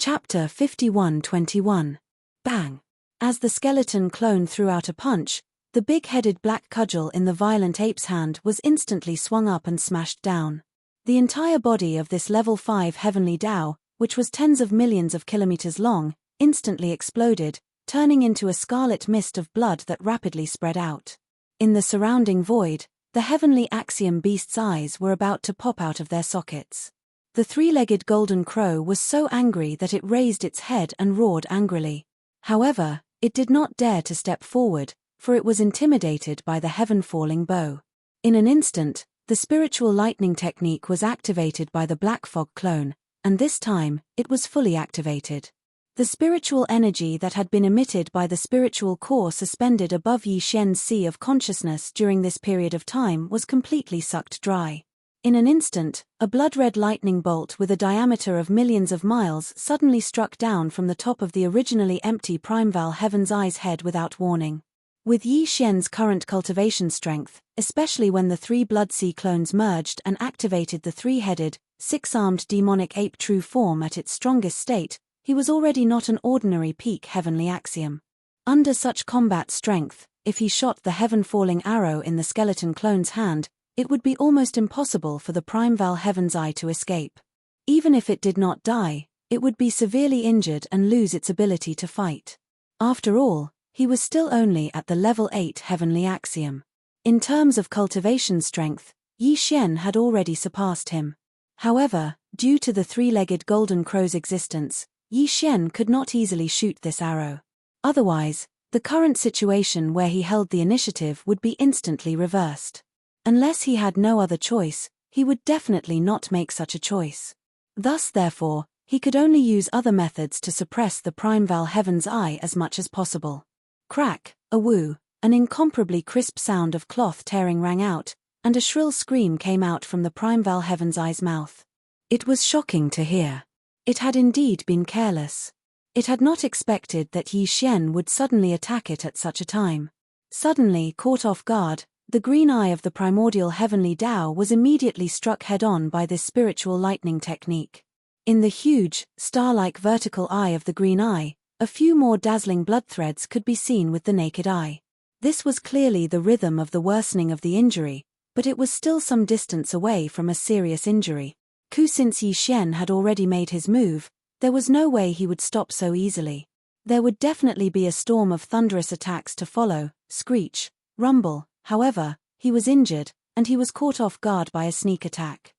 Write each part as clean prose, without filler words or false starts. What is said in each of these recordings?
Chapter 51:21. Bang! As the skeleton clone threw out a punch, the big-headed black cudgel in the violent ape's hand was instantly swung up and smashed down. The entire body of this level 5 heavenly Tao, which was tens of millions of kilometers long, instantly exploded, turning into a scarlet mist of blood that rapidly spread out. In the surrounding void, the heavenly axiom beast's eyes were about to pop out of their sockets. The three-legged golden crow was so angry that it raised its head and roared angrily. However, it did not dare to step forward, for it was intimidated by the heaven-falling bow. In an instant, the spiritual lightning technique was activated by the Black Fog clone, and this time, it was fully activated. The spiritual energy that had been emitted by the spiritual core suspended above Yi Xian's sea of consciousness during this period of time was completely sucked dry. In an instant, a blood-red lightning bolt with a diameter of millions of miles suddenly struck down from the top of the originally empty Primeval Heaven's Eye's head without warning. With Yi Xian's current cultivation strength, especially when the three Blood Sea clones merged and activated the three-headed, six-armed demonic ape true form at its strongest state, he was already not an ordinary peak heavenly axiom. Under such combat strength, if he shot the heaven-falling arrow in the skeleton clone's hand, it would be almost impossible for the Primeval Heaven's Eye to escape. Even if it did not die, it would be severely injured and lose its ability to fight. After all, he was still only at the level 8 heavenly axiom. In terms of cultivation strength, Yi Xian had already surpassed him. However, due to the three-legged golden crow's existence, Yi Xian could not easily shoot this arrow. Otherwise, the current situation where he held the initiative would be instantly reversed. Unless he had no other choice, he would definitely not make such a choice. Thus therefore, he could only use other methods to suppress the Primeval Heaven's Eye as much as possible. Crack, a woo, an incomparably crisp sound of cloth tearing rang out, and a shrill scream came out from the Primeval Heaven's Eye's mouth. It was shocking to hear. It had indeed been careless. It had not expected that Yi Xian would suddenly attack it at such a time. Suddenly caught off guard, the green eye of the primordial heavenly Tao was immediately struck head-on by this spiritual lightning technique. In the huge, star-like vertical eye of the green eye, a few more dazzling blood threads could be seen with the naked eye. This was clearly the rhythm of the worsening of the injury, but it was still some distance away from a serious injury. Since Yi Xian had already made his move, there was no way he would stop so easily. There would definitely be a storm of thunderous attacks to follow, screech, rumble. However, he was injured, and he was caught off guard by a sneak attack.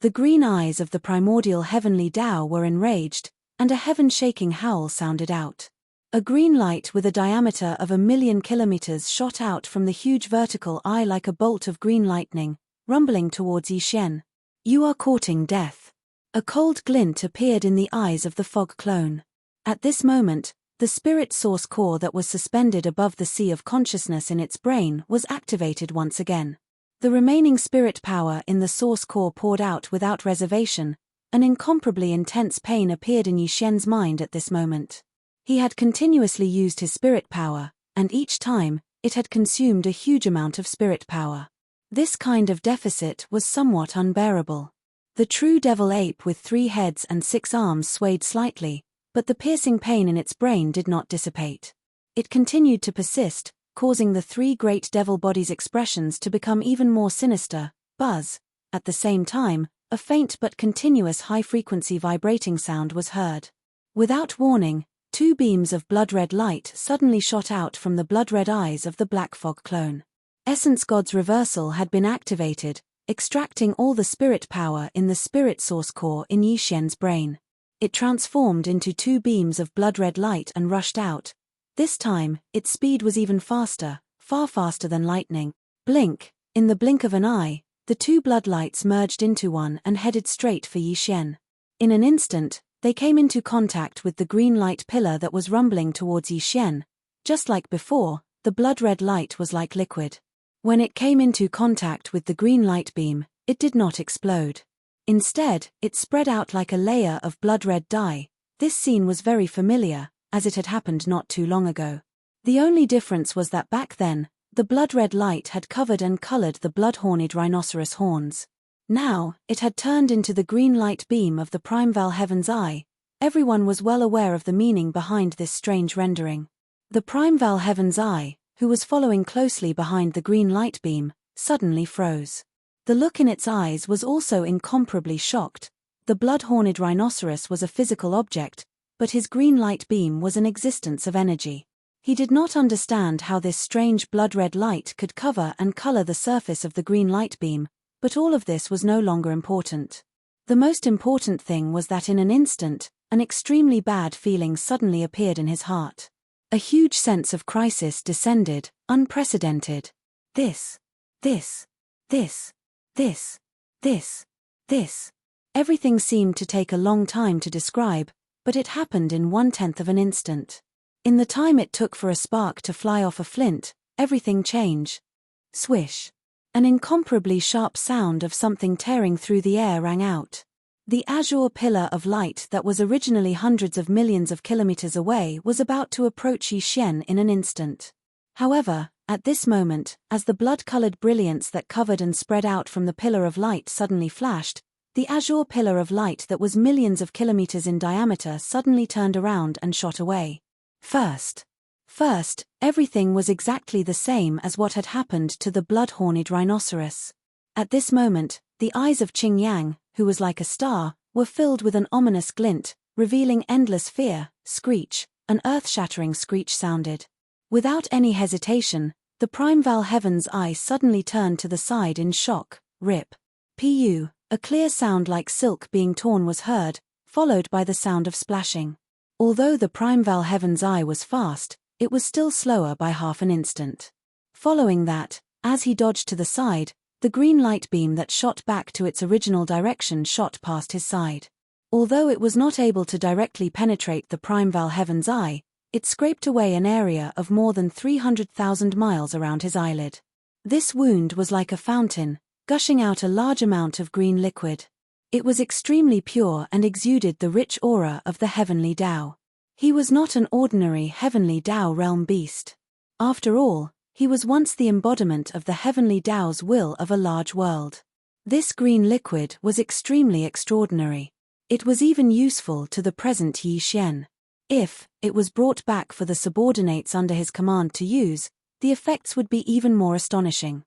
The green eyes of the primordial heavenly Tao were enraged, and a heaven-shaking howl sounded out. A green light with a diameter of 1,000,000 kilometers shot out from the huge vertical eye like a bolt of green lightning, rumbling towards Yi Xian. "You are courting death." A cold glint appeared in the eyes of the fog clone. At this moment, the spirit source core that was suspended above the sea of consciousness in its brain was activated once again. The remaining spirit power in the source core poured out without reservation. An incomparably intense pain appeared in Yi Xian's mind at this moment. He had continuously used his spirit power, and each time, it had consumed a huge amount of spirit power. This kind of deficit was somewhat unbearable. The true devil ape with 3 heads and 6 arms swayed slightly, but the piercing pain in its brain did not dissipate. It continued to persist, causing the 3 great devil bodies' expressions to become even more sinister. Buzz. At the same time, a faint but continuous high-frequency vibrating sound was heard. Without warning, 2 beams of blood-red light suddenly shot out from the blood-red eyes of the Black Fog clone. Essence God's reversal had been activated, extracting all the spirit power in the spirit source core in Yi Xian's brain. It transformed into 2 beams of blood-red light and rushed out. This time, its speed was even faster, far faster than lightning. Blink. In the blink of an eye, the 2 blood lights merged into one and headed straight for Yi Xian. In an instant, they came into contact with the green light pillar that was rumbling towards Yi Xian. Just like before, the blood-red light was like liquid. When it came into contact with the green light beam, it did not explode. Instead, it spread out like a layer of blood-red dye. This scene was very familiar, as it had happened not too long ago. The only difference was that back then, the blood-red light had covered and colored the blood-horned rhinoceros horns. Now, it had turned into the green light beam of the Primeval Heaven's Eye. Everyone was well aware of the meaning behind this strange rendering. The Primeval Heaven's Eye, who was following closely behind the green light beam, suddenly froze. The look in its eyes was also incomparably shocked. The blood-horned rhinoceros was a physical object, but his green light beam was an existence of energy. He did not understand how this strange blood-red light could cover and color the surface of the green light beam, but all of this was no longer important. The most important thing was that in an instant, an extremely bad feeling suddenly appeared in his heart. A huge sense of crisis descended, unprecedented. This. Everything seemed to take a long time to describe, but it happened in 1/10 of an instant. In the time it took for a spark to fly off a flint, everything changed. Swish. An incomparably sharp sound of something tearing through the air rang out. The azure pillar of light that was originally hundreds of millions of kilometers away was about to approach Yixian in an instant. However, at this moment, as the blood-colored brilliance that covered and spread out from the pillar of light suddenly flashed, the azure pillar of light that was millions of kilometers in diameter suddenly turned around and shot away. First, everything was exactly the same as what had happened to the blood-horned rhinoceros. At this moment, the eyes of Qing Yang, who was like a star, were filled with an ominous glint, revealing endless fear. Screech, an earth-shattering screech sounded. Without any hesitation, the Primeval Heaven's Eye suddenly turned to the side in shock. Rip. Pu, a clear sound like silk being torn was heard, followed by the sound of splashing. Although the Primeval Heaven's Eye was fast, it was still slower by half an instant. Following that, as he dodged to the side, the green light beam that shot back to its original direction shot past his side. Although it was not able to directly penetrate the Primeval Heaven's Eye, it scraped away an area of more than 300,000 miles around his eyelid. This wound was like a fountain, gushing out a large amount of green liquid. It was extremely pure and exuded the rich aura of the heavenly Tao. He was not an ordinary heavenly Tao realm beast. After all, he was once the embodiment of the heavenly Tao's will of a large world. This green liquid was extremely extraordinary. It was even useful to the present Yixian. If it was brought back for the subordinates under his command to use, the effects would be even more astonishing.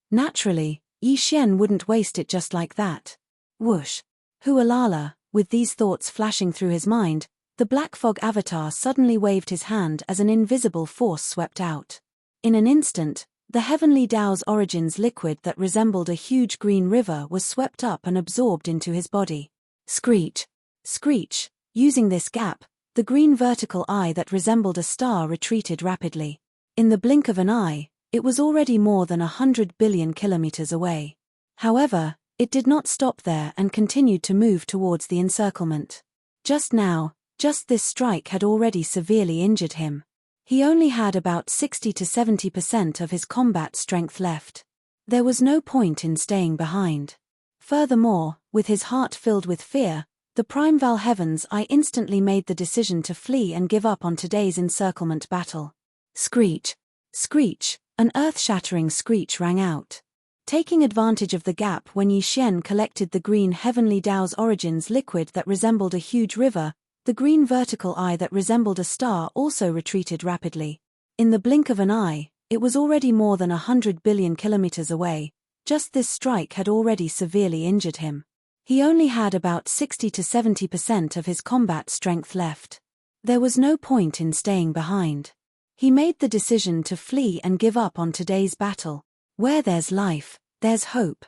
Naturally, Yixian wouldn't waste it just like that. Whoosh. Hualala, with these thoughts flashing through his mind, the Black Fog avatar suddenly waved his hand as an invisible force swept out. In an instant, the heavenly Tao's origins liquid that resembled a huge green river was swept up and absorbed into his body. Screech. Screech. Using this gap, the green vertical eye that resembled a star retreated rapidly. In the blink of an eye, it was already more than 100 billion kilometers away. However, it did not stop there and continued to move towards the encirclement. Just this strike had already severely injured him. He only had about 60 to 70% of his combat strength left. There was no point in staying behind. Furthermore, with his heart filled with fear, the Primeval Heaven's Eye instantly made the decision to flee and give up on today's encirclement battle. Screech. Screech. An earth-shattering screech rang out. Taking advantage of the gap when Yixian collected the green heavenly Tao's origins liquid that resembled a huge river, the green vertical eye that resembled a star also retreated rapidly. In the blink of an eye, it was already more than 100 billion kilometers away. Just this strike had already severely injured him. He only had about 60 to 70% of his combat strength left. There was no point in staying behind. He made the decision to flee and give up on today's battle. Where there's life, there's hope.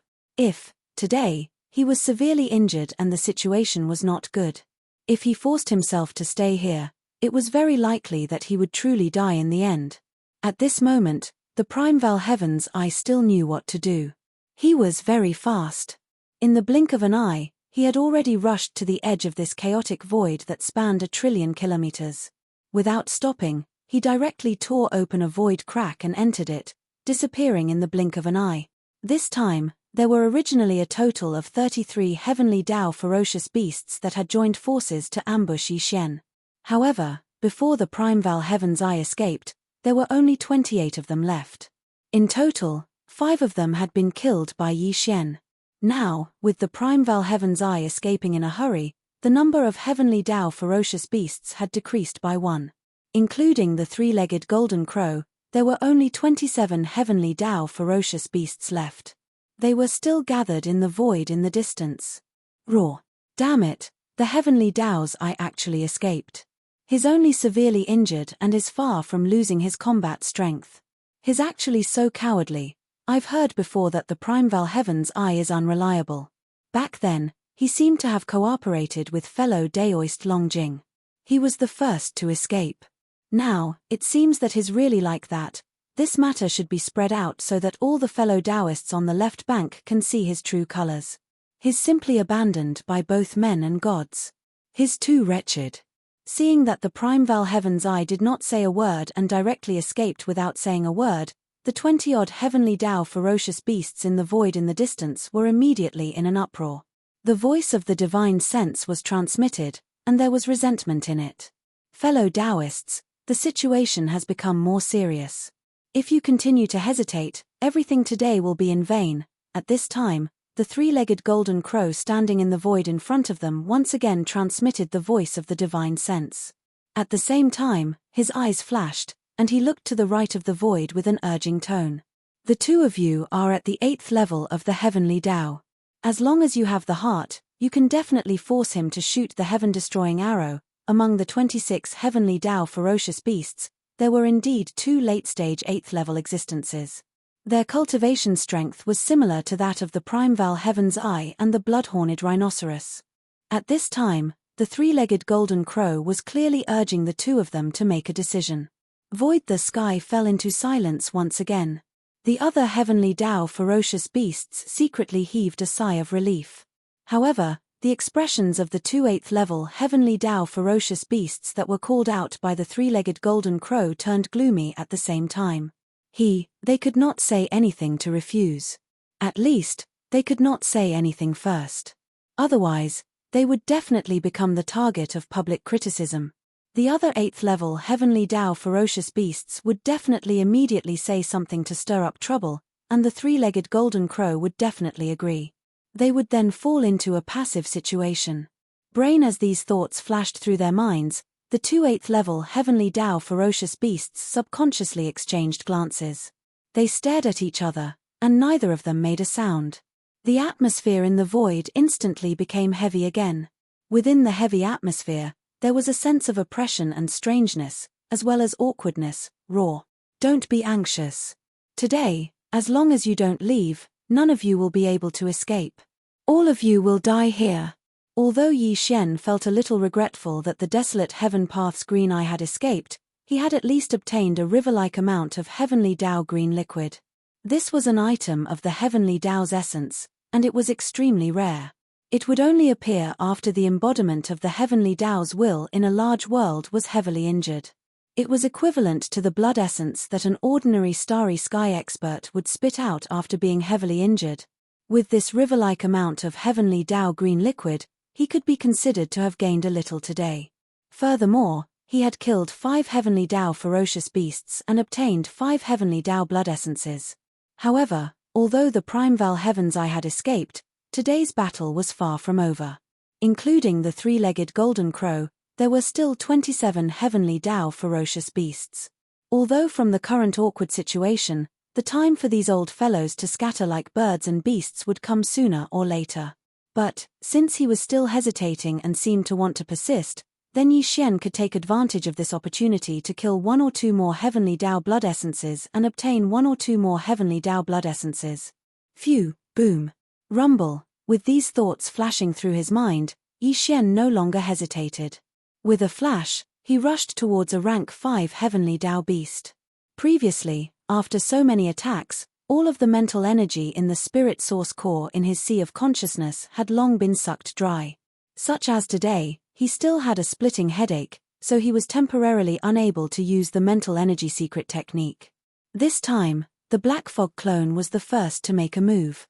Today, he was severely injured and the situation was not good. If he forced himself to stay here, it was very likely that he would truly die in the end. At this moment, the Primeval Heaven's Eye still knew what to do. He was very fast. In the blink of an eye, he had already rushed to the edge of this chaotic void that spanned 1 trillion kilometers. Without stopping, he directly tore open a void crack and entered it, disappearing in the blink of an eye. This time, there were originally a total of 33 heavenly Tao ferocious beasts that had joined forces to ambush Yixian. However, before the Primeval Heaven's Eye escaped, there were only 28 of them left. In total, 5 of them had been killed by Yixian. Now, with the Primeval Heaven's Eye escaping in a hurry, the number of heavenly Tao ferocious beasts had decreased by 1. Including the three-legged golden crow, there were only 27 heavenly Tao ferocious beasts left. They were still gathered in the void in the distance. Roar. Damn it, the heavenly Tao's eye actually escaped. He's only severely injured and is far from losing his combat strength. He's actually so cowardly. I've heard before that the Primeval Heaven's eye is unreliable. Back then, he seemed to have cooperated with fellow Daoist Longjing. He was the first to escape. Now, it seems that he's really like that. This matter should be spread out so that all the fellow Taoists on the left bank can see his true colors. He's simply abandoned by both men and gods. He's too wretched. Seeing that the Primeval Heaven's eye did not say a word and directly escaped without saying a word, the 20-odd heavenly Tao ferocious beasts in the void in the distance were immediately in an uproar. The voice of the divine sense was transmitted, and there was resentment in it. Fellow Taoists, the situation has become more serious. If you continue to hesitate, everything today will be in vain. At this time, the three-legged golden crow standing in the void in front of them once again transmitted the voice of the divine sense. At the same time, his eyes flashed, and he looked to the right of the void with an urging tone. The two of you are at the 8th level of the heavenly Tao. As long as you have the heart, you can definitely force him to shoot the heaven-destroying arrow. Among the 26 heavenly Tao ferocious beasts, there were indeed 2 late-stage 8th-level existences. Their cultivation strength was similar to that of the Primeval Heaven's eye and the blood-horned rhinoceros. At this time, the three-legged golden crow was clearly urging the two of them to make a decision. Void. The sky fell into silence once again. The other heavenly Tao ferocious beasts secretly heaved a sigh of relief. However, the expressions of the 2 8th-level heavenly Tao ferocious beasts that were called out by the three-legged golden crow turned gloomy at the same time. They could not say anything to refuse. At least, they could not say anything first. Otherwise, they would definitely become the target of public criticism. The other 8th-level heavenly Tao ferocious beasts would definitely immediately say something to stir up trouble, and the three-legged golden crow would definitely agree. They would then fall into a passive situation. Brain. As these thoughts flashed through their minds, the 2 8th-level heavenly Tao ferocious beasts subconsciously exchanged glances. They stared at each other, and neither of them made a sound. The atmosphere in the void instantly became heavy again. Within the heavy atmosphere, there was a sense of oppression and strangeness, as well as awkwardness. Roar. Don't be anxious. Today, as long as you don't leave, none of you will be able to escape. All of you will die here. Although Yi Xian felt a little regretful that the desolate heaven path's green eye had escaped, he had at least obtained a river-like amount of heavenly Tao green liquid. This was an item of the heavenly Tao's essence, and it was extremely rare. It would only appear after the embodiment of the heavenly Tao's will in a large world was heavily injured. It was equivalent to the blood essence that an ordinary starry sky expert would spit out after being heavily injured. With this river-like amount of heavenly Tao green liquid, he could be considered to have gained a little today. Furthermore, he had killed 5 heavenly Tao ferocious beasts and obtained 5 heavenly Tao blood essences. However, although the Primeval Heaven's eye had escaped, today's battle was far from over. Including the three-legged golden crow, there were still 27 heavenly Tao ferocious beasts. Although from the current awkward situation, the time for these old fellows to scatter like birds and beasts would come sooner or later. But, since he was still hesitating and seemed to want to persist, then Yi Xian could take advantage of this opportunity to kill 1 or 2 more heavenly Tao blood essences and obtain 1 or 2 more heavenly Tao blood essences. Phew, boom. Rumble. With these thoughts flashing through his mind, Yi Xian no longer hesitated. With a flash, he rushed towards a rank 5 heavenly Tao beast. Previously, after so many attacks, all of the mental energy in the spirit source core in his sea of consciousness had long been sucked dry. Such as today, he still had a splitting headache, so he was temporarily unable to use the mental energy secret technique. This time, the Black Fog clone was the first to make a move.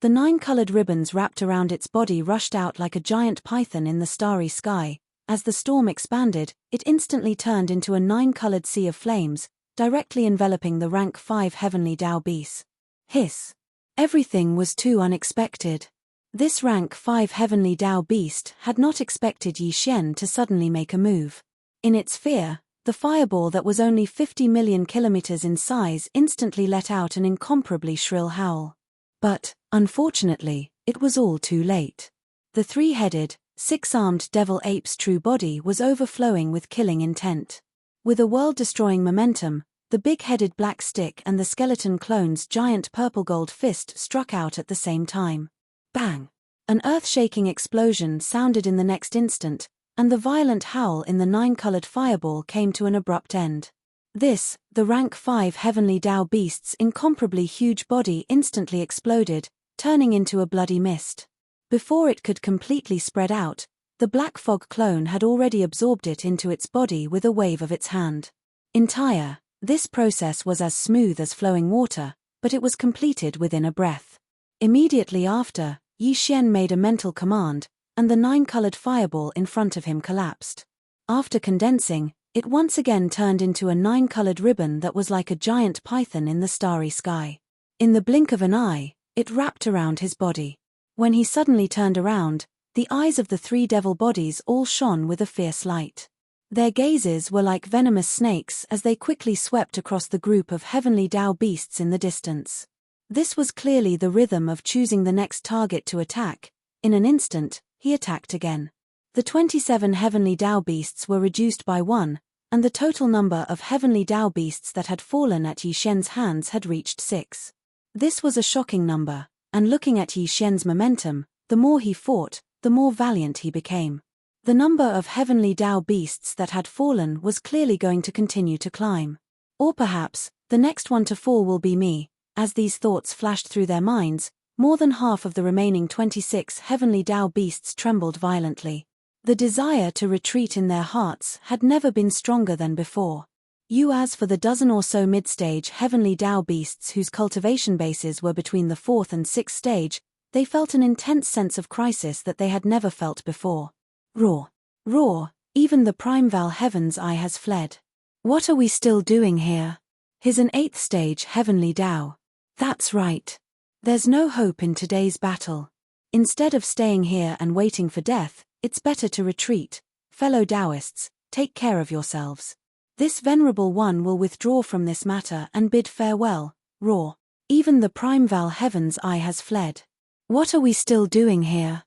The 9 colored ribbons wrapped around its body rushed out like a giant python in the starry sky. As the storm expanded, it instantly turned into a 9-colored sea of flames, directly enveloping the rank 5 heavenly Tao beast. Hiss. Everything was too unexpected. This rank 5 heavenly Tao beast had not expected Yi Xian to suddenly make a move. In its fear, the fireball that was only 50 million kilometers in size instantly let out an incomparably shrill howl. But, unfortunately, it was all too late. The three-headed, six-armed devil ape's true body was overflowing with killing intent. With a world-destroying momentum, the big-headed black stick and the skeleton clone's giant purple-gold fist struck out at the same time. Bang! An earth-shaking explosion sounded in the next instant, and the violent howl in the nine-colored fireball came to an abrupt end. This, the rank 5 heavenly Tao beast's incomparably huge body instantly exploded, turning into a bloody mist. Before it could completely spread out, the black fog clone had already absorbed it into its body with a wave of its hand. Entire, this process was as smooth as flowing water, but it was completed within a breath. Immediately after, Yi Xian made a mental command, and the nine-colored fireball in front of him collapsed. After condensing, it once again turned into a nine-colored ribbon that was like a giant python in the starry sky. In the blink of an eye, it wrapped around his body. When he suddenly turned around, the eyes of the three devil bodies all shone with a fierce light. Their gazes were like venomous snakes as they quickly swept across the group of heavenly Tao beasts in the distance. This was clearly the rhythm of choosing the next target to attack. In an instant, he attacked again. The 27 heavenly Tao beasts were reduced by 1, and the total number of heavenly Tao beasts that had fallen at Yi Xian's hands had reached 6. This was a shocking number, and looking at Yi Xian's momentum, the more he fought, the more valiant he became. The number of heavenly Tao beasts that had fallen was clearly going to continue to climb. Or perhaps, the next one to fall will be me. As these thoughts flashed through their minds, more than half of the remaining 26 heavenly Tao beasts trembled violently. The desire to retreat in their hearts had never been stronger than before. As for the dozen or so mid-stage heavenly Tao beasts whose cultivation bases were between the 4th and 6th stage, they felt an intense sense of crisis that they had never felt before. Roar! Roar! Even the primeval heaven's eye has fled. What are we still doing here? He's an 8th stage heavenly Tao. That's right. There's no hope in today's battle. Instead of staying here and waiting for death, it's better to retreat. Fellow Taoists, take care of yourselves. This venerable one will withdraw from this matter and bid farewell. Roar! Even the primeval heaven's eye has fled. What are we still doing here?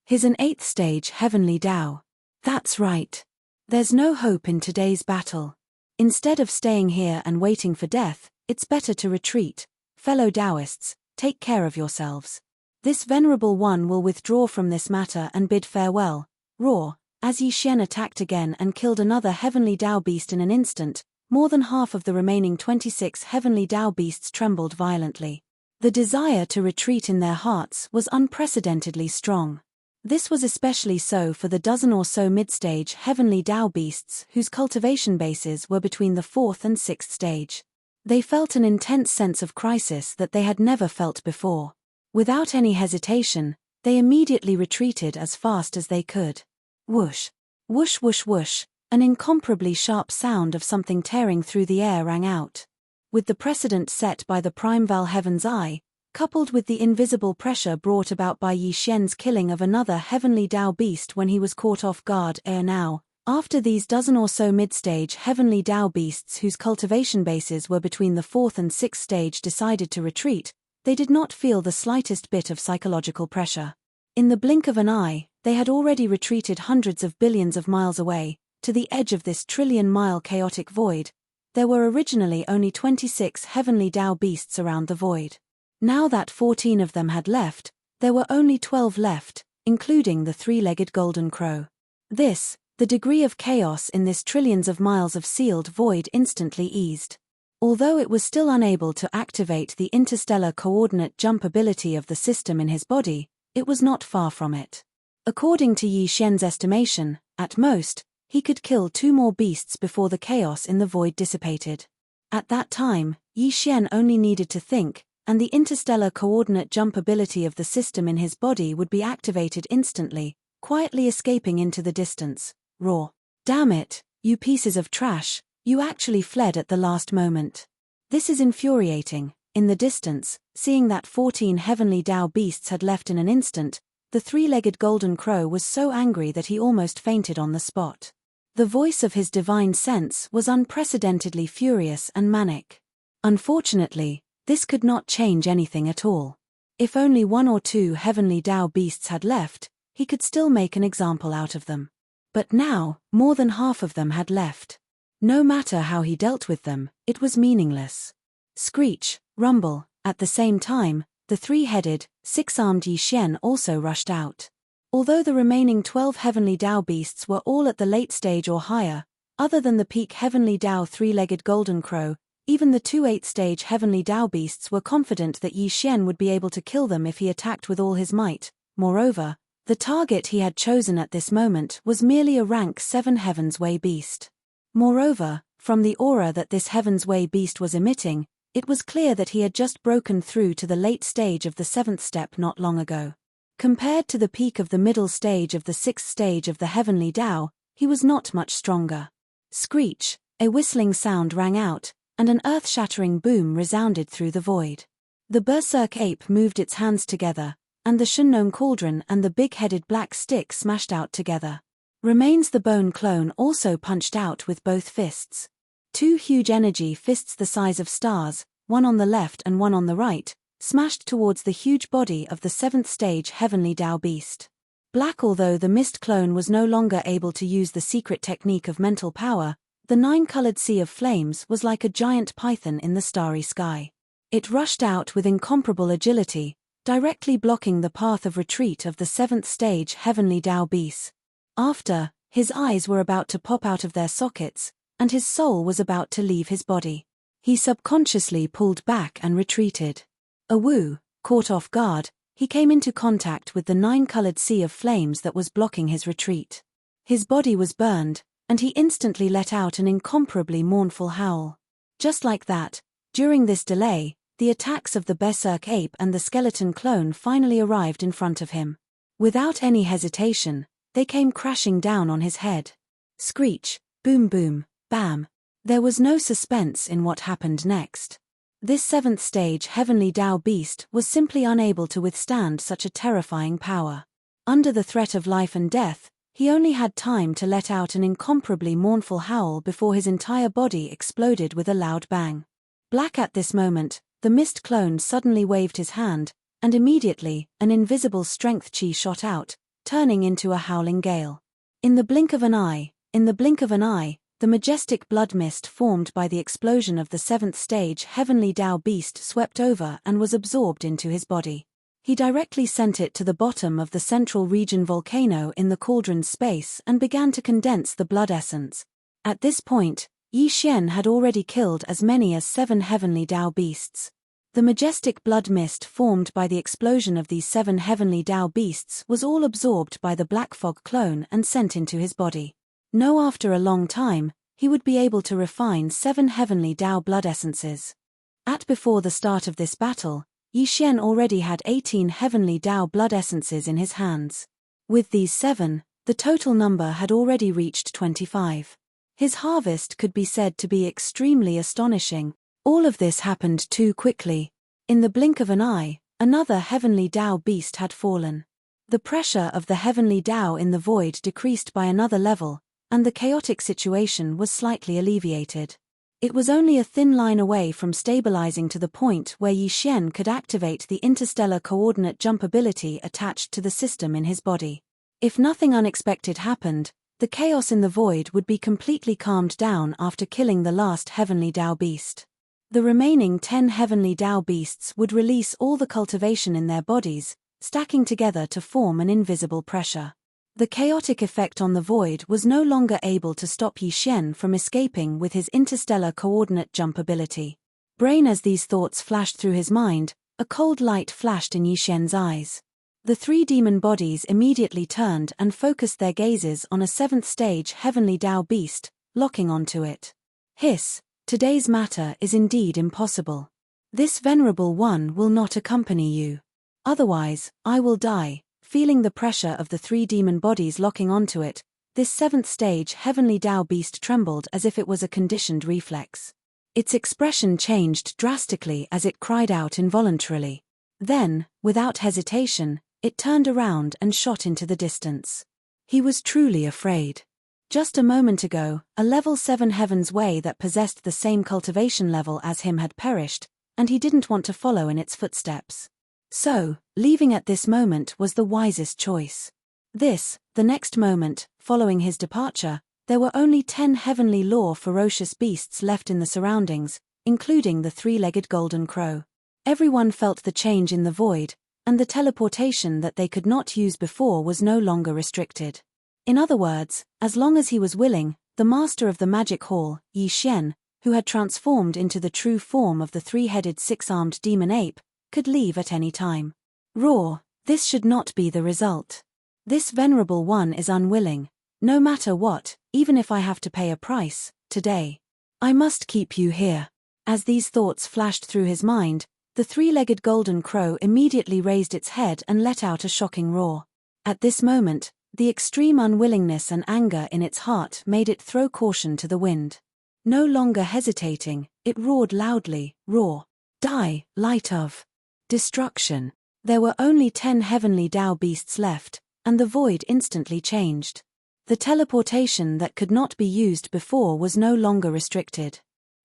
He's an 8th stage heavenly Tao. That's right. There's no hope in today's battle. Instead of staying here and waiting for death, it's better to retreat. Fellow Taoists, take care of yourselves. This venerable one will withdraw from this matter and bid farewell. Roar! As Yi Xian attacked again and killed another heavenly Tao beast in an instant, more than half of the remaining 26 heavenly Tao beasts trembled violently. The desire to retreat in their hearts was unprecedentedly strong. This was especially so for the dozen or so mid-stage heavenly Tao beasts whose cultivation bases were between the 4th and 6th stage. They felt an intense sense of crisis that they had never felt before. Without any hesitation, they immediately retreated as fast as they could. Whoosh! Whoosh whoosh whoosh! An incomparably sharp sound of something tearing through the air rang out. With the precedent set by the primeval heaven's eye, coupled with the invisible pressure brought about by Yi Xian's killing of another heavenly Tao beast when he was caught off guard now, after these dozen or so mid-stage heavenly Tao beasts whose cultivation bases were between the 4th and 6th stage decided to retreat, they did not feel the slightest bit of psychological pressure. In the blink of an eye, they had already retreated hundreds of billions of miles away, to the edge of this trillion-mile chaotic void. There were originally only 26 heavenly Tao beasts around the void. Now that 14 of them had left, there were only 12 left, including the three-legged golden crow. The degree of chaos in this trillions of miles of sealed void instantly eased. Although it was still unable to activate the interstellar coordinate jump ability of the system in his body, it was not far from it. According to Yi Xian's estimation, at most, he could kill 2 more beasts before the chaos in the void dissipated. At that time, Yi Xian only needed to think, and the interstellar coordinate jump ability of the system in his body would be activated instantly, quietly escaping into the distance. Roar! Damn it, you pieces of trash, you actually fled at the last moment. This is infuriating. In the distance, seeing that 14 heavenly Tao beasts had left in an instant, the three-legged golden crow was so angry that he almost fainted on the spot. The voice of his divine sense was unprecedentedly furious and manic. Unfortunately, this could not change anything at all. If only one or two heavenly Tao beasts had left, he could still make an example out of them. But now, more than half of them had left. No matter how he dealt with them, it was meaningless. Screech, rumble, at the same time, the three-headed, six-armed Yi Xian also rushed out. Although the remaining 12 heavenly Tao beasts were all at the late stage or higher, other than the peak heavenly Tao three-legged golden crow, even the two 8th-stage heavenly Tao beasts were confident that Yi Xian would be able to kill them if he attacked with all his might. Moreover, the target he had chosen at this moment was merely a rank 7 Heaven's Way beast. Moreover, from the aura that this Heaven's Way beast was emitting, it was clear that he had just broken through to the late stage of the 7th step not long ago. Compared to the peak of the middle stage of the 6th stage of the heavenly Tao, he was not much stronger. Screech, a whistling sound rang out, and an earth-shattering boom resounded through the void. The berserk ape moved its hands together, and the Shunnome cauldron and the big-headed black stick smashed out together. Remains the bone clone also punched out with both fists. Two huge energy fists the size of stars, one on the left and one on the right, smashed towards the huge body of the 7th stage heavenly Tao beast. Black. Although the mist clone was no longer able to use the secret technique of mental power, the 9-colored sea of flames was like a giant python in the starry sky. It rushed out with incomparable agility, directly blocking the path of retreat of the 7th stage heavenly Tao beast. After, his eyes were about to pop out of their sockets, and his soul was about to leave his body. He subconsciously pulled back and retreated. Wu, caught off guard, he came into contact with the 9-colored sea of flames that was blocking his retreat. His body was burned, and he instantly let out an incomparably mournful howl. Just like that, during this delay, the attacks of the berserk ape and the skeleton clone finally arrived in front of him. Without any hesitation, they came crashing down on his head. Screech, boom boom, bam. There was no suspense in what happened next. This 7th stage heavenly Tao beast was simply unable to withstand such a terrifying power. Under the threat of life and death, he only had time to let out an incomparably mournful howl before his entire body exploded with a loud bang. Black. At this moment, the mist clone suddenly waved his hand, and immediately, an invisible strength chi shot out, turning into a howling gale. In the blink of an eye, the majestic blood mist formed by the explosion of the 7th stage heavenly Tao beast swept over and was absorbed into his body. He directly sent it to the bottom of the central region volcano in the cauldron's space and began to condense the blood essence. At this point, Yi Xian had already killed as many as 7 heavenly Tao beasts. The majestic blood mist formed by the explosion of these 7 heavenly Tao beasts was all absorbed by the Black Fog clone and sent into his body. After a long time, he would be able to refine 7 heavenly Tao blood essences. Before the start of this battle, Yi Xian already had 18 heavenly Tao blood essences in his hands. With these 7, the total number had already reached 25. His harvest could be said to be extremely astonishing. All of this happened too quickly. In the blink of an eye, another heavenly Tao beast had fallen. The pressure of the heavenly Tao in the void decreased by another level, and the chaotic situation was slightly alleviated. It was only a thin line away from stabilizing to the point where Yi Xian could activate the interstellar coordinate jump ability attached to the system in his body. If nothing unexpected happened, the chaos in the void would be completely calmed down after killing the last heavenly Tao beast. The remaining 10 heavenly Tao beasts would release all the cultivation in their bodies, stacking together to form an invisible pressure. The chaotic effect on the void was no longer able to stop Yi Xian from escaping with his interstellar coordinate jump ability. Brain. As these thoughts flashed through his mind, a cold light flashed in Yi Xian's eyes. The 3 demon bodies immediately turned and focused their gazes on a 7th stage heavenly Tao beast, locking onto it. Hiss, today's matter is indeed impossible. This venerable one will not accompany you. Otherwise, I will die. Feeling the pressure of the 3 demon bodies locking onto it, this 7th stage heavenly Tao beast trembled as if it was a conditioned reflex. Its expression changed drastically as it cried out involuntarily. Then, without hesitation, It turned around and shot into the distance. He was truly afraid. Just a moment ago, a level 7 heaven's way that possessed the same cultivation level as him had perished, and he didn't want to follow in its footsteps. So, leaving at this moment was the wisest choice. The next moment, following his departure, there were only 10 heavenly law ferocious beasts left in the surroundings, including the 3-legged golden crow. Everyone felt the change in the void, and the teleportation that they could not use before was no longer restricted. In other words, as long as he was willing, the master of the magic hall, Yi Xian, who had transformed into the true form of the 3-headed 6-armed demon ape, could leave at any time. Roar, this should not be the result. This venerable one is unwilling. No matter what, even if I have to pay a price, today. I must keep you here. As these thoughts flashed through his mind, the 3-legged golden crow immediately raised its head and let out a shocking roar. At this moment, the extreme unwillingness and anger in its heart made it throw caution to the wind. No longer hesitating, it roared loudly, roar. Die, light of destruction. There were only 10 heavenly Tao beasts left, and the void instantly changed. The teleportation that could not be used before was no longer restricted.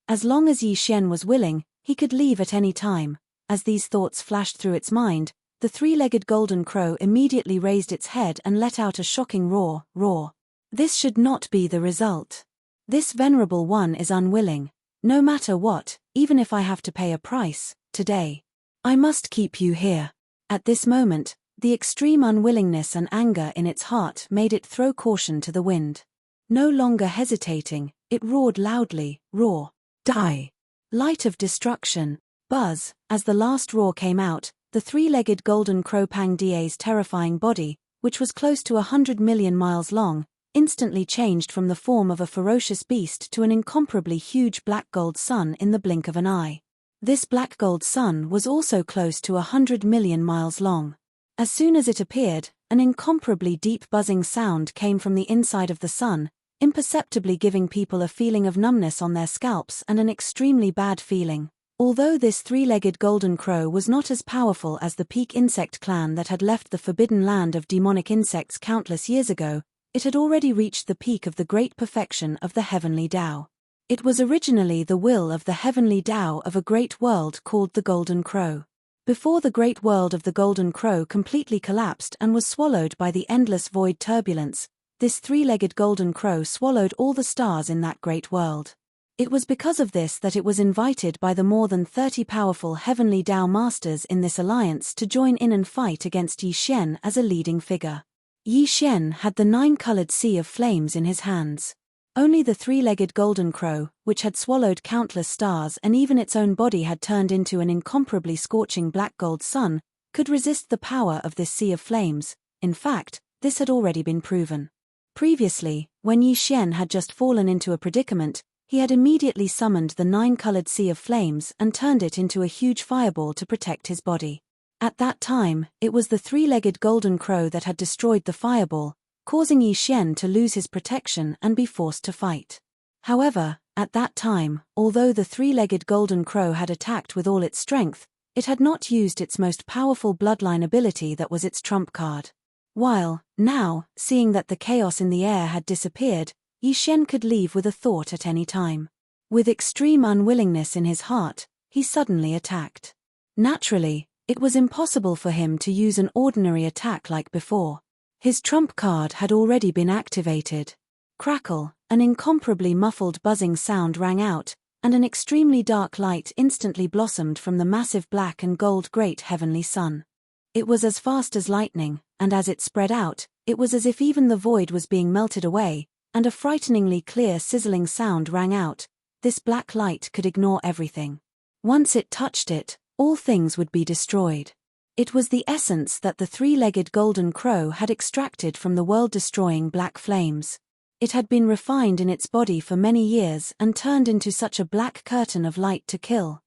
As long as Yi Xian was willing, he could leave at any time. As these thoughts flashed through its mind, the 3-legged golden crow immediately raised its head and let out a shocking roar, roar. This should not be the result. This venerable one is unwilling. No matter what, even if I have to pay a price, today. I must keep you here. At this moment, the extreme unwillingness and anger in its heart made it throw caution to the wind. No longer hesitating, it roared loudly, roar. Die. Light of destruction. Buzz, as the last roar came out, the 3-legged golden crow Pang Die's terrifying body, which was close to 100 million miles long, instantly changed from the form of a ferocious beast to an incomparably huge black gold sun in the blink of an eye. This black gold sun was also close to 100 million miles long. As soon as it appeared, an incomparably deep buzzing sound came from the inside of the sun, imperceptibly giving people a feeling of numbness on their scalps and an extremely bad feeling. Although this 3-legged golden crow was not as powerful as the peak insect clan that had left the forbidden land of demonic insects countless years ago, it had already reached the peak of the great perfection of the heavenly Tao. It was originally the will of the heavenly Tao of a great world called the Golden Crow. Before the great world of the Golden Crow completely collapsed and was swallowed by the endless void turbulence, this 3-legged golden crow swallowed all the stars in that great world. It was because of this that it was invited by the more than 30 powerful heavenly Tao masters in this alliance to join in and fight against Yi Xian as a leading figure. Yi Xian had the 9-colored sea of flames in his hands. Only the 3-legged golden crow, which had swallowed countless stars and even its own body had turned into an incomparably scorching black gold sun, could resist the power of this sea of flames. In fact, this had already been proven. Previously, when Yi Xian had just fallen into a predicament, he had immediately summoned the 9-colored sea of flames and turned it into a huge fireball to protect his body. At that time, it was the 3-legged golden crow that had destroyed the fireball, causing Yi Xian to lose his protection and be forced to fight. However, at that time, although the 3-legged golden crow had attacked with all its strength, it had not used its most powerful bloodline ability that was its trump card. While, now, seeing that the chaos in the air had disappeared, Yi Xian could leave with a thought at any time. With extreme unwillingness in his heart, he suddenly attacked. Naturally, it was impossible for him to use an ordinary attack like before. His trump card had already been activated. Crackle, an incomparably muffled buzzing sound rang out, and an extremely dark light instantly blossomed from the massive black and gold great heavenly sun. It was as fast as lightning, and as it spread out, it was as if even the void was being melted away, and a frighteningly clear sizzling sound rang out. This black light could ignore everything. Once it touched it, all things would be destroyed. It was the essence that the 3-legged golden crow had extracted from the world-destroying black flames. It had been refined in its body for many years and turned into such a black curtain of light to kill.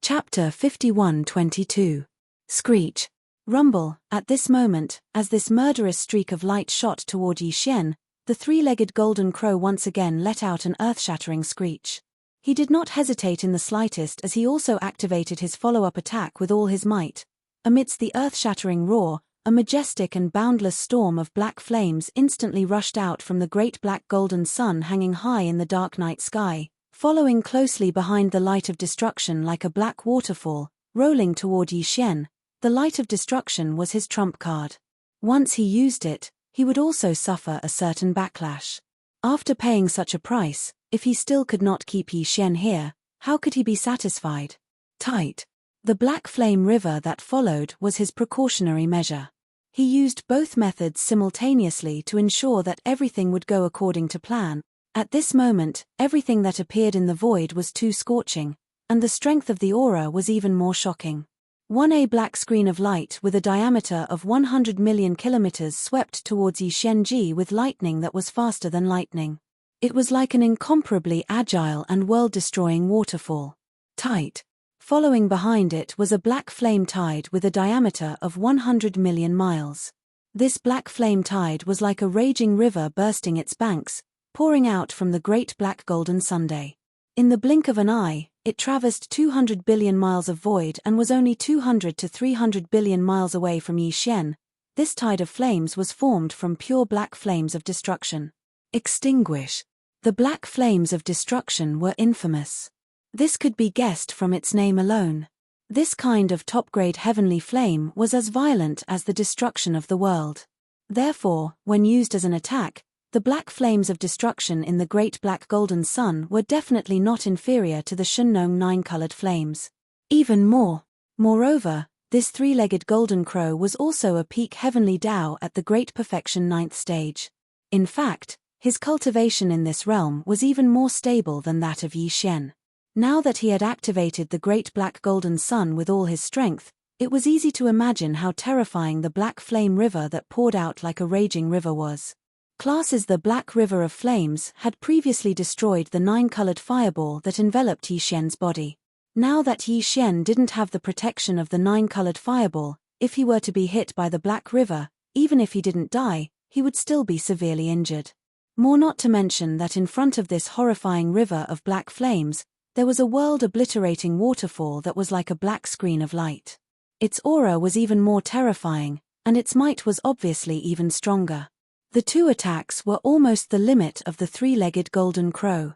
Chapter 51:22. Screech. Rumble. At this moment, as this murderous streak of light shot toward Yi Xian, the 3-legged golden crow once again let out an earth-shattering screech. He did not hesitate in the slightest as he also activated his follow-up attack with all his might. Amidst the earth-shattering roar, a majestic and boundless storm of black flames instantly rushed out from the great black golden sun hanging high in the dark night sky, following closely behind the light of destruction like a black waterfall, rolling toward Yi Xian. The light of destruction was his trump card. Once he used it, he would also suffer a certain backlash. After paying such a price, if he still could not keep Yi Xian here, how could he be satisfied? Tight. The black flame river that followed was his precautionary measure. He used both methods simultaneously to ensure that everything would go according to plan. At this moment, everything that appeared in the void was too scorching, and the strength of the aura was even more shocking. A black screen of light with a diameter of 100 million kilometers swept towards Yi Xianji with lightning that was faster than lightning. It was like an incomparably agile and world-destroying waterfall. Tight. Following behind it was a black flame tide with a diameter of 100 million miles. This black flame tide was like a raging river bursting its banks, pouring out from the great black golden Sunday. In the blink of an eye, it traversed 200 billion miles of void and was only 200 to 300 billion miles away from Yi Xian. This tide of flames was formed from pure black flames of destruction. Extinguish. The black flames of destruction were infamous. This could be guessed from its name alone. This kind of top-grade heavenly flame was as violent as the destruction of the world. Therefore, when used as an attack, the black flames of destruction in the great black golden sun were definitely not inferior to the Shunnong nine-colored flames. Even more. Moreover, this three-legged golden crow was also a peak heavenly Tao at the great perfection ninth stage. In fact, his cultivation in this realm was even more stable than that of Yi Xian. Now that he had activated the great black golden sun with all his strength, it was easy to imagine how terrifying the black flame river that poured out like a raging river was. Classes the Black River of Flames had previously destroyed the nine-colored fireball that enveloped Yi Xian's body. Now that Yi Xian didn't have the protection of the nine-colored fireball, if he were to be hit by the Black River, even if he didn't die, he would still be severely injured. More not to mention that in front of this horrifying river of black flames, there was a world-obliterating waterfall that was like a black screen of light. Its aura was even more terrifying, and its might was obviously even stronger. The two attacks were almost the limit of the three-legged golden crow.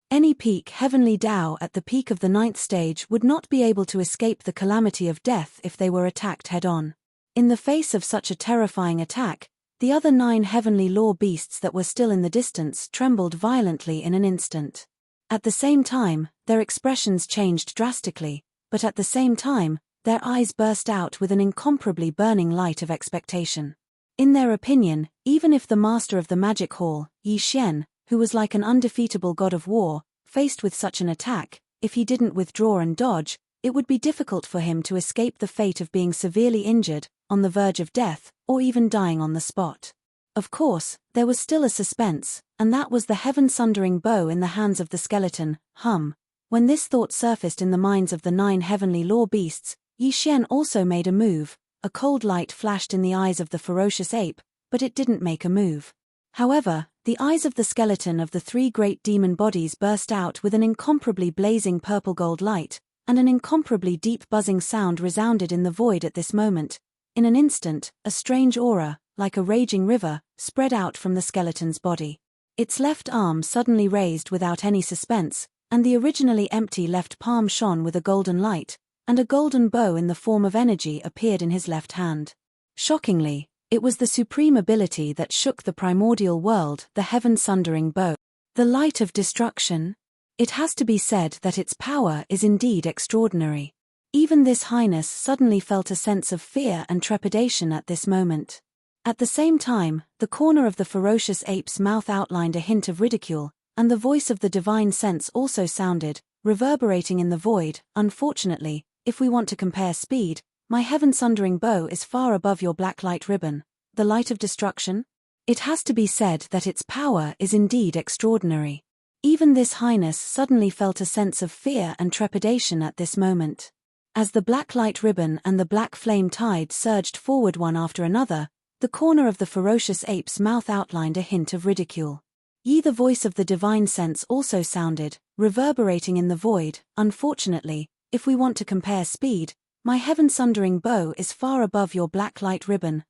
Any peak heavenly Tao at the peak of the ninth stage would not be able to escape the calamity of death if they were attacked head-on. In the face of such a terrifying attack, the other 9 heavenly law beasts that were still in the distance trembled violently in an instant. At the same time, their expressions changed drastically, but at the same time, their eyes burst out with an incomparably burning light of expectation. In their opinion, even if the master of the magic hall, Yi Xian, who was like an undefeatable god of war, faced with such an attack, if he didn't withdraw and dodge, it would be difficult for him to escape the fate of being severely injured, on the verge of death, or even dying on the spot. Of course, there was still a suspense, and that was the heaven-sundering bow in the hands of the skeleton, Hum. When this thought surfaced in the minds of the 9 heavenly law beasts, Yi Xian also made a move. A cold light flashed in the eyes of the ferocious ape, but it didn't make a move. However, the eyes of the skeleton of the 3 great demon bodies burst out with an incomparably blazing purple-gold light, and an incomparably deep buzzing sound resounded in the void at this moment. In an instant, a strange aura, like a raging river, spread out from the skeleton's body. Its left arm suddenly raised without any suspense, and the originally empty left palm shone with a golden light, and a golden bow in the form of energy appeared in his left hand. Shockingly, it was the supreme ability that shook the primordial world, the heaven-sundering bow. The light of destruction? It has to be said that its power is indeed extraordinary. Even this highness suddenly felt a sense of fear and trepidation at this moment. At the same time, the corner of the ferocious ape's mouth outlined a hint of ridicule, and the voice of the divine sense also sounded, reverberating in the void. Unfortunately, if we want to compare speed, my heaven-sundering bow is far above your black light ribbon, the light of destruction. It has to be said that its power is indeed extraordinary. Even this highness suddenly felt a sense of fear and trepidation at this moment. As the black light ribbon and the black flame tide surged forward one after another, the corner of the ferocious ape's mouth outlined a hint of ridicule. The voice of the divine sense also sounded, reverberating in the void. Unfortunately, if we want to compare speed, My heaven-sundering bow is far above your black light ribbon,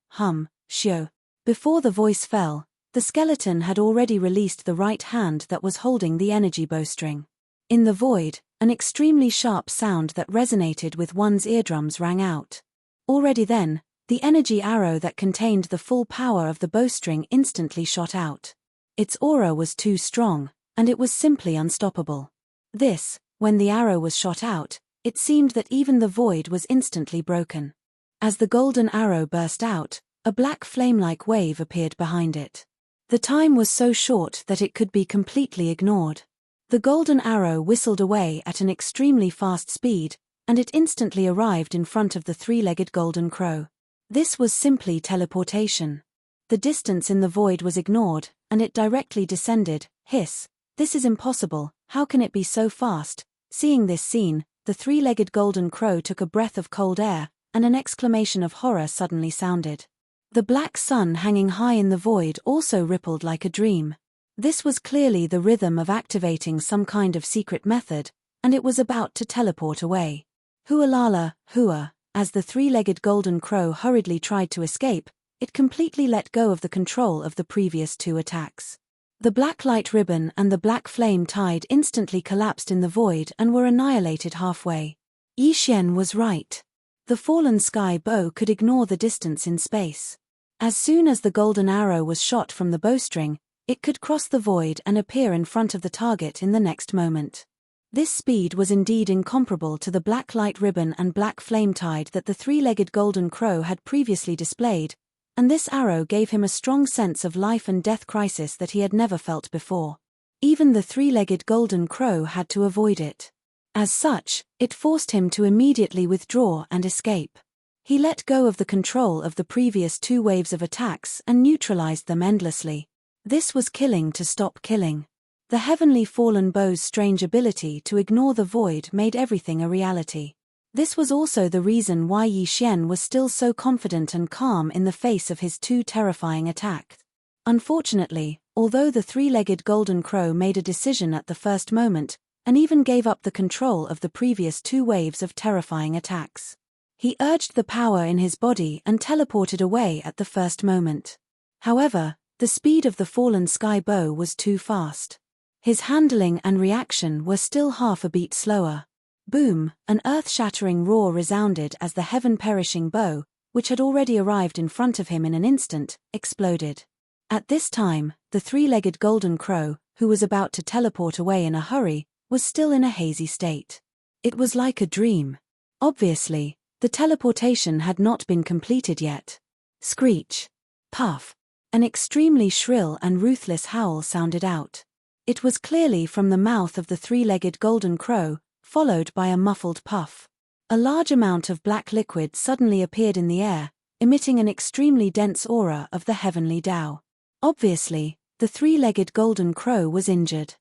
Shio. Before the voice fell, the skeleton had already released the right hand that was holding the energy bowstring. In the void, an extremely sharp sound that resonated with one's eardrums rang out. Already then, the energy arrow that contained the full power of the bowstring instantly shot out. Its aura was too strong, and it was simply unstoppable. When the arrow was shot out, it seemed that even the void was instantly broken. As the golden arrow burst out, a black flame-like wave appeared behind it. The time was so short that it could be completely ignored. The golden arrow whistled away at an extremely fast speed, and it instantly arrived in front of the three-legged golden crow. This was simply teleportation. The distance in the void was ignored, and it directly descended. Hiss. This is impossible, how can it be so fast? Seeing this scene, the three-legged golden crow took a breath of cold air, and an exclamation of horror suddenly sounded. The black sun hanging high in the void also rippled like a dream. This was clearly the rhythm of activating some kind of secret method, and it was about to teleport away. Hualala, hua, as the three-legged golden crow hurriedly tried to escape, it completely let go of the control of the previous two attacks. The black light ribbon and the black flame tide instantly collapsed in the void and were annihilated halfway. Yi Xian was right. The fallen sky bow could ignore the distance in space. As soon as the golden arrow was shot from the bowstring, it could cross the void and appear in front of the target in the next moment. This speed was indeed incomparable to the black light ribbon and black flame tide that the three-legged golden crow had previously displayed, and this arrow gave him a strong sense of life and death crisis that he had never felt before. Even the three-legged golden crow had to avoid it. As such, it forced him to immediately withdraw and escape. He let go of the control of the previous two waves of attacks and neutralized them endlessly. This was killing to stop killing. The heavenly fallen bow's strange ability to ignore the void made everything a reality. This was also the reason why Yi Xian was still so confident and calm in the face of his two terrifying attacks. Unfortunately, although the three-legged golden crow made a decision at the first moment, and even gave up the control of the previous two waves of terrifying attacks, he urged the power in his body and teleported away at the first moment. However, the speed of the fallen sky bow was too fast. His handling and reaction were still half a beat slower. Boom, an earth-shattering roar resounded as the heaven-perishing bow, which had already arrived in front of him in an instant, exploded. At this time, the three-legged golden crow, who was about to teleport away in a hurry, was still in a hazy state. It was like a dream. Obviously, the teleportation had not been completed yet. Screech. Puff. An extremely shrill and ruthless howl sounded out. It was clearly from the mouth of the three-legged golden crow, followed by a muffled puff. A large amount of black liquid suddenly appeared in the air, emitting an extremely dense aura of the heavenly Tao. Obviously, the three-legged golden crow was injured.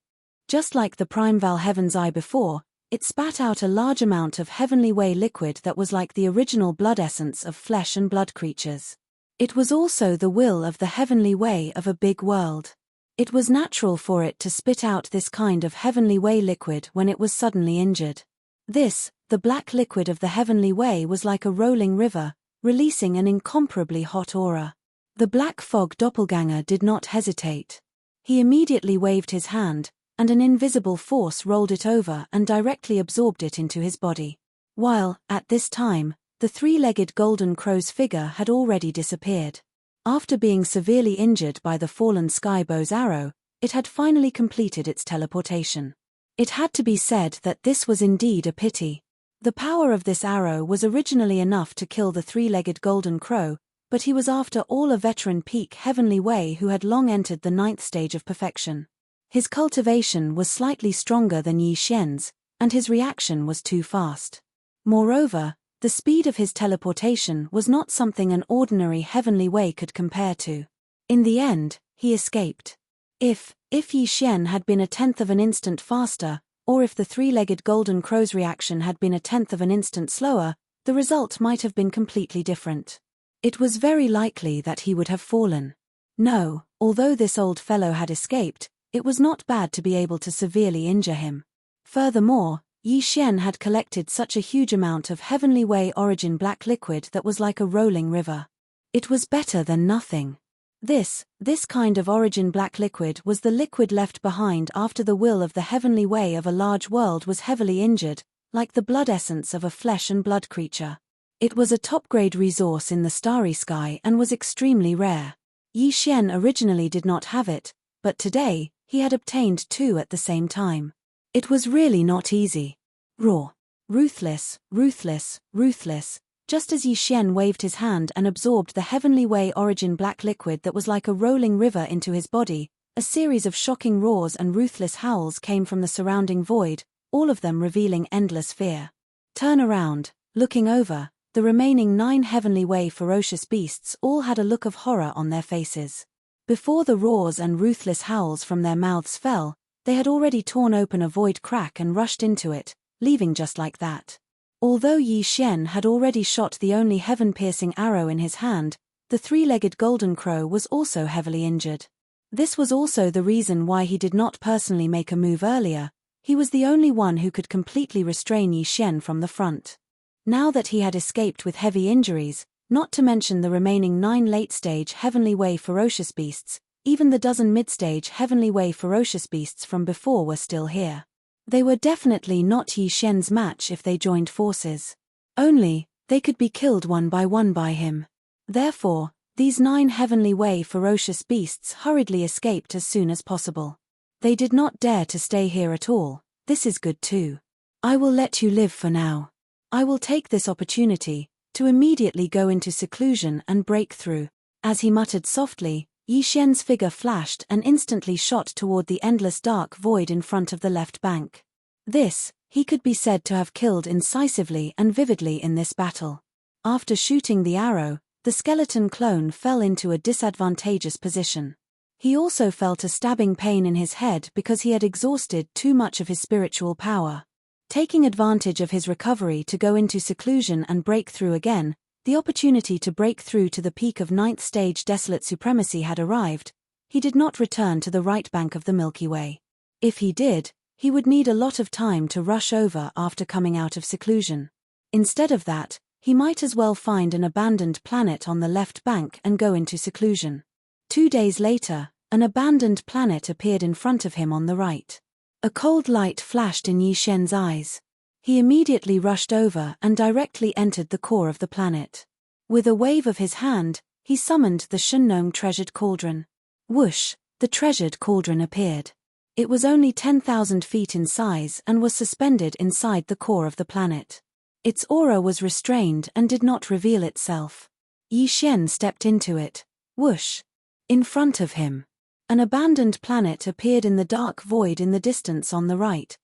Just like the Primeval Heaven's Eye before, it spat out a large amount of heavenly way liquid that was like the original blood essence of flesh and blood creatures. It was also the will of the heavenly way of a big world. It was natural for it to spit out this kind of heavenly way liquid when it was suddenly injured. The black liquid of the heavenly way was like a rolling river, releasing an incomparably hot aura. The black fog doppelganger did not hesitate. He immediately waved his hand, and an invisible force rolled it over and directly absorbed it into his body. While, at this time, the three-legged golden crow's figure had already disappeared. After being severely injured by the fallen skybow's arrow, it had finally completed its teleportation. It had to be said that this was indeed a pity. The power of this arrow was originally enough to kill the three-legged golden crow, but he was after all a veteran peak heavenly way who had long entered the 9th stage of perfection. His cultivation was slightly stronger than Yi Xian's, and his reaction was too fast. Moreover, the speed of his teleportation was not something an ordinary heavenly way could compare to. In the end, he escaped. If Yi Xian had been a tenth of an instant faster, or if the three-legged golden crow's reaction had been a tenth of an instant slower, the result might have been completely different. It was very likely that he would have fallen. No, although this old fellow had escaped, it was not bad to be able to severely injure him. Furthermore, Yi Xian had collected such a huge amount of Heavenly Way origin black liquid that was like a rolling river. It was better than nothing. This kind of origin black liquid was the liquid left behind after the will of the Heavenly Way of a large world was heavily injured, like the blood essence of a flesh and blood creature. It was a top-grade resource in the starry sky and was extremely rare. Yi Xian originally did not have it, but today, he had obtained two at the same time. It was really not easy. Raw. Ruthless, ruthless, ruthless. Just as Yi Xian waved his hand and absorbed the Heavenly Way origin black liquid that was like a rolling river into his body, a series of shocking roars and ruthless howls came from the surrounding void, all of them revealing endless fear. Turn around, looking over, the remaining 9 Heavenly Way ferocious beasts all had a look of horror on their faces. Before the roars and ruthless howls from their mouths fell, they had already torn open a void crack and rushed into it, leaving just like that. Although Yi Xian had already shot the only heaven-piercing arrow in his hand, the 3-legged golden crow was also heavily injured. This was also the reason why he did not personally make a move earlier. He was the only one who could completely restrain Yi Xian from the front. Now that he had escaped with heavy injuries, not to mention the remaining 9 late-stage Heavenly Way ferocious beasts, even the dozen mid-stage Heavenly Way ferocious beasts from before were still here. They were definitely not Yi Xian's match if they joined forces. Only, they could be killed one by him. Therefore, these 9 Heavenly Way ferocious beasts hurriedly escaped as soon as possible. They did not dare to stay here at all. This is good too. I will let you live for now. I will take this opportunity to immediately go into seclusion and break through. As he muttered softly, Yi Xian's figure flashed and instantly shot toward the endless dark void in front of the left bank. This, he could be said to have killed incisively and vividly in this battle. After shooting the arrow, the skeleton clone fell into a disadvantageous position. He also felt a stabbing pain in his head because he had exhausted too much of his spiritual power. Taking advantage of his recovery to go into seclusion and break through again, the opportunity to break through to the peak of 9th stage desolate supremacy had arrived. He did not return to the right bank of the Milky Way. If he did, he would need a lot of time to rush over after coming out of seclusion. Instead of that, he might as well find an abandoned planet on the left bank and go into seclusion. 2 days later, an abandoned planet appeared in front of him on the right. A cold light flashed in Yi Xian's eyes. He immediately rushed over and directly entered the core of the planet. With a wave of his hand, he summoned the Shunnong treasured cauldron. Whoosh, the treasured cauldron appeared. It was only 10,000 feet in size and was suspended inside the core of the planet. Its aura was restrained and did not reveal itself. Yi Xian stepped into it. Whoosh. In front of him, an abandoned planet appeared in the dark void in the distance on the right.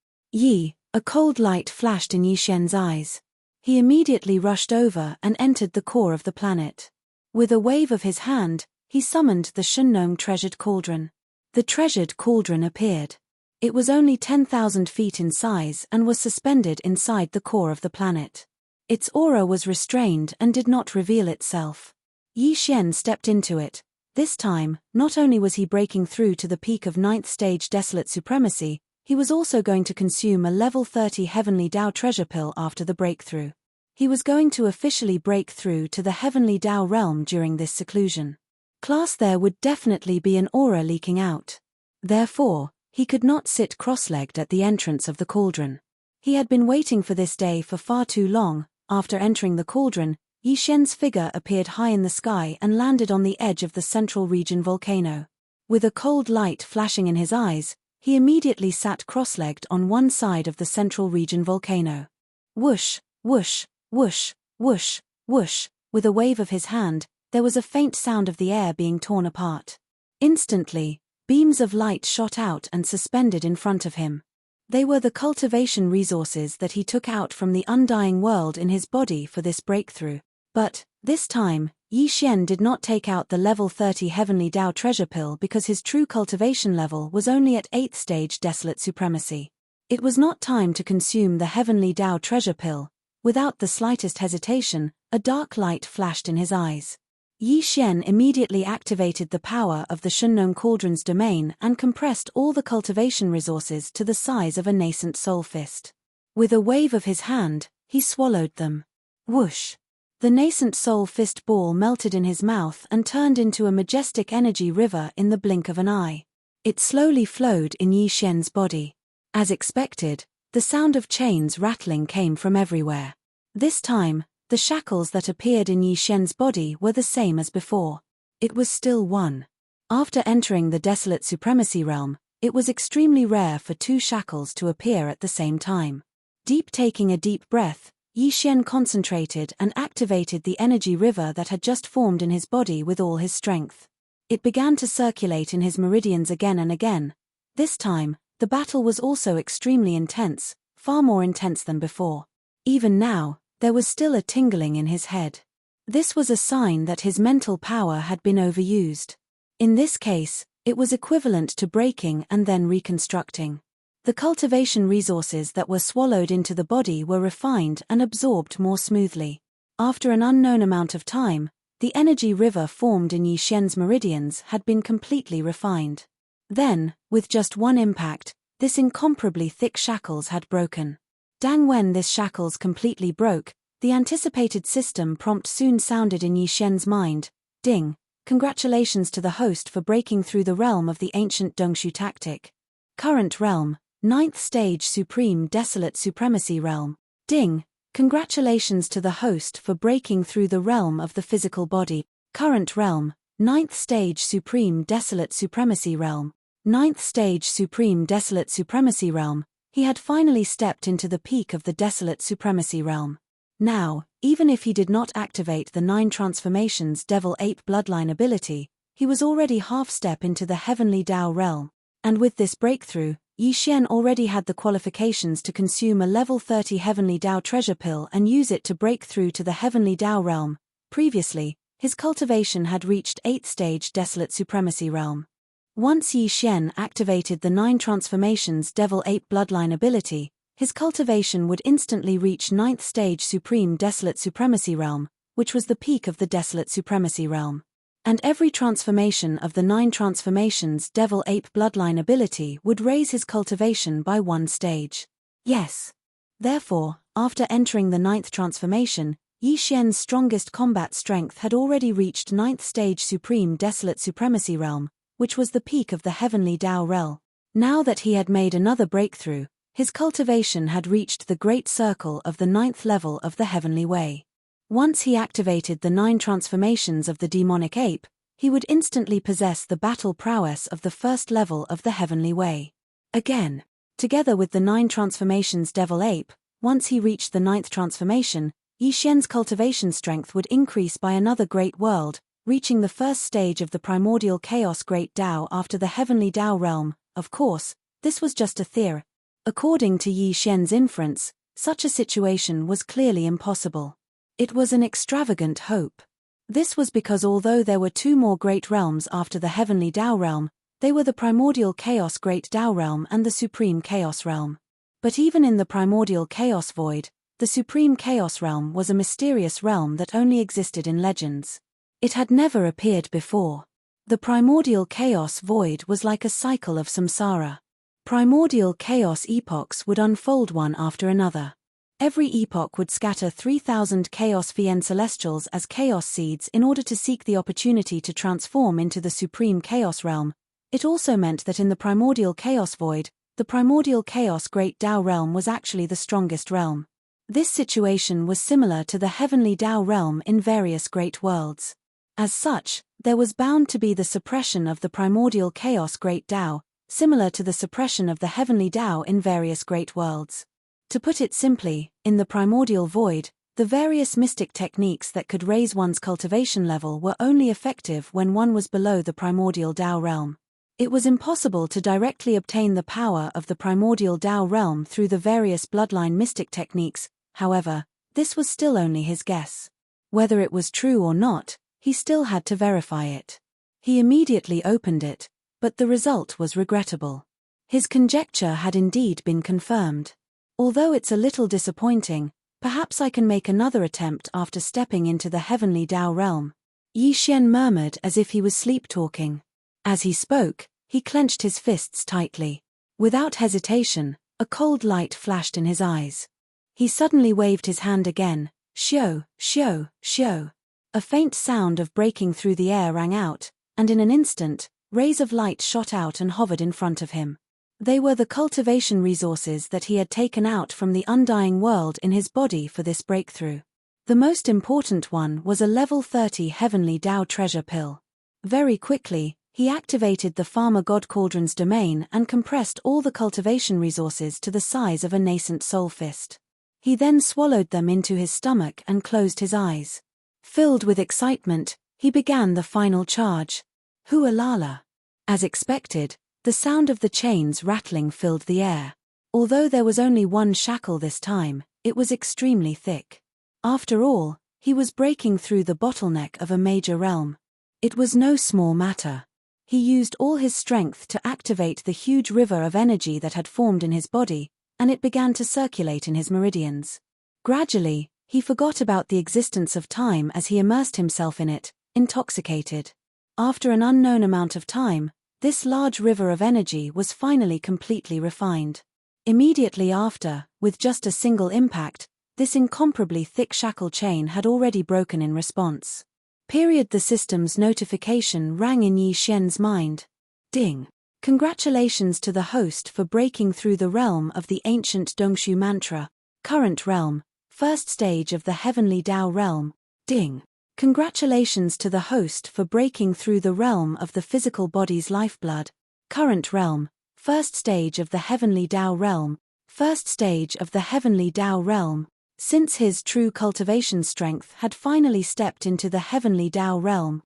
A cold light flashed in Yi Xian's eyes. He immediately rushed over and entered the core of the planet. With a wave of his hand, he summoned the Shunnong treasured cauldron. The treasured cauldron appeared. It was only 10,000 feet in size and was suspended inside the core of the planet. Its aura was restrained and did not reveal itself. Yi Xian stepped into it. This time, not only was he breaking through to the peak of 9th stage desolate supremacy, he was also going to consume a level 30 Heavenly Tao treasure pill after the breakthrough. He was going to officially break through to the Heavenly Tao realm during this seclusion. Class there would definitely be an aura leaking out. Therefore, he could not sit cross-legged at the entrance of the cauldron. He had been waiting for this day for far too long. After entering the cauldron, Yi Xian's figure appeared high in the sky and landed on the edge of the central region volcano. With a cold light flashing in his eyes, he immediately sat cross-legged on one side of the central region volcano. Whoosh, whoosh, whoosh, whoosh, whoosh. With a wave of his hand, there was a faint sound of the air being torn apart. Instantly, beams of light shot out and suspended in front of him. They were the cultivation resources that he took out from the undying world in his body for this breakthrough. But, this time, Yi Xian did not take out the level 30 Heavenly Tao treasure pill because his true cultivation level was only at 8th stage desolate supremacy. It was not time to consume the Heavenly Tao treasure pill. Without the slightest hesitation, a dark light flashed in his eyes. Yi Xian immediately activated the power of the Shunnong cauldron's domain and compressed all the cultivation resources to the size of a nascent soul fist. With a wave of his hand, he swallowed them. Whoosh! The nascent soul fist ball melted in his mouth and turned into a majestic energy river in the blink of an eye. It slowly flowed in Yi Xian's body. As expected, the sound of chains rattling came from everywhere. This time, the shackles that appeared in Yi Xian's body were the same as before. It was still one. After entering the desolate supremacy realm, it was extremely rare for two shackles to appear at the same time. Taking a deep breath, Yi Xian concentrated and activated the energy river that had just formed in his body with all his strength. It began to circulate in his meridians again and again. This time, the battle was also extremely intense, far more intense than before. Even now, there was still a tingling in his head. This was a sign that his mental power had been overused. In this case, it was equivalent to breaking and then reconstructing. The cultivation resources that were swallowed into the body were refined and absorbed more smoothly. After an unknown amount of time, the energy river formed in Yi Xian's meridians had been completely refined. Then, with just one impact, this incomparably thick shackles had broken. Dang, when this shackles completely broke, the anticipated system prompt soon sounded in Yi Xian's mind. Ding! Congratulations to the host for breaking through the realm of the ancient Dongshu tactic. Current realm, 9th stage Supreme Desolate Supremacy Realm. Ding! Congratulations to the host for breaking through the realm of the physical body. Current realm, 9th stage Supreme Desolate Supremacy Realm. 9th stage Supreme Desolate Supremacy Realm. He had finally stepped into the peak of the Desolate Supremacy Realm. Now, even if he did not activate the 9 transformations Devil Ape Bloodline ability, he was already half-step into the Heavenly Tao realm. And with this breakthrough, Yi Xian already had the qualifications to consume a level 30 Heavenly Tao treasure pill and use it to break through to the Heavenly Tao realm. Previously, his cultivation had reached 8th stage Desolate Supremacy realm. Once Yi Xian activated the 9 transformations Devil Ape Bloodline ability, his cultivation would instantly reach 9th stage Supreme Desolate Supremacy realm, which was the peak of the Desolate Supremacy realm. And every transformation of the 9 transformations Devil Ape Bloodline ability would raise his cultivation by 1 stage. Yes. Therefore, after entering the 9th transformation, Yi Xian's strongest combat strength had already reached 9th stage Supreme Desolate Supremacy realm, which was the peak of the Heavenly Tao realm. Now that he had made another breakthrough, his cultivation had reached the great circle of the 9th level of the Heavenly Way. Once he activated the 9 transformations of the demonic ape, he would instantly possess the battle prowess of the 1st level of the Heavenly Way. Again, together with the 9 transformations Devil Ape, once he reached the 9th transformation, Yi Xian's cultivation strength would increase by another great world, reaching the 1st stage of the primordial chaos Great Tao after the Heavenly Tao realm. Of course, this was just a theory. According to Yi Xian's inference, such a situation was clearly impossible. It was an extravagant hope. This was because although there were 2 more great realms after the Heavenly Tao realm, they were the primordial chaos Great Tao realm and the Supreme Chaos realm. But even in the primordial chaos void, the Supreme Chaos realm was a mysterious realm that only existed in legends. It had never appeared before. The primordial chaos void was like a cycle of samsara. Primordial chaos epochs would unfold one after another. Every epoch would scatter 3,000 Chaos Vien Celestials as chaos seeds in order to seek the opportunity to transform into the Supreme Chaos realm. It also meant that in the primordial chaos void, the primordial chaos Great Tao realm was actually the strongest realm. This situation was similar to the Heavenly Tao realm in various great worlds. As such, there was bound to be the suppression of the primordial chaos Great Tao, similar to the suppression of the Heavenly Tao in various great worlds. To put it simply, in the primordial void, the various mystic techniques that could raise one's cultivation level were only effective when one was below the primordial Tao realm. It was impossible to directly obtain the power of the primordial Tao realm through the various bloodline mystic techniques. However, this was still only his guess. Whether it was true or not, he still had to verify it. He immediately opened it, but the result was regrettable. His conjecture had indeed been confirmed. Although it's a little disappointing, perhaps I can make another attempt after stepping into the Heavenly Tao realm. Yi Xian murmured as if he was sleep-talking. As he spoke, he clenched his fists tightly. Without hesitation, A cold light flashed in his eyes. He suddenly waved his hand again. Shio, shio, shio. A faint sound of breaking through the air rang out, and in an instant, rays of light shot out and hovered in front of him. They were the cultivation resources that he had taken out from the undying world in his body for this breakthrough. The most important one was a level 30 Heavenly Tao treasure pill. Very quickly, he activated the Farmer God Cauldron's domain and compressed all the cultivation resources to the size of a nascent soul fist. He then swallowed them into his stomach and closed his eyes. Filled with excitement, he began the final charge. Hualala. As expected, the sound of the chains rattling filled the air. Although there was only one shackle this time, it was extremely thick. After all, he was breaking through the bottleneck of a major realm. It was no small matter. He used all his strength to activate the huge river of energy that had formed in his body, and it began to circulate in his meridians. Gradually, he forgot about the existence of time as he immersed himself in it, intoxicated. After an unknown amount of time, this large river of energy was finally completely refined. Immediately after, with just a single impact, this incomparably thick shackle chain had already broken in response. The system's notification rang in Yi Xian's mind. Ding! Congratulations to the host for breaking through the realm of the ancient Dongshu mantra. Current realm, first stage of the Heavenly Tao realm. Ding! Congratulations to the host for breaking through the realm of the physical body's lifeblood. Current realm, first stage of the Heavenly Tao realm. First stage of the Heavenly Tao realm. Since his true cultivation strength had finally stepped into the Heavenly Tao realm.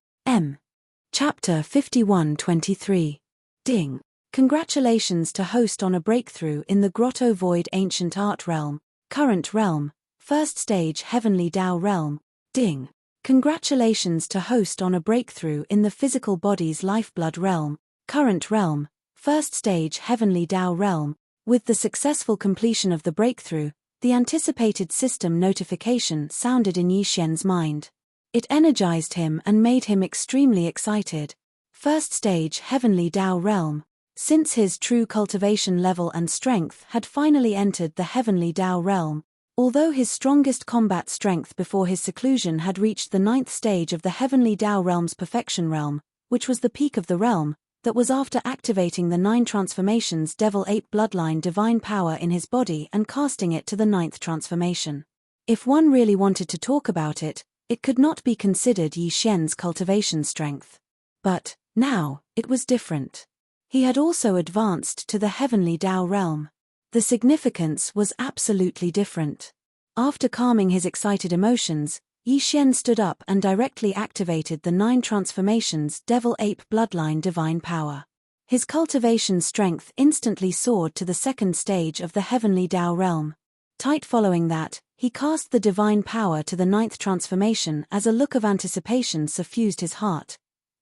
Chapter 51-23. Ding! Congratulations to host on a breakthrough in the Grotto Void Ancient Art realm. Current realm, first stage Heavenly Tao realm. Ding! Congratulations to host on a breakthrough in the physical body's lifeblood realm. Current realm, first stage Heavenly Tao realm. With the successful completion of the breakthrough, the anticipated system notification sounded in Yi Xian's mind. It energized him and made him extremely excited. First stage Heavenly Tao realm. Since his true cultivation level and strength had finally entered the Heavenly Tao realm, although his strongest combat strength before his seclusion had reached the 9th stage of the Heavenly Tao realm's perfection realm, which was the peak of the realm, that was after activating the 9 transformations Devil Ape Bloodline divine power in his body and casting it to the 9th transformation. If one really wanted to talk about it, it could not be considered Yi Xian's cultivation strength. But, now, it was different. He had also advanced to the Heavenly Tao realm. The significance was absolutely different. After calming his excited emotions, Yi Xian stood up and directly activated the 9 transformations Devil Ape Bloodline divine power. His cultivation strength instantly soared to the 2nd stage of the Heavenly Tao realm. Tight following that, he cast the divine power to the 9th transformation as a look of anticipation suffused his heart.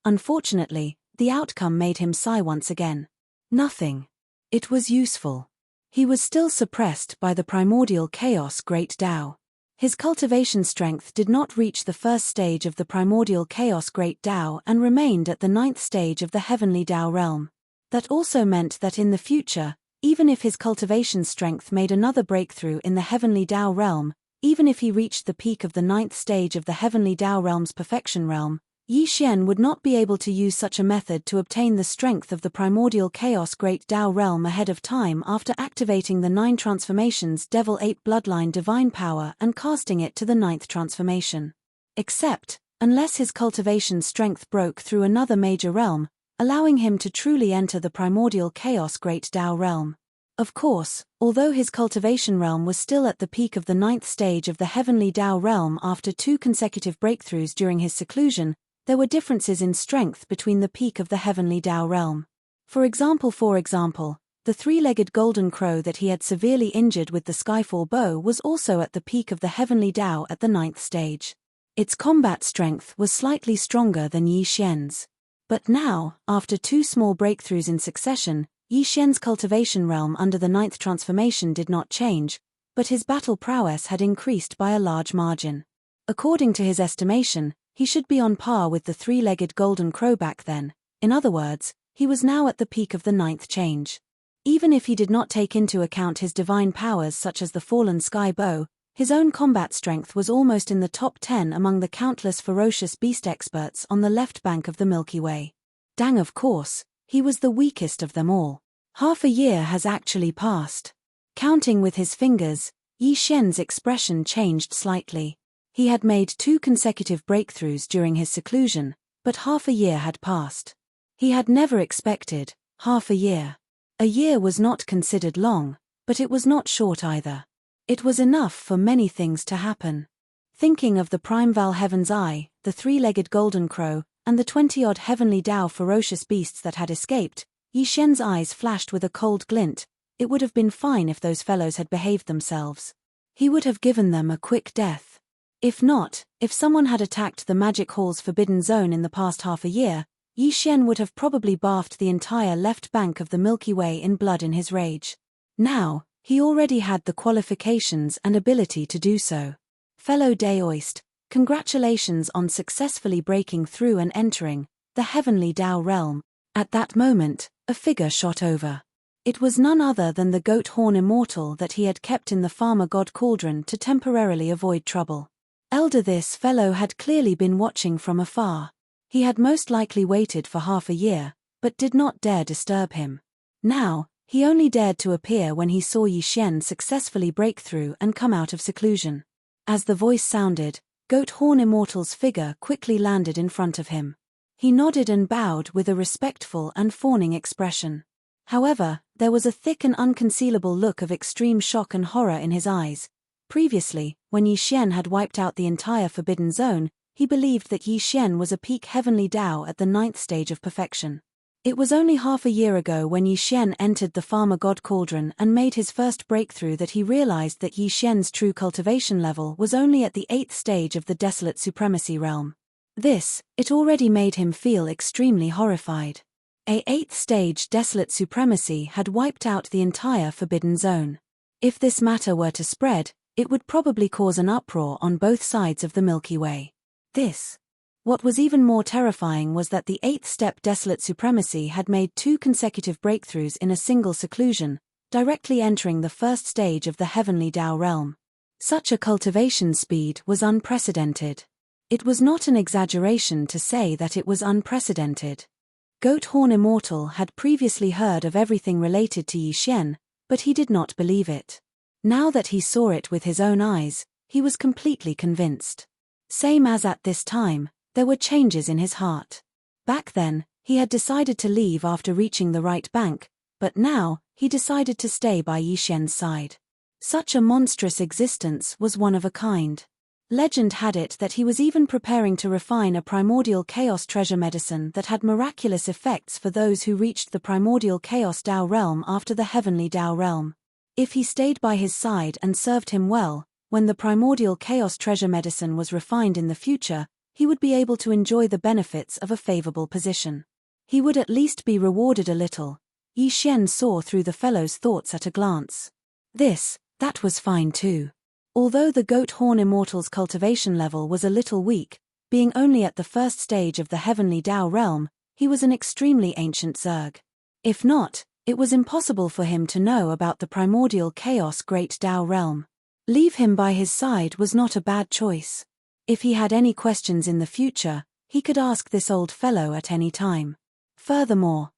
Unfortunately, the outcome made him sigh once again. Nothing. It was useful. He was still suppressed by the primordial chaos Great Tao. His cultivation strength did not reach the 1st stage of the primordial chaos Great Tao and remained at the 9th stage of the Heavenly Tao realm. That also meant that in the future, even if his cultivation strength made another breakthrough in the Heavenly Tao realm, even if he reached the peak of the 9th stage of the Heavenly Tao realm's perfection realm, Yi Xian would not be able to use such a method to obtain the strength of the primordial chaos Great Tao realm ahead of time after activating the 9 transformations Devil Ape Bloodline divine power and casting it to the 9th transformation. Except, unless his cultivation strength broke through another major realm, allowing him to truly enter the primordial chaos Great Tao realm. Of course, although his cultivation realm was still at the peak of the 9th stage of the Heavenly Tao realm after 2 consecutive breakthroughs during his seclusion, there were differences in strength between the peak of the Heavenly Tao realm. For example, the 3-legged golden crow that he had severely injured with the Skyfall bow was also at the peak of the Heavenly Tao at the 9th stage. Its combat strength was slightly stronger than Yi Xian's. But now, after 2 small breakthroughs in succession, Yi Xian's cultivation realm under the 9th transformation did not change, but his battle prowess had increased by a large margin. According to his estimation, he should be on par with the 3-legged golden crow back then. In other words, he was now at the peak of the 9th change. Even if he did not take into account his divine powers such as the fallen sky bow, his own combat strength was almost in the top 10 among the countless ferocious beast experts on the left bank of the Milky Way. Dang, of course, he was the weakest of them all. Half a year has actually passed. Counting with his fingers, Yi Xian's expression changed slightly. He had made 2 consecutive breakthroughs during his seclusion, but half a year had passed. He had never expected half a year. A year was not considered long, but it was not short either. It was enough for many things to happen. Thinking of the primeval Heaven's Eye, the 3-legged golden crow, and the 20-odd heavenly Dao ferocious beasts that had escaped, Yi Xian's eyes flashed with a cold glint. It would have been fine if those fellows had behaved themselves. He would have given them a quick death. If not, if someone had attacked the Magic Hall's forbidden zone in the past half a year, Yi Xian would have probably bathed the entire left bank of the Milky Way in blood in his rage. Now, he already had the qualifications and ability to do so. Fellow Daoist, congratulations on successfully breaking through and entering the heavenly Dao realm. At that moment, a figure shot over. It was none other than the goat horn immortal that he had kept in the farmer god cauldron to temporarily avoid trouble. Elder, this fellow had clearly been watching from afar. He had most likely waited for half a year, but did not dare disturb him. Now, he only dared to appear when he saw Yi Xian successfully break through and come out of seclusion. As the voice sounded, Goat Horn Immortal's figure quickly landed in front of him. He nodded and bowed with a respectful and fawning expression. However, there was a thick and unconcealable look of extreme shock and horror in his eyes. Previously, when Yi Xian had wiped out the entire Forbidden Zone, he believed that Yi Xian was a peak heavenly Dao at the 9th stage of perfection. It was only half a year ago when Yi Xian entered the Farmer God Cauldron and made his first breakthrough that he realized that Yi Xian's true cultivation level was only at the 8th stage of the Desolate Supremacy realm. It already made him feel extremely horrified. A 8th stage Desolate Supremacy had wiped out the entire Forbidden Zone. If this matter were to spread, it would probably cause an uproar on both sides of the Milky Way. What was even more terrifying was that the 8th step Desolate Supremacy had made 2 consecutive breakthroughs in a single seclusion, directly entering the 1st stage of the Heavenly Dao realm. Such a cultivation speed was unprecedented. It was not an exaggeration to say that it was unprecedented. Goat Horn Immortal had previously heard of everything related to Yi Xian, but he did not believe it. Now that he saw it with his own eyes, he was completely convinced. Same as at this time, there were changes in his heart. Back then, he had decided to leave after reaching the right bank, but now, he decided to stay by Yi Xian's side. Such a monstrous existence was one of a kind. Legend had it that he was even preparing to refine a primordial chaos treasure medicine that had miraculous effects for those who reached the primordial chaos Dao realm after the heavenly Dao realm. If he stayed by his side and served him well, when the primordial chaos treasure medicine was refined in the future, he would be able to enjoy the benefits of a favorable position. He would at least be rewarded a little. Yi Xian saw through the fellow's thoughts at a glance. That was fine too. Although the Goat Horn Immortal's cultivation level was a little weak, being only at the 1st stage of the Heavenly Dao realm, he was an extremely ancient Zerg. If not, it was impossible for him to know about the primordial chaos Great Dao realm. Leave him by his side was not a bad choice. If he had any questions in the future, he could ask this old fellow at any time. Furthermore,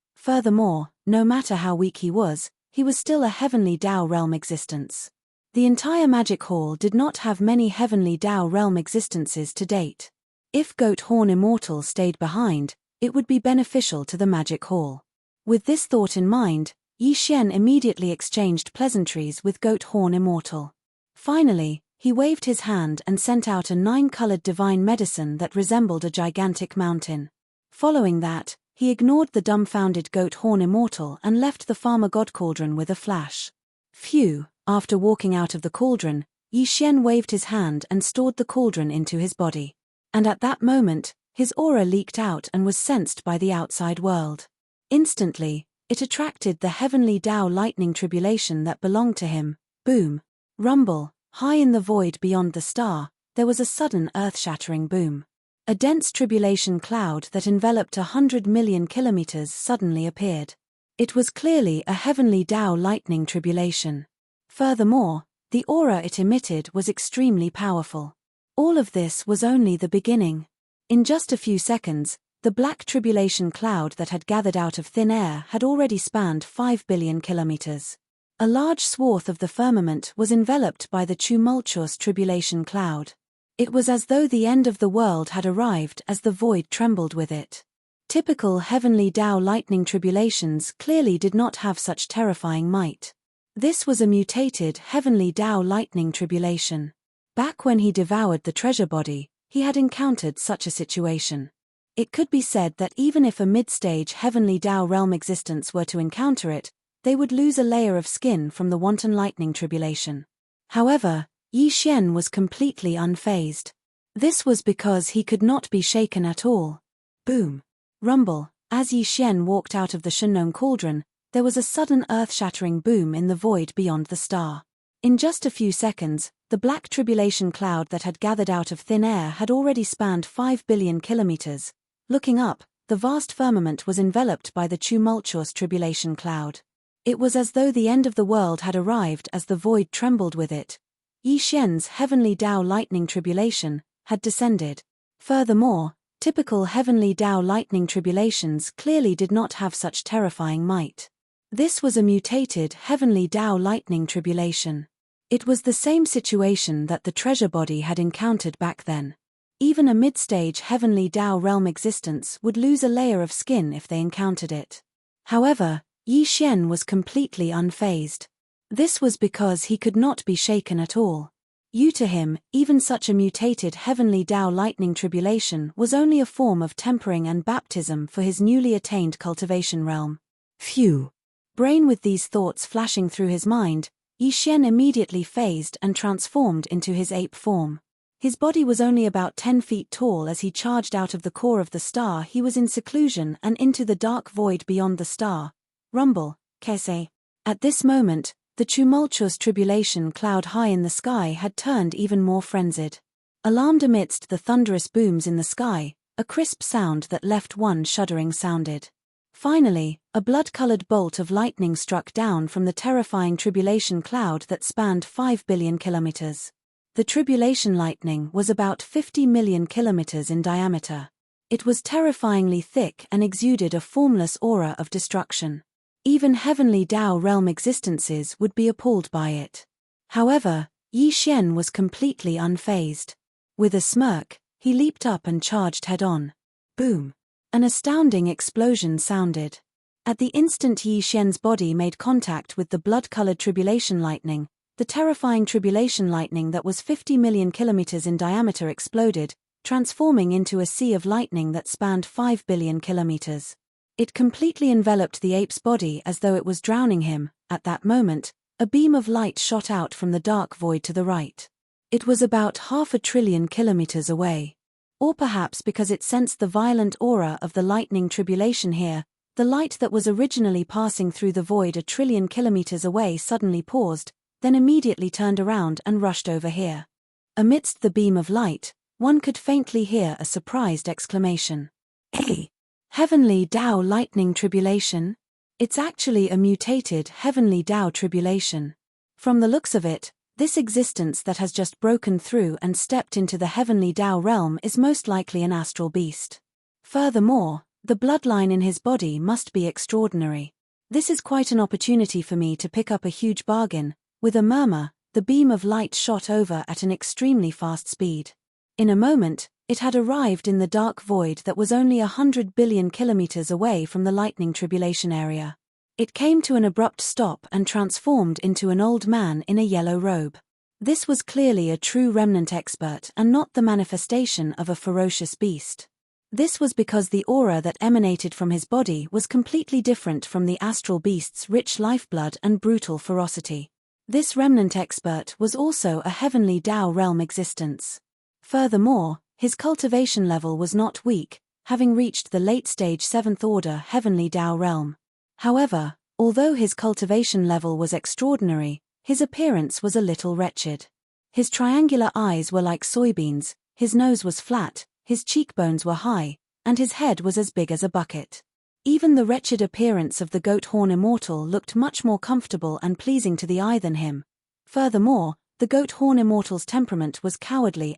no matter how weak he was still a heavenly Dao realm existence. The entire Magic Hall did not have many heavenly Dao realm existences to date. If Goat Horn Immortal stayed behind, it would be beneficial to the Magic Hall. With this thought in mind, Yi Xian immediately exchanged pleasantries with Goat Horn Immortal. Finally, he waved his hand and sent out a 9-colored divine medicine that resembled a gigantic mountain. Following that, he ignored the dumbfounded Goat Horn Immortal and left the Farmer God Cauldron with a flash. Phew! After walking out of the cauldron, Yi Xian waved his hand and stored the cauldron into his body. And at that moment, his aura leaked out and was sensed by the outside world. Instantly, it attracted the heavenly Dao lightning tribulation that belonged to him. Boom! Rumble! High in the void beyond the star, there was a sudden earth-shattering boom. A dense tribulation cloud that enveloped 100 million kilometers suddenly appeared. It was clearly a heavenly Tao lightning tribulation. Furthermore, the aura it emitted was extremely powerful. All of this was only the beginning. In just a few seconds, the black tribulation cloud that had gathered out of thin air had already spanned 5 billion kilometers. A large swath of the firmament was enveloped by the tumultuous tribulation cloud. It was as though the end of the world had arrived as the void trembled with it. Typical heavenly Tao lightning tribulations clearly did not have such terrifying might. This was a mutated heavenly Tao lightning tribulation. Back when he devoured the treasure body, he had encountered such a situation. It could be said that even if a mid-stage heavenly Tao realm existence were to encounter it, they would lose a layer of skin from the wanton lightning tribulation. However, Yi Xian was completely unfazed. This was because he could not be shaken at all. Boom. Rumble. As Yi Xian walked out of the Shenong cauldron, there was a sudden earth-shattering boom in the void beyond the star. In just a few seconds, the black tribulation cloud that had gathered out of thin air had already spanned 5 billion kilometers. Looking up, the vast firmament was enveloped by the tumultuous tribulation cloud. It was as though the end of the world had arrived as the void trembled with it. Yi Xian's heavenly Tao lightning tribulation had descended. Furthermore, typical heavenly Tao lightning tribulations clearly did not have such terrifying might. This was a mutated heavenly Tao lightning tribulation. It was the same situation that the treasure body had encountered back then. Even a mid-stage heavenly Tao realm existence would lose a layer of skin if they encountered it. However, Yi Xian was completely unfazed. This was because he could not be shaken at all. To him, even such a mutated heavenly Tao lightning tribulation was only a form of tempering and baptism for his newly attained cultivation realm. Phew! Brain with these thoughts flashing through his mind, Yi Xian immediately phased and transformed into his ape form. His body was only about 10 feet tall as he charged out of the core of the star he was in seclusion and into the dark void beyond the star. Rumble, Kese. At this moment, the tumultuous tribulation cloud high in the sky had turned even more frenzied. Alarmed amidst the thunderous booms in the sky, a crisp sound that left one shuddering sounded. Finally, a blood-colored bolt of lightning struck down from the terrifying tribulation cloud that spanned 5 billion kilometers. The tribulation lightning was about 50 million kilometers in diameter. It was terrifyingly thick and exuded a formless aura of destruction. Even heavenly Tao realm existences would be appalled by it. However, Yi Xian was completely unfazed. With a smirk, he leaped up and charged head-on. Boom! An astounding explosion sounded. At the instant Yi Xian's body made contact with the blood-colored tribulation lightning, the terrifying tribulation lightning that was 50 million kilometers in diameter exploded, transforming into a sea of lightning that spanned 5 billion kilometers. It completely enveloped the ape's body as though it was drowning him. At that moment, a beam of light shot out from the dark void to the right. It was about 500 billion kilometers away. Or perhaps because it sensed the violent aura of the lightning tribulation here, the light that was originally passing through the void 1,000,000,000,000 kilometers away suddenly paused, then immediately turned around and rushed over here. Amidst the beam of light, one could faintly hear a surprised exclamation. Hey! Heavenly Tao lightning tribulation? It's actually a mutated heavenly Tao tribulation. From the looks of it, this existence that has just broken through and stepped into the heavenly Tao realm is most likely an astral beast. Furthermore, the bloodline in his body must be extraordinary. This is quite an opportunity for me to pick up a huge bargain. With a murmur, the beam of light shot over at an extremely fast speed. In a moment, it had arrived in the dark void that was only 100 billion kilometers away from the lightning tribulation area. It came to an abrupt stop and transformed into an old man in a yellow robe. This was clearly a true remnant expert and not the manifestation of a ferocious beast. This was because the aura that emanated from his body was completely different from the astral beast's rich lifeblood and brutal ferocity. This remnant expert was also a heavenly Tao realm existence. Furthermore, his cultivation level was not weak, having reached the late-stage 7th order heavenly Tao realm. However, although his cultivation level was extraordinary, his appearance was a little wretched. His triangular eyes were like soybeans, his nose was flat, his cheekbones were high, and his head was as big as a bucket. Even the wretched appearance of the goat horn immortal looked much more comfortable and pleasing to the eye than him. Furthermore, the goat horn immortal's temperament was cowardly.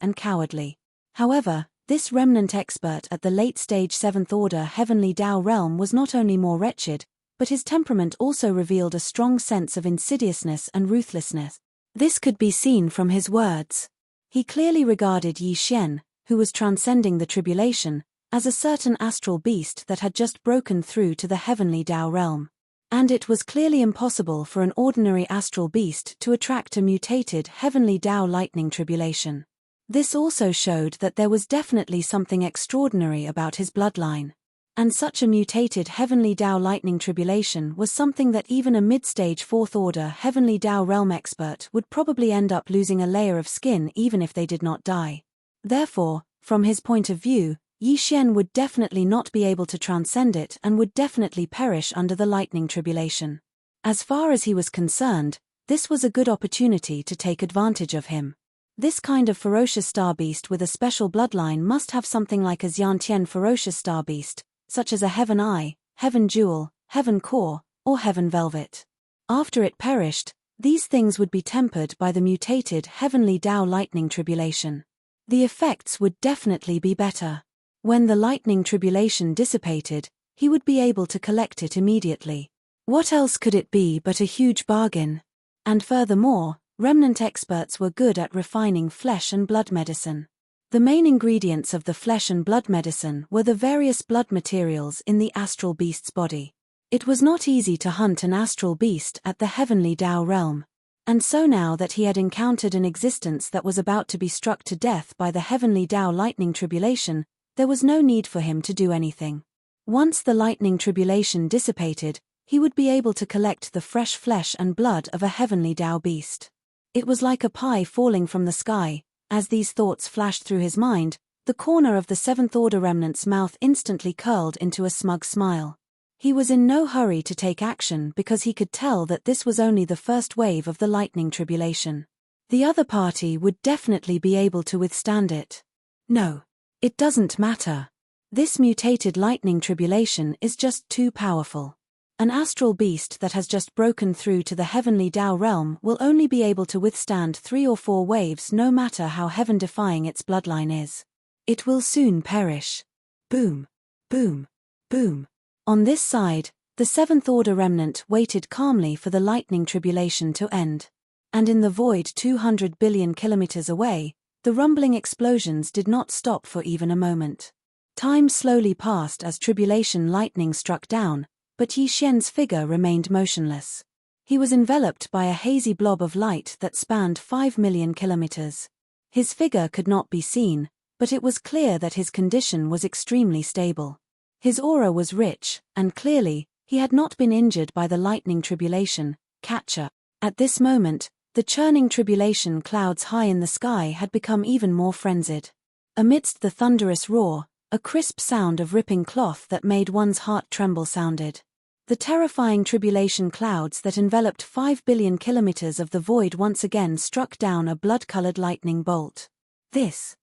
However, this remnant expert at the late-stage 7th Order Heavenly Tao realm was not only more wretched, but his temperament also revealed a strong sense of insidiousness and ruthlessness. This could be seen from his words. He clearly regarded Yi Xian, who was transcending the tribulation, as a certain astral beast that had just broken through to the Heavenly Tao realm. And it was clearly impossible for an ordinary astral beast to attract a mutated Heavenly Tao lightning tribulation. This also showed that there was definitely something extraordinary about his bloodline. And such a mutated Heavenly Tao lightning tribulation was something that even a mid-stage 4th Order Heavenly Tao realm expert would probably end up losing a layer of skin even if they did not die. Therefore, from his point of view, Yi Xian would definitely not be able to transcend it and would definitely perish under the lightning tribulation. As far as he was concerned, this was a good opportunity to take advantage of him. This kind of ferocious star beast with a special bloodline must have something like a Xiantian ferocious star beast, such as a Heaven Eye, Heaven Jewel, Heaven Core, or Heaven Velvet. After it perished, these things would be tempered by the mutated Heavenly Tao lightning tribulation. The effects would definitely be better. When the lightning tribulation dissipated, he would be able to collect it immediately. What else could it be but a huge bargain? And furthermore, remnant experts were good at refining flesh and blood medicine. The main ingredients of the flesh and blood medicine were the various blood materials in the astral beast's body. It was not easy to hunt an astral beast at the Heavenly Tao realm. And so now that he had encountered an existence that was about to be struck to death by the Heavenly Tao lightning tribulation, there was no need for him to do anything. Once the lightning tribulation dissipated, he would be able to collect the fresh flesh and blood of a Heavenly Tao beast. It was like a pie falling from the sky. As these thoughts flashed through his mind, the corner of the 7th Order remnant's mouth instantly curled into a smug smile. He was in no hurry to take action because he could tell that this was only the first wave of the lightning tribulation. The other party would definitely be able to withstand it. No. It doesn't matter. This mutated lightning tribulation is just too powerful. An astral beast that has just broken through to the Heavenly Tao realm will only be able to withstand 3 or 4 waves no matter how heaven-defying its bloodline is. It will soon perish. Boom. Boom. Boom. On this side, the 7th Order remnant waited calmly for the lightning tribulation to end. And in the void 200 billion kilometers away, the rumbling explosions did not stop for even a moment. Time slowly passed as tribulation lightning struck down, but Yi Xian's figure remained motionless. He was enveloped by a hazy blob of light that spanned 5 million kilometers. His figure could not be seen, but it was clear that his condition was extremely stable. His aura was rich, and clearly, he had not been injured by the lightning tribulation. Catcher. At this moment, the churning tribulation clouds high in the sky had become even more frenzied. Amidst the thunderous roar, a crisp sound of ripping cloth that made one's heart tremble sounded. The terrifying tribulation clouds that enveloped 5 billion kilometers of the void once again struck down a blood-colored lightning bolt. This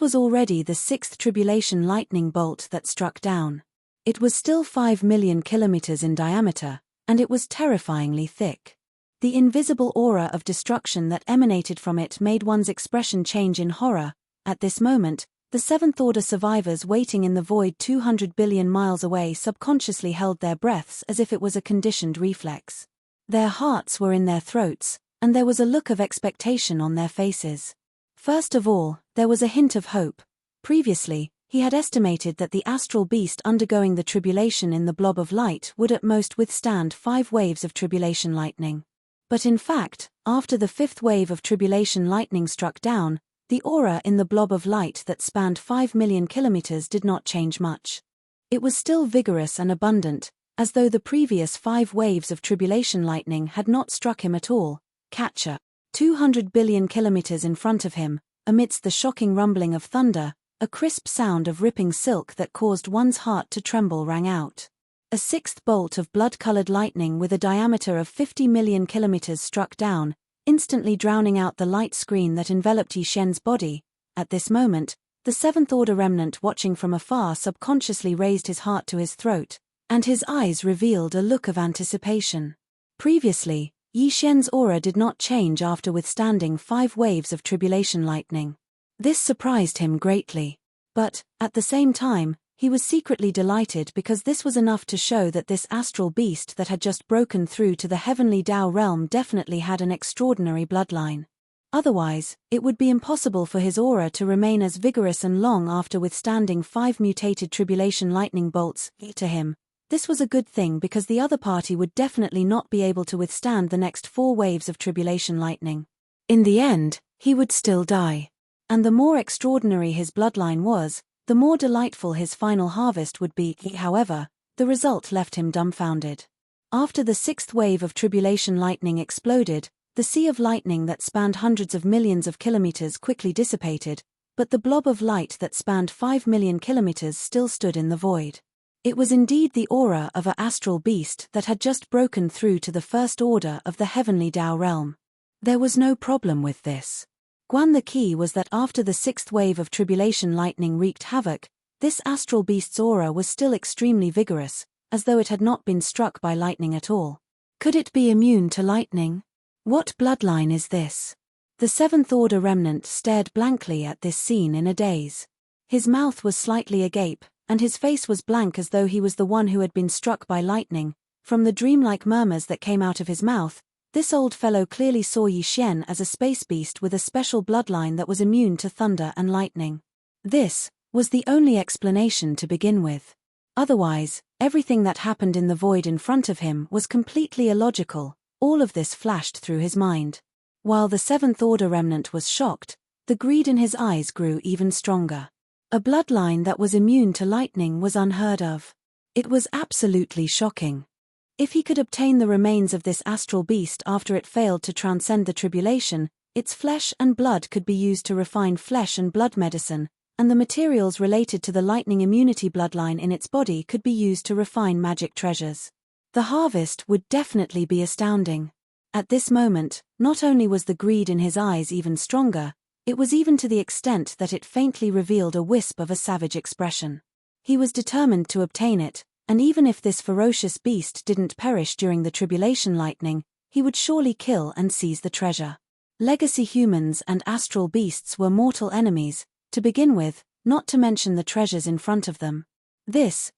was already the 6th tribulation lightning bolt that struck down. It was still 5 million kilometers in diameter, and it was terrifyingly thick. The invisible aura of destruction that emanated from it made one's expression change in horror. At this moment, the 7th Order survivors waiting in the void 200 billion miles away subconsciously held their breaths as if it was a conditioned reflex. Their hearts were in their throats, and there was a look of expectation on their faces. First of all, there was a hint of hope. Previously, he had estimated that the astral beast undergoing the tribulation in the blob of light would at most withstand 5 waves of tribulation lightning. But in fact, after the 5th wave of tribulation lightning struck down, the aura in the blob of light that spanned 5 million kilometers did not change much. It was still vigorous and abundant, as though the previous 5 waves of tribulation lightning had not struck him at all. Catcher. 200 billion kilometers in front of him, amidst the shocking rumbling of thunder, a crisp sound of ripping silk that caused one's heart to tremble rang out. A 6th bolt of blood-colored lightning with a diameter of 50 million kilometers struck down, instantly drowning out the light screen that enveloped Yi Xian's body. At this moment, the 7th Order remnant watching from afar subconsciously raised his heart to his throat, and his eyes revealed a look of anticipation. Previously, Yi Xian's aura did not change after withstanding 5 waves of tribulation lightning. This surprised him greatly. But, at the same time, he was secretly delighted because this was enough to show that this astral beast that had just broken through to the heavenly Tao realm definitely had an extraordinary bloodline. Otherwise, it would be impossible for his aura to remain as vigorous and long after withstanding 5 mutated tribulation lightning bolts. To him, this was a good thing because the other party would definitely not be able to withstand the next 4 waves of tribulation lightning. In the end, he would still die. And the more extraordinary his bloodline was, the more delightful his final harvest would be. However, the result left him dumbfounded. After the 6th wave of tribulation lightning exploded, the sea of lightning that spanned hundreds of millions of kilometers quickly dissipated, but the blob of light that spanned 5 million kilometers still stood in the void. It was indeed the aura of an astral beast that had just broken through to the first order of the heavenly Tao realm. There was no problem with this. The key was that after the 6th wave of tribulation lightning wreaked havoc, this astral beast's aura was still extremely vigorous, as though it had not been struck by lightning at all. Could it be immune to lightning? What bloodline is this? The 7th order remnant stared blankly at this scene in a daze. His mouth was slightly agape, and his face was blank as though he was the one who had been struck by lightning. From the dreamlike murmurs that came out of his mouth, this old fellow clearly saw Yi Xian as a space beast with a special bloodline that was immune to thunder and lightning. This was the only explanation to begin with. Otherwise, everything that happened in the void in front of him was completely illogical. All of this flashed through his mind. While the 7th order remnant was shocked, the greed in his eyes grew even stronger. A bloodline that was immune to lightning was unheard of. It was absolutely shocking. If he could obtain the remains of this astral beast after it failed to transcend the tribulation, its flesh and blood could be used to refine flesh and blood medicine, and the materials related to the lightning immunity bloodline in its body could be used to refine magic treasures. The harvest would definitely be astounding. At this moment, not only was the greed in his eyes even stronger, it was even to the extent that it faintly revealed a wisp of a savage expression. He was determined to obtain it, and even if this ferocious beast didn't perish during the tribulation lightning, he would surely kill and seize the treasure. Legacy humans and astral beasts were mortal enemies, to begin with, not to mention the treasures in front of them.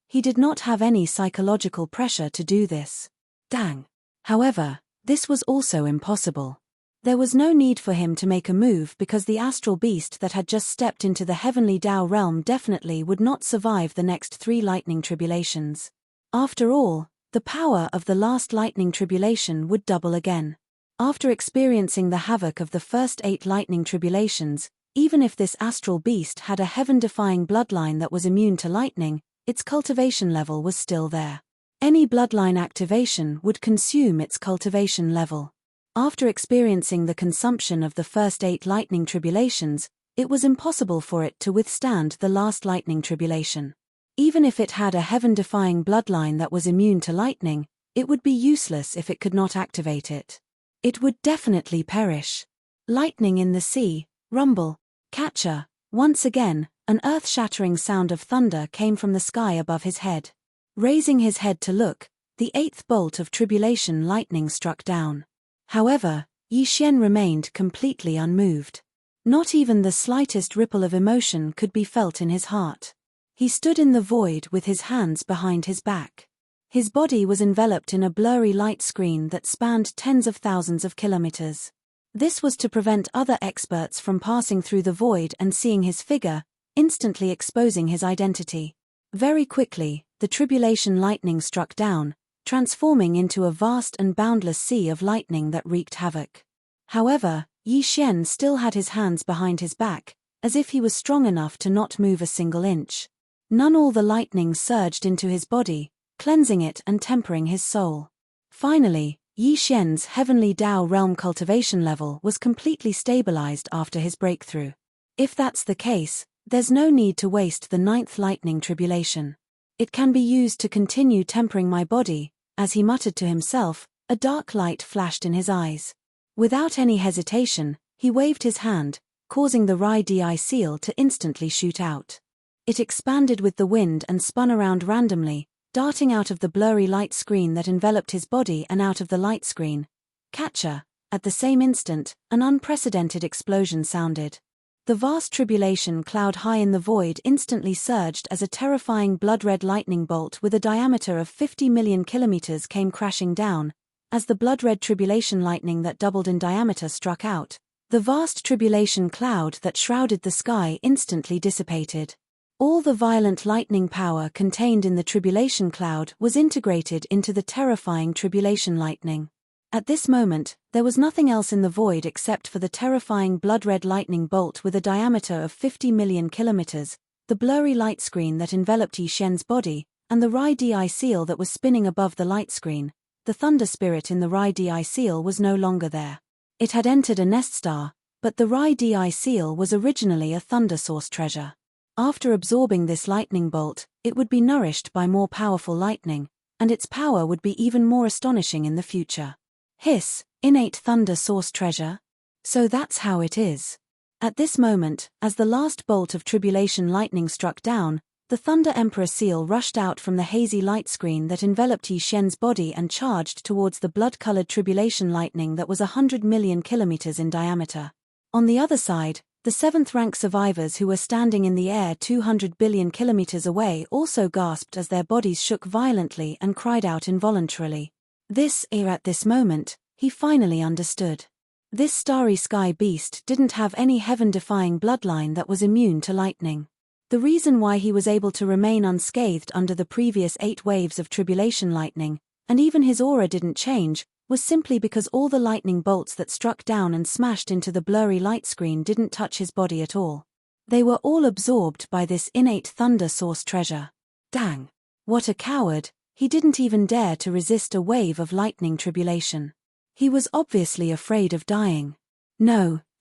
He did not have any psychological pressure to do this. Dang. However, this was also impossible. There was no need for him to make a move because the astral beast that had just stepped into the heavenly Tao realm definitely would not survive the next 3 lightning tribulations. After all, the power of the last lightning tribulation would double again. After experiencing the havoc of the first 8 lightning tribulations, even if this astral beast had a heaven-defying bloodline that was immune to lightning, its cultivation level was still there. Any bloodline activation would consume its cultivation level. After experiencing the consumption of the first 8 lightning tribulations, it was impossible for it to withstand the last lightning tribulation. Even if it had a heaven-defying bloodline that was immune to lightning, it would be useless if it could not activate it. It would definitely perish. Lightning in the sea, rumble, catcher. Once again, an earth-shattering sound of thunder came from the sky above his head. Raising his head to look, the 8th bolt of tribulation lightning struck down. However, Yi Xian remained completely unmoved. Not even the slightest ripple of emotion could be felt in his heart. He stood in the void with his hands behind his back. His body was enveloped in a blurry light screen that spanned tens of thousands of kilometers. This was to prevent other experts from passing through the void and seeing his figure, instantly exposing his identity. Very quickly, the tribulation lightning struck down, transforming into a vast and boundless sea of lightning that wreaked havoc. However, Yi Xian still had his hands behind his back, as if he was strong enough to not move a single inch. All the lightning surged into his body, cleansing it and tempering his soul. Finally, Yi Xian's heavenly Tao realm cultivation level was completely stabilized after his breakthrough. If that's the case, there's no need to waste the 9th lightning tribulation. It can be used to continue tempering my body. As he muttered to himself, a dark light flashed in his eyes. Without any hesitation, he waved his hand, causing the Rai Di seal to instantly shoot out. It expanded with the wind and spun around randomly, darting out of the blurry light screen that enveloped his body and out of the light screen. Catcher. At the same instant, an unprecedented explosion sounded. The vast tribulation cloud high in the void instantly surged as a terrifying blood-red lightning bolt with a diameter of 50 million kilometers came crashing down. As the blood-red tribulation lightning that doubled in diameter struck out, the vast tribulation cloud that shrouded the sky instantly dissipated. All the violent lightning power contained in the tribulation cloud was integrated into the terrifying tribulation lightning. At this moment, there was nothing else in the void except for the terrifying blood-red lightning bolt with a diameter of 50 million kilometers, the blurry light screen that enveloped Yi Xian's body, and the Rai-Di seal that was spinning above the light screen. The thunder spirit in the Rai-Di seal was no longer there. It had entered a nest star, but the Rai-Di seal was originally a thunder source treasure. After absorbing this lightning bolt, it would be nourished by more powerful lightning, and its power would be even more astonishing in the future. Hiss, innate thunder source treasure? So that's how it is. At this moment, as the last bolt of tribulation lightning struck down, the Thunder Emperor seal rushed out from the hazy light screen that enveloped Yi Xian's body and charged towards the blood-colored tribulation lightning that was 100 million kilometers in diameter. On the other side, the seventh-rank survivors who were standing in the air 200 billion kilometers away also gasped as their bodies shook violently and cried out involuntarily. At this moment, he finally understood. This starry sky beast didn't have any heaven-defying bloodline that was immune to lightning. The reason why he was able to remain unscathed under the previous 8 waves of tribulation lightning, and even his aura didn't change, was simply because all the lightning bolts that struck down and smashed into the blurry light screen didn't touch his body at all. They were all absorbed by this innate thunder source treasure. Dang! What a coward! He didn't even dare to resist a wave of lightning tribulation. He was obviously afraid of dying.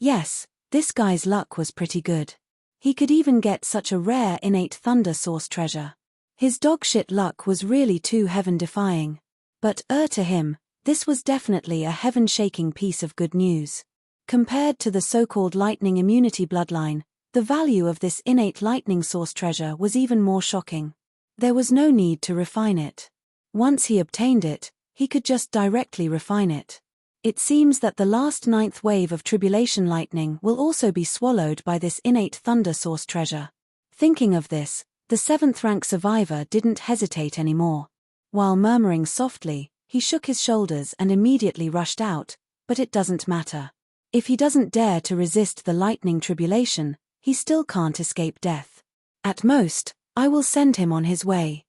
Yes, this guy's luck was pretty good. He could even get such a rare innate thunder source treasure. His dogshit luck was really too heaven-defying. But, to him, this was definitely a heaven-shaking piece of good news. Compared to the so-called lightning immunity bloodline, the value of this innate lightning source treasure was even more shocking. There was no need to refine it. Once he obtained it, he could just directly refine it. It seems that the last 9th wave of tribulation lightning will also be swallowed by this innate thunder source treasure. Thinking of this, the 7th-rank survivor didn't hesitate anymore. While murmuring softly, he shook his shoulders and immediately rushed out, but it doesn't matter. If he doesn't dare to resist the lightning tribulation, he still can't escape death. At most, I will send him on his way.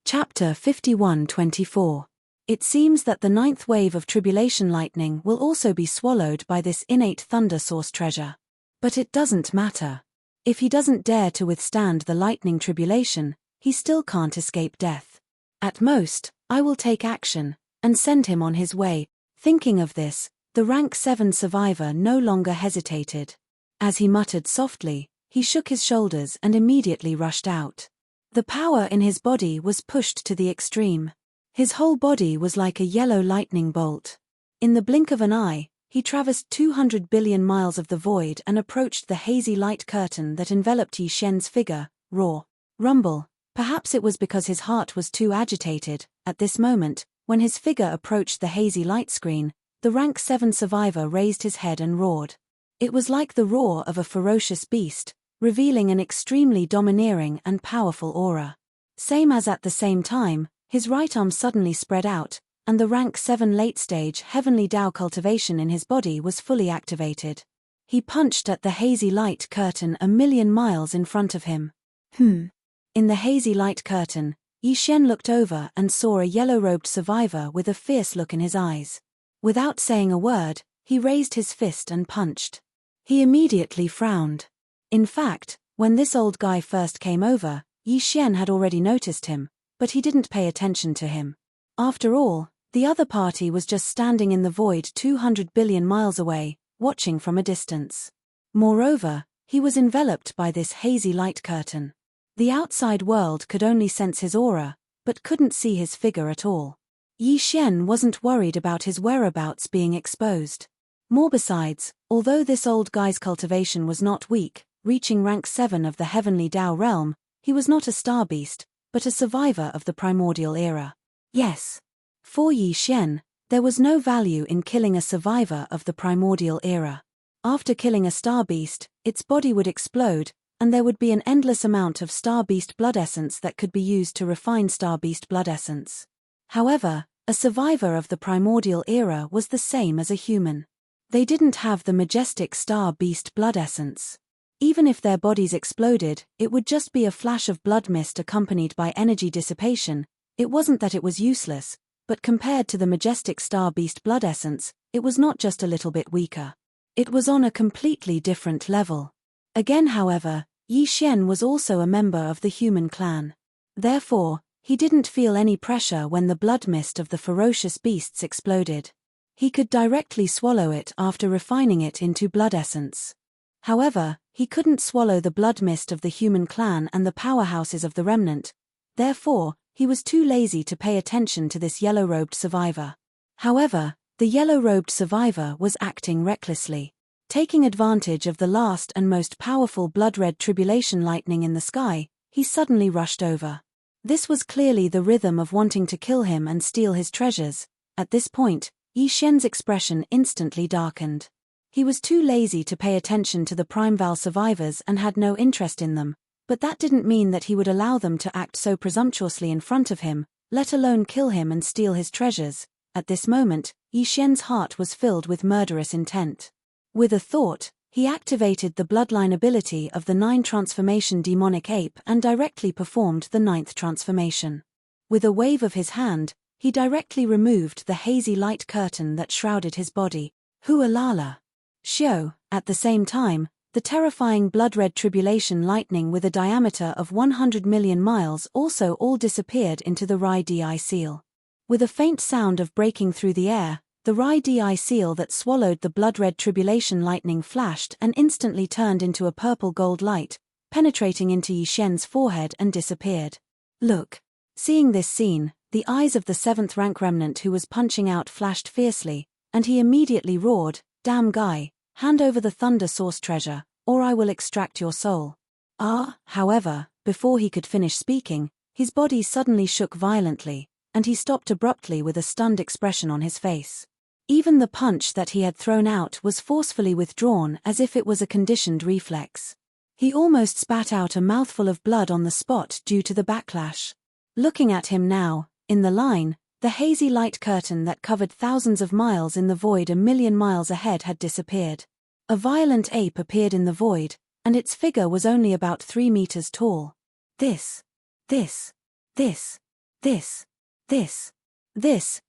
Chapter 51-24. It seems that the 9th wave of tribulation lightning will also be swallowed by this innate thunder source treasure. But it doesn't matter. If he doesn't dare to withstand the lightning tribulation, he still can't escape death. At most, I will take action, and send him on his way. Thinking of this, the rank 7 survivor no longer hesitated. As he muttered softly, he shook his shoulders and immediately rushed out. The power in his body was pushed to the extreme. His whole body was like a yellow lightning bolt. In the blink of an eye, he traversed 200 billion miles of the void and approached the hazy light curtain that enveloped Yi Xian's figure. Roar. Rumble. Perhaps it was because his heart was too agitated. At this moment, when his figure approached the hazy light screen, the rank 7 survivor raised his head and roared. It was like the roar of a ferocious beast, revealing an extremely domineering and powerful aura. Same as at the same time, his right arm suddenly spread out, and the rank 7 late-stage heavenly Tao cultivation in his body was fully activated. He punched at the hazy light curtain 1,000,000 miles in front of him. In the hazy light curtain, Yi Xian looked over and saw a yellow-robed survivor with a fierce look in his eyes. Without saying a word, he raised his fist and punched. He immediately frowned. In fact, when this old guy first came over, Yi Xian had already noticed him, but he didn't pay attention to him. After all, the other party was just standing in the void 200 billion miles away, watching from a distance. Moreover, he was enveloped by this hazy light curtain. The outside world could only sense his aura, but couldn't see his figure at all. Yi Xian wasn't worried about his whereabouts being exposed. More besides, although this old guy's cultivation was not weak, reaching rank 7 of the heavenly Tao realm, he was not a star beast, but a survivor of the primordial era. Yes. For Yi Xian, there was no value in killing a survivor of the primordial era. After killing a star beast, its body would explode, and there would be an endless amount of star beast blood essence that could be used to refine star beast blood essence. However, a survivor of the primordial era was the same as a human. They didn't have the majestic star beast blood essence. Even if their bodies exploded, it would just be a flash of blood mist accompanied by energy dissipation. It wasn't that it was useless, but compared to the majestic star beast blood essence, it was not just a little bit weaker. It was on a completely different level. Again, however, Yi Xian was also a member of the human clan. Therefore, he didn't feel any pressure when the blood mist of the ferocious beasts exploded. He could directly swallow it after refining it into blood essence. However, he couldn't swallow the blood mist of the human clan and the powerhouses of the remnant. Therefore, he was too lazy to pay attention to this yellow-robed survivor. However, the yellow-robed survivor was acting recklessly. Taking advantage of the last and most powerful blood-red tribulation lightning in the sky, he suddenly rushed over. This was clearly the rhythm of wanting to kill him and steal his treasures. At this point, Yi Xian's expression instantly darkened. He was too lazy to pay attention to the Primeval survivors and had no interest in them, but that didn't mean that he would allow them to act so presumptuously in front of him, let alone kill him and steal his treasures. At this moment, Yi Xian's heart was filled with murderous intent. With a thought, he activated the bloodline ability of the 9 transformation demonic ape and directly performed the 9th transformation. With a wave of his hand, he directly removed the hazy light curtain that shrouded his body. Hualala. Shio. At the same time, the terrifying blood-red tribulation lightning with a diameter of 100 million miles also all disappeared into the Rai Di seal. With a faint sound of breaking through the air, the Rai Di seal that swallowed the blood-red tribulation lightning flashed and instantly turned into a purple-gold light, penetrating into Yi Xian's forehead and disappeared. Look. Seeing this scene, the eyes of the 7th rank remnant who was punching out flashed fiercely, and he immediately roared, "Damn guy, hand over the Thunder Source treasure, or I will extract your soul." However, before he could finish speaking, his body suddenly shook violently, and he stopped abruptly with a stunned expression on his face. Even the punch that he had thrown out was forcefully withdrawn as if it was a conditioned reflex. He almost spat out a mouthful of blood on the spot due to the backlash. Looking at him now, in the line, the hazy light curtain that covered thousands of miles in the void a million miles ahead had disappeared. A violent ape appeared in the void, and its figure was only about 3 meters tall. This,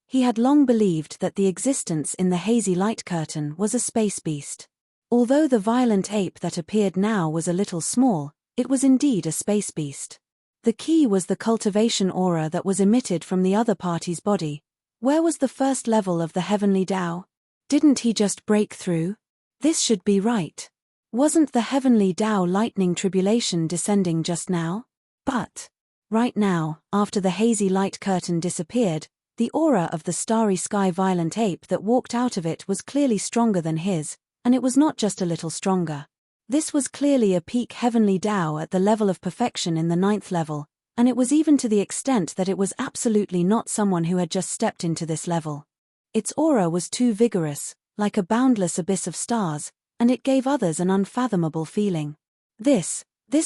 he had long believed that the existence in the hazy light curtain was a space beast. Although the violent ape that appeared now was a little small, it was indeed a space beast. The key was the cultivation aura that was emitted from the other party's body. Where was the first level of the heavenly Tao? Didn't he just break through? This should be right. Wasn't the heavenly Tao lightning tribulation descending just now? But right now, after the hazy light curtain disappeared, the aura of the starry sky violent ape that walked out of it was clearly stronger than his, and it was not just a little stronger. This was clearly a peak heavenly Tao at the level of perfection in the 9th level, and it was even to the extent that it was absolutely not someone who had just stepped into this level. Its aura was too vigorous, like a boundless abyss of stars, and it gave others an unfathomable feeling. This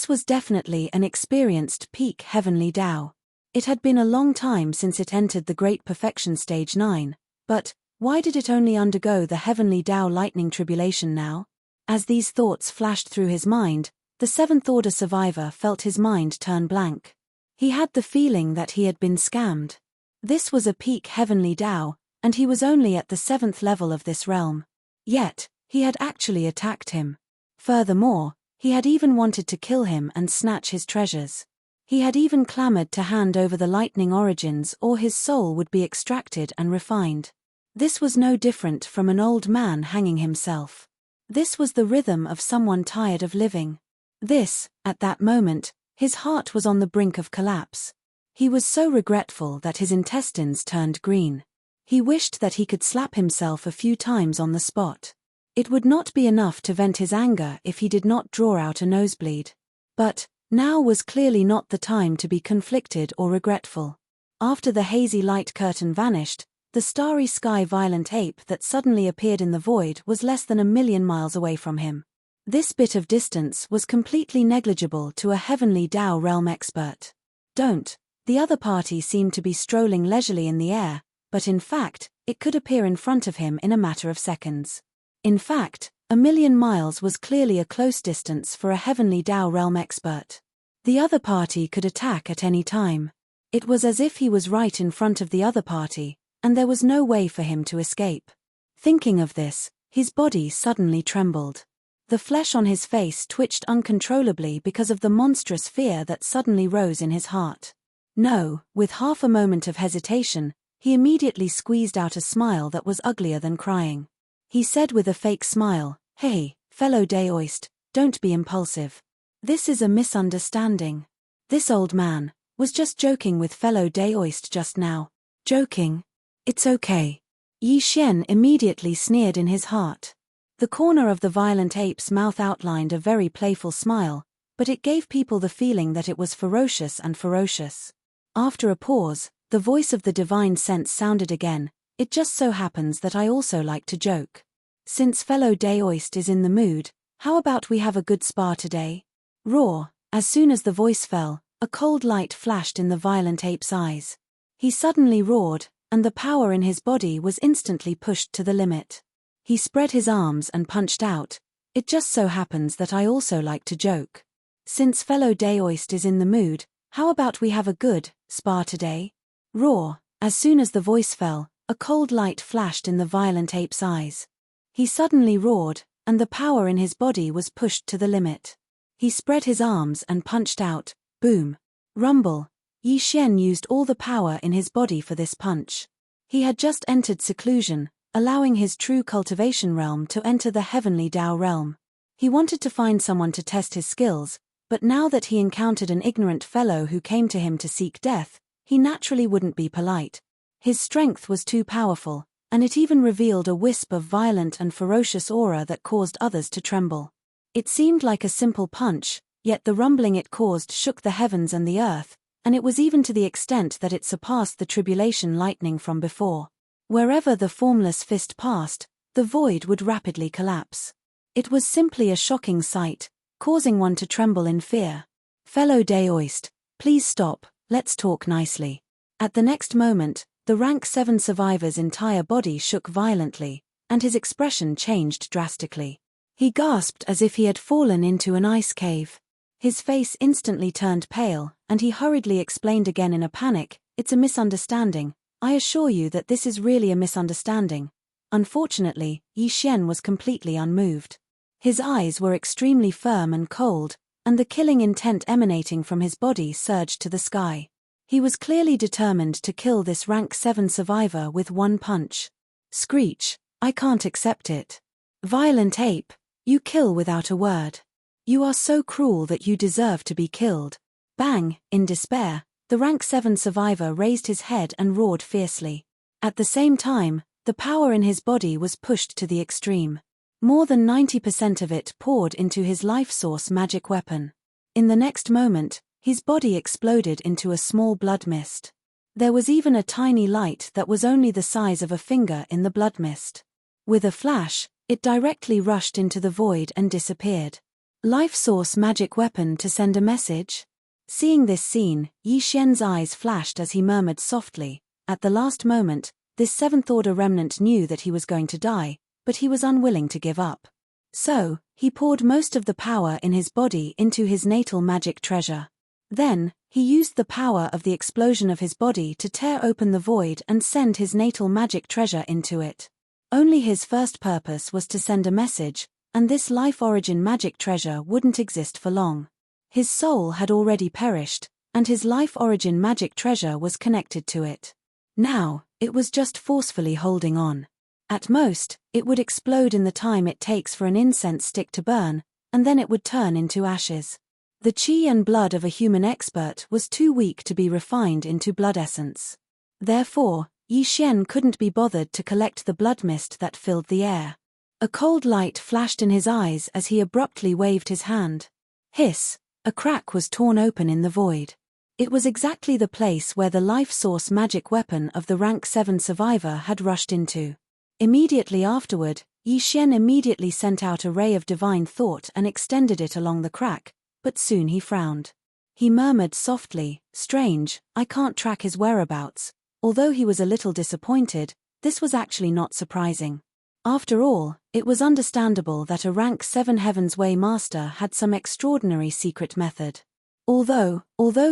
was definitely an experienced peak heavenly Tao. It had been a long time since it entered the Great Perfection Stage 9, but why did it only undergo the heavenly Tao lightning tribulation now? As these thoughts flashed through his mind, the 7th Order survivor felt his mind turn blank. He had the feeling that he had been scammed. This was a peak heavenly Tao, and he was only at the 7th level of this realm. Yet, he had actually attacked him. Furthermore, he had even wanted to kill him and snatch his treasures. He had even clamored to hand over the lightning origins or his soul would be extracted and refined. This was no different from an old man hanging himself. This was the rhythm of someone tired of living. At that moment, his heart was on the brink of collapse. He was so regretful that his intestines turned green. He wished that he could slap himself a few times on the spot. It would not be enough to vent his anger if he did not draw out a nosebleed. But Now was clearly not the time to be conflicted or regretful. After the hazy light curtain vanished, the starry sky violent ape that suddenly appeared in the void was less than 1,000,000 miles away from him. This bit of distance was completely negligible to a heavenly Tao realm expert. The other party seemed to be strolling leisurely in the air, but in fact, it could appear in front of him in a matter of seconds. In fact, 1,000,000 miles was clearly a close distance for a heavenly Tao realm expert. The other party could attack at any time. It was as if he was right in front of the other party, and there was no way for him to escape. Thinking of this, his body suddenly trembled. The flesh on his face twitched uncontrollably because of the monstrous fear that suddenly rose in his heart. No, with half a moment of hesitation, he immediately squeezed out a smile that was uglier than crying. He said with a fake smile, "Hey, fellow Daoist, don't be impulsive. This is a misunderstanding. This old man was just joking with fellow Daoist just now." Joking? It's okay. Yi Xian immediately sneered in his heart. The corner of the violent ape's mouth outlined a very playful smile, but it gave people the feeling that it was ferocious and ferocious. After a pause, the voice of the divine sense sounded again, "It just so happens that I also like to joke. Since fellow Daoist is in the mood, how about we have a good spa today?" Roar! As soon as the voice fell, a cold light flashed in the violent ape's eyes. He suddenly roared, and the power in his body was instantly pushed to the limit. He spread his arms and punched out, "It just so happens that I also like to joke. Since fellow Daoist is in the mood, how about we have a good spa today?" Roar! As soon as the voice fell, a cold light flashed in the violent ape's eyes. He suddenly roared, and the power in his body was pushed to the limit. He spread his arms and punched out, boom! Rumble! Yi Xian used all the power in his body for this punch. He had just entered seclusion, allowing his true cultivation realm to enter the heavenly Tao realm. He wanted to find someone to test his skills, but now that he encountered an ignorant fellow who came to him to seek death, he naturally wouldn't be polite. His strength was too powerful, and it even revealed a wisp of violent and ferocious aura that caused others to tremble. It seemed like a simple punch, yet the rumbling it caused shook the heavens and the earth, and it was even to the extent that it surpassed the tribulation lightning from before. Wherever the formless fist passed, the void would rapidly collapse. It was simply a shocking sight, causing one to tremble in fear. "Fellow Daoist, please stop, let's talk nicely." At the next moment, the rank 7 survivor's entire body shook violently, and his expression changed drastically. He gasped as if he had fallen into an ice cave. His face instantly turned pale, and he hurriedly explained again in a panic, "It's a misunderstanding. I assure you that this is really a misunderstanding." Unfortunately, Yi Xian was completely unmoved. His eyes were extremely firm and cold, and the killing intent emanating from his body surged to the sky. He was clearly determined to kill this rank 7 survivor with one punch. Screech! I can't accept it. Violent ape, you kill without a word. You are so cruel that you deserve to be killed. Bang! In despair, the rank 7 survivor raised his head and roared fiercely. At the same time, the power in his body was pushed to the extreme. More than 90% of it poured into his life source magic weapon. In the next moment, his body exploded into a small blood mist. There was even a tiny light that was only the size of a finger in the blood mist. With a flash, it directly rushed into the void and disappeared. Life source magic weapon to send a message? Seeing this scene, Yi Xian's eyes flashed as he murmured softly. At the last moment, this 7th order remnant knew that he was going to die, but he was unwilling to give up. So, he poured most of the power in his body into his natal magic treasure. Then, he used the power of the explosion of his body to tear open the void and send his natal magic treasure into it. Only his first purpose was to send a message, and this life origin magic treasure wouldn't exist for long. His soul had already perished, and his life origin magic treasure was connected to it. Now, it was just forcefully holding on. At most, it would explode in the time it takes for an incense stick to burn, and then it would turn into ashes. The qi and blood of a human expert was too weak to be refined into blood essence. Therefore, Yi Xian couldn't be bothered to collect the blood mist that filled the air. A cold light flashed in his eyes as he abruptly waved his hand. Hiss! A crack was torn open in the void. It was exactly the place where the life source magic weapon of the rank 7 survivor had rushed into. Immediately afterward, Yi Xian immediately sent out a ray of divine thought and extended it along the crack, but soon he frowned. He murmured softly, "Strange, I can't track his whereabouts." Although he was a little disappointed, this was actually not surprising. After all, it was understandable that a rank 7 Heaven's Way master had some extraordinary secret method. Although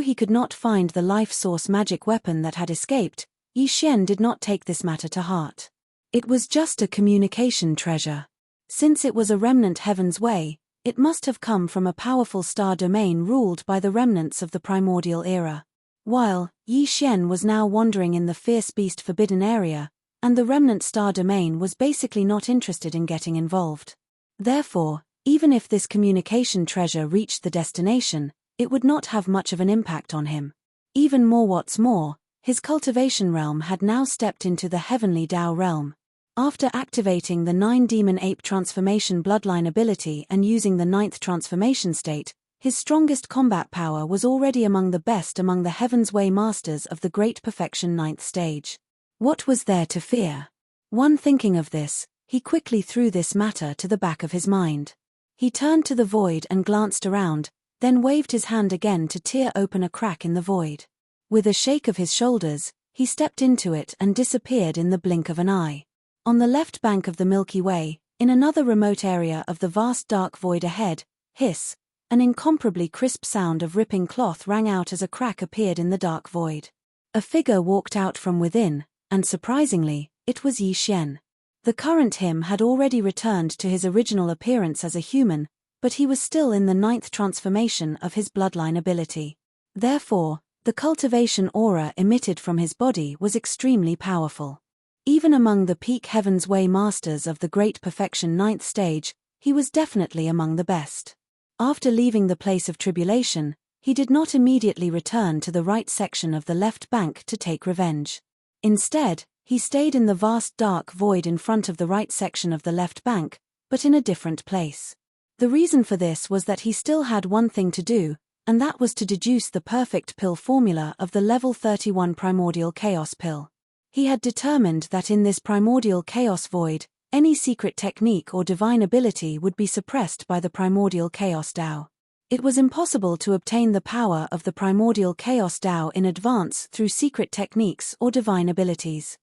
he could not find the life source magic weapon that had escaped, Yi Xian did not take this matter to heart. It was just a communication treasure. Since it was a remnant Heaven's Way, it must have come from a powerful star domain ruled by the remnants of the primordial era. While Yi Xian was now wandering in the fierce beast forbidden area, and the remnant star domain was basically not interested in getting involved. Therefore, even if this communication treasure reached the destination, it would not have much of an impact on him. What's more, his cultivation realm had now stepped into the heavenly Dao realm. After activating the 9 demon ape transformation bloodline ability and using the 9th transformation state, his strongest combat power was already among the best among the Heaven's Way masters of the Great Perfection 9th stage. What was there to fear? One thinking of this, he quickly threw this matter to the back of his mind. He turned to the void and glanced around, then waved his hand again to tear open a crack in the void. With a shake of his shoulders, he stepped into it and disappeared in the blink of an eye. On the left bank of the Milky Way, in another remote area of the vast dark void ahead, hiss, an incomparably crisp sound of ripping cloth rang out as a crack appeared in the dark void. A figure walked out from within, and surprisingly, it was Yi Xian. The current him had already returned to his original appearance as a human, but he was still in the 9th transformation of his bloodline ability. Therefore, the cultivation aura emitted from his body was extremely powerful. Even among the peak Heaven's Way masters of the Great Perfection 9th stage, he was definitely among the best. After leaving the place of tribulation, he did not immediately return to the right section of the left bank to take revenge. Instead, he stayed in the vast dark void in front of the right section of the left bank, but in a different place. The reason for this was that he still had one thing to do, and that was to deduce the perfect pill formula of the level 31 primordial chaos pill. He had determined that in this primordial chaos void, any secret technique or divine ability would be suppressed by the primordial chaos Dao. It was impossible to obtain the power of the primordial chaos Dao in advance through secret techniques or divine abilities.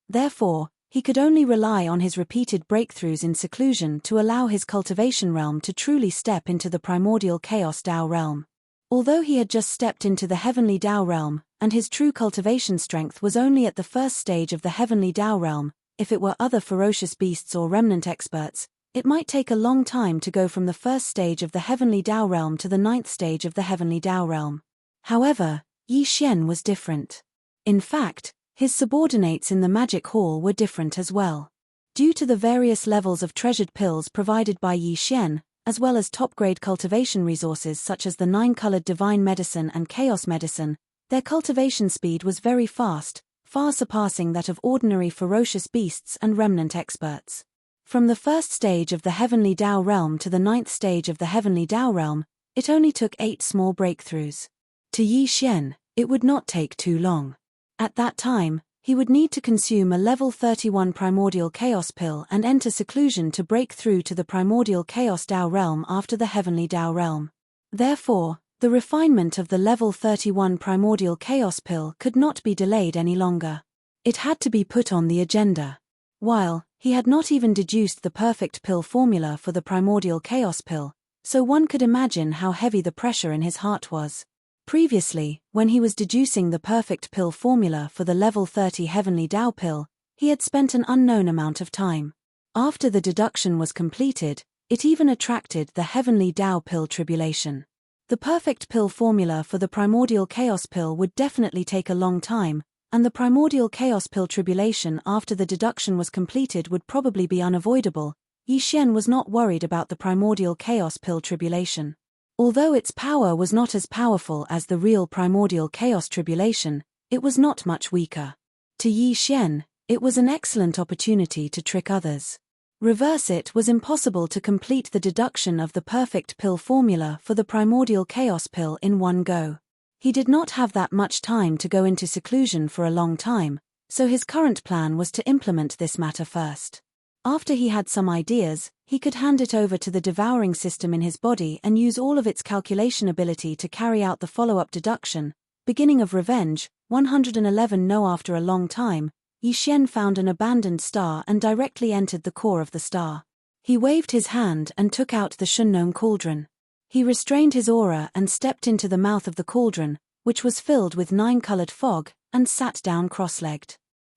Therefore, he could only rely on his repeated breakthroughs in seclusion to allow his cultivation realm to truly step into the primordial chaos Dao realm. Although he had just stepped into the heavenly Dao realm, and his true cultivation strength was only at the first stage of the heavenly Dao realm, if it were other ferocious beasts or remnant experts, it might take a long time to go from the first stage of the heavenly Dao realm to the 9th stage of the heavenly Dao realm. However, Yi Xian was different. In fact, his subordinates in the magic hall were different as well. Due to the various levels of treasured pills provided by Yi Xian, as well as top-grade cultivation resources such as the 9-colored divine medicine and chaos medicine, their cultivation speed was very fast, far surpassing that of ordinary ferocious beasts and remnant experts. From the first stage of the heavenly Dao realm to the 9th stage of the heavenly Dao realm, it only took 8 small breakthroughs. To Yi Xian, it would not take too long. At that time, he would need to consume a level 31 primordial chaos pill and enter seclusion to break through to the primordial chaos Dao realm after the heavenly Dao realm. Therefore, the refinement of the level 31 primordial chaos pill could not be delayed any longer. It had to be put on the agenda. While he had not even deduced the perfect pill formula for the primordial chaos pill, so one could imagine how heavy the pressure in his heart was. Previously, when he was deducing the perfect pill formula for the level 30 heavenly Dao pill, he had spent an unknown amount of time. After the deduction was completed, it even attracted the heavenly Dao pill tribulation. The perfect pill formula for the primordial chaos pill would definitely take a long time, and the primordial chaos pill tribulation after the deduction was completed would probably be unavoidable. Yi Xian was not worried about the primordial chaos pill tribulation. Although its power was not as powerful as the real primordial chaos tribulation, it was not much weaker. To Yi Xian, it was an excellent opportunity to trick others. Reverse it was impossible to complete the deduction of the perfect pill formula for the primordial chaos pill in one go. He did not have that much time to go into seclusion for a long time, so his current plan was to implement this matter first. After he had some ideas, he could hand it over to the devouring system in his body and use all of its calculation ability to carry out the follow-up deduction. Beginning of revenge, 111. No. After a long time, Yi Xian found an abandoned star and directly entered the core of the star. He waved his hand and took out the Shunnong cauldron. He restrained his aura and stepped into the mouth of the cauldron, which was filled with 9-colored fog, and sat down cross-legged.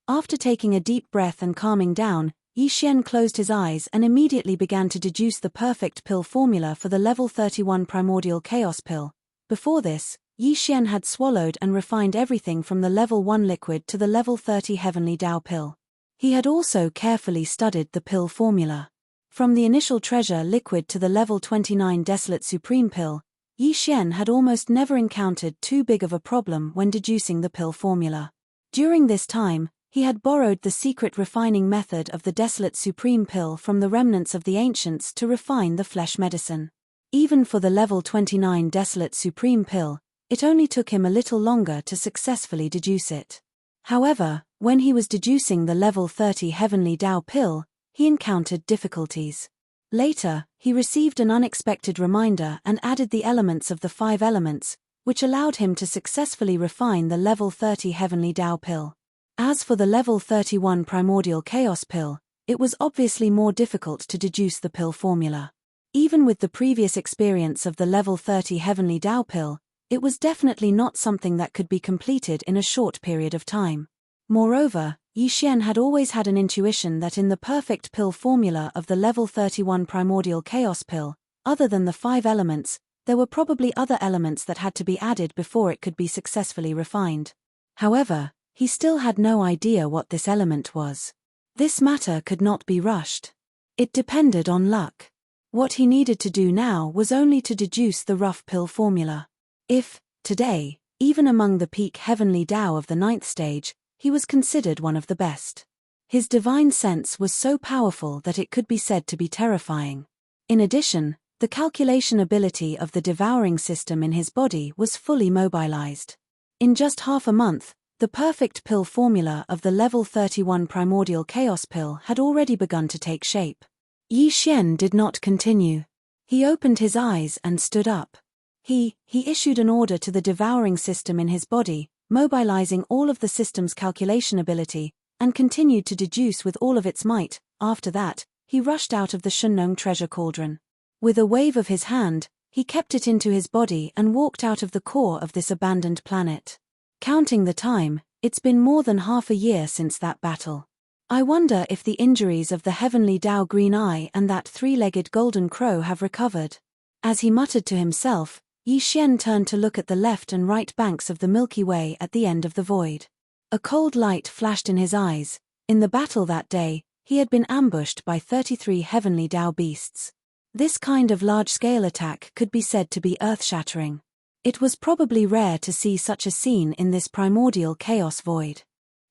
After taking a deep breath and calming down, Yi Xian closed his eyes and immediately began to deduce the perfect pill formula for the level 31 primordial chaos pill. Before this, Yi Xian had swallowed and refined everything from the level 1 liquid to the level 30 heavenly Tao pill. He had also carefully studied the pill formula. From the initial treasure liquid to the level 29 desolate supreme pill, Yi Xian had almost never encountered too big of a problem when deducing the pill formula. During this time, he had borrowed the secret refining method of the desolate supreme pill from the remnants of the ancients to refine the flesh medicine. Even for the level 29 desolate supreme pill, it only took him a little longer to successfully deduce it. However, when he was deducing the level 30 heavenly Tao pill, he encountered difficulties. Later, he received an unexpected reminder and added the elements of the 5 elements, which allowed him to successfully refine the level 30 heavenly Tao pill. As for the level 31 primordial chaos pill, it was obviously more difficult to deduce the pill formula. Even with the previous experience of the level 30 heavenly Tao pill, it was definitely not something that could be completed in a short period of time. Moreover, Yi Xian had always had an intuition that in the perfect pill formula of the level 31 primordial chaos pill, other than the 5 elements, there were probably other elements that had to be added before it could be successfully refined. However, he still had no idea what this element was. This matter could not be rushed. It depended on luck. What he needed to do now was only to deduce the rough pill formula. If, today, even among the peak heavenly Tao of the 9th stage, he was considered one of the best. His divine sense was so powerful that it could be said to be terrifying. In addition, the calculation ability of the devouring system in his body was fully mobilized. In just half a month, the perfect pill formula of the level 31 primordial chaos pill had already begun to take shape. Yi Xian did not continue. He opened his eyes and stood up. He issued an order to the devouring system in his body, mobilizing all of the system's calculation ability, and continued to deduce with all of its might. After that, he rushed out of the Shunnong treasure cauldron. With a wave of his hand, he kept it into his body and walked out of the core of this abandoned planet. Counting the time, it's been more than half a year since that battle. I wonder if the injuries of the heavenly Tao green eye and that 3-legged golden crow have recovered. As he muttered to himself, Yi Xian turned to look at the left and right banks of the Milky Way at the end of the void. A cold light flashed in his eyes. In the battle that day, he had been ambushed by 33 heavenly Tao beasts. This kind of large-scale attack could be said to be earth-shattering. It was probably rare to see such a scene in this primordial chaos void.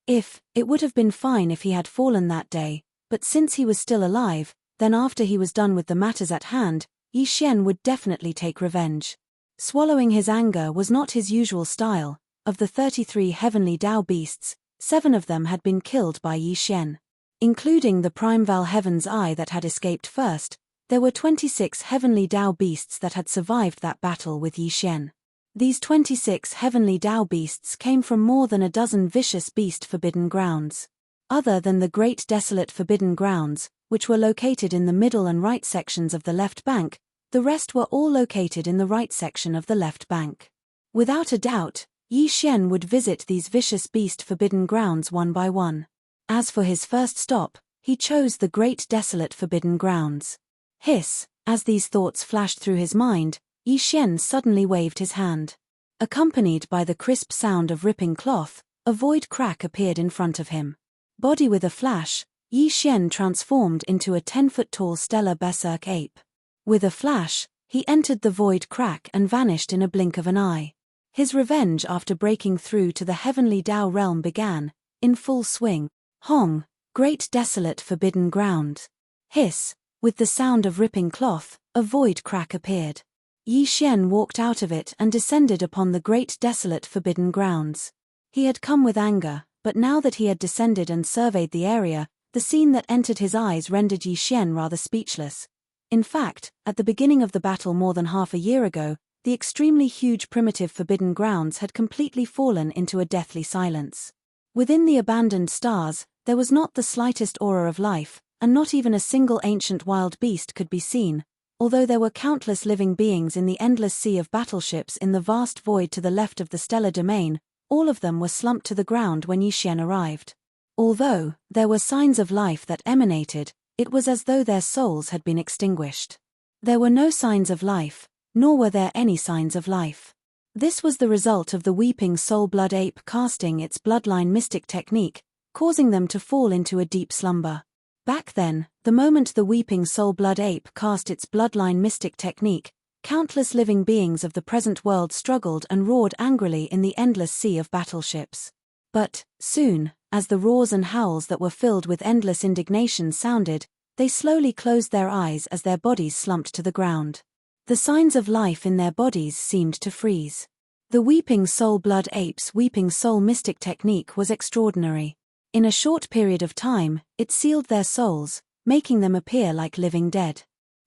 It would have been fine if he had fallen that day, but since he was still alive, then after he was done with the matters at hand, Yi Xian would definitely take revenge. Swallowing his anger was not his usual style. Of the 33 heavenly Tao beasts, 7 of them had been killed by Yi Xian. Including the Primeval Heaven's Eye that had escaped first, there were 26 heavenly Tao beasts that had survived that battle with Yi Xian. These 26 heavenly Tao beasts came from more than a dozen vicious beast forbidden grounds. Other than the Great Desolate Forbidden Grounds, which were located in the middle and right sections of the left bank, the rest were all located in the right section of the left bank. Without a doubt, Yi Xian would visit these vicious beast forbidden grounds one by one. As for his first stop, he chose the Great Desolate Forbidden Grounds. Hiss, as these thoughts flashed through his mind, Yi Xian suddenly waved his hand. Accompanied by the crisp sound of ripping cloth, a void crack appeared in front of him. Body with a flash, Yi Xian transformed into a 10-foot-tall stellar berserk ape. With a flash, he entered the void crack and vanished in a blink of an eye. His revenge after breaking through to the heavenly Tao realm began, in full swing. Hong, Great Desolate Forbidden Ground. Hiss, with the sound of ripping cloth, a void crack appeared. Yi Xian walked out of it and descended upon the great desolate forbidden grounds. He had come with anger, but now that he had descended and surveyed the area, the scene that entered his eyes rendered Yi Xian rather speechless. In fact, at the beginning of the battle more than half a year ago, the extremely huge primitive forbidden grounds had completely fallen into a deathly silence. Within the abandoned stars, there was not the slightest aura of life, and not even a single ancient wild beast could be seen, although there were countless living beings in the endless sea of battleships in the vast void to the left of the stellar domain. All of them were slumped to the ground when Yi Xian arrived. Although there were signs of life that emanated, it was as though their souls had been extinguished. There were no signs of life, nor were there any signs of life. This was the result of the weeping soul blood ape casting its bloodline mystic technique, causing them to fall into a deep slumber. Back then, the moment the weeping soul blood ape cast its bloodline mystic technique, countless living beings of the present world struggled and roared angrily in the endless sea of battleships. But, soon, as the roars and howls that were filled with endless indignation sounded, they slowly closed their eyes as their bodies slumped to the ground. The signs of life in their bodies seemed to freeze. The weeping soul blood ape's weeping soul mystic technique was extraordinary. In a short period of time, it sealed their souls, making them appear like living dead.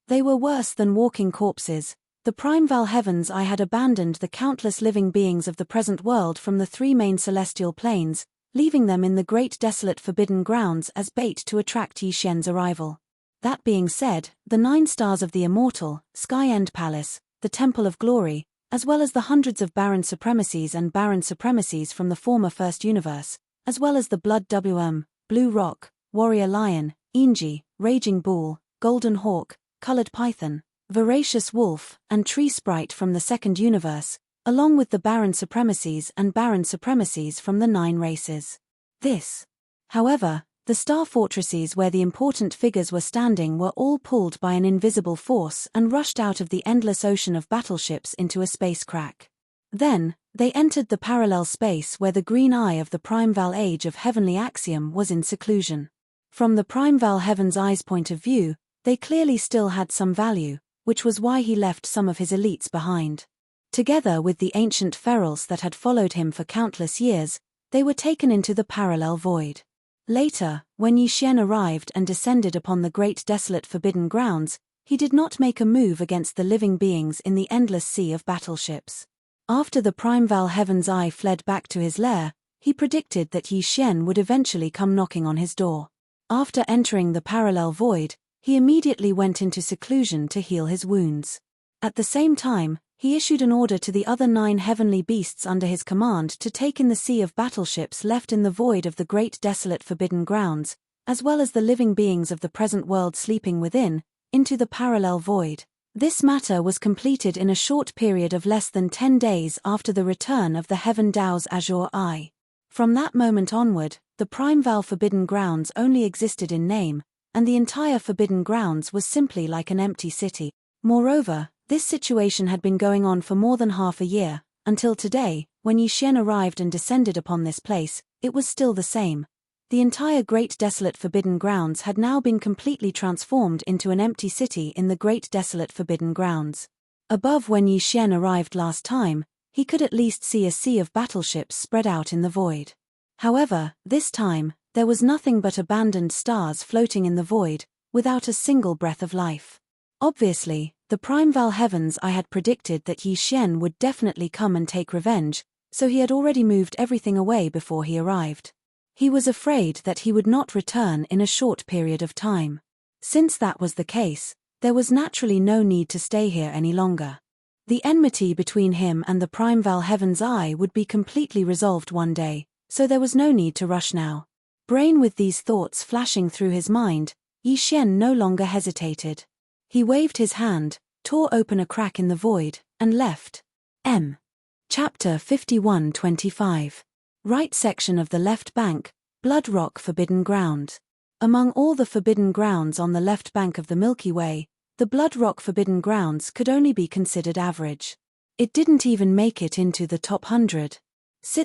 They were worse than walking corpses. The primeval heavens I had abandoned the countless living beings of the present world from the three main celestial planes, leaving them in the great desolate forbidden grounds as bait to attract Yi Xian's arrival. That being said, the 9 stars of the immortal, Sky End Palace, the Temple of Glory, as well as the hundreds of barren supremacies and barren supremacies from the former First Universe, as well as the Blood Blue Rock, Warrior Lion, Enji, Raging Bull, Golden Hawk, Colored Python, Voracious Wolf, and Tree Sprite from the Second Universe, along with the barren supremacies and barren supremacies from the 9 races. However, the star fortresses where the important figures were standing were all pulled by an invisible force and rushed out of the endless ocean of battleships into a space crack. Then, they entered the parallel space where the green eye of the Primeval Age of Heavenly Axiom was in seclusion. From the Primeval Heaven's Eye's point of view, they clearly still had some value, which was why he left some of his elites behind. Together with the ancient ferals that had followed him for countless years, they were taken into the parallel void. Later, when Yi Xian arrived and descended upon the great desolate forbidden grounds, he did not make a move against the living beings in the endless sea of battleships. After the Primeval Heaven's Eye fled back to his lair, he predicted that Yi Xian would eventually come knocking on his door. After entering the parallel void, he immediately went into seclusion to heal his wounds. At the same time, he issued an order to the other 9 heavenly beasts under his command to take in the sea of battleships left in the void of the great desolate forbidden grounds, as well as the living beings of the present world sleeping within, into the parallel void. This matter was completed in a short period of less than 10 days after the return of the Heaven Dao's azure eye. From that moment onward, the Primeval Forbidden Grounds only existed in name, and the entire Forbidden Grounds was simply like an empty city. Moreover, this situation had been going on for more than half a year, until today, when Yi Xian arrived and descended upon this place, it was still the same. The entire great desolate forbidden grounds had now been completely transformed into an empty city in the great desolate forbidden grounds. Above when Yi Xian arrived last time, he could at least see a sea of battleships spread out in the void. However, this time, there was nothing but abandoned stars floating in the void, without a single breath of life. Obviously, the Primeval Heavens I had predicted that Yi Xian would definitely come and take revenge, so he had already moved everything away before he arrived. He was afraid that he would not return in a short period of time. Since that was the case, there was naturally no need to stay here any longer. The enmity between him and the Primeval Heaven's Eye would be completely resolved one day, so there was no need to rush now. Brain with these thoughts flashing through his mind, Yi Xian no longer hesitated. He waved his hand, tore open a crack in the void, and left. Chapter 51-25. Right section of the left bank, Blood Rock Forbidden Ground. Among all the forbidden grounds on the left bank of the Milky Way, the Blood Rock Forbidden Grounds could only be considered average. It didn't even make it into the top 100.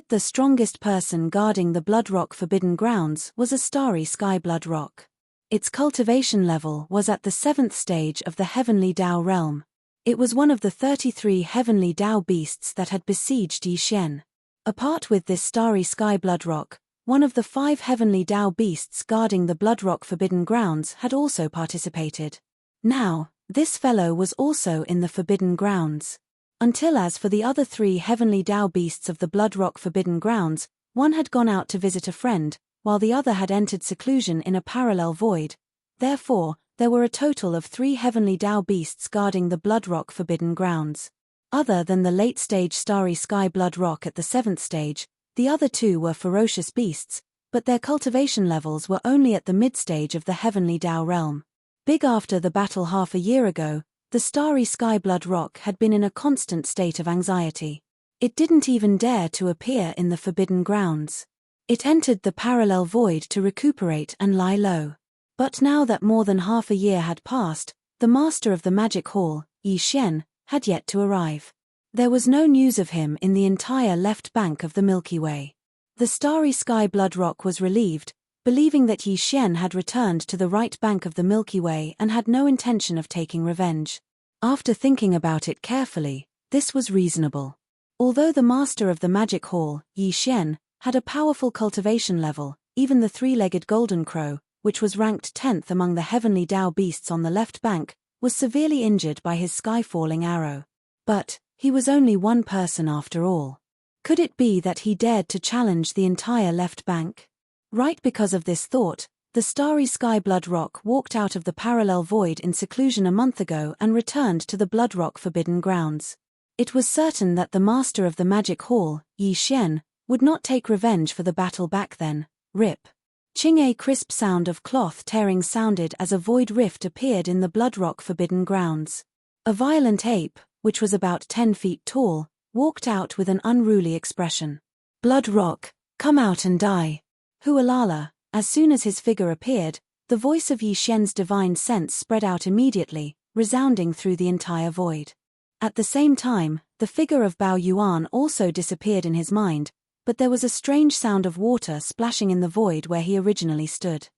The strongest person guarding the Blood Rock Forbidden Grounds was a starry sky Blood Rock. Its cultivation level was at the 7th stage of the heavenly Dao realm. It was one of the 33 heavenly Dao beasts that had besieged Yixian. Apart with this starry sky Bloodrock, one of the 5 heavenly Dao beasts guarding the Bloodrock Forbidden Grounds had also participated. Now, this fellow was also in the Forbidden Grounds. Until as for the other 3 heavenly Dao beasts of the Bloodrock Forbidden Grounds, one had gone out to visit a friend, while the other had entered seclusion in a parallel void. Therefore, there were a total of 3 heavenly Dao beasts guarding the Bloodrock Forbidden Grounds. Other than the late-stage starry sky Bloodrock at the 7th stage, the other 2 were ferocious beasts, but their cultivation levels were only at the mid-stage of the heavenly Dao realm. Big after the battle half a year ago, the starry sky Bloodrock had been in a constant state of anxiety. It didn't even dare to appear in the Forbidden Grounds. It entered the parallel void to recuperate and lie low. But now that more than half a year had passed, the master of the magic hall, Yixian, had yet to arrive. There was no news of him in the entire left bank of the Milky Way. The starry sky Bloodrock was relieved, believing that Yixian had returned to the right bank of the Milky Way and had no intention of taking revenge. After thinking about it carefully, this was reasonable. Although the master of the magic hall, Yixian, had a powerful cultivation level, even the 3-legged golden crow, which was ranked 10th among the heavenly Dao beasts on the left bank, was severely injured by his sky-falling arrow. But he was only one person after all. Could it be that he dared to challenge the entire left bank? Right because of this thought, the starry sky Bloodrock walked out of the parallel void in seclusion a month ago and returned to the Bloodrock Forbidden Grounds. It was certain that the master of the magic hall, Yixian, would not take revenge for the battle back then. Rip. Ching, a crisp sound of cloth tearing sounded as a void rift appeared in the Bloodrock Forbidden Grounds. A violent ape, which was about 10 feet tall, walked out with an unruly expression. Bloodrock, come out and die. Hualala. As soon as his figure appeared, the voice of Yixian's divine sense spread out immediately, resounding through the entire void. At the same time, the figure of Bao Yuan also disappeared in his mind, but there was a strange sound of water splashing in the void where he originally stood.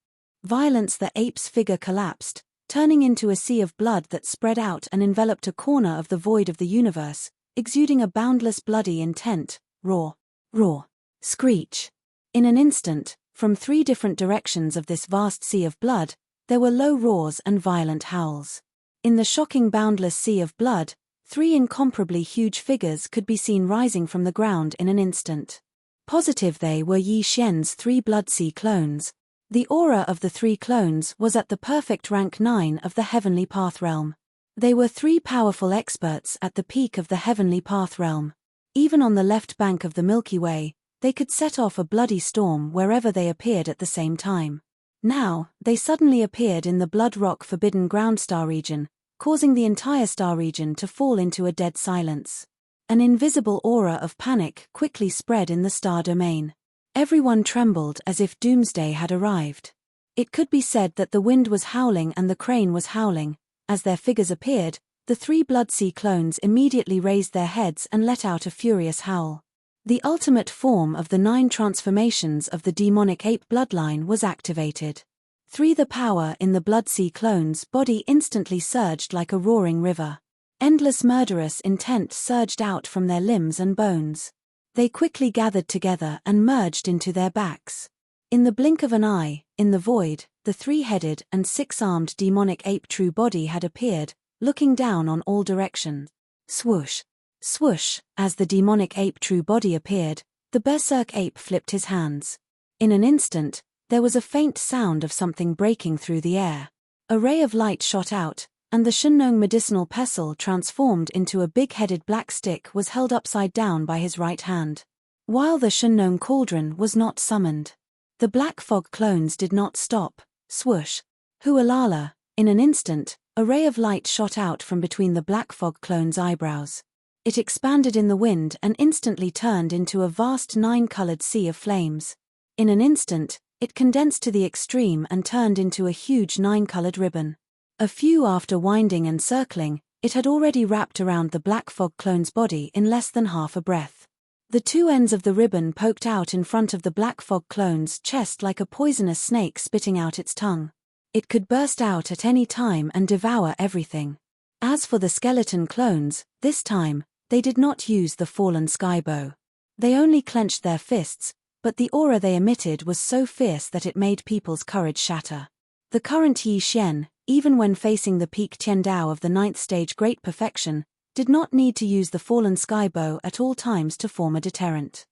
Violence, the ape's figure collapsed, turning into a sea of blood that spread out and enveloped a corner of the void of the universe, exuding a boundless bloody intent. Roar. Roar. Screech. In an instant, from 3 different directions of this vast sea of blood, there were low roars and violent howls. In the shocking boundless sea of blood, 3 incomparably huge figures could be seen rising from the ground in an instant. Positive they were Yixian's 3 Bloodsea clones. The aura of the 3 clones was at the perfect rank 9 of the Heavenly Path realm. They were 3 powerful experts at the peak of the Heavenly Path realm. Even on the left bank of the Milky Way, they could set off a bloody storm wherever they appeared at the same time. Now, they suddenly appeared in the Bloodrock Forbidden Ground star region, causing the entire star region to fall into a dead silence. An invisible aura of panic quickly spread in the star domain. Everyone trembled as if doomsday had arrived. It could be said that the wind was howling and the crane was howling. As their figures appeared, the 3 Bloodsea clones immediately raised their heads and let out a furious howl. The ultimate form of the 9 transformations of the demonic ape bloodline was activated. 3. The power in the Bloodsea clones' body instantly surged like a roaring river. Endless murderous intent surged out from their limbs and bones. They quickly gathered together and merged into their backs. In the blink of an eye, in the void, the 3-headed and 6-armed demonic ape true body had appeared, looking down on all directions. Swoosh. Swoosh. As the demonic ape true body appeared, the berserk ape flipped his hands. In an instant, there was a faint sound of something breaking through the air. A ray of light shot out, and the Shunnong medicinal pestle transformed into a big-headed black stick was held upside down by his right hand. While the Shunnong cauldron was not summoned, the black fog clones did not stop. Swoosh. Hualala. In an instant, a ray of light shot out from between the black fog clone's eyebrows. It expanded in the wind and instantly turned into a vast 9-colored sea of flames. In an instant, it condensed to the extreme and turned into a huge 9-colored ribbon. A few after winding and circling, it had already wrapped around the black fog clone's body in less than half a breath. The 2 ends of the ribbon poked out in front of the black fog clone's chest like a poisonous snake spitting out its tongue. It could burst out at any time and devour everything. As for the skeleton clones, this time, they did not use the fallen skybow. They only clenched their fists, but the aura they emitted was so fierce that it made people's courage shatter. The current Yi Xian, even when facing the peak Tiandao of the 9th stage Great Perfection, did not need to use the fallen skybow at all times to form a deterrent.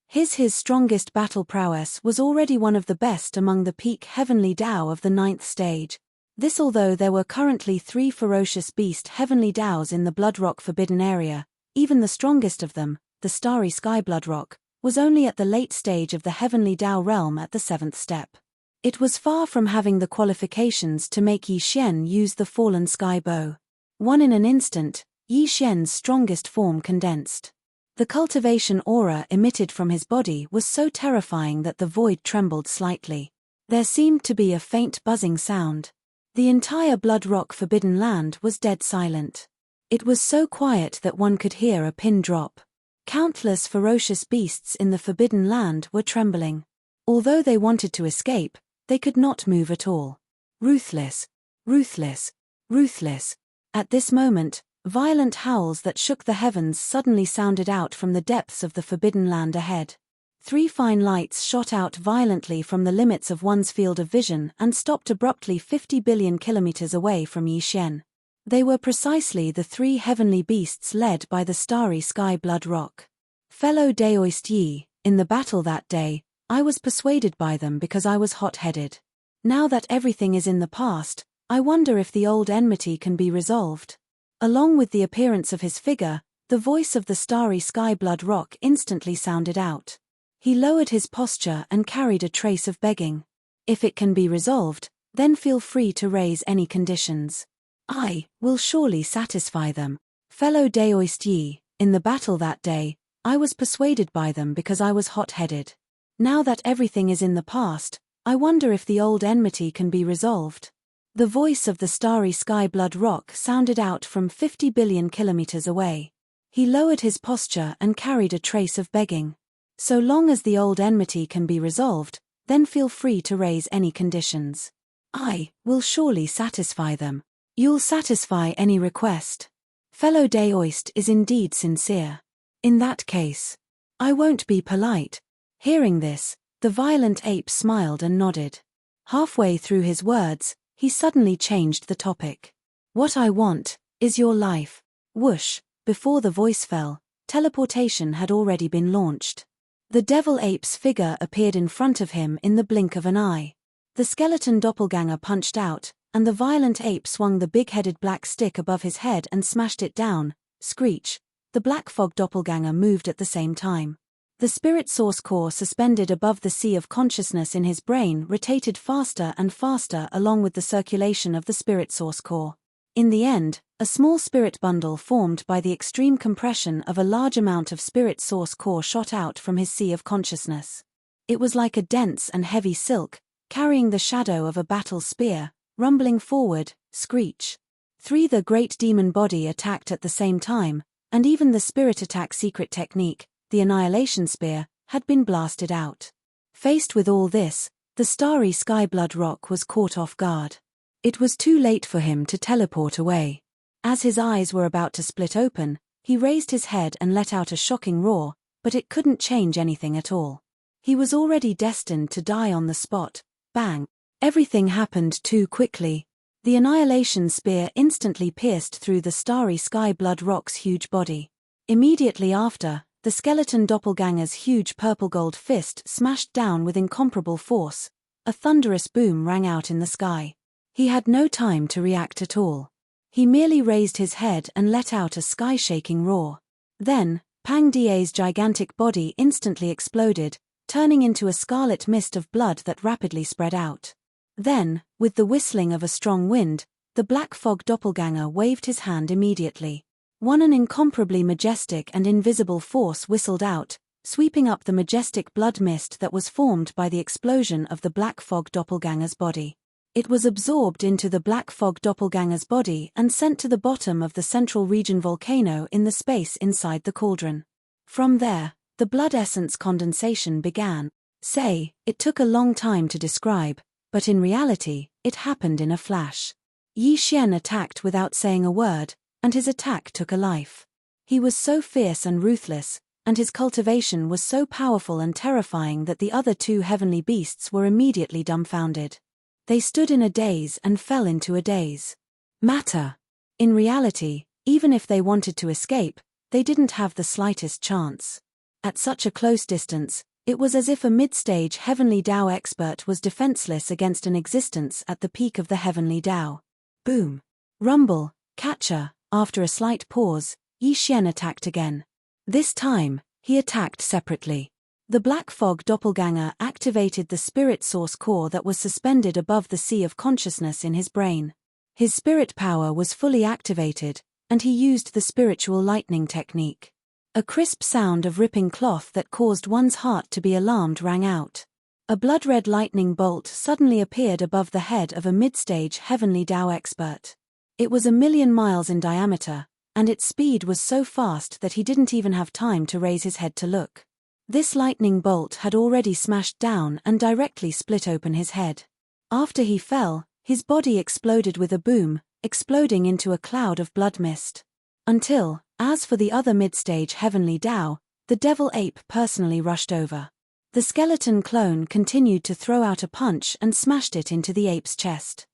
His strongest battle prowess was already one of the best among the peak Heavenly Dao of the 9th stage. This although there were currently 3 ferocious beast Heavenly Daos in the Bloodrock Forbidden area, even the strongest of them, the Starry Sky Bloodrock, was only at the late stage of the Heavenly Dao realm at the 7th step. It was far from having the qualifications to make Yi Xian use the fallen sky bow. In an instant, Yi Xian's strongest form condensed. The cultivation aura emitted from his body was so terrifying that the void trembled slightly. There seemed to be a faint buzzing sound. The entire Bloodrock Forbidden Land was dead silent. It was so quiet that one could hear a pin drop. Countless ferocious beasts in the Forbidden Land were trembling. Although they wanted to escape, they could not move at all. Ruthless, ruthless, ruthless. At this moment, violent howls that shook the heavens suddenly sounded out from the depths of the Forbidden Land ahead. 3 fine lights shot out violently from the limits of one's field of vision and stopped abruptly 50 billion kilometers away from Yi Xian. They were precisely the 3 heavenly beasts led by the Starry Sky Bloodrock. Fellow Daoist Yi, in the battle that day, I was persuaded by them because I was hot-headed. Now that everything is in the past, I wonder if the old enmity can be resolved. Along with the appearance of his figure, the voice of the Starry Sky Bloodrock instantly sounded out. He lowered his posture and carried a trace of begging. If it can be resolved, then feel free to raise any conditions. I will surely satisfy them. Fellow Daoist Yi, in the battle that day, I was persuaded by them because I was hot-headed. Now that everything is in the past, I wonder if the old enmity can be resolved. The voice of the Starry Sky Bloodrock sounded out from 50 billion kilometers away. He lowered his posture and carried a trace of begging. So long as the old enmity can be resolved, then feel free to raise any conditions. I will surely satisfy them. You'll satisfy any request. Fellow Daoist is indeed sincere. In that case, I won't be polite. Hearing this, the violent ape smiled and nodded. Halfway through his words, he suddenly changed the topic. What I want is your life. Whoosh, before the voice fell, teleportation had already been launched. The devil ape's figure appeared in front of him in the blink of an eye. The skeleton doppelganger punched out, and the violent ape swung the big-headed black stick above his head and smashed it down. Screech. The black fog doppelganger moved at the same time. The spirit source core suspended above the sea of consciousness in his brain rotated faster and faster along with the circulation of the spirit source core. In the end, a small spirit bundle formed by the extreme compression of a large amount of spirit source core shot out from his sea of consciousness. It was like a dense and heavy silk, carrying the shadow of a battle spear, rumbling forward. Screech. 3. The great demon body attacked at the same time, and even the spirit attack secret technique, the annihilation spear, had been blasted out. Faced with all this, the Starry Sky Bloodrock was caught off guard. It was too late for him to teleport away. As his eyes were about to split open, he raised his head and let out a shocking roar, but it couldn't change anything at all. He was already destined to die on the spot. Bang! Everything happened too quickly. The annihilation spear instantly pierced through the Starry Sky Bloodrock's huge body. Immediately after, the skeleton doppelganger's huge purple-gold fist smashed down with incomparable force. A thunderous boom rang out in the sky. He had no time to react at all. He merely raised his head and let out a sky-shaking roar. Then, Pang Die's gigantic body instantly exploded, turning into a scarlet mist of blood that rapidly spread out. Then, with the whistling of a strong wind, the black fog doppelganger waved his hand immediately. An incomparably majestic and invisible force whistled out, sweeping up the majestic blood mist that was formed by the explosion of the black fog doppelganger's body. It was absorbed into the black fog doppelganger's body and sent to the bottom of the central region volcano in the space inside the cauldron. From there, the blood essence condensation began. It took a long time to describe, But in reality, it happened in a flash. Yi Xian attacked without saying a word, and his attack took a life. He was so fierce and ruthless, and his cultivation was so powerful and terrifying that the other two heavenly beasts were immediately dumbfounded. They stood in a daze and fell into a daze. Matter. In reality, even if they wanted to escape, they didn't have the slightest chance. At such a close distance, it was as if a mid-stage heavenly Tao expert was defenseless against an existence at the peak of the heavenly Tao. Boom. Rumble, catcher. After a slight pause, Yi Xian attacked again. This time, he attacked separately. The black fog doppelganger activated the spirit source core that was suspended above the sea of consciousness in his brain. His spirit power was fully activated, and he used the spiritual lightning technique. A crisp sound of ripping cloth that caused one's heart to be alarmed rang out. A blood-red lightning bolt suddenly appeared above the head of a mid-stage heavenly Tao expert. It was 1,000,000 miles in diameter, and its speed was so fast that he didn't even have time to raise his head to look. This lightning bolt had already smashed down and directly split open his head. After he fell, his body exploded with a boom, exploding into a cloud of blood mist. Until, as for the other mid-stage heavenly Tao, the devil ape personally rushed over. The skeleton clone continued to throw out a punch and smashed it into the ape's chest.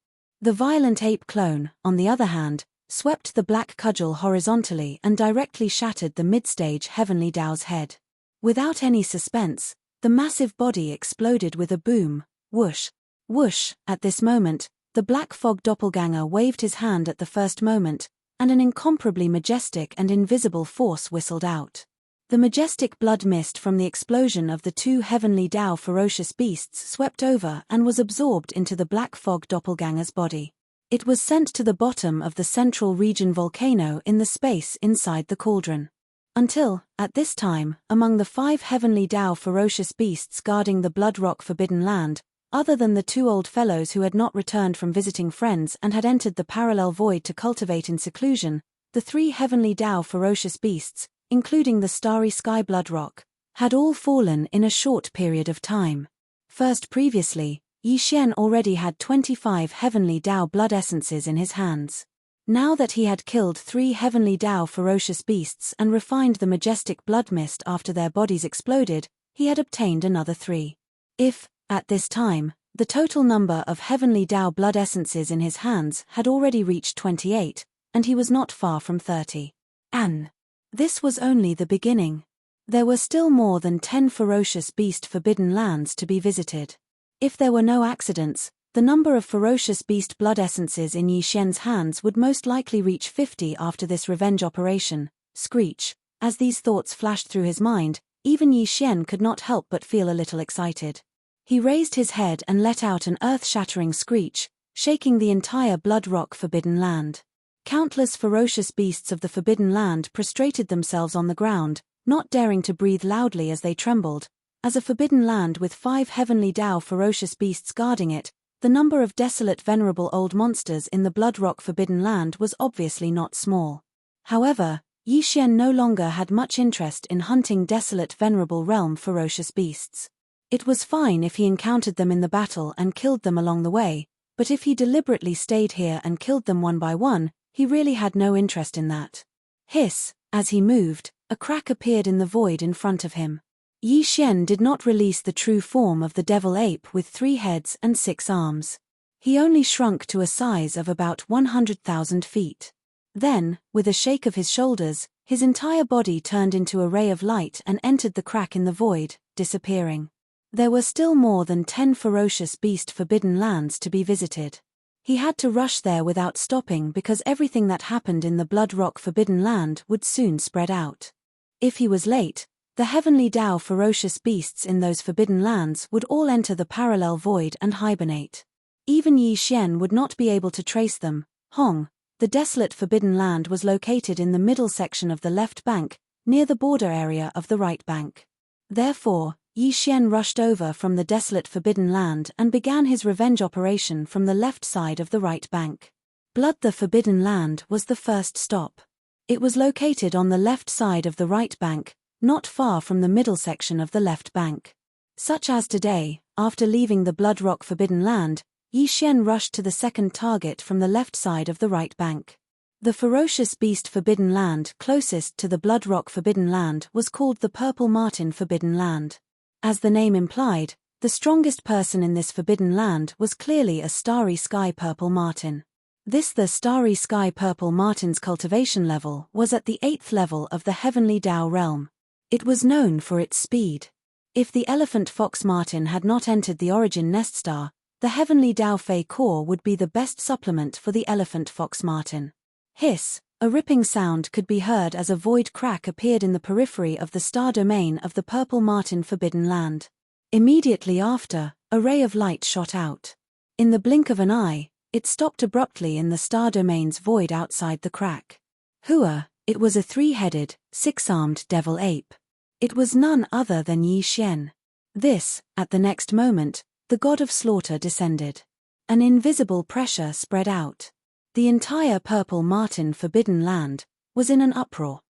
The violent ape clone, on the other hand, swept the black cudgel horizontally and directly shattered the mid-stage heavenly Tao's head. Without any suspense, the massive body exploded with a boom, whoosh, whoosh. At this moment, the black fog doppelganger waved his hand at the first moment, and an incomparably majestic and invisible force whistled out. The majestic blood mist from the explosion of the two heavenly Tao ferocious beasts swept over and was absorbed into the black fog doppelganger's body. It was sent to the bottom of the central region volcano in the space inside the cauldron. Until, at this time, among the 5 heavenly Tao ferocious beasts guarding the Blood Rock Forbidden Land, other than the 2 old fellows who had not returned from visiting friends and had entered the parallel void to cultivate in seclusion, the 3 heavenly Tao ferocious beasts, including the starry sky Blood Rock, had all fallen in a short period of time. First previously, Yi Xian already had 25 heavenly Tao blood essences in his hands. Now that he had killed 3 heavenly Tao ferocious beasts and refined the majestic blood mist after their bodies exploded, he had obtained another 3. If, at this time, the total number of heavenly Tao blood essences in his hands had already reached 28, and he was not far from 30. This was only the beginning. There were still more than 10 ferocious beast forbidden lands to be visited. If there were no accidents, the number of ferocious beast blood essences in Yi Xian's hands would most likely reach 50 after this revenge operation. Screech. As these thoughts flashed through his mind, even Yi Xian could not help but feel a little excited. He raised his head and let out an earth-shattering screech, shaking the entire Blood Rock Forbidden Land. Countless ferocious beasts of the Forbidden Land prostrated themselves on the ground, not daring to breathe loudly as they trembled. As a Forbidden Land with 5 heavenly Tao ferocious beasts guarding it, the number of desolate venerable old monsters in the Blood Rock Forbidden Land was obviously not small. However, Yi Xian no longer had much interest in hunting desolate venerable realm ferocious beasts. It was fine if he encountered them in the battle and killed them along the way, but if he deliberately stayed here and killed them one by one, he really had no interest in that. Hiss, as he moved, a crack appeared in the void in front of him. Yi Xian did not release the true form of the devil ape with 3 heads and 6 arms. He only shrunk to a size of about 100,000 feet. Then, with a shake of his shoulders, his entire body turned into a ray of light and entered the crack in the void, disappearing. There were still more than 10 ferocious beast forbidden lands to be visited. He had to rush there without stopping because everything that happened in the Blood Rock Forbidden Land would soon spread out. If he was late, the heavenly Tao ferocious beasts in those forbidden lands would all enter the parallel void and hibernate. Even Yi Xian would not be able to trace them. Hong, the desolate forbidden land was located in the middle section of the left bank, near the border area of the right bank. Therefore, Yi Xian rushed over from the desolate forbidden land and began his revenge operation from the left side of the right bank. Blood the Forbidden Land was the first stop. It was located on the left side of the right bank, not far from the middle section of the left bank. Such as today, after leaving the Blood Rock Forbidden Land, Yi Xian rushed to the second target from the left side of the right bank. The ferocious beast Forbidden Land closest to the Blood Rock Forbidden Land was called the Purple Marten Forbidden Land. As the name implied, the strongest person in this Forbidden Land was clearly a Starry Sky Purple Marten. The Starry Sky Purple Marten's cultivation level was at the 8th level of the Heavenly Dao realm. It was known for its speed. If the Elephant Fox Marten had not entered the Origin Nest Star, the Heavenly Dao Fei core would be the best supplement for the Elephant Fox Marten. Hiss, a ripping sound could be heard as a void crack appeared in the periphery of the star domain of the Purple Marten Forbidden Land. Immediately after, a ray of light shot out. In the blink of an eye, it stopped abruptly in the star domain's void outside the crack. Hua, it was a 3-headed, 6-armed devil ape. It was none other than Yi Xian. At the next moment, the god of slaughter descended. An invisible pressure spread out. The entire Purple Marten Forbidden Land was in an uproar.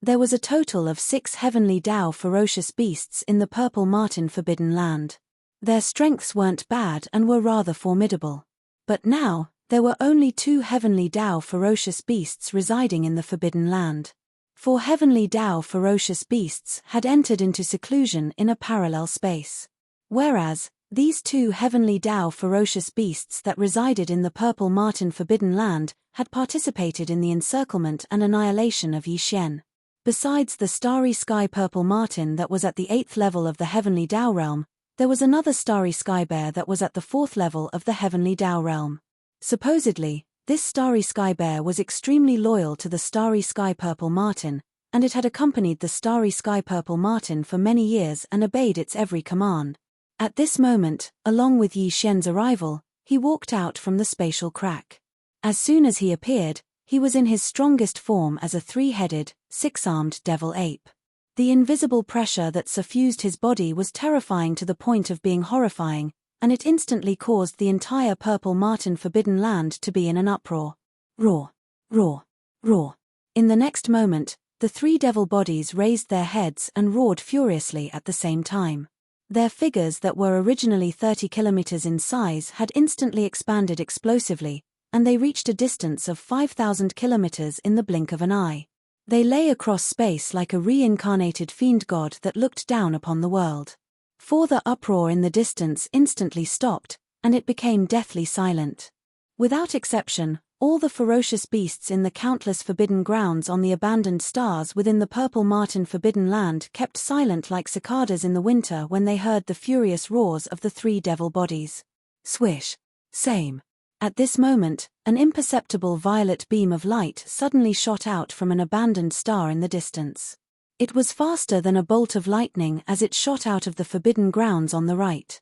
There was a total of 6 Heavenly Dao ferocious beasts in the Purple Marten Forbidden Land. Their strengths weren't bad and were rather formidable. But now, there were only 2 Heavenly Dao ferocious beasts residing in the Forbidden Land. 4 Heavenly Dao ferocious beasts had entered into seclusion in a parallel space. Whereas, these 2 Heavenly Dao ferocious beasts that resided in the Purple Marten Forbidden Land had participated in the encirclement and annihilation of Yi Xian. Besides the Starry Sky Purple Marten that was at the 8th level of the Heavenly Dao realm, there was another Starry Sky Bear that was at the 4th level of the Heavenly Dao realm. Supposedly, this Starry Sky Bear was extremely loyal to the Starry Sky Purple Marten, and it had accompanied the Starry Sky Purple Marten for many years and obeyed its every command. At this moment, along with Yi Xian's arrival, he walked out from the spatial crack. As soon as he appeared, he was in his strongest form as a 3-headed, 6-armed devil ape. The invisible pressure that suffused his body was terrifying to the point of being horrifying, and it instantly caused the entire Purple Marten Forbidden Land to be in an uproar. Roar! Roar! Roar! In the next moment, the 3 devil bodies raised their heads and roared furiously at the same time. Their figures that were originally 30 kilometers in size had instantly expanded explosively, and they reached a distance of 5,000 kilometers in the blink of an eye. They lay across space like a reincarnated fiend god that looked down upon the world. For the uproar in the distance instantly stopped, and it became deathly silent. Without exception, all the ferocious beasts in the countless forbidden grounds on the abandoned stars within the Purple Marten Forbidden Land kept silent like cicadas in the winter when they heard the furious roars of the 3 devil bodies. Swish! Same. At this moment, an imperceptible violet beam of light suddenly shot out from an abandoned star in the distance. It was faster than a bolt of lightning as it shot out of the forbidden grounds on the right.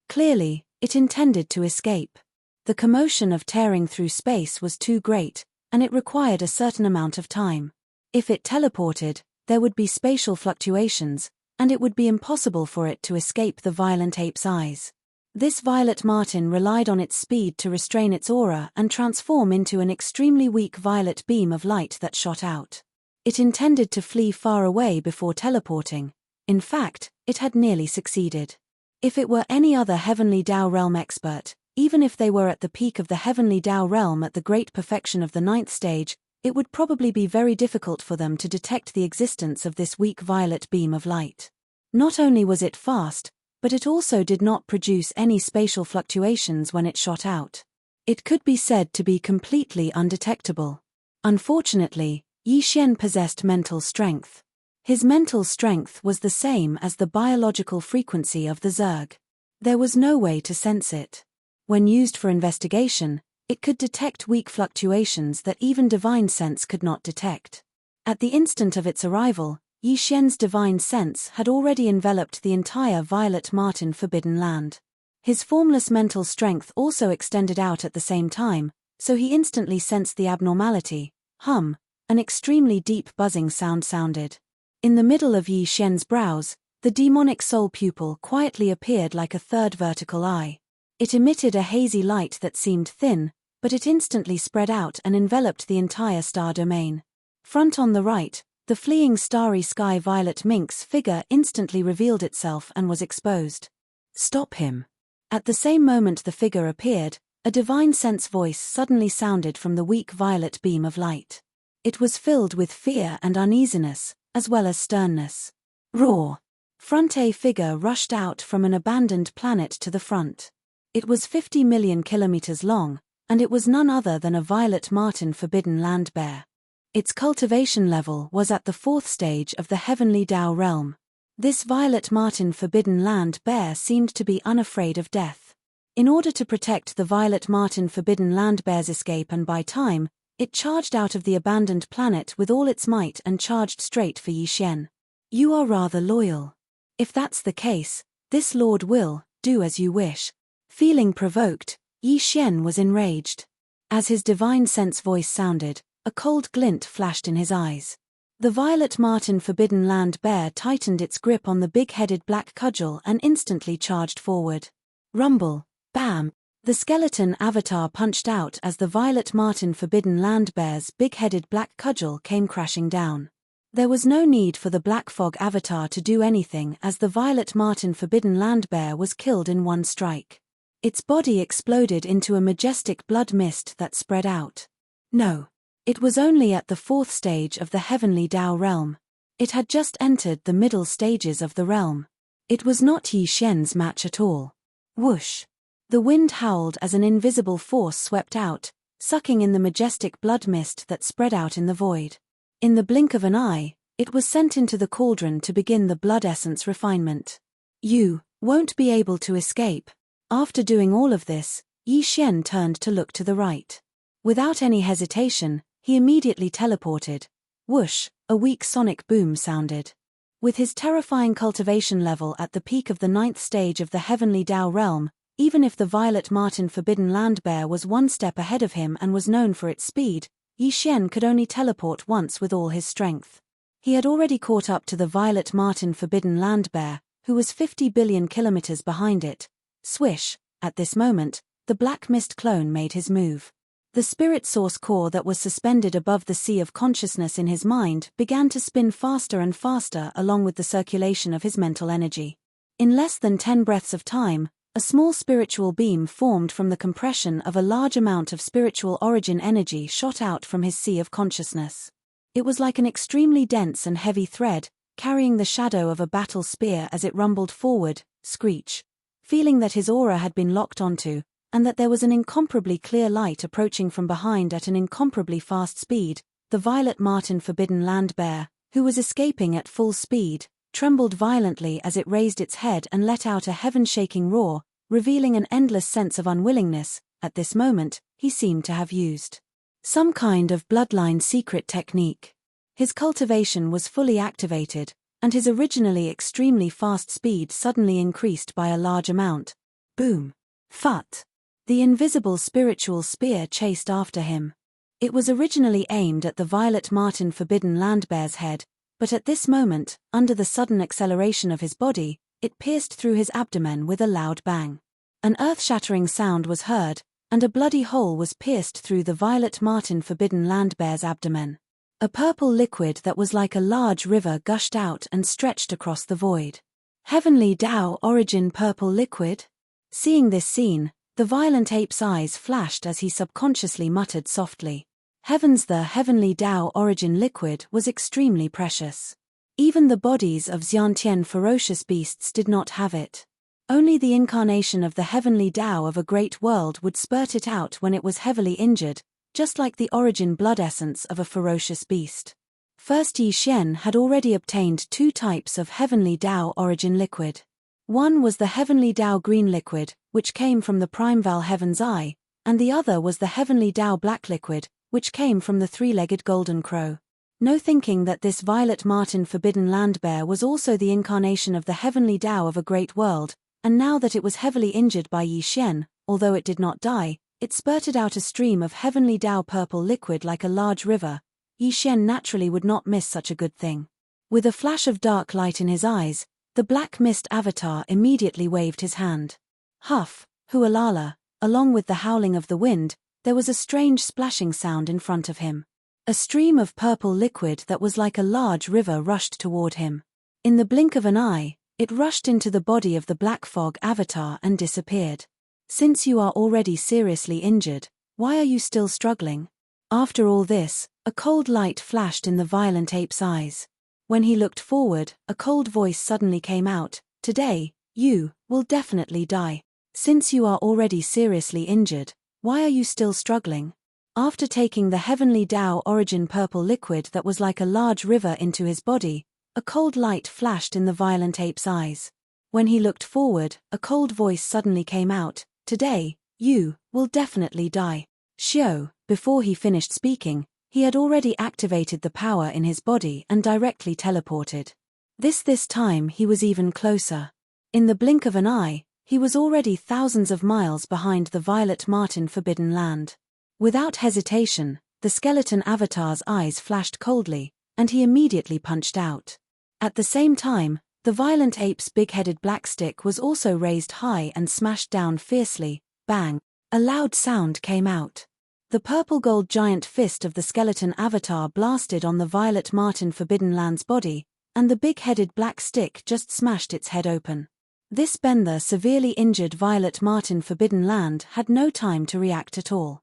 Clearly, it intended to escape. The commotion of tearing through space was too great, and it required a certain amount of time. If it teleported, there would be spatial fluctuations, and it would be impossible for it to escape the violent ape's eyes. This violet marten relied on its speed to restrain its aura and transform into an extremely weak violet beam of light that shot out. It intended to flee far away before teleporting. In fact, it had nearly succeeded. If it were any other Heavenly Dao realm expert, even if they were at the peak of the Heavenly Dao realm at the great perfection of the 9th stage, it would probably be very difficult for them to detect the existence of this weak violet beam of light. Not only was it fast, but it also did not produce any spatial fluctuations when it shot out. It could be said to be completely undetectable. Unfortunately, Yi Xian possessed mental strength. His mental strength was the same as the biological frequency of the Zerg. There was no way to sense it. When used for investigation, it could detect weak fluctuations that even divine sense could not detect. At the instant of its arrival, Yi Xian's divine sense had already enveloped the entire Violet Marten Forbidden Land. His formless mental strength also extended out at the same time, so he instantly sensed the abnormality. An extremely deep buzzing sound sounded. In the middle of Yi Xian's brows, the demonic soul pupil quietly appeared like a third vertical eye. It emitted a hazy light that seemed thin, but it instantly spread out and enveloped the entire star domain. Front on the right, the fleeing starry sky violet minx figure instantly revealed itself and was exposed. Stop him. At the same moment the figure appeared, a divine sense voice suddenly sounded from the weak violet beam of light. It was filled with fear and uneasiness, as well as sternness. Roar! Fronte figure rushed out from an abandoned planet to the front. It was 50 million kilometers long, and it was none other than a violet marten forbidden land bear. Its cultivation level was at the 4th stage of the heavenly Tao realm. This violet marten forbidden land bear seemed to be unafraid of death. In order to protect the violet marten forbidden land bear's escape and buy time, it charged out of the abandoned planet with all its might and charged straight for Yi Xian. You are rather loyal. If that's the case, this lord will do as you wish. Feeling provoked, Yi Xian was enraged. As his divine sense voice sounded, a cold glint flashed in his eyes. The violet marten forbidden land bear tightened its grip on the big-headed black cudgel and instantly charged forward. Rumble, bam! The skeleton avatar punched out as the violet marten forbidden land bear's big-headed black cudgel came crashing down. There was no need for the black fog avatar to do anything as the violet marten forbidden land bear was killed in one strike. Its body exploded into a majestic blood mist that spread out. No. It was only at the 4th stage of the heavenly Tao realm. It had just entered the middle stages of the realm. It was not Yi Xian's match at all. Whoosh! The wind howled as an invisible force swept out, sucking in the majestic blood mist that spread out in the void. In the blink of an eye, it was sent into the cauldron to begin the blood essence refinement. You won't be able to escape. After doing all of this, Yi Xian turned to look to the right. Without any hesitation, he immediately teleported. Whoosh! A weak sonic boom sounded. With his terrifying cultivation level at the peak of the 9th stage of the heavenly Tao realm, even if the violet marten forbidden land bear was one step ahead of him and was known for its speed, Yi Xian could only teleport once with all his strength. He had already caught up to the violet marten forbidden land bear, who was 50 billion kilometers behind it. Swish! At this moment, the black mist clone made his move. The spirit source core that was suspended above the sea of consciousness in his mind began to spin faster and faster along with the circulation of his mental energy. In less than 10 breaths of time, a small spiritual beam formed from the compression of a large amount of spiritual origin energy shot out from his sea of consciousness. It was like an extremely dense and heavy thread, carrying the shadow of a battle spear as it rumbled forward. Screech! Feeling that his aura had been locked onto, and that there was an incomparably clear light approaching from behind at an incomparably fast speed, the violet marten forbidden land bear, who was escaping at full speed, trembled violently as it raised its head and let out a heaven-shaking roar, revealing an endless sense of unwillingness. At this moment, he seemed to have used some kind of bloodline secret technique. His cultivation was fully activated, and his originally extremely fast speed suddenly increased by a large amount. Boom! Phut! The invisible spiritual spear chased after him. It was originally aimed at the violet marten forbidden land bear's head, but at this moment, under the sudden acceleration of his body, it pierced through his abdomen with a loud bang. An earth-shattering sound was heard, and a bloody hole was pierced through the violet marten forbidden land bear's abdomen. A purple liquid that was like a large river gushed out and stretched across the void. Heavenly Tao origin purple liquid? Seeing this scene, the violent ape's eyes flashed as he subconsciously muttered softly. Heavens, the heavenly Tao origin liquid was extremely precious. Even the bodies of Xiantian ferocious beasts did not have it. Only the incarnation of the heavenly Tao of a great world would spurt it out when it was heavily injured, just like the origin blood essence of a ferocious beast. First, Yi Xian had already obtained 2 types of heavenly Tao origin liquid. One was the heavenly Tao green liquid, which came from the primeval heaven's eye, and the other was the heavenly Tao black liquid, which came from the 3-legged golden crow. No thinking that this violet marten forbidden land bear was also the incarnation of the heavenly Tao of a great world, and now that it was heavily injured by Yi Xian, although it did not die, it spurted out a stream of heavenly Tao purple liquid like a large river. Yi Xian naturally would not miss such a good thing. With a flash of dark light in his eyes, the black mist avatar immediately waved his hand. Huff, hualala, along with the howling of the wind, there was a strange splashing sound in front of him. A stream of purple liquid that was like a large river rushed toward him. In the blink of an eye, It rushed into the body of the black fog avatar and disappeared. Since you are already seriously injured, why are you still struggling? After all this, a cold light flashed in the violent ape's eyes. When he looked forward, a cold voice suddenly came out. Today, you will definitely die. Since you are already seriously injured, why are you still struggling? After taking the heavenly Tao origin purple liquid that was like a large river into his body, a cold light flashed in the violent ape's eyes. When he looked forward, a cold voice suddenly came out. Today, you will definitely die. Xiao, before he finished speaking, he had already activated the power in his body and directly teleported. This time he was even closer. In the blink of an eye, he was already thousands of miles behind the Violet Martin Forbidden Land. Without hesitation, the skeleton avatar's eyes flashed coldly, and he immediately punched out. At the same time, the violent ape's big-headed black stick was also raised high and smashed down fiercely. Bang! A loud sound came out. The purple-gold giant fist of the skeleton avatar blasted on the Violet Martin Forbidden Land's body, and the big-headed black stick just smashed its head open. This the severely injured Violet Martin Forbidden Land had no time to react at all.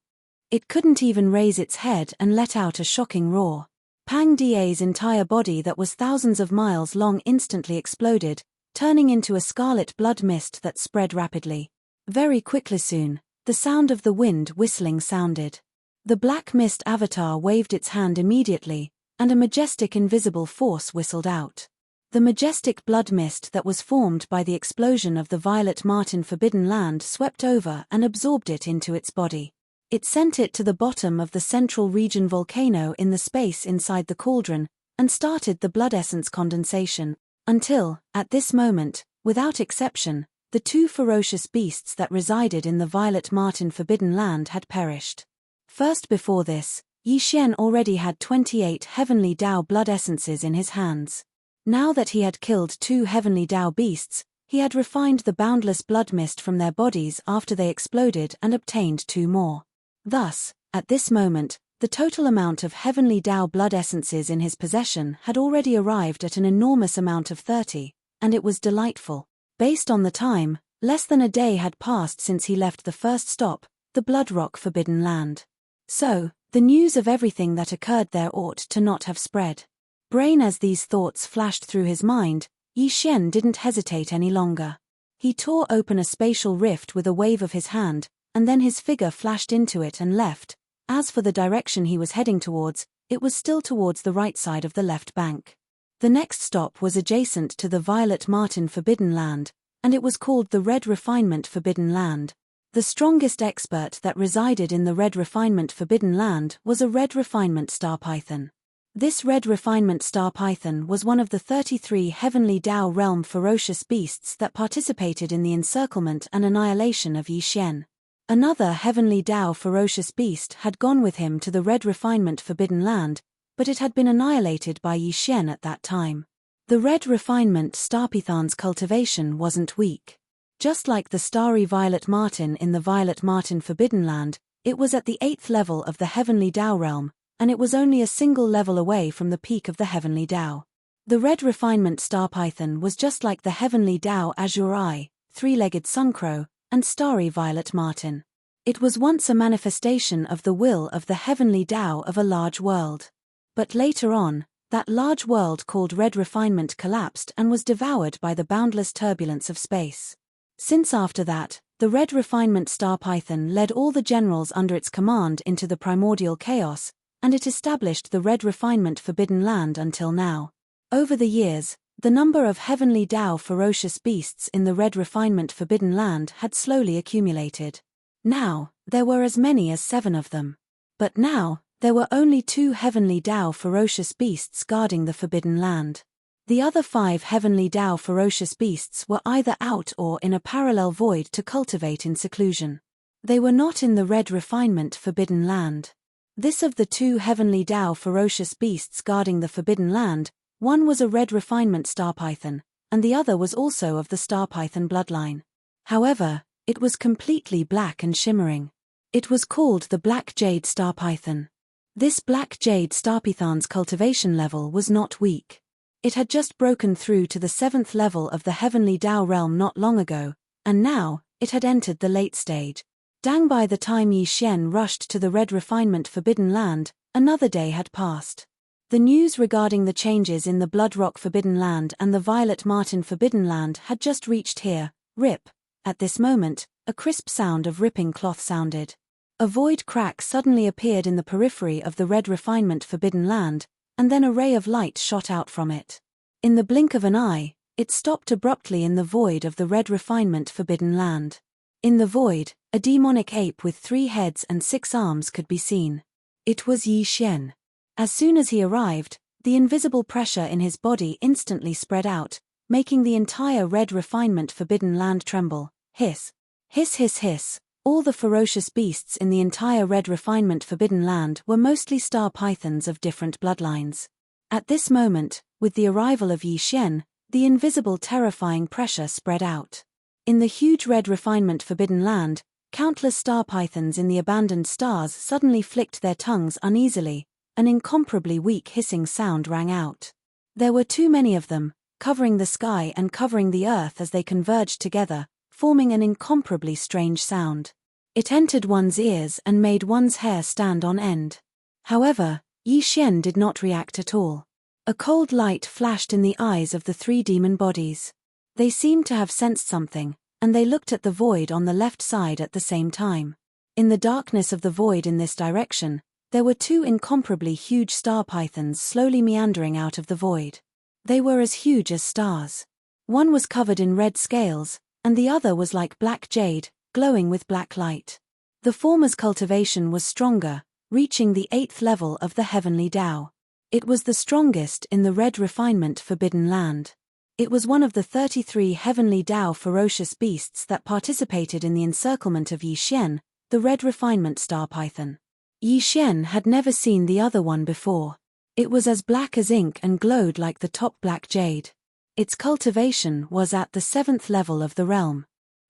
It couldn't even raise its head and let out a shocking roar. Pang Da's entire body that was thousands of miles long instantly exploded, turning into a scarlet blood mist that spread rapidly. Very quickly soon, the sound of the wind whistling sounded. The black mist avatar waved its hand immediately, and a majestic invisible force whistled out. The majestic blood mist that was formed by the explosion of the Violet Martin Forbidden Land swept over and absorbed it into its body. It sent it to the bottom of the central region volcano in the space inside the cauldron, and started the blood essence condensation, until, at this moment, without exception, the two ferocious beasts that resided in the Violet Martin Forbidden Land had perished. First before this, Yi Xian already had 28 heavenly Tao blood essences in his hands. Now that he had killed two heavenly Tao beasts, he had refined the boundless blood mist from their bodies after they exploded and obtained two more. Thus, at this moment, the total amount of heavenly Tao blood essences in his possession had already arrived at an enormous amount of 30, and it was delightful. Based on the time, less than a day had passed since he left the first stop, the Bloodrock Forbidden Land. So, the news of everything that occurred there ought to not have spread. Brain as these thoughts flashed through his mind, Yi Xian didn't hesitate any longer. He tore open a spatial rift with a wave of his hand, and then his figure flashed into it and left. As for the direction he was heading towards, it was still towards the right side of the left bank. The next stop was adjacent to the Violet Martin Forbidden Land, and it was called the Red Refinement Forbidden Land. The strongest expert that resided in the Red Refinement Forbidden Land was a Red Refinement Star Python. This Red Refinement Star Python was one of the 33 Heavenly Tao Realm ferocious beasts that participated in the encirclement and annihilation of Yi Xian. Another Heavenly Tao ferocious beast had gone with him to the Red Refinement Forbidden Land, but it had been annihilated by Yi Xian at that time. The Red Refinement Star Python's cultivation wasn't weak. Just like the starry Violet Martin in the Violet Martin Forbidden Land, it was at the 8th level of the Heavenly Tao realm, and it was only a single level away from the peak of the Heavenly Tao. The Red Refinement Star Python was just like the Heavenly Tao Azure Eye, three-legged Suncrow, and starry Violet Martin. It was once a manifestation of the will of the Heavenly Tao of a large world. But later on, that large world called Red Refinement collapsed and was devoured by the boundless turbulence of space. Since after that, the Red Refinement Star Python led all the generals under its command into the primordial chaos, and it established the Red Refinement Forbidden Land until now. Over the years, the number of Heavenly Tao ferocious beasts in the Red Refinement Forbidden Land had slowly accumulated. Now, there were as many as 7 of them. But now, there were only 2 Heavenly Tao ferocious beasts guarding the Forbidden Land. The other 5 Heavenly Tao ferocious beasts were either out or in a parallel void to cultivate in seclusion. They were not in the Red Refinement Forbidden Land. This of the 2 Heavenly Tao ferocious beasts guarding the Forbidden Land, one was a Red Refinement Star Python, and the other was also of the Star Python bloodline. However, it was completely black and shimmering. It was called the Black Jade Star Python. This Black Jade Star Python's cultivation level was not weak. It had just broken through to the 7th level of the heavenly Tao realm not long ago, and now, it had entered the late stage. Dang, by the time Yi Xian rushed to the Red Refinement Forbidden Land, another day had passed. The news regarding the changes in the Bloodrock Forbidden Land and the Violet Martin Forbidden Land had just reached here. Rip. At this moment, a crisp sound of ripping cloth sounded. A void crack suddenly appeared in the periphery of the Red Refinement Forbidden Land, and then a ray of light shot out from it. In the blink of an eye, it stopped abruptly in the void of the Red Refinement Forbidden Land. In the void, a demonic ape with 3 heads and 6 arms could be seen. It was Yi Xian. As soon as he arrived, the invisible pressure in his body instantly spread out, making the entire Red Refinement Forbidden Land tremble. Hiss. Hiss hiss hiss. All the ferocious beasts in the entire Red Refinement Forbidden Land were mostly star pythons of different bloodlines. At this moment, with the arrival of Yi Xian, the invisible terrifying pressure spread out. In the huge Red Refinement Forbidden Land, countless star pythons in the abandoned stars suddenly flicked their tongues uneasily. An incomparably weak hissing sound rang out. There were too many of them, covering the sky and covering the earth as they converged together, forming an incomparably strange sound. It entered one's ears and made one's hair stand on end. However, Yi Xian did not react at all. A cold light flashed in the eyes of the 3 demon bodies. They seemed to have sensed something, and they looked at the void on the left side at the same time. In the darkness of the void in this direction, there were 2 incomparably huge star pythons slowly meandering out of the void. They were as huge as stars. One was covered in red scales, and the other was like black jade, glowing with black light. The former's cultivation was stronger, reaching the 8th level of the heavenly Tao. It was the strongest in the Red Refinement Forbidden Land. It was one of the 33 heavenly Tao ferocious beasts that participated in the encirclement of Yi Xian, the Red Refinement Star Python. Yi Xian had never seen the other one before. It was as black as ink and glowed like the top black jade. Its cultivation was at the 7th level of the realm.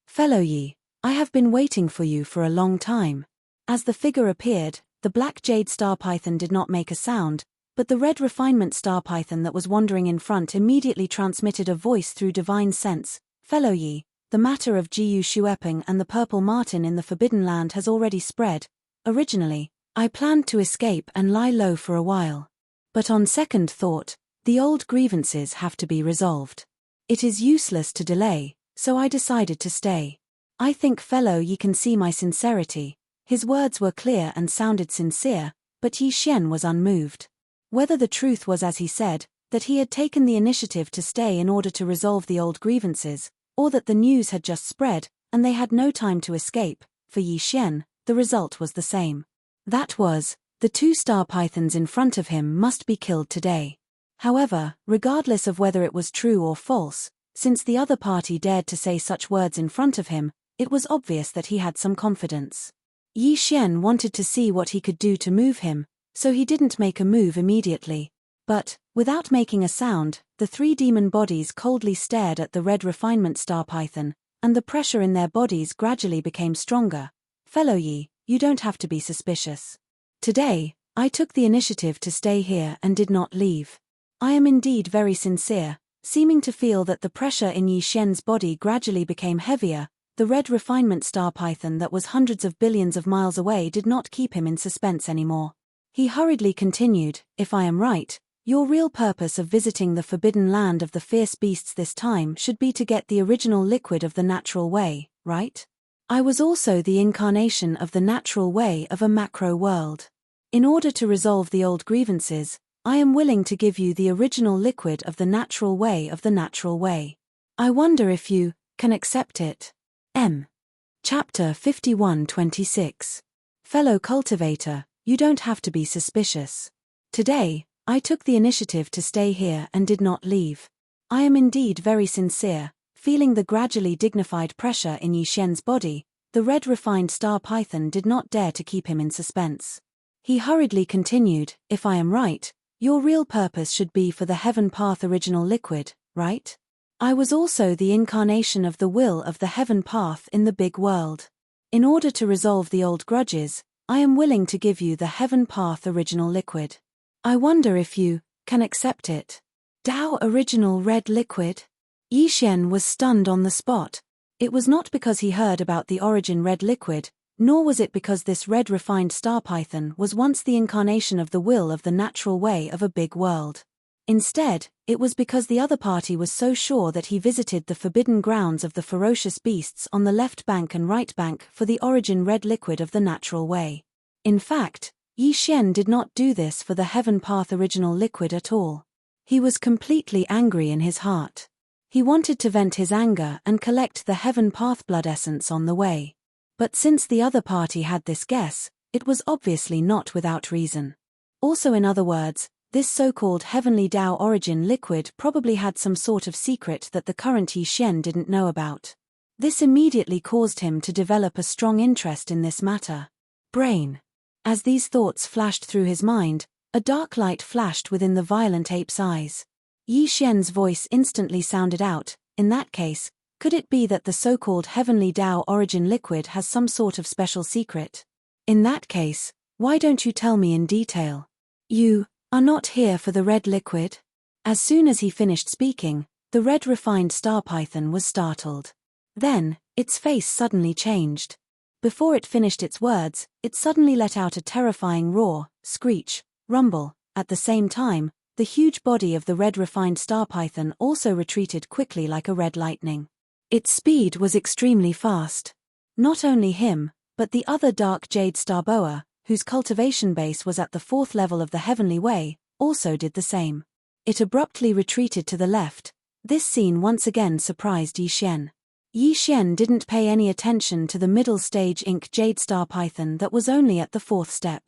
Fellow Yi, I have been waiting for you for a long time. As the figure appeared, the black jade star python did not make a sound, but the red refinement star python that was wandering in front immediately transmitted a voice through divine sense. Fellow Yi, the matter of Jiu Shueping and the purple martin in the Forbidden Land has already spread. Originally, I planned to escape and lie low for a while. But on second thought, the old grievances have to be resolved. It is useless to delay, so I decided to stay. I think fellow Yi can see my sincerity. His words were clear and sounded sincere, but Yi Xian was unmoved. Whether the truth was as he said, that he had taken the initiative to stay in order to resolve the old grievances, or that the news had just spread, and they had no time to escape, for Yi Xian, the result was the same. That was, the 2 star pythons in front of him must be killed today. However, regardless of whether it was true or false, since the other party dared to say such words in front of him, it was obvious that he had some confidence. Yi Xian wanted to see what he could do to move him, so he didn't make a move immediately. But, without making a sound, the 3 demon bodies coldly stared at the red refinement star python, and the pressure in their bodies gradually became stronger. Fellow Yi, you don't have to be suspicious. Today, I took the initiative to stay here and did not leave. I am indeed very sincere, seeming to feel that the pressure in Yi Xian's body gradually became heavier. The red refinement star python that was hundreds of billions of miles away did not keep him in suspense anymore. He hurriedly continued, if I am right, your real purpose of visiting the forbidden land of the fierce beasts this time should be to get the original liquid of the natural way, right? I was also the incarnation of the natural way of a macro world. In order to resolve the old grievances, I am willing to give you the original liquid of the natural way of the natural way. I wonder if you can accept it. Chapter 51-26. Fellow cultivator, you don't have to be suspicious. Today, I took the initiative to stay here and did not leave. I am indeed very sincere, feeling the gradually dignified pressure in Yi Xian's body. The red refined star python did not dare to keep him in suspense. He hurriedly continued, if I am right, your real purpose should be for the Heaven Path original liquid, right? I was also the incarnation of the will of the Heaven Path in the big world. In order to resolve the old grudges, I am willing to give you the Heaven Path original liquid. I wonder if you can accept it. Dao original red liquid? Yi Xian was stunned on the spot. It was not because he heard about the origin red liquid, nor was it because this red refined star python was once the incarnation of the will of the natural way of a big world. Instead, it was because the other party was so sure that he visited the forbidden grounds of the ferocious beasts on the left bank and right bank for the origin red liquid of the natural way. In fact, Yi Xian did not do this for the Heaven Path original liquid at all. He was completely angry in his heart. He wanted to vent his anger and collect the Heaven Path blood essence on the way. But since the other party had this guess, it was obviously not without reason. Also, in other words, this so-called heavenly Dao origin liquid probably had some sort of secret that the current Yi Xian didn't know about. This immediately caused him to develop a strong interest in this matter. Brain. As these thoughts flashed through his mind, a dark light flashed within the violent ape's eyes. Yi Xian's voice instantly sounded out. In that case, could it be that the so-called heavenly Dao origin liquid has some sort of special secret? In that case, why don't you tell me in detail? You are not here for the red liquid? As soon as he finished speaking, the red refined star python was startled. Then, its face suddenly changed. Before it finished its words, it suddenly let out a terrifying roar, screech, rumble. At the same time, the huge body of the red refined star python also retreated quickly like a red lightning. Its speed was extremely fast. Not only him, but the other dark jade star boa, whose cultivation base was at the 4th level of the heavenly way, also did the same. It abruptly retreated to the left. This scene once again surprised Yi Xian. Yi Xian didn't pay any attention to the middle stage ink jade star python that was only at the 4th step.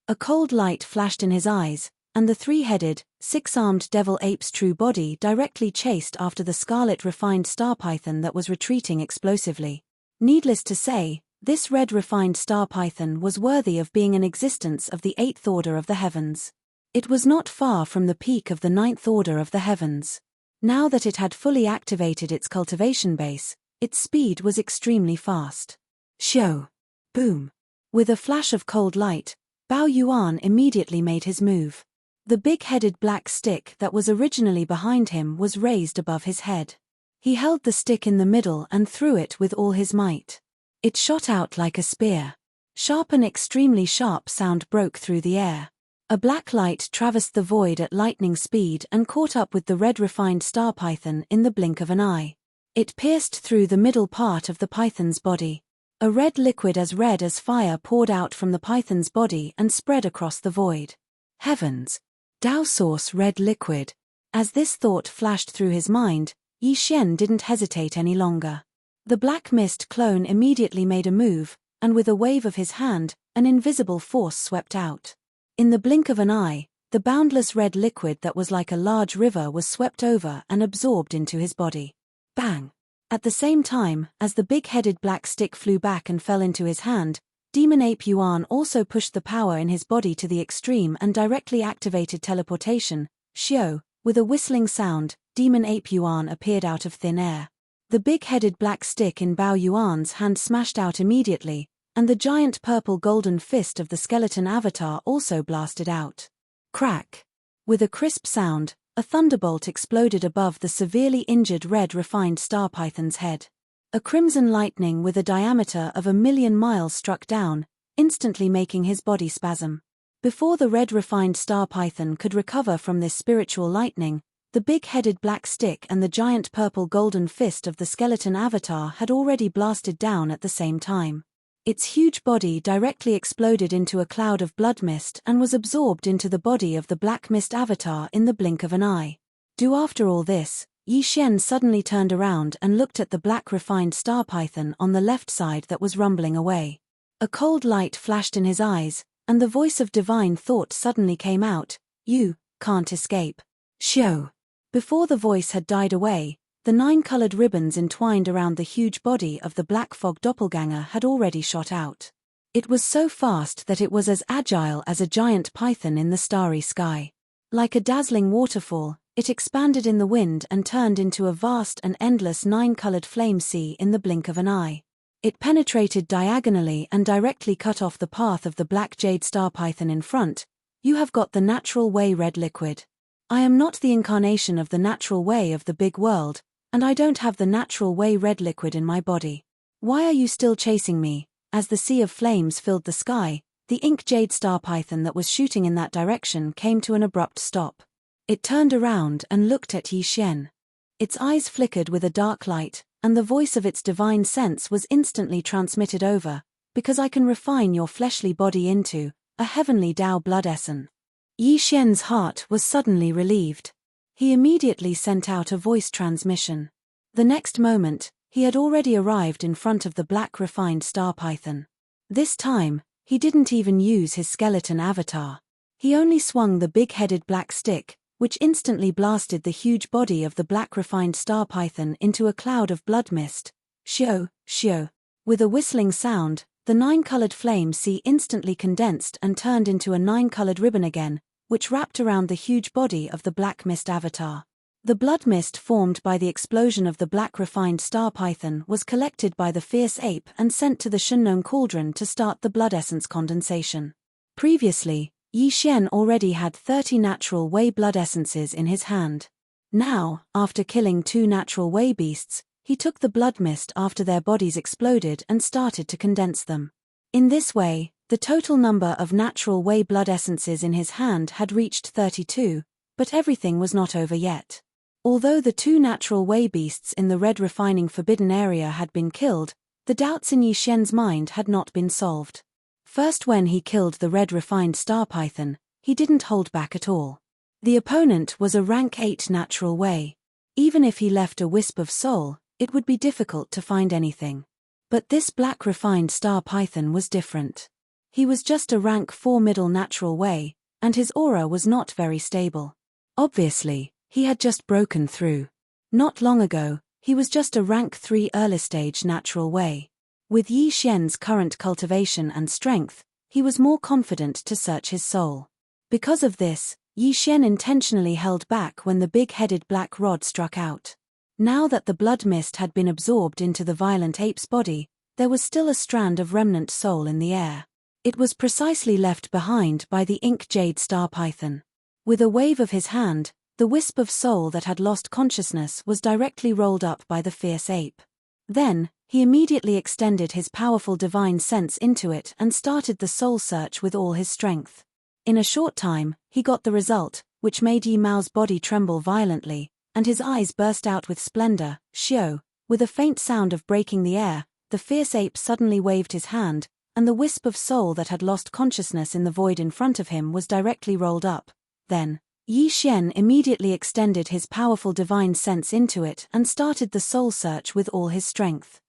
A cold light flashed in his eyes, and the 3-headed, 6-armed devil ape's true body directly chased after the scarlet refined star python that was retreating explosively. Needless to say, this red refined star python was worthy of being an existence of the 8th order of the heavens. It was not far from the peak of the 9th order of the heavens. Now that it had fully activated its cultivation base, its speed was extremely fast. Shoo! Boom! With a flash of cold light, Bao Yuan immediately made his move. The big-headed black stick that was originally behind him was raised above his head. He held the stick in the middle and threw it with all his might. It shot out like a spear. Sharp and extremely sharp sound broke through the air. A black light traversed the void at lightning speed and caught up with the red refined star python in the blink of an eye. It pierced through the middle part of the python's body. A red liquid as red as fire poured out from the python's body and spread across the void. Heavens! Dao source red liquid. As this thought flashed through his mind, Yi Xian didn't hesitate any longer. The black mist clone immediately made a move, and with a wave of his hand, an invisible force swept out. In the blink of an eye, the boundless red liquid that was like a large river was swept over and absorbed into his body. Bang! At the same time, as the big-headed black stick flew back and fell into his hand, Demon Ape Yuan also pushed the power in his body to the extreme and directly activated teleportation. Shio! With a whistling sound, Demon Ape Yuan appeared out of thin air. The big-headed black stick in Bao Yuan's hand smashed out immediately, and the giant purple golden fist of the skeleton avatar also blasted out. Crack! With a crisp sound, a thunderbolt exploded above the severely injured red refined star python's head. A crimson lightning with a diameter of 1,000,000 miles struck down, instantly making his body spasm. Before the red refined star python could recover from this spiritual lightning, the big-headed black stick and the giant purple golden fist of the skeleton avatar had already blasted down at the same time. Its huge body directly exploded into a cloud of blood mist and was absorbed into the body of the black mist avatar in the blink of an eye. After all this, Yi Xian suddenly turned around and looked at the black refined star python on the left side that was rumbling away. A cold light flashed in his eyes, and the voice of divine thought suddenly came out, "You can't escape." Shoo! Before the voice had died away, the 9 colored ribbons entwined around the huge body of the black fog doppelganger had already shot out. It was so fast that it was as agile as a giant python in the starry sky. Like a dazzling waterfall, it expanded in the wind and turned into a vast and endless 9-colored flame sea in the blink of an eye. It penetrated diagonally and directly cut off the path of the black jade star python in front. "You have got the natural way red liquid." I am not the incarnation of the natural way of the big world, and I don't have the natural way red liquid in my body. Why are you still chasing me?" As the sea of flames filled the sky, the ink jade star python that was shooting in that direction came to an abrupt stop. It turned around and looked at Yi Xian. Its eyes flickered with a dark light, and the voice of its divine sense was instantly transmitted over, "Because I can refine your fleshly body into a heavenly Tao blood essence." Yi Xian's heart was suddenly relieved. He immediately sent out a voice transmission. The next moment, he had already arrived in front of the black refined star python. This time, he didn't even use his skeleton avatar. He only swung the big-headed black stick, which instantly blasted the huge body of the black refined star python into a cloud of blood mist. Shio, shio. With a whistling sound, the 9-colored flame sea instantly condensed and turned into a 9-colored ribbon again, which wrapped around the huge body of the black mist avatar. The blood mist formed by the explosion of the black refined star python was collected by the fierce ape and sent to the Shunnong cauldron to start the blood essence condensation. Previously, Yi Xian already had 30 natural way blood essences in his hand. Now, after killing 2 natural way beasts, he took the blood mist after their bodies exploded and started to condense them. In this way, the total number of natural way blood essences in his hand had reached 32, but everything was not over yet. Although the 2 natural way beasts in the red refining forbidden area had been killed, the doubts in Yi Xian's mind had not been solved. First, when he killed the red refined star python, he didn't hold back at all. The opponent was a rank 8 natural way. Even if he left a wisp of soul, it would be difficult to find anything. But this black refined star python was different. He was just a rank 4 middle natural way, and his aura was not very stable. Obviously, he had just broken through. Not long ago, he was just a rank 3 early stage natural way. With Yi Xian's current cultivation and strength, he was more confident to search his soul. Because of this, Yi Xian intentionally held back when the big-headed black rod struck out. Now that the blood mist had been absorbed into the violent ape's body, there was still a strand of remnant soul in the air. It was precisely left behind by the ink jade star python. With a wave of his hand, the wisp of soul that had lost consciousness was directly rolled up by the fierce ape. Then, he immediately extended his powerful divine sense into it and started the soul search with all his strength. In a short time, he got the result, which made Yi Mao's body tremble violently, and his eyes burst out with splendor. Shio, with a faint sound of breaking the air, the fierce ape suddenly waved his hand, and the wisp of soul that had lost consciousness in the void in front of him was directly rolled up. Then, Yi Xian immediately extended his powerful divine sense into it and started the soul search with all his strength.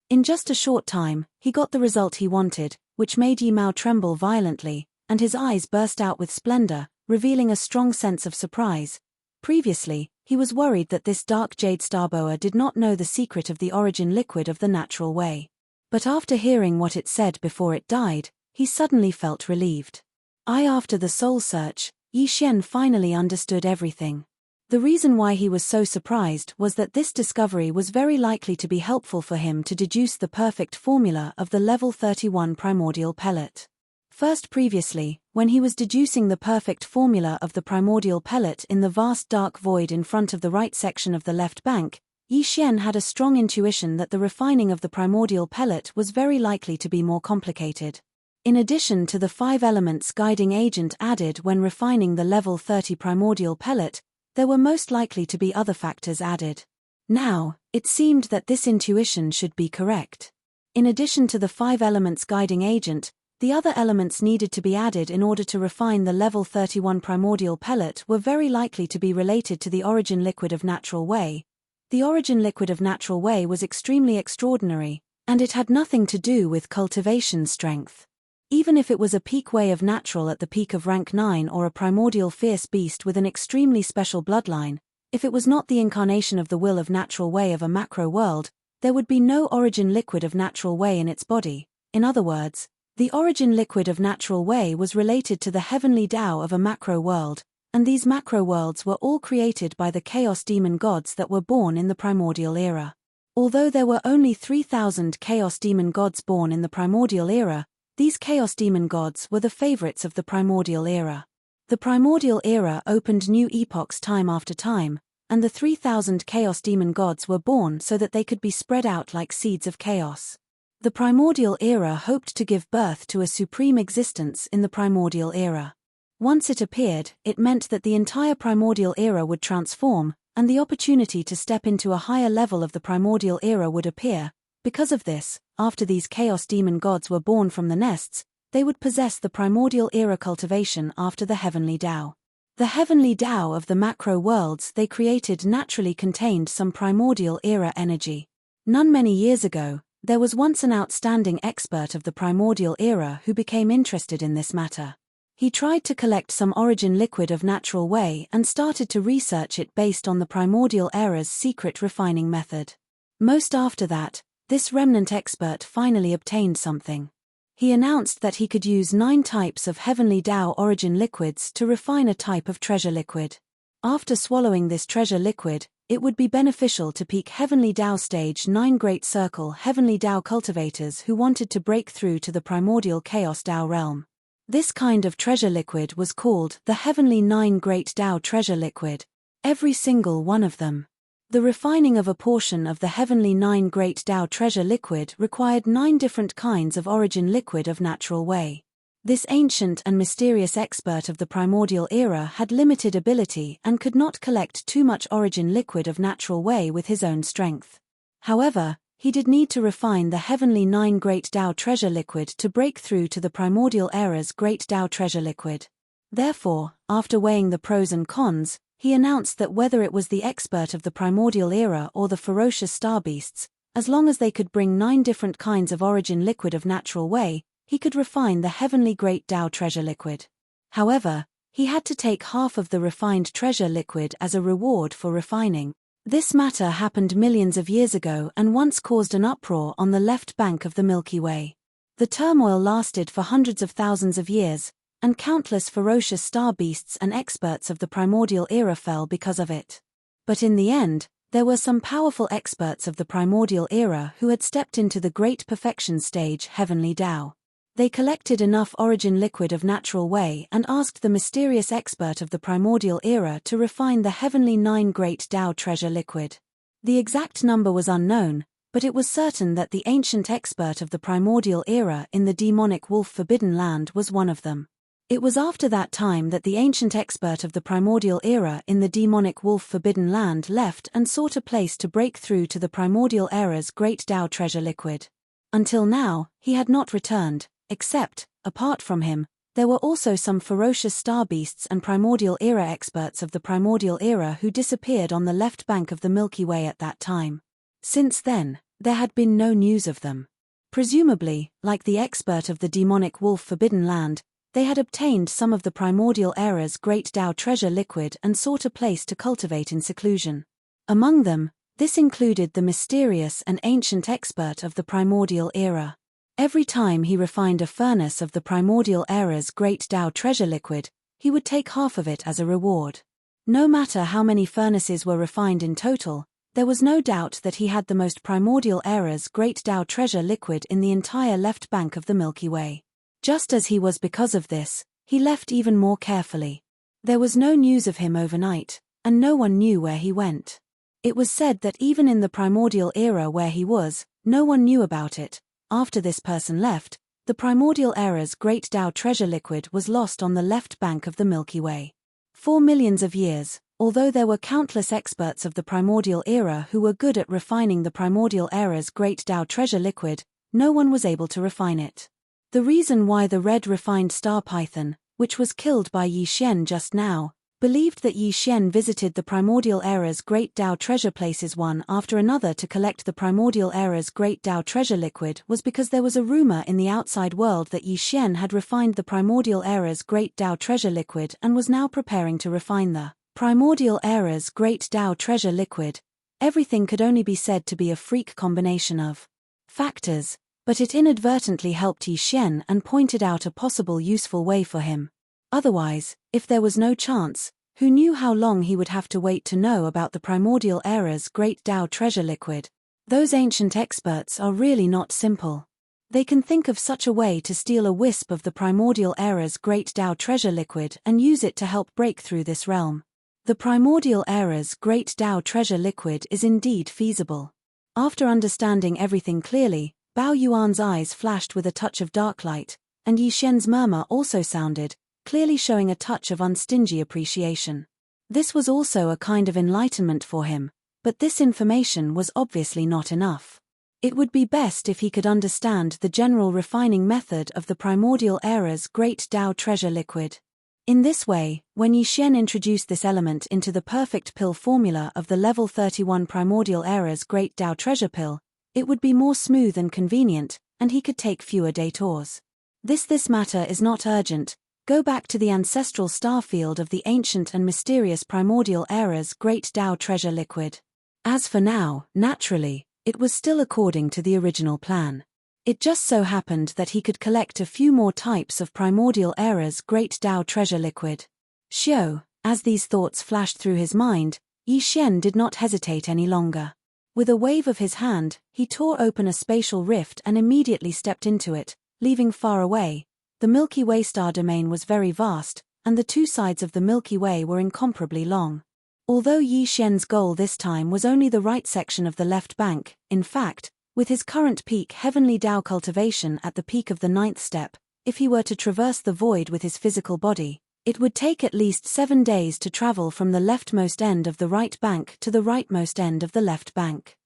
In just a short time, he got the result he wanted, which made Yi Mao tremble violently, and his eyes burst out with splendor, revealing a strong sense of surprise. Previously, he was worried that this dark jade starboa did not know the secret of the origin liquid of the natural way. But after hearing what it said before it died, he suddenly felt relieved. After the soul search, Yi Xian finally understood everything. The reason why he was so surprised was that this discovery was very likely to be helpful for him to deduce the perfect formula of the level 31 primordial pellet. First, previously, when he was deducing the perfect formula of the primordial pellet in the vast dark void in front of the right section of the left bank, Yi Xian had a strong intuition that the refining of the primordial pellet was very likely to be more complicated. In addition to the 5 elements guiding agent added when refining the level 30 primordial pellet, there were most likely to be other factors added. Now, it seemed that this intuition should be correct. In addition to the 5 elements guiding agent, the other elements needed to be added in order to refine the level 31 primordial pellet were very likely to be related to the origin liquid of natural way. The origin liquid of natural way was extremely extraordinary, and it had nothing to do with cultivation strength. Even if it was a peak way of natural at the peak of rank 9 or a primordial fierce beast with an extremely special bloodline, if it was not the incarnation of the will of natural way of a macro world, there would be no origin liquid of natural way in its body. In other words, the origin liquid of natural way was related to the heavenly Tao of a macro world, and these macro worlds were all created by the chaos demon gods that were born in the primordial era. Although there were only 3,000 chaos demon gods born in the primordial era, these chaos demon gods were the favorites of the primordial era. The primordial era opened new epochs time after time, and the 3,000 chaos demon gods were born so that they could be spread out like seeds of chaos. The primordial era hoped to give birth to a supreme existence in the primordial era. Once it appeared, it meant that the entire primordial era would transform, and the opportunity to step into a higher level of the primordial era would appear. Because of this, after these chaos demon gods were born from the nests, they would possess the primordial era cultivation after the heavenly Tao. The heavenly Tao of the macro worlds they created naturally contained some primordial era energy. None many years ago, there was once an outstanding expert of the primordial era who became interested in this matter. He tried to collect some origin liquid of natural way and started to research it based on the primordial era's secret refining method. Most after that, this remnant expert finally obtained something. He announced that he could use 9 types of heavenly Tao origin liquids to refine a type of treasure liquid. After swallowing this treasure liquid, it would be beneficial to peak heavenly Tao stage 9 Great Circle heavenly Tao cultivators who wanted to break through to the primordial chaos Tao realm. This kind of treasure liquid was called the heavenly 9 Great Tao treasure liquid. Every single one of them. The refining of a portion of the heavenly 9 Great Tao treasure liquid required 9 different kinds of origin liquid of natural way. This ancient and mysterious expert of the primordial era had limited ability and could not collect too much origin liquid of natural way with his own strength. However, he did need to refine the heavenly 9 Great Tao treasure liquid to break through to the primordial era's Great Tao treasure liquid. Therefore, after weighing the pros and cons, he announced that whether it was the expert of the primordial era or the ferocious star beasts, as long as they could bring 9 different kinds of origin liquid of natural way, he could refine the heavenly Great Tao treasure liquid. However, he had to take half of the refined treasure liquid as a reward for refining. This matter happened millions of years ago and once caused an uproar on the left bank of the Milky Way. The turmoil lasted for hundreds of thousands of years, and countless ferocious star beasts and experts of the primordial era fell because of it. But in the end, there were some powerful experts of the primordial era who had stepped into the great perfection stage heavenly Tao. They collected enough origin liquid of natural way and asked the mysterious expert of the primordial era to refine the heavenly 9 Great Tao treasure liquid. The exact number was unknown, but it was certain that the ancient expert of the primordial era in the demonic wolf forbidden land was one of them. It was after that time that the ancient expert of the primordial era in the demonic wolf forbidden land left and sought a place to break through to the primordial era's Great Tao treasure liquid. Until now, he had not returned, except, apart from him, there were also some ferocious star beasts and primordial era experts of the primordial era who disappeared on the left bank of the Milky Way at that time. Since then, there had been no news of them. Presumably, like the expert of the demonic wolf forbidden land, they had obtained some of the primordial era's Great Tao treasure liquid and sought a place to cultivate in seclusion. Among them, this included the mysterious and ancient expert of the primordial era. Every time he refined a furnace of the primordial era's Great Tao treasure liquid, he would take half of it as a reward. No matter how many furnaces were refined in total, there was no doubt that he had the most primordial era's Great Tao treasure liquid in the entire left bank of the Milky Way. Just as he was because of this, he left even more carefully. There was no news of him overnight, and no one knew where he went. It was said that even in the primordial era where he was, no one knew about it. After this person left, the primordial era's Great Tao treasure liquid was lost on the left bank of the Milky Way. For millions of years, although there were countless experts of the primordial era who were good at refining the primordial era's Great Tao treasure liquid, no one was able to refine it. The reason why the red refined star python, which was killed by Yi Xian just now, believed that Yi Xian visited the primordial era's Great Tao treasure places one after another to collect the primordial era's Great Tao treasure liquid was because there was a rumor in the outside world that Yi Xian had refined the primordial era's Great Tao treasure liquid and was now preparing to refine the primordial era's Great Tao treasure liquid. Everything could only be said to be a freak combination of factors, but it inadvertently helped Yi Xian and pointed out a possible useful way for him. Otherwise, if there was no chance, who knew how long he would have to wait to know about the primordial era's Great Tao treasure liquid? Those ancient experts are really not simple. They can think of such a way to steal a wisp of the primordial era's great Tao treasure liquid and use it to help break through this realm. The primordial era's great Tao treasure liquid is indeed feasible. After understanding everything clearly, Bao Yuan's eyes flashed with a touch of dark light, and Yi Xian's murmur also sounded, clearly showing a touch of unstingy appreciation. This was also a kind of enlightenment for him, but this information was obviously not enough. It would be best if he could understand the general refining method of the primordial era's great Tao treasure liquid. In this way, when Yi Xian introduced this element into the perfect pill formula of the level 31 primordial era's great Tao treasure pill, it would be more smooth and convenient, and he could take fewer detours. This matter is not urgent. Go back to the ancestral star field of the ancient and mysterious primordial era's great Tao treasure liquid. As for now, naturally, it was still according to the original plan. It just so happened that he could collect a few more types of primordial era's great Tao treasure liquid. Xiao, as these thoughts flashed through his mind, Yi Xian did not hesitate any longer. With a wave of his hand, he tore open a spatial rift and immediately stepped into it, leaving far away. The Milky Way star domain was very vast, and the two sides of the Milky Way were incomparably long. Although Yi Xian's goal this time was only the right section of the left bank, in fact, with his current peak heavenly Tao cultivation at the peak of the 9th step, if he were to traverse the void with his physical body, it would take at least 7 days to travel from the leftmost end of the right bank to the rightmost end of the left bank.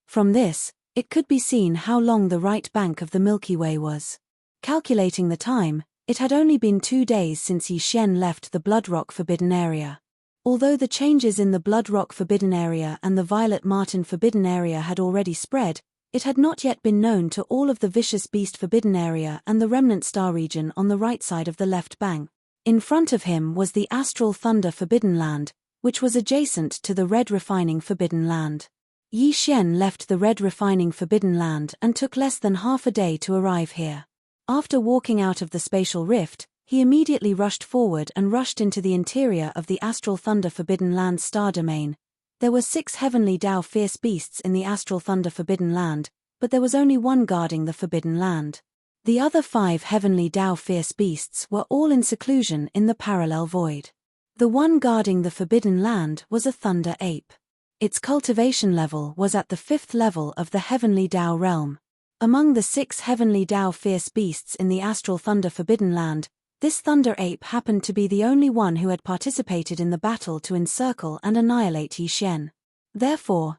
From this, it could be seen how long the right bank of the Milky Way was. Calculating the time, it had only been 2 days since Yi Xian left the Blood Rock Forbidden Area. Although the changes in the Blood Rock Forbidden Area and the Violet Martin Forbidden Area had already spread, it had not yet been known to all of the Vicious Beast Forbidden Area and the Remnant Star region on the right side of the left bank. In front of him was the Astral Thunder Forbidden Land, which was adjacent to the Red Refining Forbidden Land. Yi Xian left the Red Refining Forbidden Land and took less than half a day to arrive here. After walking out of the spatial rift, he immediately rushed forward and rushed into the interior of the Astral Thunder Forbidden Land star domain. There were 6 heavenly Tao fierce beasts in the Astral Thunder Forbidden Land, but there was only one guarding the Forbidden Land. The other 5 heavenly Tao fierce beasts were all in seclusion in the parallel void. The one guarding the Forbidden Land was a thunder ape. Its cultivation level was at the 5th level of the heavenly Tao realm. Among the 6 heavenly Tao fierce beasts in the Astral Thunder Forbidden Land, this thunder ape happened to be the only one who had participated in the battle to encircle and annihilate Yi Xian. Therefore,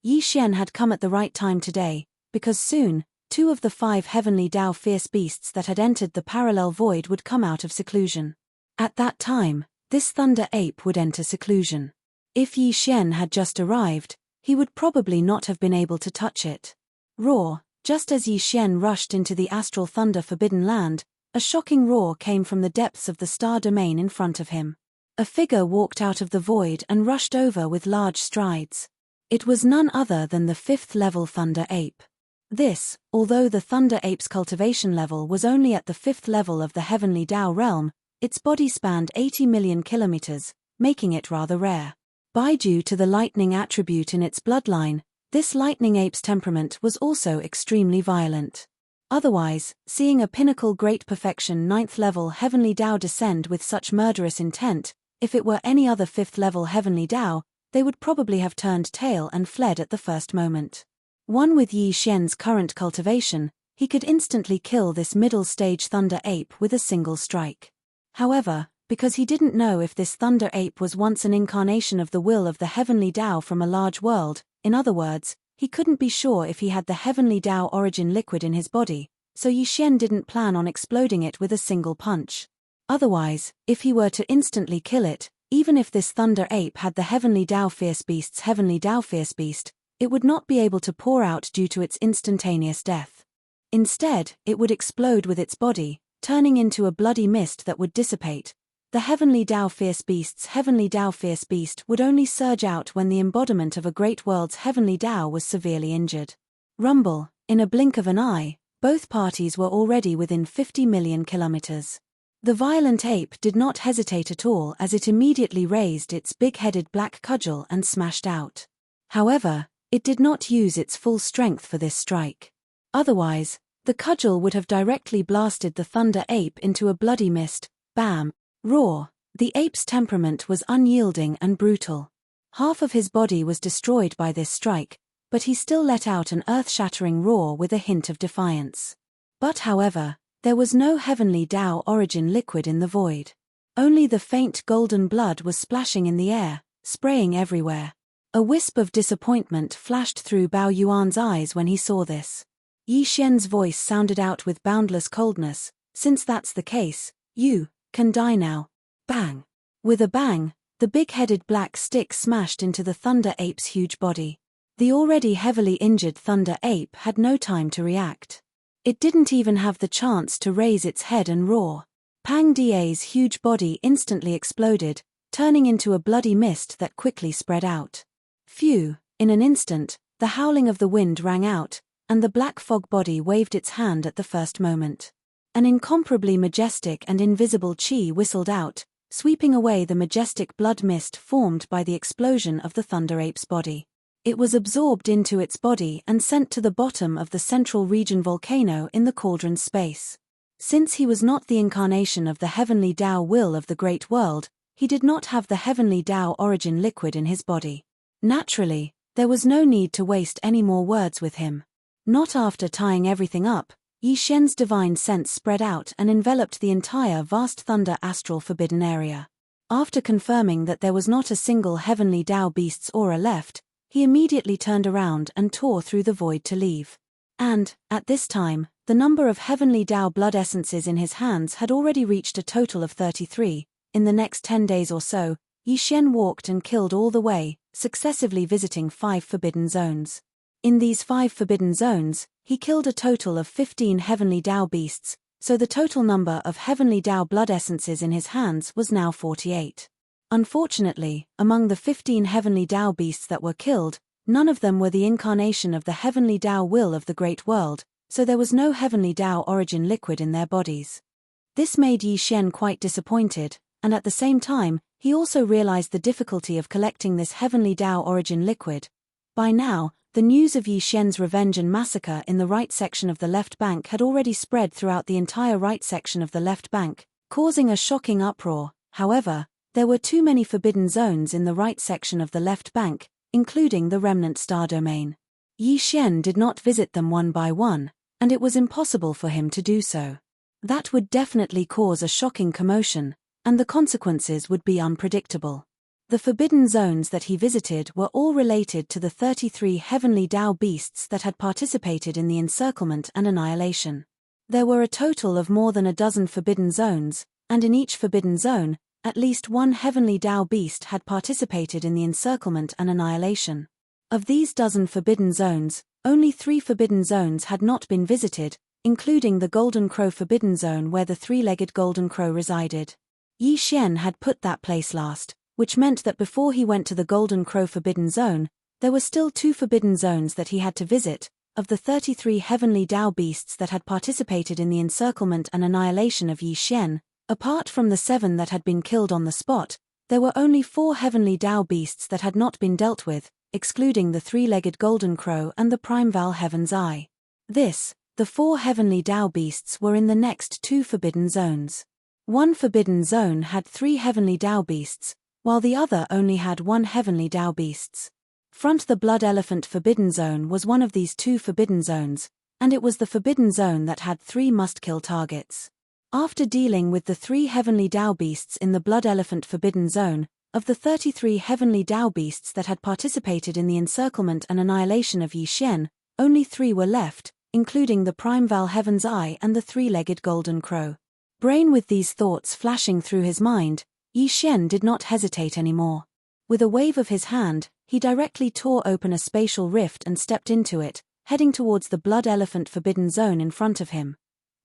Yi Xian had come at the right time today, because soon, 2 of the 5 heavenly Tao fierce beasts that had entered the parallel void would come out of seclusion. At that time, this thunder ape would enter seclusion. If Yi Xian had just arrived, he would probably not have been able to touch it. Roar! Just as Yi Xian rushed into the Astral Thunder Forbidden Land, a shocking roar came from the depths of the star domain in front of him. A figure walked out of the void and rushed over with large strides. It was none other than the 5th level thunder ape. This, although the thunder ape's cultivation level was only at the 5th level of the heavenly Tao realm, its body spanned 80 million kilometers, making it rather rare. Due to the lightning attribute in its bloodline, this lightning ape's temperament was also extremely violent. Otherwise, seeing a pinnacle great perfection 9th level heavenly Tao descend with such murderous intent, if it were any other 5th level heavenly Tao, they would probably have turned tail and fled at the first moment. One with Yi Xian's current cultivation, he could instantly kill this middle stage thunder ape with a single strike. However, because he didn't know if this thunder ape was once an incarnation of the will of the heavenly Tao from a large world, in other words, he couldn't be sure if he had the heavenly Tao origin liquid in his body, so Yi Xian didn't plan on exploding it with a single punch. Otherwise, if he were to instantly kill it, even if this thunder ape had the heavenly Tao fierce beast's heavenly Tao fierce beast, it would not be able to pour out due to its instantaneous death. Instead, it would explode with its body, turning into a bloody mist that would dissipate. The heavenly Tao fierce beast's heavenly Tao fierce beast would only surge out when the embodiment of a great world's heavenly Tao was severely injured. Rumble, in a blink of an eye, both parties were already within 50 million kilometers. The violent ape did not hesitate at all as it immediately raised its big-headed black cudgel and smashed out. However, it did not use its full strength for this strike. Otherwise, The cudgel would have directly blasted the thunder ape into a bloody mist. Bam! Roar! The ape's temperament was unyielding and brutal. Half of his body was destroyed by this strike, but he still let out an earth-shattering roar with a hint of defiance. But however, there was no heavenly Tao origin liquid in the void. Only the faint golden blood was splashing in the air, spraying everywhere. A wisp of disappointment flashed through Bao Yuan's eyes when he saw this. Yi Xian's voice sounded out with boundless coldness, "Since that's the case, you can die now." Bang! With a bang, the big-headed black stick smashed into the thunder ape's huge body. The already heavily injured thunder ape had no time to react. It didn't even have the chance to raise its head and roar. Pang Da's huge body instantly exploded, turning into a bloody mist that quickly spread out. Phew! In an instant, the howling of the wind rang out, and the black fog body waved its hand at the first moment. An incomparably majestic and invisible chi whistled out, sweeping away the majestic blood mist formed by the explosion of the thunder ape's body. It was absorbed into its body and sent to the bottom of the central region volcano in the cauldron's space. Since he was not the incarnation of the heavenly Tao will of the great world, he did not have the heavenly Tao origin liquid in his body. Naturally, there was no need to waste any more words with him. Not after tying everything up, Yi Xian's divine sense spread out and enveloped the entire vast thunder astral forbidden area. After confirming that there was not a single heavenly Tao beast's aura left, he immediately turned around and tore through the void to leave. And, at this time, the number of heavenly Tao blood essences in his hands had already reached a total of 33. In the next 10 days or so, Yi Xian walked and killed all the way, successively visiting 5 forbidden zones. In these 5 forbidden zones, he killed a total of 15 heavenly Tao beasts, so the total number of heavenly Tao blood essences in his hands was now 48. Unfortunately, among the 15 heavenly Tao beasts that were killed, none of them were the incarnation of the heavenly Tao will of the great world, so there was no heavenly Tao origin liquid in their bodies. This made Yi Xian quite disappointed, and at the same time, he also realized the difficulty of collecting this heavenly Tao origin liquid. By now, the news of Yi Xian's revenge and massacre in the right section of the left bank had already spread throughout the entire right section of the left bank, causing a shocking uproar. However, there were too many forbidden zones in the right section of the left bank, including the remnant star domain. Yi Xian did not visit them one by one, and it was impossible for him to do so. That would definitely cause a shocking commotion, and the consequences would be unpredictable. The forbidden zones that he visited were all related to the 33 heavenly Tao beasts that had participated in the encirclement and annihilation. There were a total of more than a dozen forbidden zones, and in each forbidden zone, at least one heavenly Tao beast had participated in the encirclement and annihilation. Of these dozen forbidden zones, only 3 forbidden zones had not been visited, including the Golden Crow forbidden zone where the 3-legged Golden Crow resided. Yi Xian had put that place last, which meant that before he went to the Golden Crow forbidden zone, there were still 2 forbidden zones that he had to visit. Of the 33 heavenly Tao beasts that had participated in the encirclement and annihilation of Yi Xian, apart from the 7 that had been killed on the spot, there were only 4 heavenly Tao beasts that had not been dealt with, excluding the 3-legged Golden Crow and the Primeval Heaven's Eye. The 4 heavenly Tao beasts were in the next 2 forbidden zones. One forbidden zone had 3 heavenly Tao beasts, while the other only had 1 heavenly Tao beasts. The Blood Elephant forbidden zone was one of these 2 forbidden zones, and it was the forbidden zone that had 3 must-kill targets. After dealing with the 3 heavenly Tao beasts in the Blood Elephant forbidden zone, of the 33 heavenly Tao beasts that had participated in the encirclement and annihilation of Yi Xian, only 3 were left, including the Primeval Heaven's Eye and the 3-legged Golden Crow. With these thoughts flashing through his mind, Yi Xian did not hesitate anymore. With a wave of his hand, he directly tore open a spatial rift and stepped into it, heading towards the Blood Elephant forbidden zone in front of him.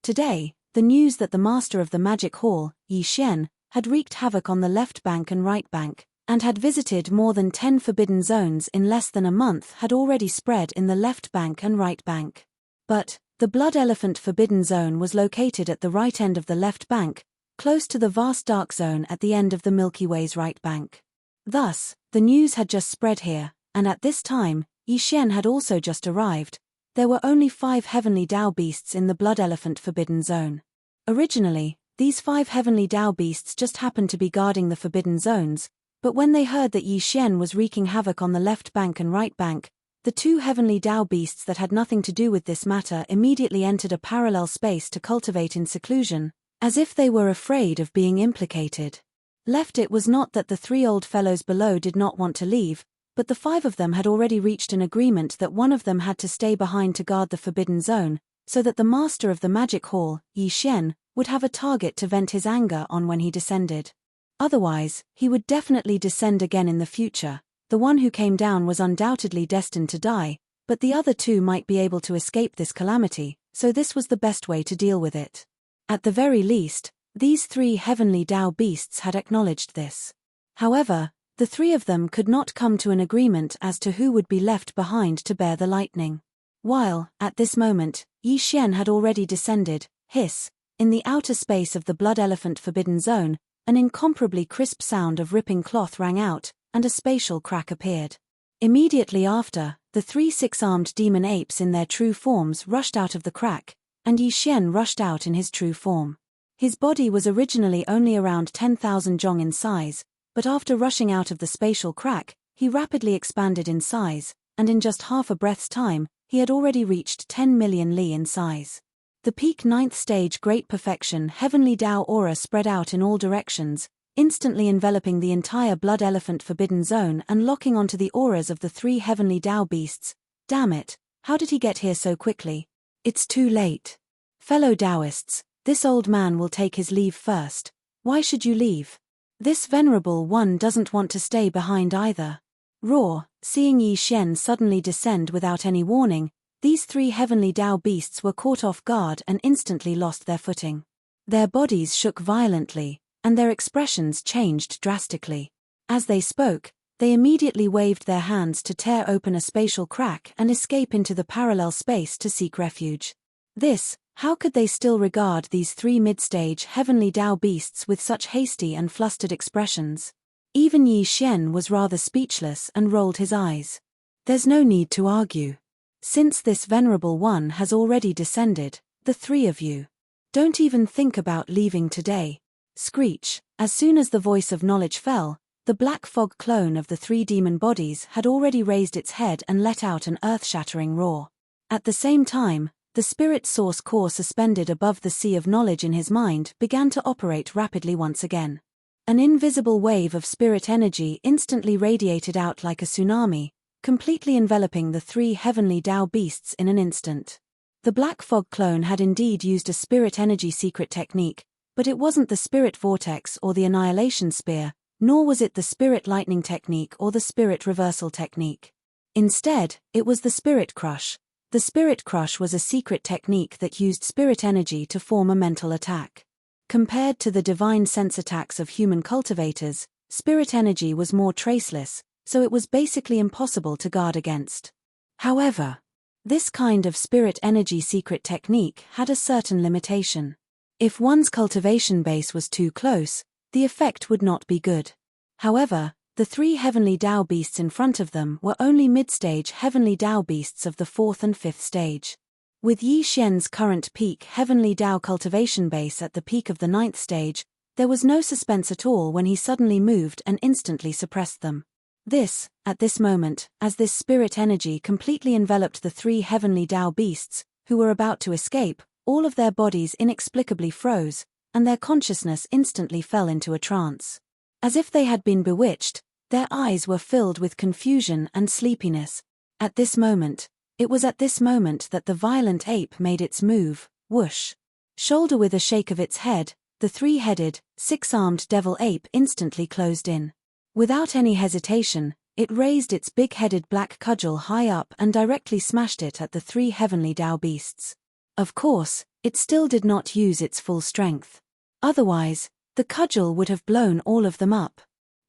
Today, the news that the master of the magic hall, Yi Xian, had wreaked havoc on the left bank and right bank, and had visited more than 10 forbidden zones in less than a month had already spread in the left bank and right bank. But, the Blood Elephant forbidden zone was located at the right end of the left bank, close to the vast dark zone at the end of the Milky Way's right bank. Thus, the news had just spread here, and at this time, Yi Xian had also just arrived. there were only 5 heavenly Dao beasts in the Blood Elephant Forbidden Zone. Originally, these 5 heavenly Dao beasts just happened to be guarding the Forbidden Zones, but when they heard that Yi Xian was wreaking havoc on the left bank and right bank, the 2 heavenly Dao beasts that had nothing to do with this matter immediately entered a parallel space to cultivate in seclusion, as if they were afraid of being implicated. Left it was not that the 3 old fellows below did not want to leave, but the 5 of them had already reached an agreement that one of them had to stay behind to guard the Forbidden Zone, so that the master of the magic hall, Yi Xian, would have a target to vent his anger on when he descended. Otherwise, he would definitely descend again in the future. The one who came down was undoubtedly destined to die, but the other 2 might be able to escape this calamity, so this was the best way to deal with it. At the very least, these 3 heavenly Dao beasts had acknowledged this. However, the 3 of them could not come to an agreement as to who would be left behind to bear the lightning. While, at this moment, Yi Xian had already descended, in the outer space of the Blood Elephant Forbidden Zone, an incomparably crisp sound of ripping cloth rang out, and a spatial crack appeared. Immediately after, the 3 6-armed demon apes in their true forms rushed out of the crack, and Yi Xian rushed out in his true form. His body was originally only around 10,000 zhong in size, but after rushing out of the spatial crack, he rapidly expanded in size, and in just half a breath's time, he had already reached 10 million li in size. The peak 9th stage Great Perfection Heavenly Dao aura spread out in all directions, instantly enveloping the entire Blood Elephant Forbidden Zone and locking onto the auras of the 3 heavenly Dao beasts. Damn it, how did he get here so quickly? It's too late. Fellow Daoists, this old man will take his leave first. Why should you leave? This venerable one doesn't want to stay behind either. Roar, seeing Yi Xian suddenly descend without any warning, these 3 heavenly Dao beasts were caught off guard and instantly lost their footing. Their bodies shook violently, and their expressions changed drastically. As they spoke, they immediately waved their hands to tear open a spatial crack and escape into the parallel space to seek refuge. How could they still regard these 3 mid-stage heavenly Dao beasts with such hasty and flustered expressions? Even Yi Xian was rather speechless and rolled his eyes. There's no need to argue. Since this venerable one has already descended, the 3 of you don't even think about leaving today. Screech, as soon as the voice of knowledge fell, the black fog clone of the 3 demon bodies had already raised its head and let out an earth-shattering roar. At the same time, the spirit source core suspended above the sea of knowledge in his mind began to operate rapidly once again. An invisible wave of spirit energy instantly radiated out like a tsunami, completely enveloping the 3 heavenly Dao beasts in an instant. The black fog clone had indeed used a spirit energy secret technique, but it wasn't the spirit vortex or the annihilation spear, nor was it the spirit lightning technique or the spirit reversal technique. Instead, it was the spirit crush. The spirit crush was a secret technique that used spirit energy to form a mental attack. Compared to the divine sense attacks of human cultivators, spirit energy was more traceless, so it was basically impossible to guard against. However, this kind of spirit energy secret technique had a certain limitation. If one's cultivation base was too close, the effect would not be good. However, the 3 heavenly Dao beasts in front of them were only mid-stage heavenly Dao beasts of the 4th and 5th stage. With Yi Xian's current peak heavenly Dao cultivation base at the peak of the 9th stage, there was no suspense at all when he suddenly moved and instantly suppressed them. At this moment, as this spirit energy completely enveloped the 3 heavenly Dao beasts, who were about to escape, all of their bodies inexplicably froze, and their consciousness instantly fell into a trance. As if they had been bewitched, their eyes were filled with confusion and sleepiness. It was at this moment that the violent ape made its move, whoosh. Shoulder with a shake of its head, the 3-headed, 6-armed devil ape instantly closed in. Without any hesitation, it raised its big-headed black cudgel high up and directly smashed it at the 3 heavenly Dao beasts. Of course, it still did not use its full strength. Otherwise, the cudgel would have blown all of them up.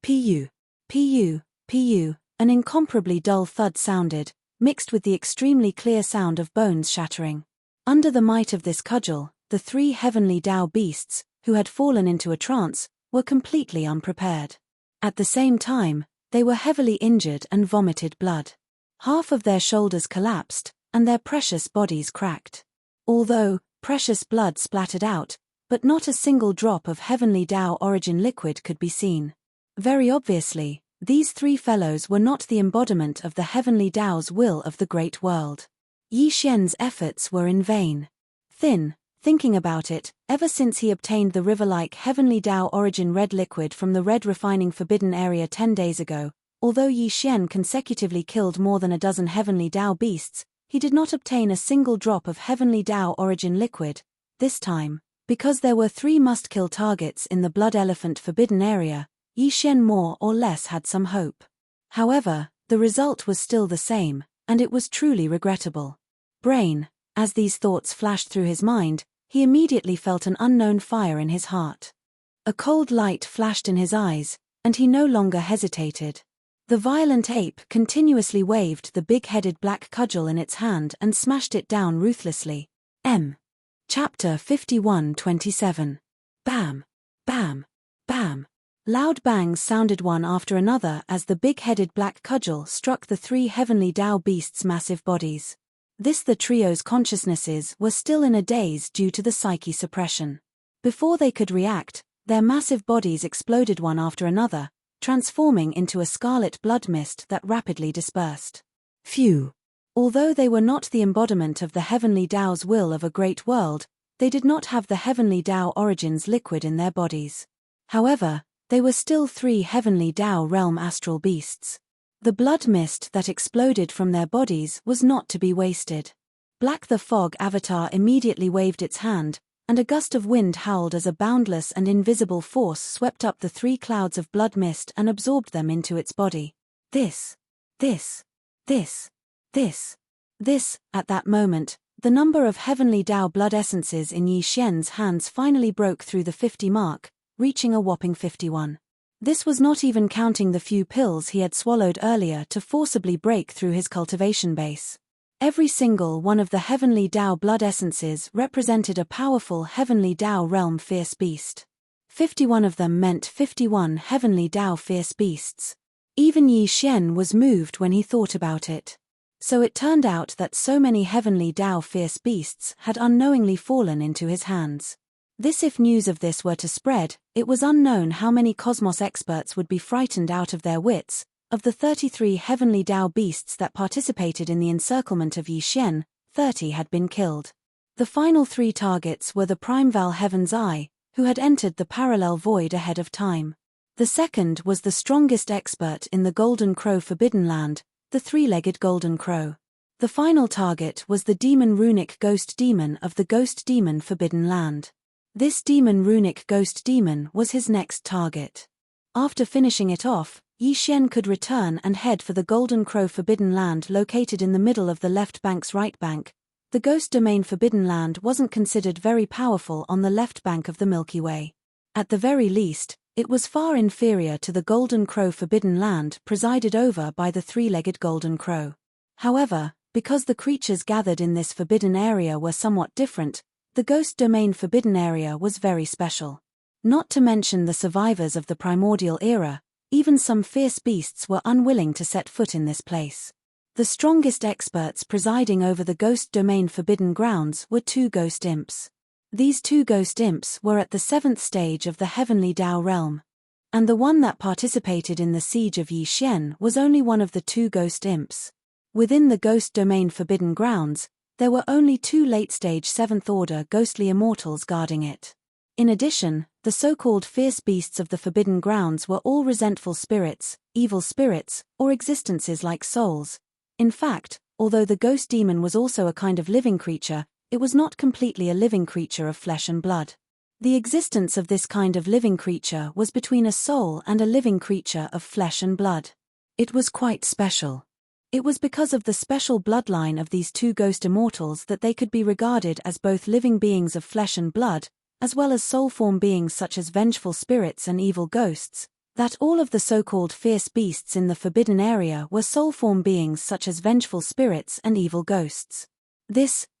Pu, pu, pu, an incomparably dull thud sounded, mixed with the extremely clear sound of bones shattering. Under the might of this cudgel, the 3 heavenly Dao beasts, who had fallen into a trance, were completely unprepared. At the same time, they were heavily injured and vomited blood. Half of their shoulders collapsed, and their precious bodies cracked. Although precious blood splattered out, but not a single drop of heavenly Tao origin liquid could be seen. Very obviously, these three fellows were not the embodiment of the heavenly Tao's will of the great world. Yi Xian's efforts were in vain. Thinking about it, ever since he obtained the river-like heavenly Tao origin red liquid from the red refining forbidden area 10 days ago, although Yi Xian consecutively killed more than a dozen heavenly Tao beasts, he did not obtain a single drop of heavenly Tao origin liquid. This time, because there were 3 must-kill targets in the blood elephant forbidden area, Yi Xian more or less had some hope. However, the result was still the same, and it was truly regrettable. Brain, as these thoughts flashed through his mind, he immediately felt an unknown fire in his heart. A cold light flashed in his eyes, and he no longer hesitated. The violent ape continuously waved the big-headed black cudgel in its hand and smashed it down ruthlessly. Chapter 51-27. Bam! Bam! Bam! Loud bangs sounded one after another as the big-headed black cudgel struck the 3 heavenly Tao beasts' massive bodies. The trio's consciousnesses were still in a daze due to the psyche suppression. Before they could react, their massive bodies exploded one after another, transforming into a scarlet blood mist that rapidly dispersed. Phew! Although they were not the embodiment of the heavenly Tao's will of a great world, they did not have the heavenly Tao origins liquid in their bodies. However, they were still 3 heavenly Tao realm astral beasts. The blood mist that exploded from their bodies was not to be wasted. Black the Fog avatar immediately waved its hand, and a gust of wind howled as a boundless and invisible force swept up the 3 clouds of blood mist and absorbed them into its body. At that moment, the number of heavenly Tao blood essences in Yi Xian's hands finally broke through the 50 mark, reaching a whopping 51. This was not even counting the few pills he had swallowed earlier to forcibly break through his cultivation base. Every single one of the heavenly Tao blood essences represented a powerful heavenly Tao realm fierce beast. 51 of them meant 51 heavenly Tao fierce beasts. Even Yi Xian was moved when he thought about it. So it turned out that so many heavenly Tao fierce beasts had unknowingly fallen into his hands. If news of this were to spread, it was unknown how many cosmos experts would be frightened out of their wits. Of the 33 heavenly Tao beasts that participated in the encirclement of Yi Xian, 30 had been killed. The final 3 targets were the Primeval Heaven's Eye, who had entered the parallel void ahead of time. The second was the strongest expert in the Golden Crow Forbidden Land, the 3-legged Golden Crow. The final target was the Demon Runic Ghost Demon of the Ghost Demon Forbidden Land. This Demon Runic Ghost Demon was his next target. After finishing it off, Yi Xian could return and head for the Golden Crow Forbidden Land located in the middle of the left bank's right bank. The Ghost Domain Forbidden Land wasn't considered very powerful on the left bank of the Milky Way. At the very least, it was far inferior to the Golden Crow Forbidden Land presided over by the 3-legged Golden Crow. However, because the creatures gathered in this forbidden area were somewhat different, the Ghost Domain Forbidden Area was very special. Not to mention the survivors of the primordial era, even some fierce beasts were unwilling to set foot in this place. The strongest experts presiding over the Ghost Domain Forbidden Grounds were 2 ghost imps. These 2 ghost imps were at the 7th stage of the heavenly Tao realm. And the one that participated in the siege of Yi Xian was only one of the 2 ghost imps. Within the Ghost Domain Forbidden Grounds, there were only 2 late-stage 7th-order ghostly immortals guarding it. In addition, the so-called fierce beasts of the Forbidden Grounds were all resentful spirits, evil spirits, or existences like souls. In fact, although the ghost demon was also a kind of living creature, it was not completely a living creature of flesh and blood. The existence of this kind of living creature was between a soul and a living creature of flesh and blood. It was quite special. It was because of the special bloodline of these 2 ghost immortals that they could be regarded as both living beings of flesh and blood, as well as soul-form beings such as vengeful spirits and evil ghosts, that all of the so-called fierce beasts in the forbidden area were soul-form beings such as vengeful spirits and evil ghosts.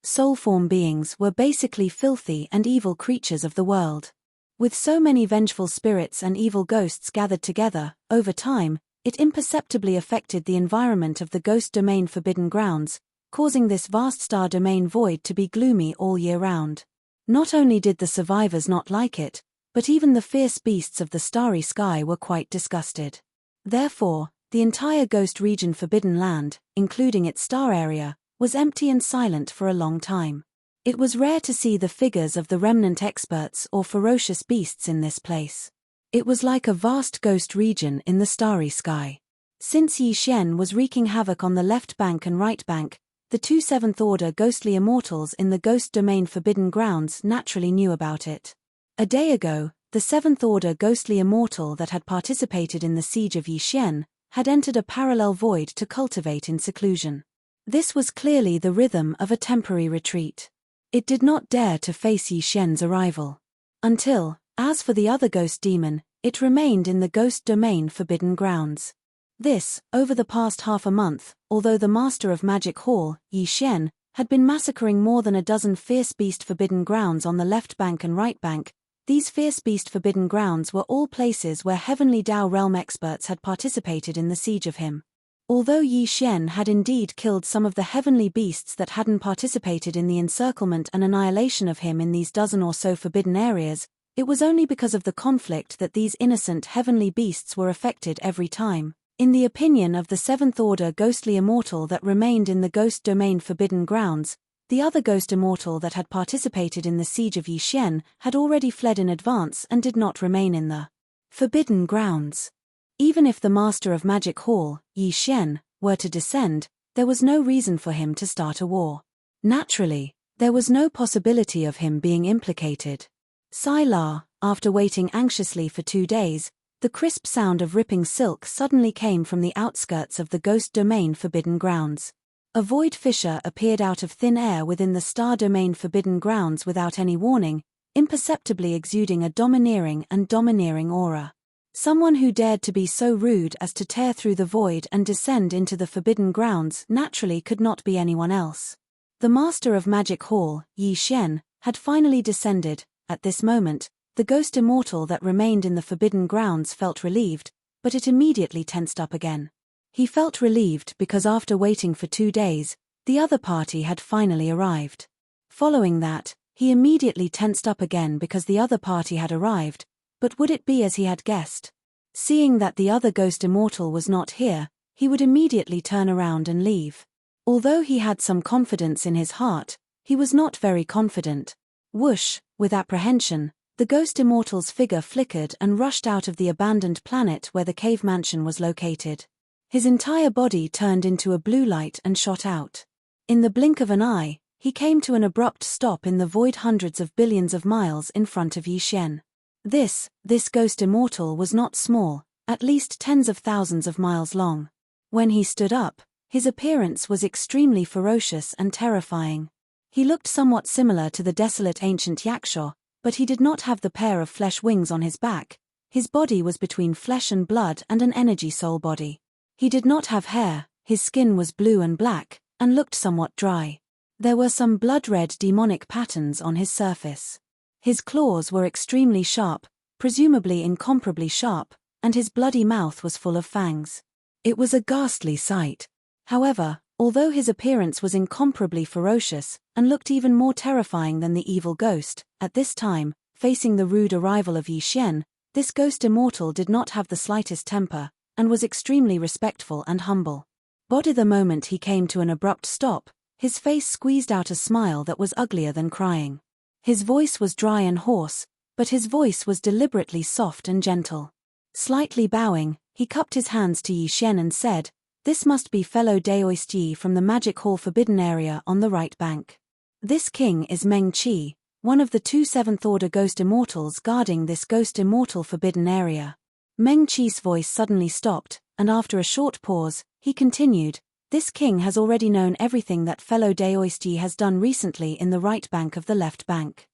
Soul-form beings were basically filthy and evil creatures of the world. With so many vengeful spirits and evil ghosts gathered together, over time, it imperceptibly affected the environment of the Ghost Domain Forbidden Grounds, causing this vast star domain void to be gloomy all year round. Not only did the survivors not like it, but even the fierce beasts of the starry sky were quite disgusted. Therefore, the entire ghost region Forbidden Land, including its star area, was empty and silent for a long time. It was rare to see the figures of the remnant experts or ferocious beasts in this place. It was like a vast ghost region in the starry sky. Since Yi Xian was wreaking havoc on the left bank and right bank, the two seventh-order ghostly immortals in the ghost domain Forbidden Grounds naturally knew about it. A day ago, the seventh-order ghostly immortal that had participated in the siege of Yi Xian had entered a parallel void to cultivate in seclusion. This was clearly the rhythm of a temporary retreat. It did not dare to face Yi Xian's arrival. Until, as for the other ghost demon, it remained in the ghost domain Forbidden Grounds. This, over the past half a month, although the master of Magic Hall, Yi Xian, had been massacring more than a dozen fierce beast Forbidden Grounds on the left bank and right bank, these fierce beast Forbidden Grounds were all places where Heavenly Dao Realm experts had participated in the siege of him. Although Yi Xian had indeed killed some of the heavenly beasts that hadn't participated in the encirclement and annihilation of him in these dozen or so forbidden areas, it was only because of the conflict that these innocent heavenly beasts were affected every time. In the opinion of the seventh-order ghostly immortal that remained in the ghost domain Forbidden Grounds, the other ghost immortal that had participated in the siege of Yi Xian had already fled in advance and did not remain in the Forbidden Grounds. Even if the master of Magic Hall, Yi Xian, were to descend, there was no reason for him to start a war. Naturally, there was no possibility of him being implicated. Sai La, after waiting anxiously for 2 days, the crisp sound of ripping silk suddenly came from the outskirts of the ghost domain Forbidden Grounds. A void fissure appeared out of thin air within the star domain Forbidden Grounds without any warning, imperceptibly exuding a domineering aura. Someone who dared to be so rude as to tear through the void and descend into the Forbidden Grounds naturally could not be anyone else. The master of Magic Hall, Yi Xian, had finally descended. At this moment, the ghost immortal that remained in the Forbidden Grounds felt relieved, but it immediately tensed up again. He felt relieved because after waiting for 2 days, the other party had finally arrived. Following that, he immediately tensed up again because the other party had arrived, but would it be as he had guessed? Seeing that the other ghost immortal was not here, he would immediately turn around and leave. Although he had some confidence in his heart, he was not very confident. Whoosh, with apprehension, the ghost immortal's figure flickered and rushed out of the abandoned planet where the cave mansion was located. His entire body turned into a blue light and shot out. In the blink of an eye, he came to an abrupt stop in the void hundreds of billions of miles in front of Yi Xian. This ghost immortal was not small, at least tens of thousands of miles long. When he stood up, his appearance was extremely ferocious and terrifying. He looked somewhat similar to the desolate ancient Yaksha, but he did not have the pair of flesh wings on his back. His body was between flesh and blood and an energy soul body. He did not have hair, his skin was blue and black, and looked somewhat dry. There were some blood-red demonic patterns on his surface. His claws were extremely sharp, presumably incomparably sharp, and his bloody mouth was full of fangs. It was a ghastly sight. However, although his appearance was incomparably ferocious, and looked even more terrifying than the evil ghost, at this time, facing the rude arrival of Yi Xian, this ghost immortal did not have the slightest temper, and was extremely respectful and humble. But the moment he came to an abrupt stop, his face squeezed out a smile that was uglier than crying. His voice was dry and hoarse, but his voice was deliberately soft and gentle. Slightly bowing, he cupped his hands to Yi Xian and said, "This must be fellow Daoist Yi from the Magic Hall Forbidden area on the right bank. This king is Meng Qi, one of the 2 seventh-order ghost immortals guarding this ghost immortal forbidden area." Meng Qi's voice suddenly stopped, and after a short pause, he continued, "This king has already known everything that fellow Daoist Yi has done recently in the right bank of the left bank.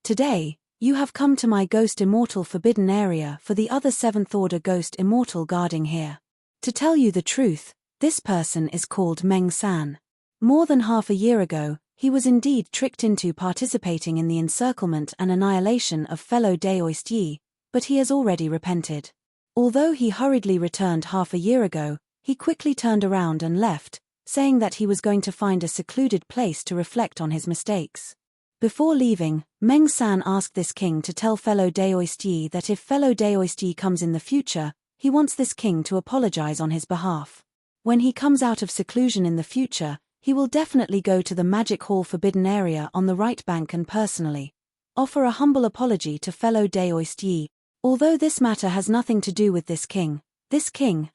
Today, you have come to my ghost immortal forbidden area for the other 7th-order ghost immortal guarding here. To tell you the truth, this person is called Meng San. More than half a year ago, he was indeed tricked into participating in the encirclement and annihilation of fellow Daoist Yi, but he has already repented. Although he hurriedly returned half a year ago, he quickly turned around and left, saying that he was going to find a secluded place to reflect on his mistakes. Before leaving, Meng San asked this king to tell fellow Daoist that if fellow Daoist comes in the future, he wants this king to apologize on his behalf. When he comes out of seclusion in the future, he will definitely go to the Magic Hall Forbidden Area on the right bank and personally offer a humble apology to fellow Daoist. Although this matter has nothing to do with this king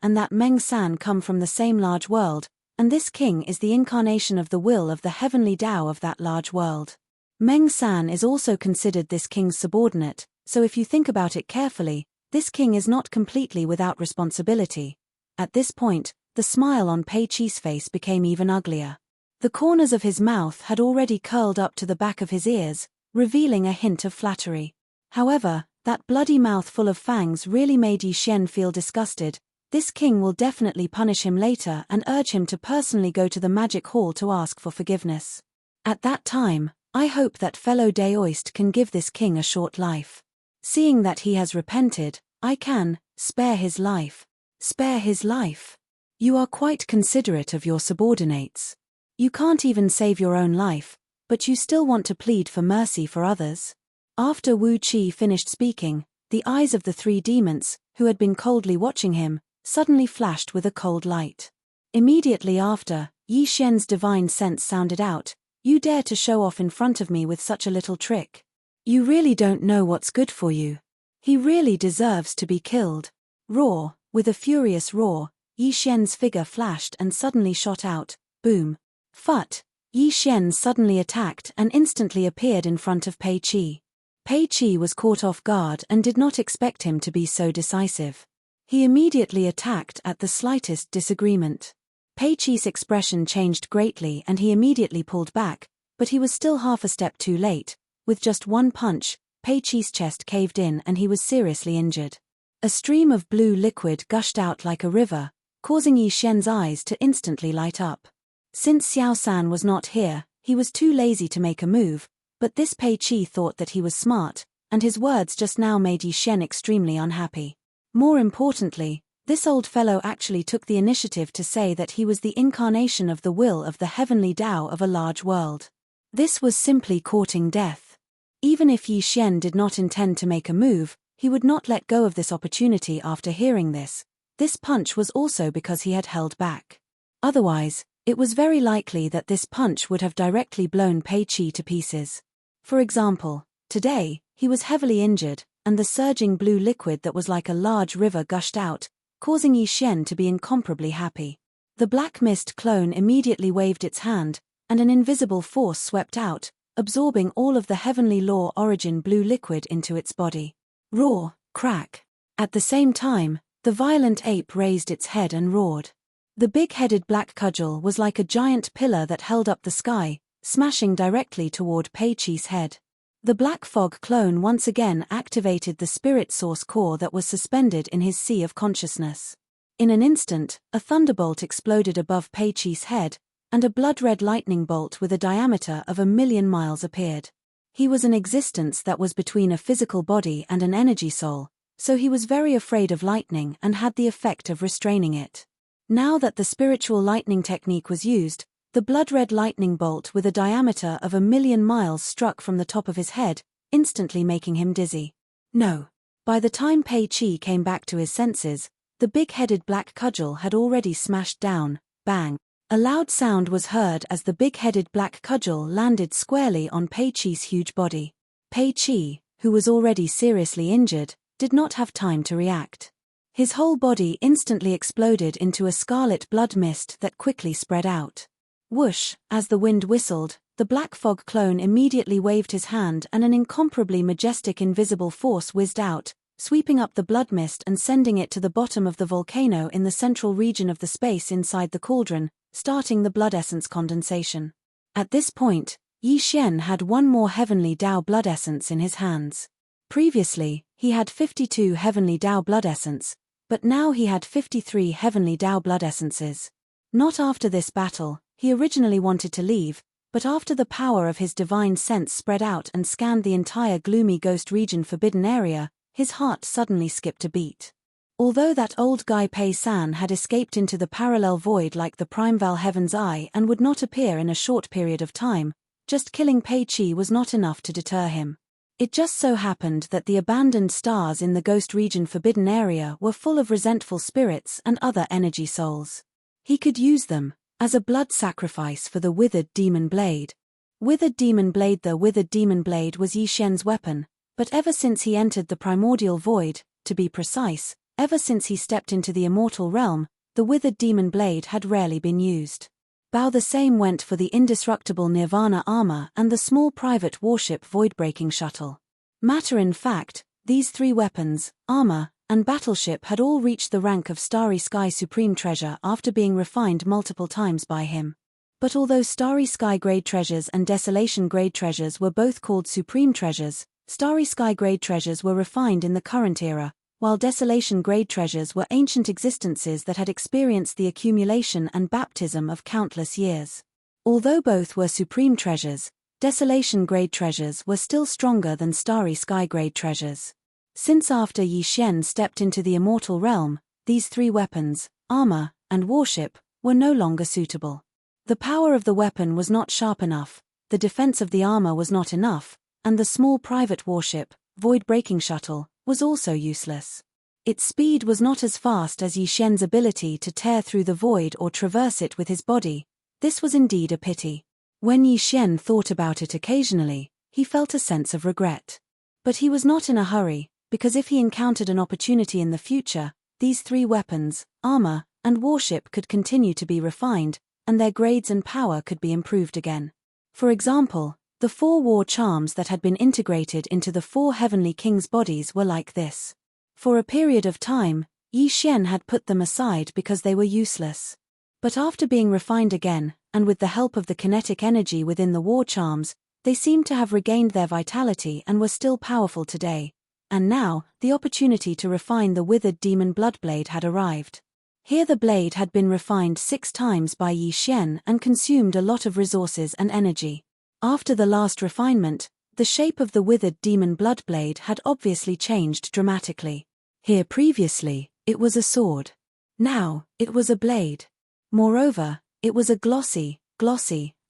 and that Meng San come from the same large world, and this king is the incarnation of the will of the heavenly Tao of that large world. Meng San is also considered this king's subordinate, so if you think about it carefully, this king is not completely without responsibility. At this point, the smile on Pei Chi's face became even uglier. The corners of his mouth had already curled up to the back of his ears, revealing a hint of flattery. However, that bloody mouth full of fangs really made Yi Xian feel disgusted. This king will definitely punish him later and urge him to personally go to the magic hall to ask for forgiveness. At that time, I hope that fellow Daoist can give this king a short life. Seeing that he has repented, I can spare his life. Spare his life? You are quite considerate of your subordinates. You can't even save your own life, but you still want to plead for mercy for others? After Wu Qi finished speaking, the eyes of the three demons, who had been coldly watching him, suddenly flashed with a cold light. Immediately after, Yi Xian's divine sense sounded out, "You dare to show off in front of me with such a little trick? You really don't know what's good for you. He really deserves to be killed." Roar. With a furious roar, Yi Xian's figure flashed and suddenly shot out. Boom. Phut. Yi Xian suddenly attacked and instantly appeared in front of Pei Chi. Pei Chi was caught off guard and did not expect him to be so decisive. He immediately attacked at the slightest disagreement. Pei Chi's expression changed greatly and he immediately pulled back, but he was still half a step too late. With just one punch, Pei Chi's chest caved in and he was seriously injured. A stream of blue liquid gushed out like a river, causing Yi Xian's eyes to instantly light up. Since Xiao San was not here, he was too lazy to make a move, but this Pei Chi thought that he was smart, and his words just now made Yi Xian extremely unhappy. More importantly, this old fellow actually took the initiative to say that he was the incarnation of the will of the heavenly Tao of a large world. This was simply courting death. Even if Yi Xian did not intend to make a move, he would not let go of this opportunity after hearing this. This punch was also because he had held back. Otherwise, it was very likely that this punch would have directly blown Pei Chi to pieces. For example, today, he was heavily injured, and the surging blue liquid that was like a large river gushed out, causing Yi Xian to be incomparably happy. The black mist clone immediately waved its hand, and an invisible force swept out, absorbing all of the heavenly law origin blue liquid into its body. Roar, crack. At the same time, the violent ape raised its head and roared. The big-headed black cudgel was like a giant pillar that held up the sky, smashing directly toward Pei Chi's head. The black fog clone once again activated the spirit source core that was suspended in his sea of consciousness. In an instant, a thunderbolt exploded above Pei Chi's head, and a blood-red lightning bolt with a diameter of 1,000,000 miles appeared. He was an existence that was between a physical body and an energy soul, so he was very afraid of lightning and had the effect of restraining it. Now that the spiritual lightning technique was used, the blood-red lightning bolt with a diameter of 1,000,000 miles struck from the top of his head, instantly making him dizzy. No. By the time Pei Chi came back to his senses, the big-headed black cudgel had already smashed down. Bang. A loud sound was heard as the big-headed black cudgel landed squarely on Pei Chi's huge body. Pei Chi, who was already seriously injured, did not have time to react. His whole body instantly exploded into a scarlet blood mist that quickly spread out. Whoosh, as the wind whistled, the black fog clone immediately waved his hand and an incomparably majestic invisible force whizzed out, sweeping up the blood mist and sending it to the bottom of the volcano in the central region of the space inside the cauldron, starting the blood essence condensation. At this point, Yi Xian had one more heavenly Tao blood essence in his hands. Previously, he had 52 heavenly Tao blood essence, but now he had 53 heavenly Tao blood essences. Not after this battle, he originally wanted to leave, but after the power of his divine sense spread out and scanned the entire gloomy ghost region forbidden area, his heart suddenly skipped a beat. Although that old guy Pei San had escaped into the parallel void like the Primeval Heaven's Eye and would not appear in a short period of time, just killing Pei Chi was not enough to deter him. It just so happened that the abandoned stars in the Ghost Region Forbidden area were full of resentful spirits and other energy souls. He could use them as a blood sacrifice for the Withered Demon Blade. Withered Demon Blade. The Withered Demon Blade was Yi Xian's weapon, but ever since he entered the primordial void, to be precise, ever since he stepped into the immortal realm, the Withered Demon Blade had rarely been used. The same went for the indestructible Nirvana armor and the small private warship Voidbreaking shuttle. In fact, these three weapons, armor, and battleship had all reached the rank of Starry Sky Supreme Treasure after being refined multiple times by him. But although Starry Sky Grade Treasures and Desolation Grade Treasures were both called Supreme Treasures, Starry Sky Grade Treasures were refined in the current era, while Desolation Grade Treasures were ancient existences that had experienced the accumulation and baptism of countless years. Although both were Supreme Treasures, Desolation Grade Treasures were still stronger than Starry Sky Grade Treasures. Since after Yi Xian stepped into the immortal realm, these three weapons, armor, and warship, were no longer suitable. The power of the weapon was not sharp enough, the defense of the armor was not enough, and the small private warship, Void-Breaking shuttle, was also useless. Its speed was not as fast as Yi Xian's ability to tear through the void or traverse it with his body. This was indeed a pity. When Yi Xian thought about it occasionally, he felt a sense of regret. But he was not in a hurry, because if he encountered an opportunity in the future, these three weapons, armor, and warship could continue to be refined, and their grades and power could be improved again. For example, the 4 war charms that had been integrated into the 4 heavenly kings' bodies were like this. For a period of time, Yi Xian had put them aside because they were useless. But after being refined again, and with the help of the kinetic energy within the war charms, they seemed to have regained their vitality and were still powerful today. And now, the opportunity to refine the Withered Demon Bloodblade had arrived. Here the blade had been refined 6 times by Yi Xian and consumed a lot of resources and energy. After the last refinement, the shape of the Withered Demon Bloodblade had obviously changed dramatically. Here previously, it was a sword. Now, it was a blade. Moreover, it was a glossy,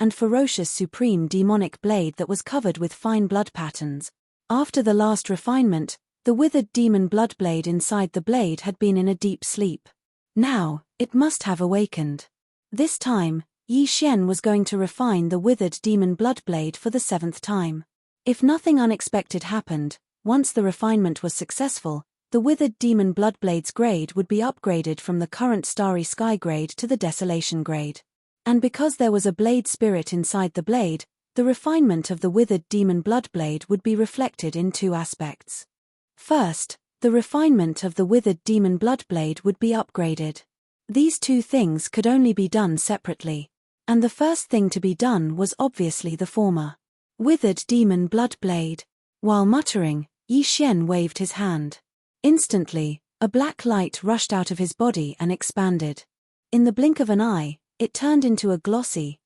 and ferocious supreme demonic blade that was covered with fine blood patterns. After the last refinement, the Withered Demon Bloodblade inside the blade had been in a deep sleep. Now, it must have awakened. This time, Yi Xian was going to refine the Withered Demon Bloodblade for the 7th time. If nothing unexpected happened, once the refinement was successful, the Withered Demon Bloodblade's grade would be upgraded from the current Starry Sky grade to the Desolation grade. And because there was a blade spirit inside the blade, the refinement of the Withered Demon Bloodblade would be reflected in 2 aspects. First, the refinement of the Withered Demon Bloodblade would be upgraded. These 2 things could only be done separately. And the first thing to be done was obviously the former. Withered Demon Bloodblade. While muttering, Yi Xian waved his hand. Instantly, a black light rushed out of his body and expanded. In the blink of an eye, it turned into a glossy,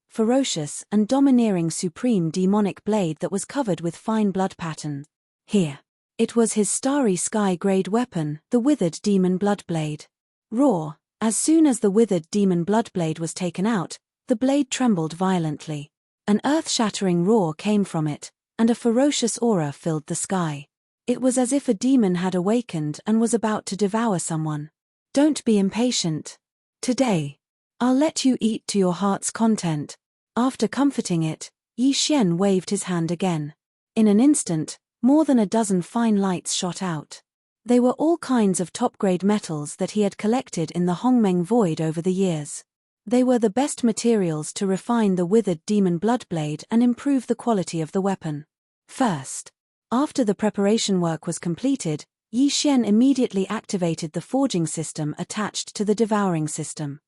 ferocious and domineering supreme demonic blade that was covered with fine blood patterns. Here. It was his Starry Sky grade weapon, the Withered Demon Bloodblade. Roar. As soon as the Withered Demon Bloodblade was taken out, the blade trembled violently. An earth-shattering roar came from it, and a ferocious aura filled the sky. It was as if a demon had awakened and was about to devour someone. Don't be impatient. Today, I'll let you eat to your heart's content. After comforting it, Yi Xian waved his hand again. In an instant, more than a dozen fine lights shot out. They were all kinds of top-grade metals that he had collected in the Hongmeng Void over the years. They were the best materials to refine the Withered Demon Bloodblade and improve the quality of the weapon. First, after the preparation work was completed, Yi Xian immediately activated the forging system attached to the devouring system.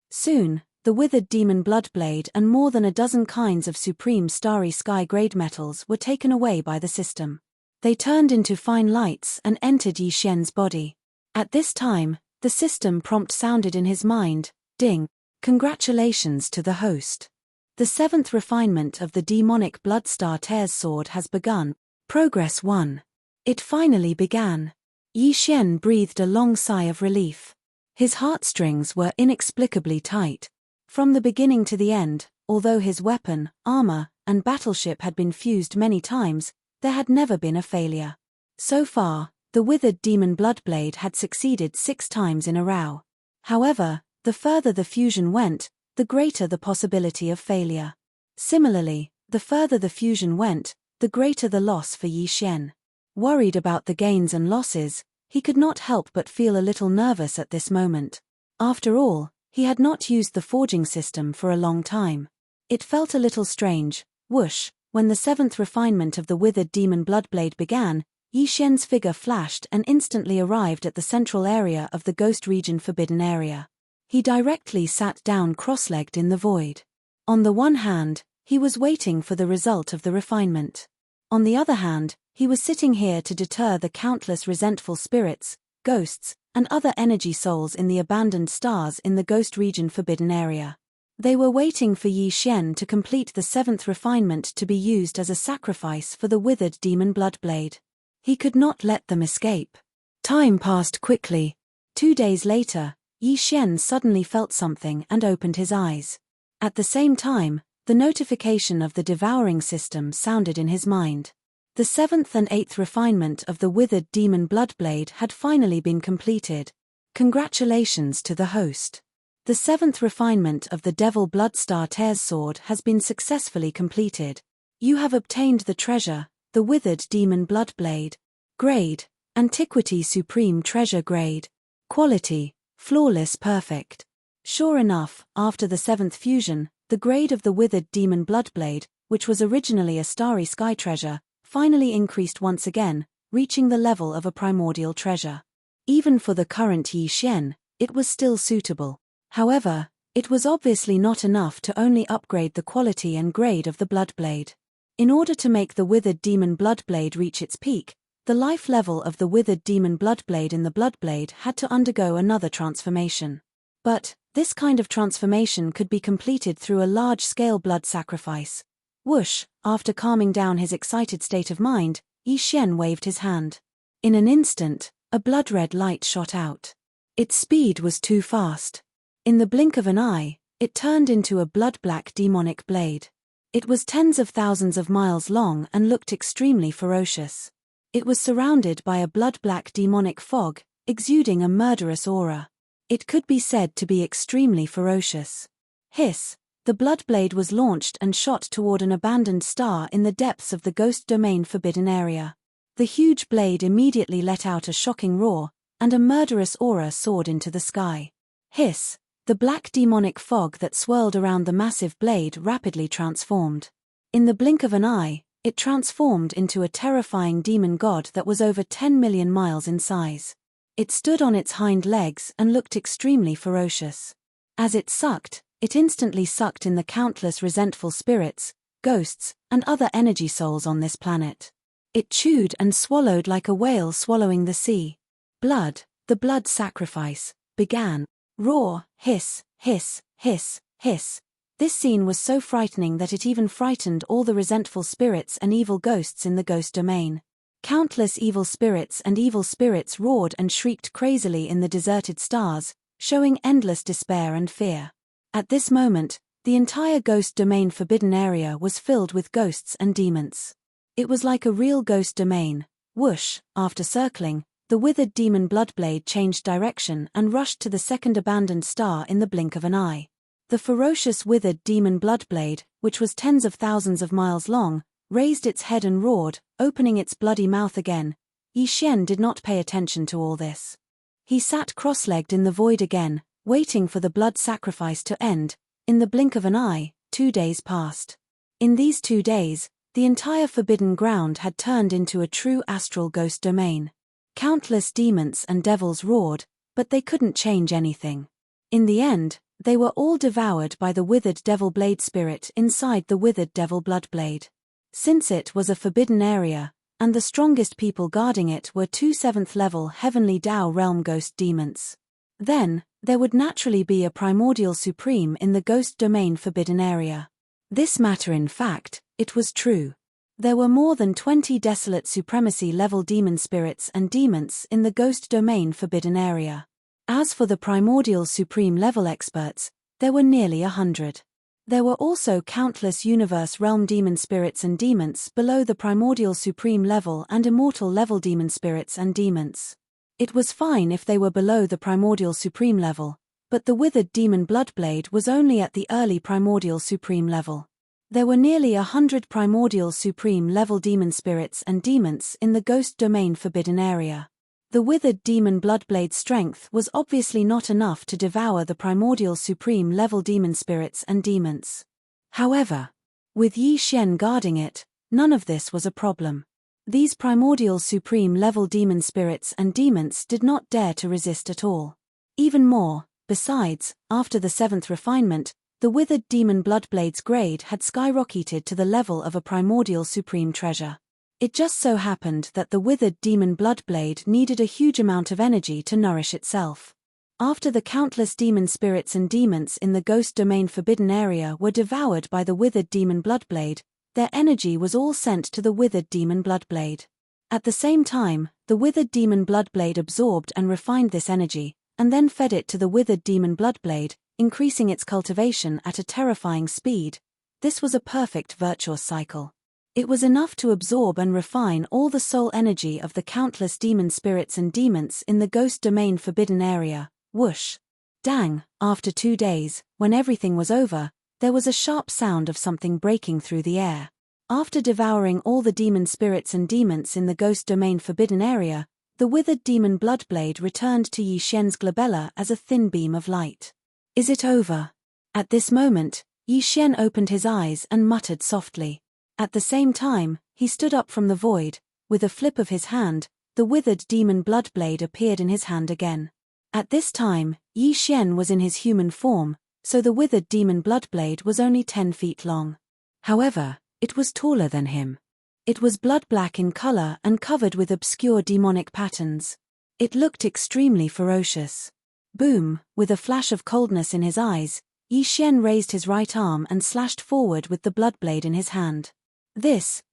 Soon, the Withered Demon Bloodblade and more than a dozen kinds of supreme Starry Sky grade metals were taken away by the system. They turned into fine lights and entered Yi Xian's body. At this time, the system prompt sounded in his mind, ding. Congratulations to the host. The 7th refinement of the demonic Bloodstar Tears sword has begun. Progress 1. It finally began. Yi Xian breathed a long sigh of relief. His heartstrings were inexplicably tight. From the beginning to the end, although his weapon, armor, and battleship had been fused many times, there had never been a failure. So far, the withered demon Bloodblade had succeeded 6 times in a row. However, the further the fusion went, the greater the possibility of failure. Similarly, the further the fusion went, the greater the loss for Yi Xian. Worried about the gains and losses, he could not help but feel a little nervous at this moment. After all, he had not used the forging system for a long time. It felt a little strange. Whoosh, when the 7th refinement of the withered demon Bloodblade began, Yi Xian's figure flashed and instantly arrived at the central area of the Ghost Region Forbidden Area. He directly sat down cross-legged in the void. On the one hand, he was waiting for the result of the refinement. On the other hand, he was sitting here to deter the countless resentful spirits, ghosts, and other energy souls in the abandoned stars in the Ghost Region Forbidden Area. They were waiting for Yi Xian to complete the 7th refinement to be used as a sacrifice for the withered demon Bloodblade. He could not let them escape. Time passed quickly. 2 days later, Yi Xian suddenly felt something and opened his eyes. At the same time, the notification of the devouring system sounded in his mind. The 7th and 8th refinement of the withered demon Bloodblade had finally been completed. Congratulations to the host. The 7th refinement of the Devil Bloodstar Tear's sword has been successfully completed. You have obtained the treasure, the withered demon Bloodblade. Grade: Antiquity Supreme Treasure Grade. Quality: Flawless Perfect. Sure enough, after the 7th fusion, the grade of the withered demon Bloodblade, which was originally a starry sky treasure, finally increased once again, reaching the level of a primordial treasure. Even for the current Yi Xian, it was still suitable. However, it was obviously not enough to only upgrade the quality and grade of the Bloodblade. In order to make the withered demon Bloodblade reach its peak, the life level of the withered demon Bloodblade in the Bloodblade had to undergo another transformation. But this kind of transformation could be completed through a large-scale blood sacrifice. Whoosh, after calming down his excited state of mind, Yi Xian waved his hand. In an instant, a blood-red light shot out. Its speed was too fast. In the blink of an eye, it turned into a blood-black demonic blade. It was tens of thousands of miles long and looked extremely ferocious. It was surrounded by a blood-black demonic fog, exuding a murderous aura. It could be said to be extremely ferocious. Hiss! The Bloodblade was launched and shot toward an abandoned star in the depths of the Ghost Domain Forbidden Area. The huge blade immediately let out a shocking roar, and a murderous aura soared into the sky. Hiss! The black demonic fog that swirled around the massive blade rapidly transformed. In the blink of an eye, it transformed into a terrifying demon god that was over 10 million miles in size. It stood on its hind legs and looked extremely ferocious. As it sucked, it instantly sucked in the countless resentful spirits, ghosts, and other energy souls on this planet. It chewed and swallowed like a whale swallowing the sea. Blood, the blood sacrifice, began. Roar, hiss, hiss, hiss, hiss. This scene was so frightening that it even frightened all the resentful spirits and evil ghosts in the ghost domain. Countless evil spirits roared and shrieked crazily in the deserted stars, showing endless despair and fear. At this moment, the entire Ghost Domain Forbidden Area was filled with ghosts and demons. It was like a real ghost domain. Whoosh, after circling, the withered demon Bloodblade changed direction and rushed to the second abandoned star in the blink of an eye. The ferocious withered demon Bloodblade, which was tens of thousands of miles long, raised its head and roared, opening its bloody mouth again. Yi Xian did not pay attention to all this. He sat cross-legged in the void again, waiting for the blood sacrifice to end. In the blink of an eye, 2 days passed. In these 2 days, the entire forbidden ground had turned into a true astral ghost domain. Countless demons and devils roared, but they couldn't change anything. In the end, they were all devoured by the withered devil blade spirit inside the withered devil Bloodblade. Since it was a forbidden area, and the strongest people guarding it were 2 7th-level Heavenly Dao Realm ghost demons, then there would naturally be a primordial supreme in the Ghost Domain Forbidden Area. This matter in fact, it was true. There were more than 20 desolate supremacy-level demon spirits and demons in the Ghost Domain Forbidden Area. As for the primordial supreme-level experts, there were nearly 100. There were also countless universe realm demon spirits and demons below the primordial supreme level and immortal level demon spirits and demons. It was fine if they were below the primordial supreme level, but the withered demon Bloodblade was only at the early primordial supreme level. There were nearly 100 primordial supreme level demon spirits and demons in the Ghost Domain Forbidden Area. The withered demon Bloodblade's strength was obviously not enough to devour the primordial supreme level demon spirits and demons. However, with Yi Xian guarding it, none of this was a problem. These primordial supreme level demon spirits and demons did not dare to resist at all. Even more, besides, after the 7th refinement, the withered demon Bloodblade's grade had skyrocketed to the level of a primordial supreme treasure. It just so happened that the withered demon Bloodblade needed a huge amount of energy to nourish itself. After the countless demon spirits and demons in the Ghost Domain Forbidden Area were devoured by the withered demon Bloodblade, their energy was all sent to the withered demon Bloodblade. At the same time, the withered demon Bloodblade absorbed and refined this energy, and then fed it to the withered demon Bloodblade, increasing its cultivation at a terrifying speed. This was a perfect virtuous cycle. It was enough to absorb and refine all the soul energy of the countless demon spirits and demons in the Ghost Domain Forbidden Area. Whoosh! Dang! After 2 days, when everything was over, there was a sharp sound of something breaking through the air. After devouring all the demon spirits and demons in the Ghost Domain Forbidden Area, the withered demon Bloodblade returned to Yi Xian's glabella as a thin beam of light. Is it over? At this moment, Yi Xian opened his eyes and muttered softly. At the same time, he stood up from the void. With a flip of his hand, the withered demon Bloodblade appeared in his hand again. At this time, Yi Xian was in his human form, so the withered demon Bloodblade was only 10 feet long. However, it was taller than him. It was blood-black in color and covered with obscure demonic patterns. It looked extremely ferocious. Boom! With a flash of coldness in his eyes, Yi Xian raised his right arm and slashed forward with the Bloodblade in his hand.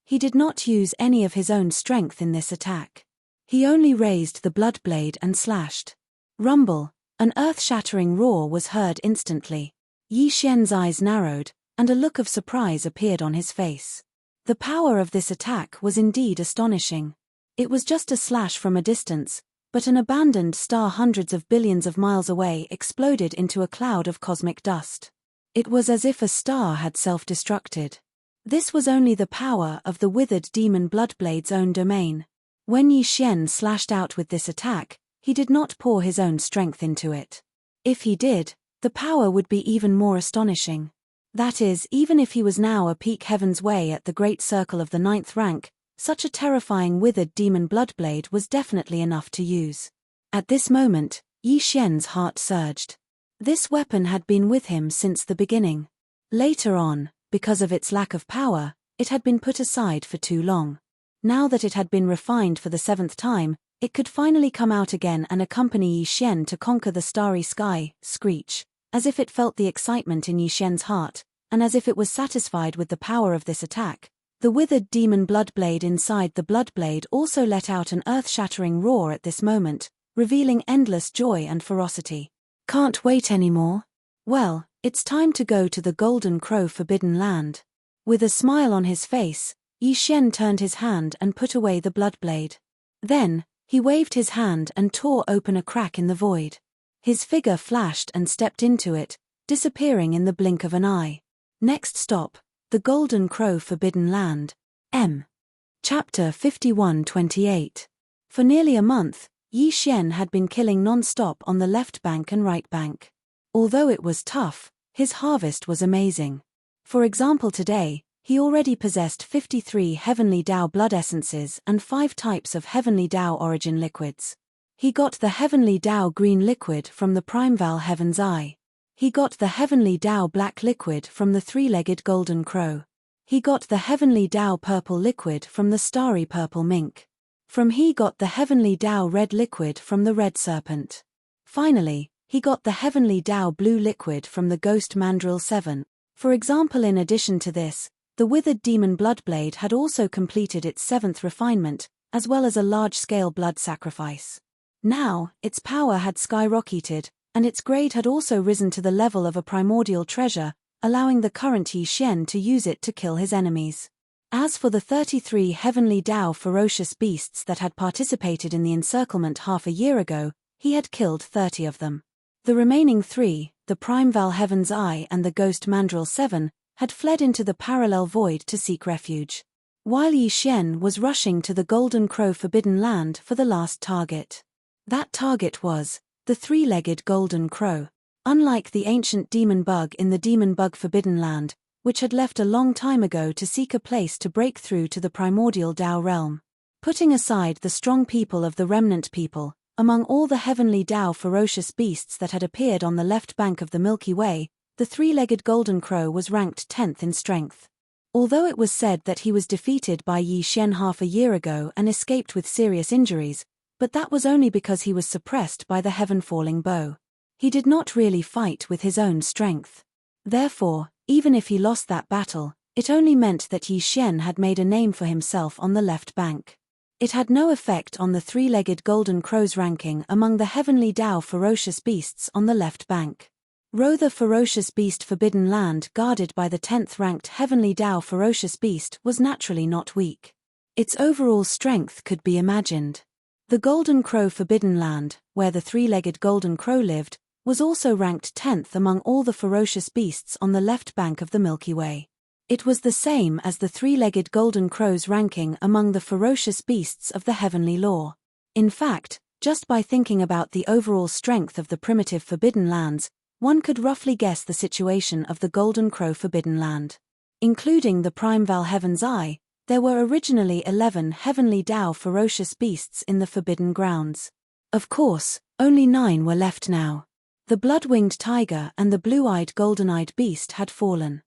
He did not use any of his own strength in this attack. He only raised the Bloodblade and slashed. Rumble! An earth-shattering roar was heard instantly. Yi Xian's eyes narrowed, and a look of surprise appeared on his face. The power of this attack was indeed astonishing. It was just a slash from a distance, but an abandoned star hundreds of billions of miles away exploded into a cloud of cosmic dust. It was as if a star had self-destructed. This was only the power of the withered demon Bloodblade's own domain. When Yi Xian slashed out with this attack, he did not pour his own strength into it. If he did, the power would be even more astonishing. That is, even if he was now a peak heaven's way at the great circle of the 9th rank, such a terrifying withered demon Bloodblade was definitely enough to use. At this moment, Yi Xian's heart surged. This weapon had been with him since the beginning. Later on, because of its lack of power, it had been put aside for too long. Now that it had been refined for the 7th time, it could finally come out again and accompany Yi Xian to conquer the starry sky. Screech! As if it felt the excitement in Yi Xian's heart, and as if it was satisfied with the power of this attack, the withered demon Bloodblade inside the Bloodblade also let out an earth-shattering roar at this moment, revealing endless joy and ferocity. Can't wait anymore? Well, it's time to go to the Golden Crow Forbidden Land. With a smile on his face, Yi Xian turned his hand and put away the Bloodblade. Then, he waved his hand and tore open a crack in the void. His figure flashed and stepped into it, disappearing in the blink of an eye. Next stop, the Golden Crow Forbidden Land. Chapter 51-28. For nearly a month, Yi Xian had been killing non-stop on the left bank and right bank. Although it was tough, his harvest was amazing. For example, today, he already possessed 53 Heavenly Dao blood essences and 5 types of Heavenly Dao origin liquids. He got the Heavenly Dao green liquid from the Primeval Heaven's Eye. He got the Heavenly Dao black liquid from the 3-legged golden crow. He got the Heavenly Dao purple liquid from the starry purple mink. He got the Heavenly Dao red liquid from the red serpent. Finally, he got the Heavenly Dao blue liquid from the ghost mandrill 7. For example, in addition to this, The withered demon Bloodblade had also completed its 7th refinement, as well as a large-scale blood sacrifice. Now, its power had skyrocketed, and its grade had also risen to the level of a primordial treasure, allowing the current Yi Xian to use it to kill his enemies. As for the 33 heavenly Dao ferocious beasts that had participated in the encirclement half a year ago, he had killed 30 of them. The remaining 3, the Primeval Heaven's Eye and the Ghost Mandrill 7, had fled into the parallel void to seek refuge. While Yi Xian was rushing to the Golden Crow Forbidden Land for the last target. That target was the 3-legged Golden Crow. Unlike the ancient demon bug in the Demon Bug Forbidden Land, which had left a long time ago to seek a place to break through to the primordial Dao realm. Putting aside the strong people of the remnant people, among all the heavenly Dao ferocious beasts that had appeared on the left bank of the Milky Way, the 3-legged Golden Crow was ranked 10th in strength. Although it was said that he was defeated by Yi Xian half a year ago and escaped with serious injuries, but that was only because he was suppressed by the heaven-falling bow. He did not really fight with his own strength. Therefore, even if he lost that battle, it only meant that Yi Xian had made a name for himself on the left bank. It had no effect on the 3-legged Golden Crow's ranking among the heavenly Dao ferocious beasts on the left bank. Ro the ferocious beast Forbidden Land guarded by the 10th ranked heavenly Dao ferocious beast was naturally not weak. Its overall strength could be imagined. The Golden Crow Forbidden Land, where the 3-legged Golden Crow lived, was also ranked 10th among all the ferocious beasts on the left bank of the Milky Way. It was the same as the 3-legged Golden Crow's ranking among the ferocious beasts of the heavenly lore. In fact, just by thinking about the overall strength of the primitive Forbidden Lands, one could roughly guess the situation of the Golden Crow Forbidden Land. Including the Primeval Heaven's Eye, there were originally 11 heavenly Dao ferocious beasts in the Forbidden Grounds. Of course, only 9 were left now. The blood-winged tiger and the blue-eyed golden-eyed beast had fallen.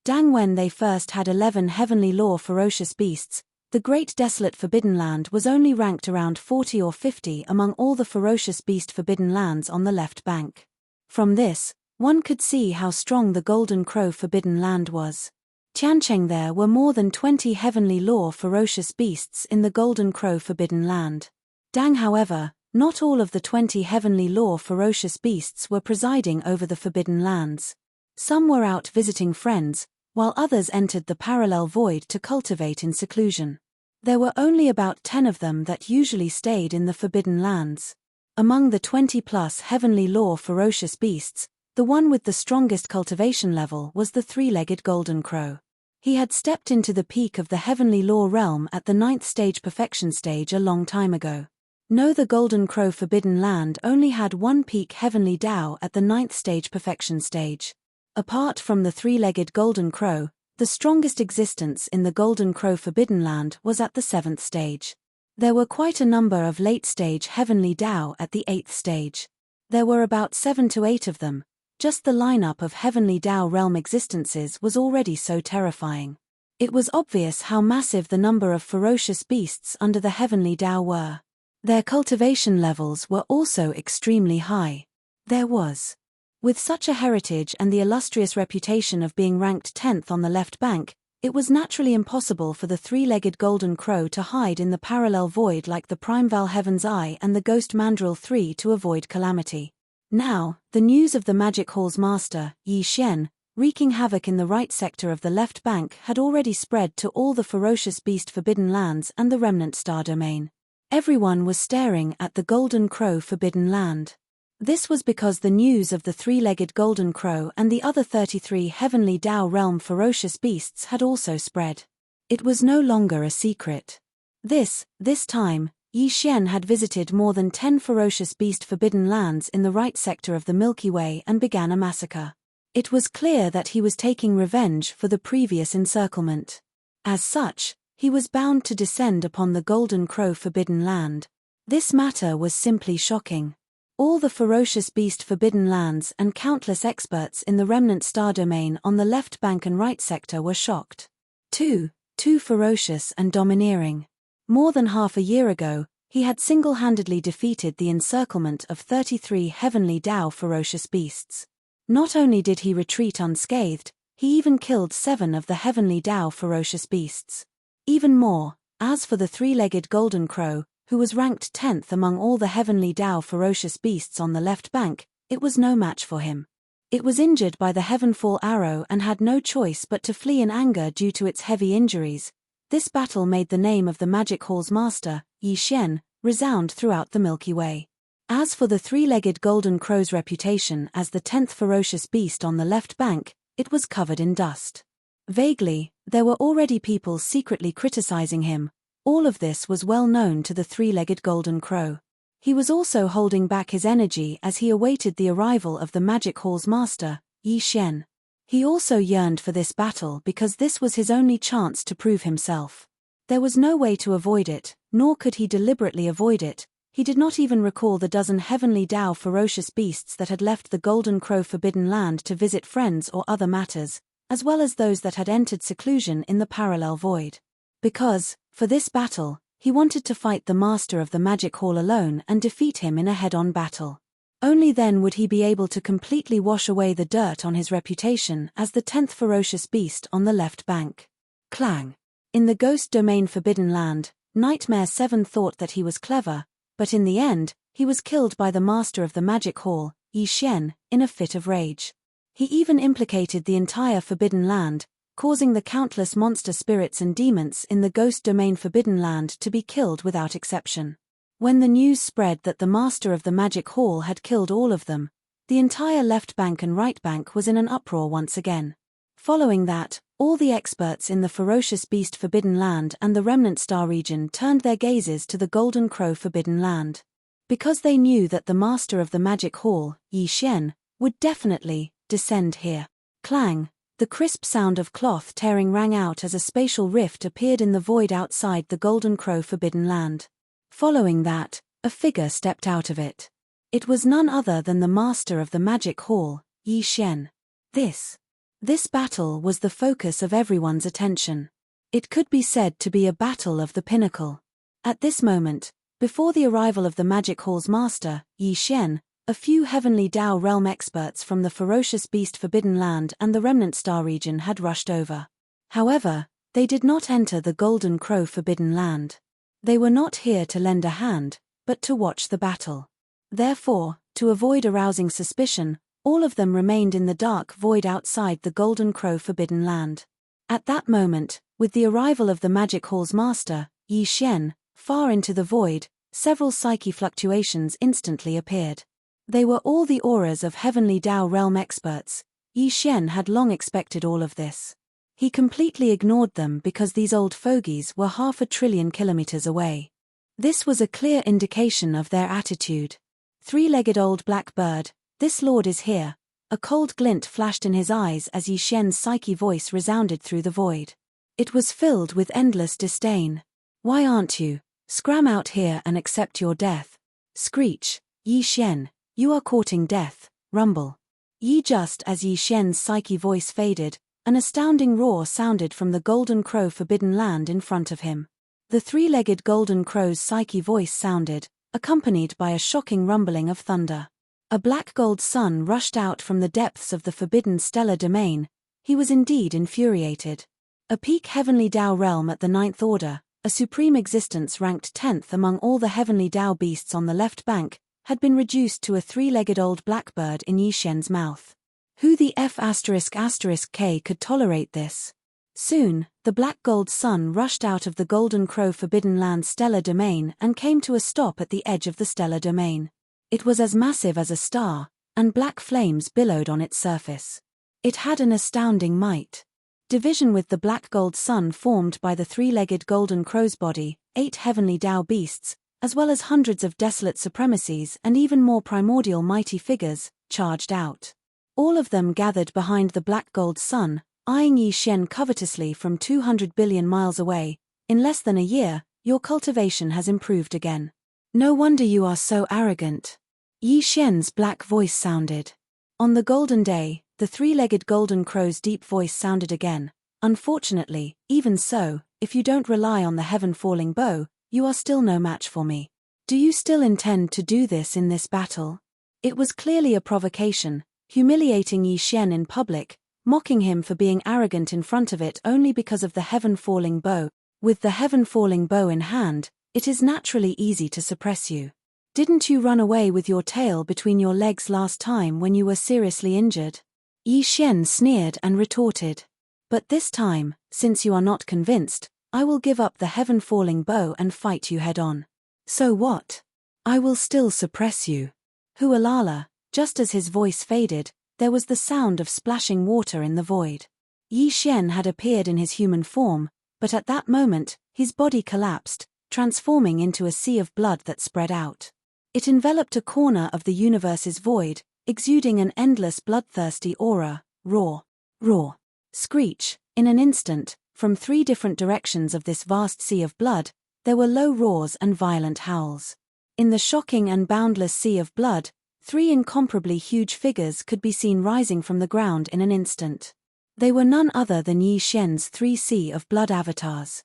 When they first had 11 heavenly lore ferocious beasts, the Great Desolate Forbidden Land was only ranked around 40 or 50 among all the ferocious beast Forbidden Lands on the left bank. From this, one could see how strong the Golden Crow Forbidden Land was. Tiancheng there were more than 20 heavenly lore ferocious beasts in the Golden Crow Forbidden Land. However, not all of the 20 heavenly lore ferocious beasts were presiding over the Forbidden Lands. Some were out visiting friends, while others entered the parallel void to cultivate in seclusion. There were only about 10 of them that usually stayed in the Forbidden Lands. Among the 20-plus heavenly lore ferocious beasts, the one with the strongest cultivation level was the 3-legged Golden Crow. He had stepped into the peak of the heavenly lore realm at the 9th stage perfection stage a long time ago. No, the Golden Crow Forbidden Land only had one peak heavenly Dao at the 9th stage perfection stage. Apart from the 3-legged Golden Crow, the strongest existence in the Golden Crow Forbidden Land was at the 7th stage. There were quite a number of late-stage heavenly Dao at the 8th stage. There were about 7 to 8 of them. Just the lineup of heavenly Dao realm existences was already so terrifying. It was obvious how massive the number of ferocious beasts under the heavenly Dao were. Their cultivation levels were also extremely high. There was. With such a heritage and the illustrious reputation of being ranked 10th on the left bank, it was naturally impossible for the 3-legged Golden Crow to hide in the parallel void like the Primeval Heaven's Eye and the Ghost Mandrill 3 to avoid calamity. Now, the news of the Magic Hall's master, Yi Xian, wreaking havoc in the right sector of the left bank had already spread to all the ferocious beast Forbidden Lands and the remnant star domain. Everyone was staring at the Golden Crow Forbidden Land. This was because the news of the 3-legged Golden Crow and the other 33 heavenly Dao realm ferocious beasts had also spread. It was no longer a secret. This time, Yi Xian had visited more than 10 ferocious beast Forbidden Lands in the right sector of the Milky Way and began a massacre. It was clear that he was taking revenge for the previous encirclement. As such, he was bound to descend upon the Golden Crow Forbidden Land. This matter was simply shocking. All the ferocious beast Forbidden Lands and countless experts in the remnant star domain on the left bank and right sector were shocked. Too ferocious and domineering. More than half a year ago, he had single-handedly defeated the encirclement of 33 heavenly Dao ferocious beasts. Not only did he retreat unscathed, He even killed 7 of the heavenly Tao ferocious beasts. Even more, as for the 3-legged golden crow, who was ranked 10th among all the heavenly Tao ferocious beasts on the left bank, it was no match for him. It was injured by the heavenfall arrow and had no choice but to flee in anger due to its heavy injuries. This battle made the name of the Magic Hall's master, Yi Xian, resound throughout the Milky Way. As for the 3-legged golden crow's reputation as the 10th ferocious beast on the left bank, it was covered in dust. Vaguely, there were already people secretly criticizing him. All of this was well known to the 3-legged golden crow. He was also holding back his energy as he awaited the arrival of the Magic Hall's master, Yi Xian. He also yearned for this battle because this was his only chance to prove himself. There was no way to avoid it, nor could he deliberately avoid it. He did not even recall the dozen heavenly Tao ferocious beasts that had left the Golden Crow Forbidden Land to visit friends or other matters, as well as those that had entered seclusion in the parallel void. Because, for this battle, he wanted to fight the master of the Magic Hall alone and defeat him in a head-on battle. Only then would he be able to completely wash away the dirt on his reputation as the 10th ferocious beast on the left bank. Clang. In the Ghost Domain Forbidden Land, Nightmare 7 thought that he was clever, but in the end, he was killed by the master of the Magic Hall, Yi Xian, in a fit of rage. He even implicated the entire Forbidden Land, causing the countless monster spirits and demons in the Ghost Domain Forbidden Land to be killed without exception. When the news spread that the master of the Magic Hall had killed all of them, the entire left bank and right bank was in an uproar once again. Following that, all the experts in the Ferocious Beast Forbidden Land and the Remnant Star region turned their gazes to the Golden Crow Forbidden Land. Because they knew that the master of the Magic Hall, Yi Xian, would definitely descend here. Clang, the crisp sound of cloth tearing rang out as a spatial rift appeared in the void outside the Golden Crow Forbidden Land. Following that, a figure stepped out of it. It was none other than the master of the Magic Hall, Yi Xian. This battle was the focus of everyone's attention. It could be said to be a battle of the pinnacle. At this moment, before the arrival of the Magic Hall's master, Yi Xian, a few Heavenly Tao realm experts from the Ferocious Beast Forbidden Land and the Remnant Star region had rushed over. However, they did not enter the Golden Crow Forbidden Land. They were not here to lend a hand, but to watch the battle. Therefore, to avoid arousing suspicion, all of them remained in the dark void outside the Golden Crow Forbidden Land. At that moment, with the arrival of the Magic Hall's master, Yi Xian, far into the void, several psyche fluctuations instantly appeared. They were all the auras of Heavenly Tao realm experts. Yi Xian had long expected all of this. He completely ignored them because these old fogies were 500 billion kilometers away. This was a clear indication of their attitude. 3-legged old black bird, this lord is here. A cold glint flashed in his eyes as Yi Xian's psyche voice resounded through the void. It was filled with endless disdain. Why aren't you? Scram out here and accept your death. Screech, Yi Xian, you are courting death, rumble. Just as Yi Xian's psyche voice faded, an astounding roar sounded from the Golden Crow Forbidden Land in front of him. The 3-legged golden crow's psyche voice sounded, accompanied by a shocking rumbling of thunder. A black gold sun rushed out from the depths of the forbidden stellar domain. He was indeed infuriated. A peak Heavenly Tao realm at the 9th order, a supreme existence ranked 10th among all the Heavenly Tao beasts on the left bank, had been reduced to a 3-legged old blackbird in Yi Xian's mouth. Who the F***K could tolerate this? Soon, the black gold sun rushed out of the Golden Crow Forbidden Land stellar domain and came to a stop at the edge of the stellar domain. It was as massive as a star, and black flames billowed on its surface. It had an astounding might. Division with the black gold sun formed by the 3-legged golden crow's body, 8 heavenly Tao beasts, as well as hundreds of desolate supremacies and even more primordial mighty figures, charged out. All of them gathered behind the black gold sun, eyeing Yi Xian covetously from 200 billion miles away. In less than a year, your cultivation has improved again. No wonder you are so arrogant. Yi Xian's black voice sounded. On the golden day, the 3-legged golden crow's deep voice sounded again. Unfortunately, even so, if you don't rely on the heaven-falling bow, you are still no match for me. Do you still intend to do this in this battle? It was clearly a provocation, humiliating Yi Xian in public, mocking him for being arrogant in front of it only because of the heaven-falling bow. With the heaven-falling bow in hand, it is naturally easy to suppress you. Didn't you run away with your tail between your legs last time when you were seriously injured? Yi Xian sneered and retorted. But this time, since you are not convinced, I will give up the heaven-falling bow and fight you head-on. So what? I will still suppress you. Hualala. Just as his voice faded, there was the sound of splashing water in the void. Yi Xian had appeared in his human form, but at that moment, his body collapsed, transforming into a sea of blood that spread out. It enveloped a corner of the universe's void, exuding an endless bloodthirsty aura. Roar. Roar. Screech. In an instant, from 3 different directions of this vast sea of blood, there were low roars and violent howls. In the shocking and boundless sea of blood, 3 incomparably huge figures could be seen rising from the ground in an instant. They were none other than Yi Xian's 3 sea of blood avatars.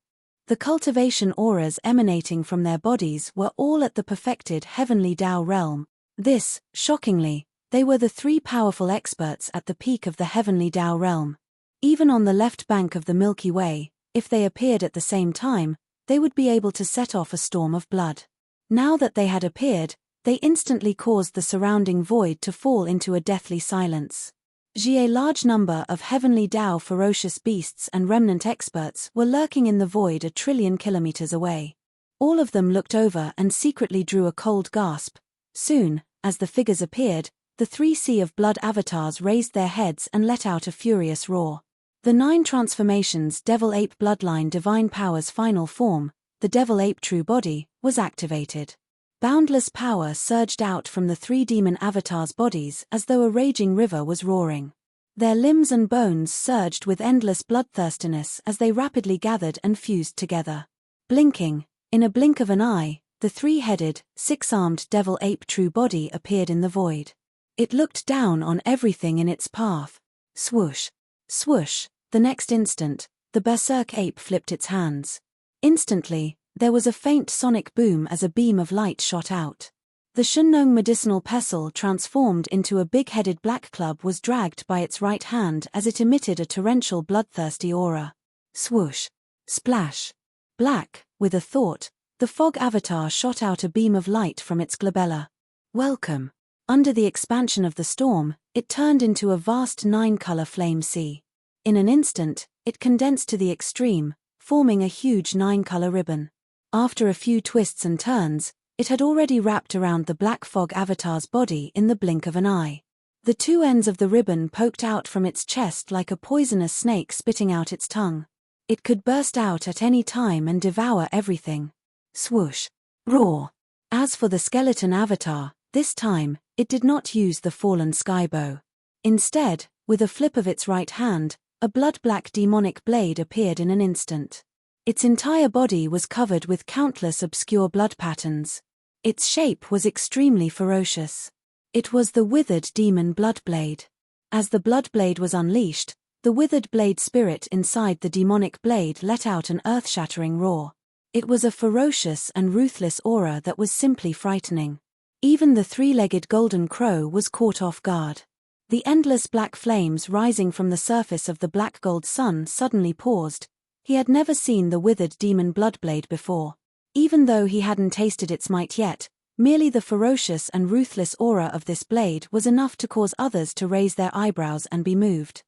The cultivation auras emanating from their bodies were all at the perfected heavenly Tao realm. This, shockingly, they were the 3 powerful experts at the peak of the heavenly Tao realm. Even on the left bank of the Milky Way, if they appeared at the same time, they would be able to set off a storm of blood. Now that they had appeared, they instantly caused the surrounding void to fall into a deathly silence. A large number of heavenly Tao ferocious beasts and remnant experts were lurking in the void a trillion kilometers away. All of them looked over and secretly drew a cold gasp. Soon, as the figures appeared, the 3 sea of blood avatars raised their heads and let out a furious roar. The 9 transformations Devil Ape Bloodline Divine Power's final form, the Devil Ape True Body, was activated. Boundless power surged out from the 3 demon avatars' bodies as though a raging river was roaring. Their limbs and bones surged with endless bloodthirstiness as they rapidly gathered and fused together. Blinking, in a blink of an eye, the 3-headed, 6-armed Devil Ape True Body appeared in the void. It looked down on everything in its path. Swoosh. Swoosh. The next instant, the berserk ape flipped its hands. Instantly, there was a faint sonic boom as a beam of light shot out. The Shunnong medicinal pestle transformed into a big-headed black club was dragged by its right hand as it emitted a torrential bloodthirsty aura. Swoosh. Splash. Black, with a thought, the fog avatar shot out a beam of light from its glabella. Welcome. Under the expansion of the storm, it turned into a vast 9-color flame sea. In an instant, it condensed to the extreme, forming a huge 9-color ribbon. After a few twists and turns, it had already wrapped around the black fog avatar's body in the blink of an eye. The 2 ends of the ribbon poked out from its chest like a poisonous snake spitting out its tongue. It could burst out at any time and devour everything. Swoosh. Roar. As for the skeleton avatar, this time, it did not use the fallen skybow. Instead, with a flip of its right hand, a blood-black demonic blade appeared in an instant. Its entire body was covered with countless obscure blood patterns. Its shape was extremely ferocious. It was the withered demon bloodblade. As the bloodblade was unleashed, the withered blade spirit inside the demonic blade let out an earth-shattering roar. It was a ferocious and ruthless aura that was simply frightening. Even the 3-legged golden crow was caught off guard. The endless black flames rising from the surface of the black gold sun suddenly paused. He had never seen the withered demon bloodblade before. Even though he hadn't tasted its might yet, merely the ferocious and ruthless aura of this blade was enough to cause others to raise their eyebrows and be moved.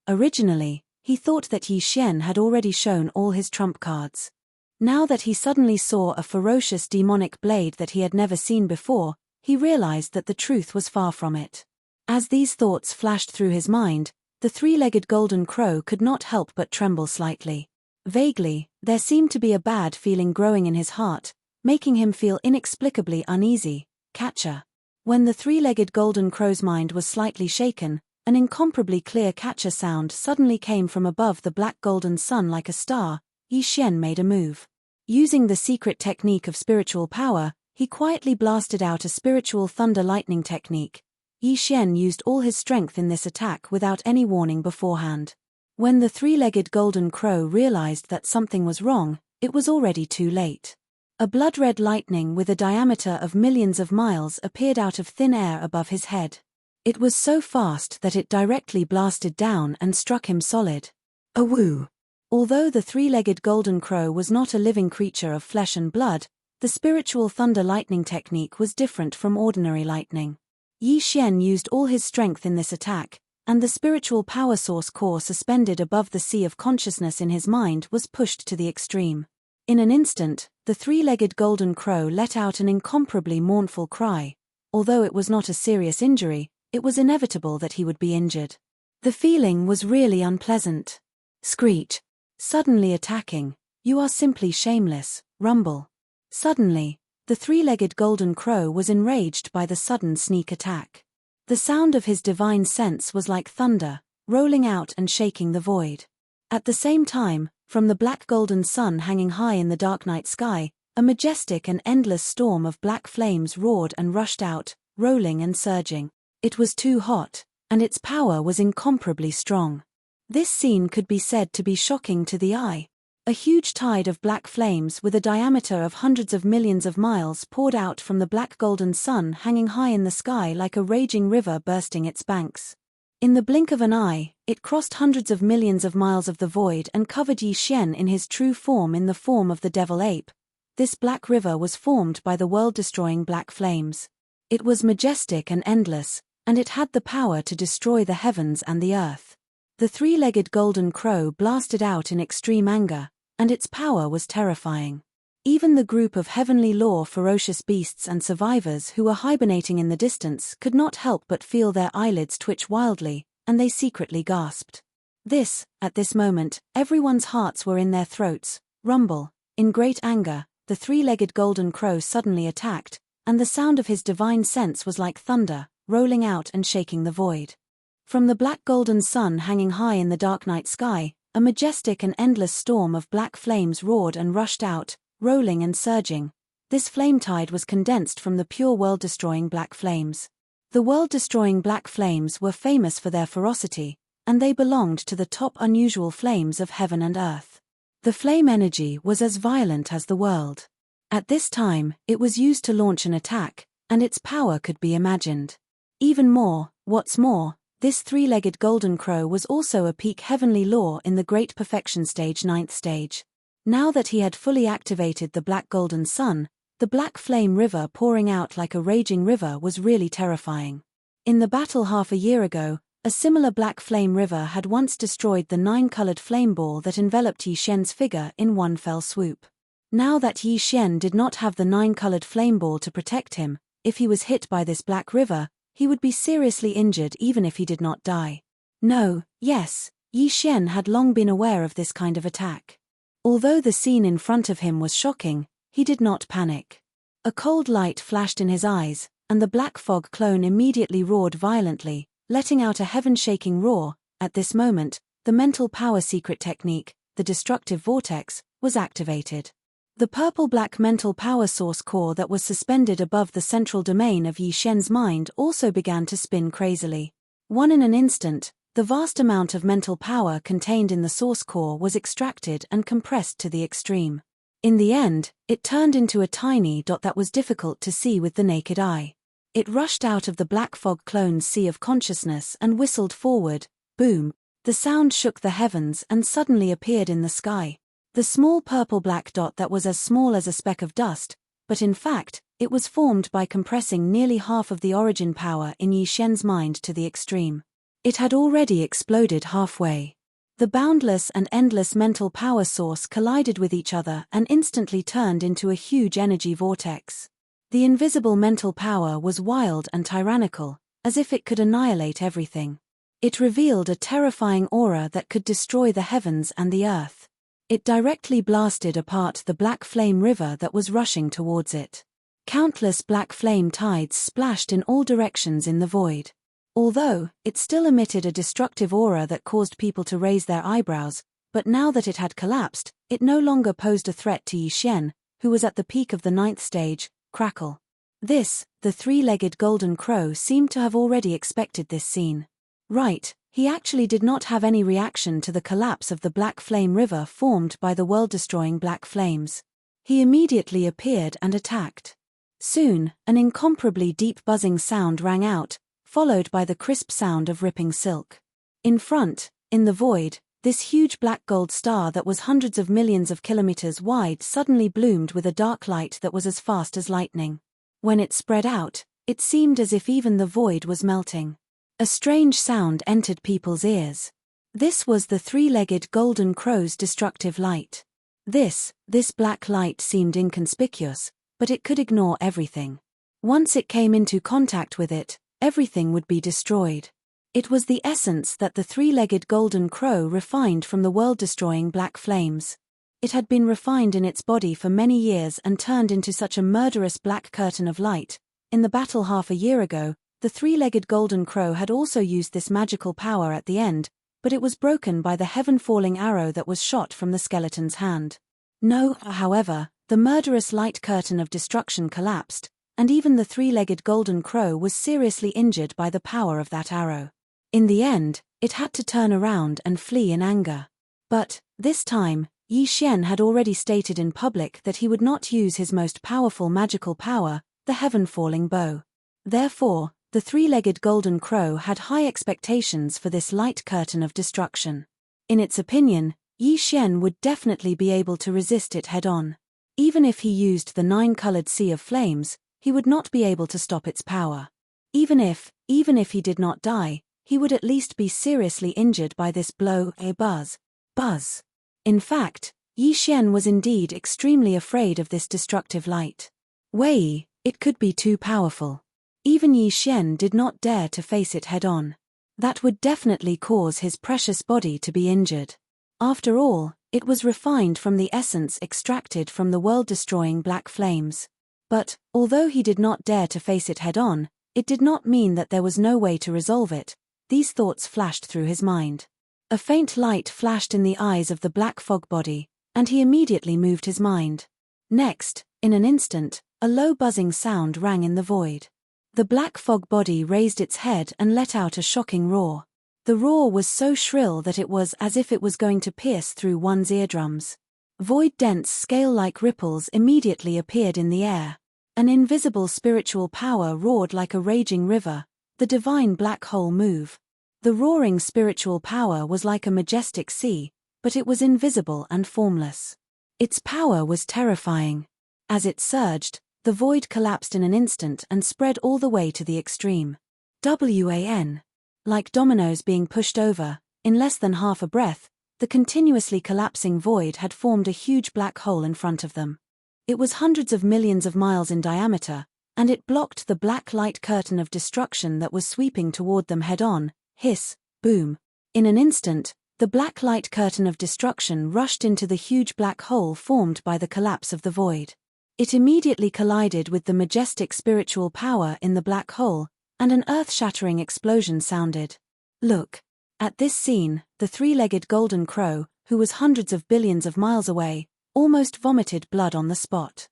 Originally, he thought that Yi Xian had already shown all his trump cards. Now that he suddenly saw a ferocious demonic blade that he had never seen before, he realized that the truth was far from it. As these thoughts flashed through his mind, the 3-legged golden crow could not help but tremble slightly. Vaguely, there seemed to be a bad feeling growing in his heart, making him feel inexplicably uneasy. Catcher. When the 3-legged golden crow's mind was slightly shaken, an incomparably clear catcher sound suddenly came from above the black golden sun like a star. Yi Xian made a move. Using the secret technique of spiritual power, he quietly blasted out a spiritual thunder lightning technique. Yi Xian used all his strength in this attack without any warning beforehand. When the 3-legged golden crow realized that something was wrong, it was already too late. A blood-red lightning with a diameter of millions of miles appeared out of thin air above his head. It was so fast that it directly blasted down and struck him solid. Awoo! Although the three-legged golden crow was not a living creature of flesh and blood, the spiritual thunder lightning technique was different from ordinary lightning. Yi Xian used all his strength in this attack, and the spiritual power source core suspended above the sea of consciousness in his mind was pushed to the extreme. In an instant, the three-legged golden crow let out an incomparably mournful cry. Although it was not a serious injury, it was inevitable that he would be injured. The feeling was really unpleasant. Screech. Suddenly attacking. You are simply shameless. Rumble. Suddenly, the three-legged golden crow was enraged by the sudden sneak attack. The sound of his divine sense was like thunder, rolling out and shaking the void. At the same time, from the black golden sun hanging high in the dark night sky, a majestic and endless storm of black flames roared and rushed out, rolling and surging. It was too hot, and its power was incomparably strong. This scene could be said to be shocking to the eye. A huge tide of black flames with a diameter of hundreds of millions of miles poured out from the black golden sun hanging high in the sky like a raging river bursting its banks. In the blink of an eye, it crossed hundreds of millions of miles of the void and covered Yi Xian in his true form in the form of the devil ape. This black river was formed by the world-destroying black flames. It was majestic and endless, and it had the power to destroy the heavens and the earth. The three-legged golden crow blasted out in extreme anger, and its power was terrifying. Even the group of heavenly law ferocious beasts and survivors who were hibernating in the distance could not help but feel their eyelids twitch wildly, and they secretly gasped. At this moment, everyone's hearts were in their throats. Rumble. In great anger, the three-legged golden crow suddenly attacked, and the sound of his divine sense was like thunder, rolling out and shaking the void. From the black golden sun hanging high in the dark night sky, a majestic and endless storm of black flames roared and rushed out, rolling and surging. This flame tide was condensed from the pure world-destroying black flames. The world-destroying black flames were famous for their ferocity, and they belonged to the top unusual flames of heaven and earth. The flame energy was as violent as the world. At this time, it was used to launch an attack, and its power could be imagined. What's more, this three-legged golden crow was also a peak heavenly law in the Great Perfection Stage 9th stage. Now that he had fully activated the black golden sun, the black flame river pouring out like a raging river was really terrifying. In the battle half a year ago, a similar black flame river had once destroyed the 9-colored flame ball that enveloped Yi Xian's figure in one fell swoop. Now that Yi Xian did not have the 9-colored flame ball to protect him, if he was hit by this black river, he would be seriously injured even if he did not die. Yi Xian had long been aware of this kind of attack. Although the scene in front of him was shocking, he did not panic. A cold light flashed in his eyes, and the black fog clone immediately roared violently, letting out a heaven-shaking roar. At this moment, the mental power secret technique, the destructive vortex, was activated. The purple-black mental power source core that was suspended above the central domain of Yi Xian's mind also began to spin crazily. In an instant, the vast amount of mental power contained in the source core was extracted and compressed to the extreme. In the end, it turned into a tiny dot that was difficult to see with the naked eye. It rushed out of the black fog clone's sea of consciousness and whistled forward. Boom! The sound shook the heavens and suddenly appeared in the sky. The small purple-black dot that was as small as a speck of dust, but in fact, it was formed by compressing nearly half of the origin power in Yi Xian's mind to the extreme. It had already exploded halfway. The boundless and endless mental power source collided with each other and instantly turned into a huge energy vortex. The invisible mental power was wild and tyrannical, as if it could annihilate everything. It revealed a terrifying aura that could destroy the heavens and the earth. It directly blasted apart the black flame river that was rushing towards it. Countless black flame tides splashed in all directions in the void. Although, it still emitted a destructive aura that caused people to raise their eyebrows, but now that it had collapsed, it no longer posed a threat to Yi Xian, who was at the peak of the 9th stage. Crackle. The three-legged golden crow seemed to have already expected this scene. Right, he actually did not have any reaction to the collapse of the black flame river formed by the world-destroying black flames. He immediately appeared and attacked. Soon, an incomparably deep buzzing sound rang out, followed by the crisp sound of ripping silk. In front, in the void, this huge black gold star that was hundreds of millions of kilometers wide suddenly bloomed with a dark light that was as fast as lightning. When it spread out, it seemed as if even the void was melting. A strange sound entered people's ears. This was the three-legged golden crow's destructive light. This black light seemed inconspicuous, but it could ignore everything. Once it came into contact with it, everything would be destroyed. It was the essence that the three-legged golden crow refined from the world-destroying black flames. It had been refined in its body for many years and turned into such a murderous black curtain of light. In the battle half a year ago, the three-legged golden crow had also used this magical power at the end, but it was broken by the heaven-falling arrow that was shot from the skeleton's hand. No, however, the murderous light curtain of destruction collapsed, and even the three-legged golden crow was seriously injured by the power of that arrow. In the end, it had to turn around and flee in anger. But, this time, Yi Xian had already stated in public that he would not use his most powerful magical power, the heaven-falling bow. Therefore, the three-legged golden crow had high expectations for this light curtain of destruction. In its opinion, Yi Xian would definitely be able to resist it head-on. Even if he used the nine-colored sea of flames, he would not be able to stop its power. Even if he did not die, he would at least be seriously injured by this blow. A buzz. In fact, Yi Xian was indeed extremely afraid of this destructive light. Wei, it could be too powerful. Even Yi Xian did not dare to face it head-on. That would definitely cause his precious body to be injured. After all, it was refined from the essence extracted from the world-destroying black flames. But, although he did not dare to face it head-on, it did not mean that there was no way to resolve it. These thoughts flashed through his mind. A faint light flashed in the eyes of the black fog body, and he immediately moved his mind. Next, in an instant, a low buzzing sound rang in the void. The black fog body raised its head and let out a shocking roar. The roar was so shrill that it was as if it was going to pierce through one's eardrums. Void-dense scale-like ripples immediately appeared in the air. An invisible spiritual power roared like a raging river, the divine black hole move. The roaring spiritual power was like a majestic sea, but it was invisible and formless. Its power was terrifying. As it surged, the void collapsed in an instant and spread all the way to the extreme. Like dominoes being pushed over, in less than half a breath, the continuously collapsing void had formed a huge black hole in front of them. It was hundreds of millions of miles in diameter, and it blocked the black light curtain of destruction that was sweeping toward them head-on. Hiss, boom. In an instant, the black light curtain of destruction rushed into the huge black hole formed by the collapse of the void. It immediately collided with the majestic spiritual power in the black hole, and an earth-shattering explosion sounded. Look. At this scene, the three-legged golden crow, who was hundreds of billions of miles away, almost vomited blood on the spot.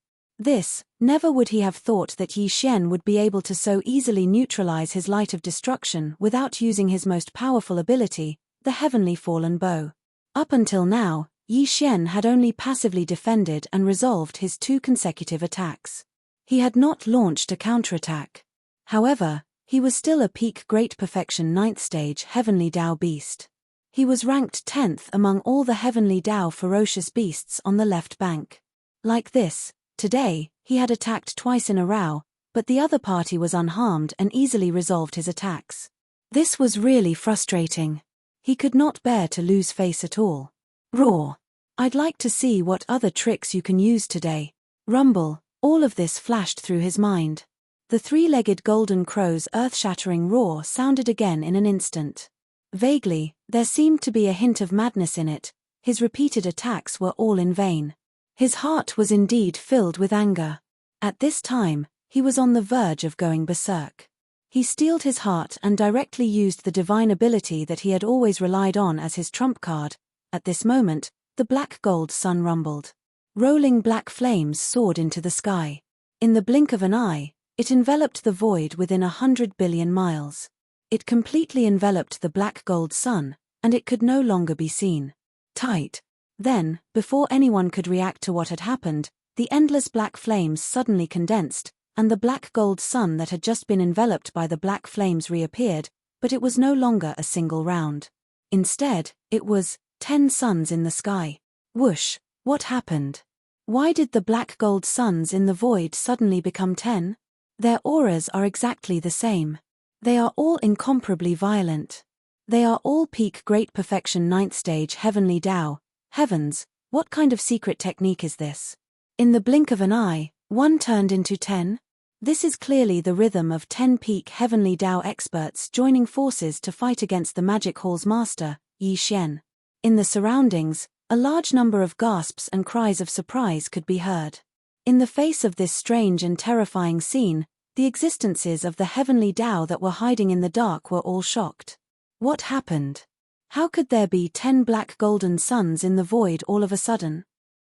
Never would he have thought that Yi Xian would be able to so easily neutralize his light of destruction without using his most powerful ability, the heavenly fallen bow. Up until now, Yi Xian had only passively defended and resolved his 2 consecutive attacks. He had not launched a counterattack. However, he was still a peak great perfection 9th stage heavenly Dao beast. He was ranked 10th among all the heavenly Dao ferocious beasts on the left bank. Like this, today, he had attacked twice in a row, but the other party was unharmed and easily resolved his attacks. This was really frustrating. He could not bear to lose face at all. Roar. I'd like to see what other tricks you can use today. Rumble. All of this flashed through his mind. The three-legged golden crow's earth-shattering roar sounded again in an instant. Vaguely, there seemed to be a hint of madness in it. His repeated attacks were all in vain. His heart was indeed filled with anger. At this time, he was on the verge of going berserk. He steeled his heart and directly used the divine ability that he had always relied on as his trump card. At this moment, the black gold sun rumbled. Rolling black flames soared into the sky. In the blink of an eye, it enveloped the void within 100 billion miles. It completely enveloped the black gold sun, and it could no longer be seen. Tight. Then, before anyone could react to what had happened, the endless black flames suddenly condensed, and the black gold sun that had just been enveloped by the black flames reappeared, but it was no longer a single round. Instead, it was 10 suns in the sky. Whoosh! What happened? Why did the black gold suns in the void suddenly become 10? Their auras are exactly the same. They are all incomparably violent. They are all peak great perfection 9th stage heavenly Tao. Heavens, what kind of secret technique is this? In the blink of an eye, one turned into 10? This is clearly the rhythm of 10 peak heavenly Tao experts joining forces to fight against the magic hall's master, Yi Xian. In the surroundings, a large number of gasps and cries of surprise could be heard. In the face of this strange and terrifying scene, the existences of the heavenly Tao that were hiding in the dark were all shocked. What happened? How could there be 10 black golden suns in the void all of a sudden?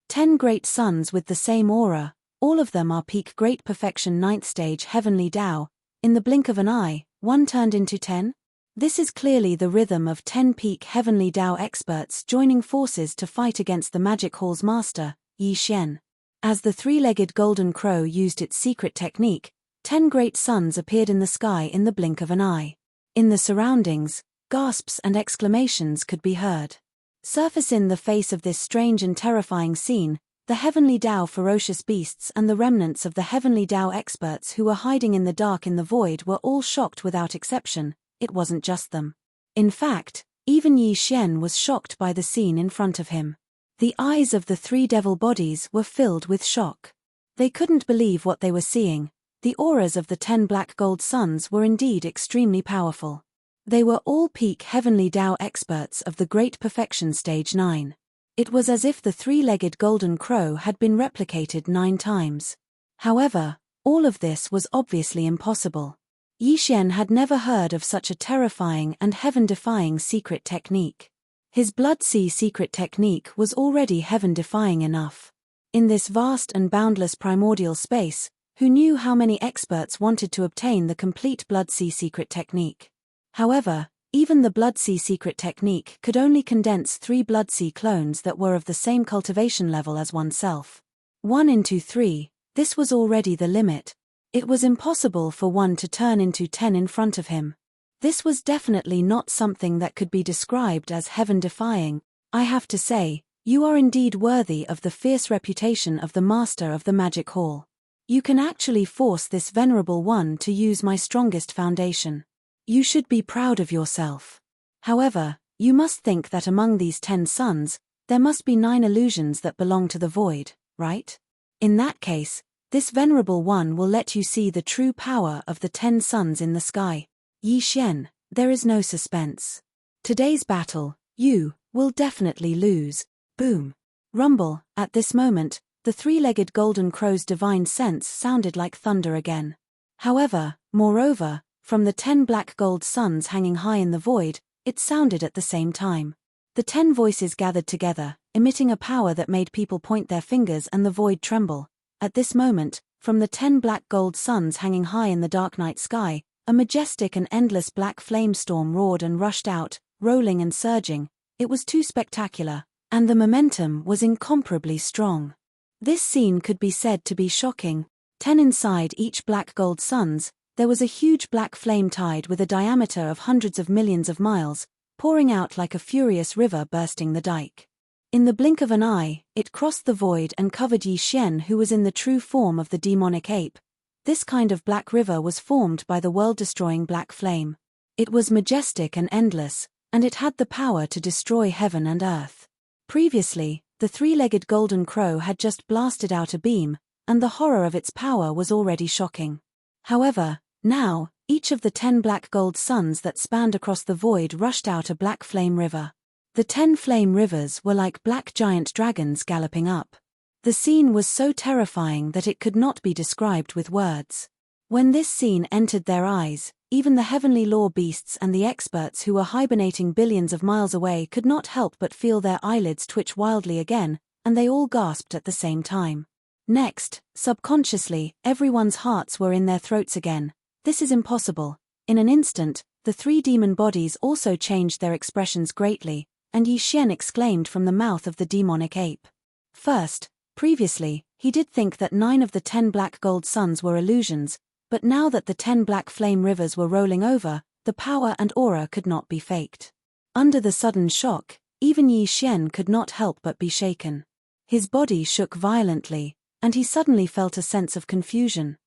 10 great suns with the same aura, all of them are peak great perfection 9th stage heavenly Tao. In the blink of an eye, one turned into 10? This is clearly the rhythm of 10 peak heavenly Tao experts joining forces to fight against the magic hall's master, Yi Xian. As the three-legged golden crow used its secret technique, 10 great suns appeared in the sky in the blink of an eye. In the surroundings, gasps and exclamations could be heard. Surface in the face of this strange and terrifying scene, the heavenly Tao ferocious beasts and the remnants of the heavenly Tao experts who were hiding in the dark in the void were all shocked without exception. It wasn't just them. In fact, even Yi Xian was shocked by the scene in front of him. The eyes of the 3 devil bodies were filled with shock. They couldn't believe what they were seeing. The auras of the 10 black gold suns were indeed extremely powerful. They were all peak heavenly Tao experts of the Great Perfection Stage 9. It was as if the three-legged golden crow had been replicated 9 times. However, all of this was obviously impossible. Yi Xian had never heard of such a terrifying and heaven-defying secret technique. His Blood Sea secret technique was already heaven-defying enough. In this vast and boundless primordial space, who knew how many experts wanted to obtain the complete Blood Sea secret technique? However, even the Blood Sea secret technique could only condense 3 Blood Sea clones that were of the same cultivation level as oneself. 1 into 3, this was already the limit. It was impossible for one to turn into 10 in front of him. This was definitely not something that could be described as heaven-defying. I have to say, you are indeed worthy of the fierce reputation of the master of the magic hall. You can actually force this venerable one to use my strongest foundation. You should be proud of yourself. However, you must think that among these 10 suns, there must be 9 illusions that belong to the void, right? In that case, this venerable one will let you see the true power of the 10 suns in the sky. Yi Xian, there is no suspense. Today's battle, you will definitely lose. Boom. Rumble. At this moment, the three-legged golden crow's divine sense sounded like thunder again. However, moreover, from the 10 black gold suns hanging high in the void, it sounded at the same time. The 10 voices gathered together, emitting a power that made people point their fingers and the void tremble. At this moment, from the 10 black gold suns hanging high in the dark night sky, a majestic and endless black flame storm roared and rushed out, rolling and surging. It was too spectacular, and the momentum was incomparably strong. This scene could be said to be shocking. 10 inside each black gold suns, there was a huge black flame tide with a diameter of hundreds of millions of miles, pouring out like a furious river bursting the dike. In the blink of an eye, it crossed the void and covered Yi Xian, who was in the true form of the demonic ape. This kind of black river was formed by the world-destroying black flame. It was majestic and endless, and it had the power to destroy heaven and earth. Previously, the three-legged golden crow had just blasted out a beam, and the horror of its power was already shocking. However, now, each of the 10 black gold suns that spanned across the void rushed out a black flame river. The 10 flame rivers were like black giant dragons galloping up. The scene was so terrifying that it could not be described with words. When this scene entered their eyes, even the heavenly law beasts and the experts who were hibernating billions of miles away could not help but feel their eyelids twitch wildly again, and they all gasped at the same time. Next, subconsciously, everyone's hearts were in their throats again. This is impossible. In an instant, the 3 demon bodies also changed their expressions greatly, and Yi Xian exclaimed from the mouth of the demonic ape. First, Previously, he did think that 9 of the 10 black gold suns were illusions, but now that the 10 black flame rivers were rolling over, the power and aura could not be faked. Under the sudden shock, even Yi Xian could not help but be shaken. His body shook violently, and he suddenly felt a sense of confusion.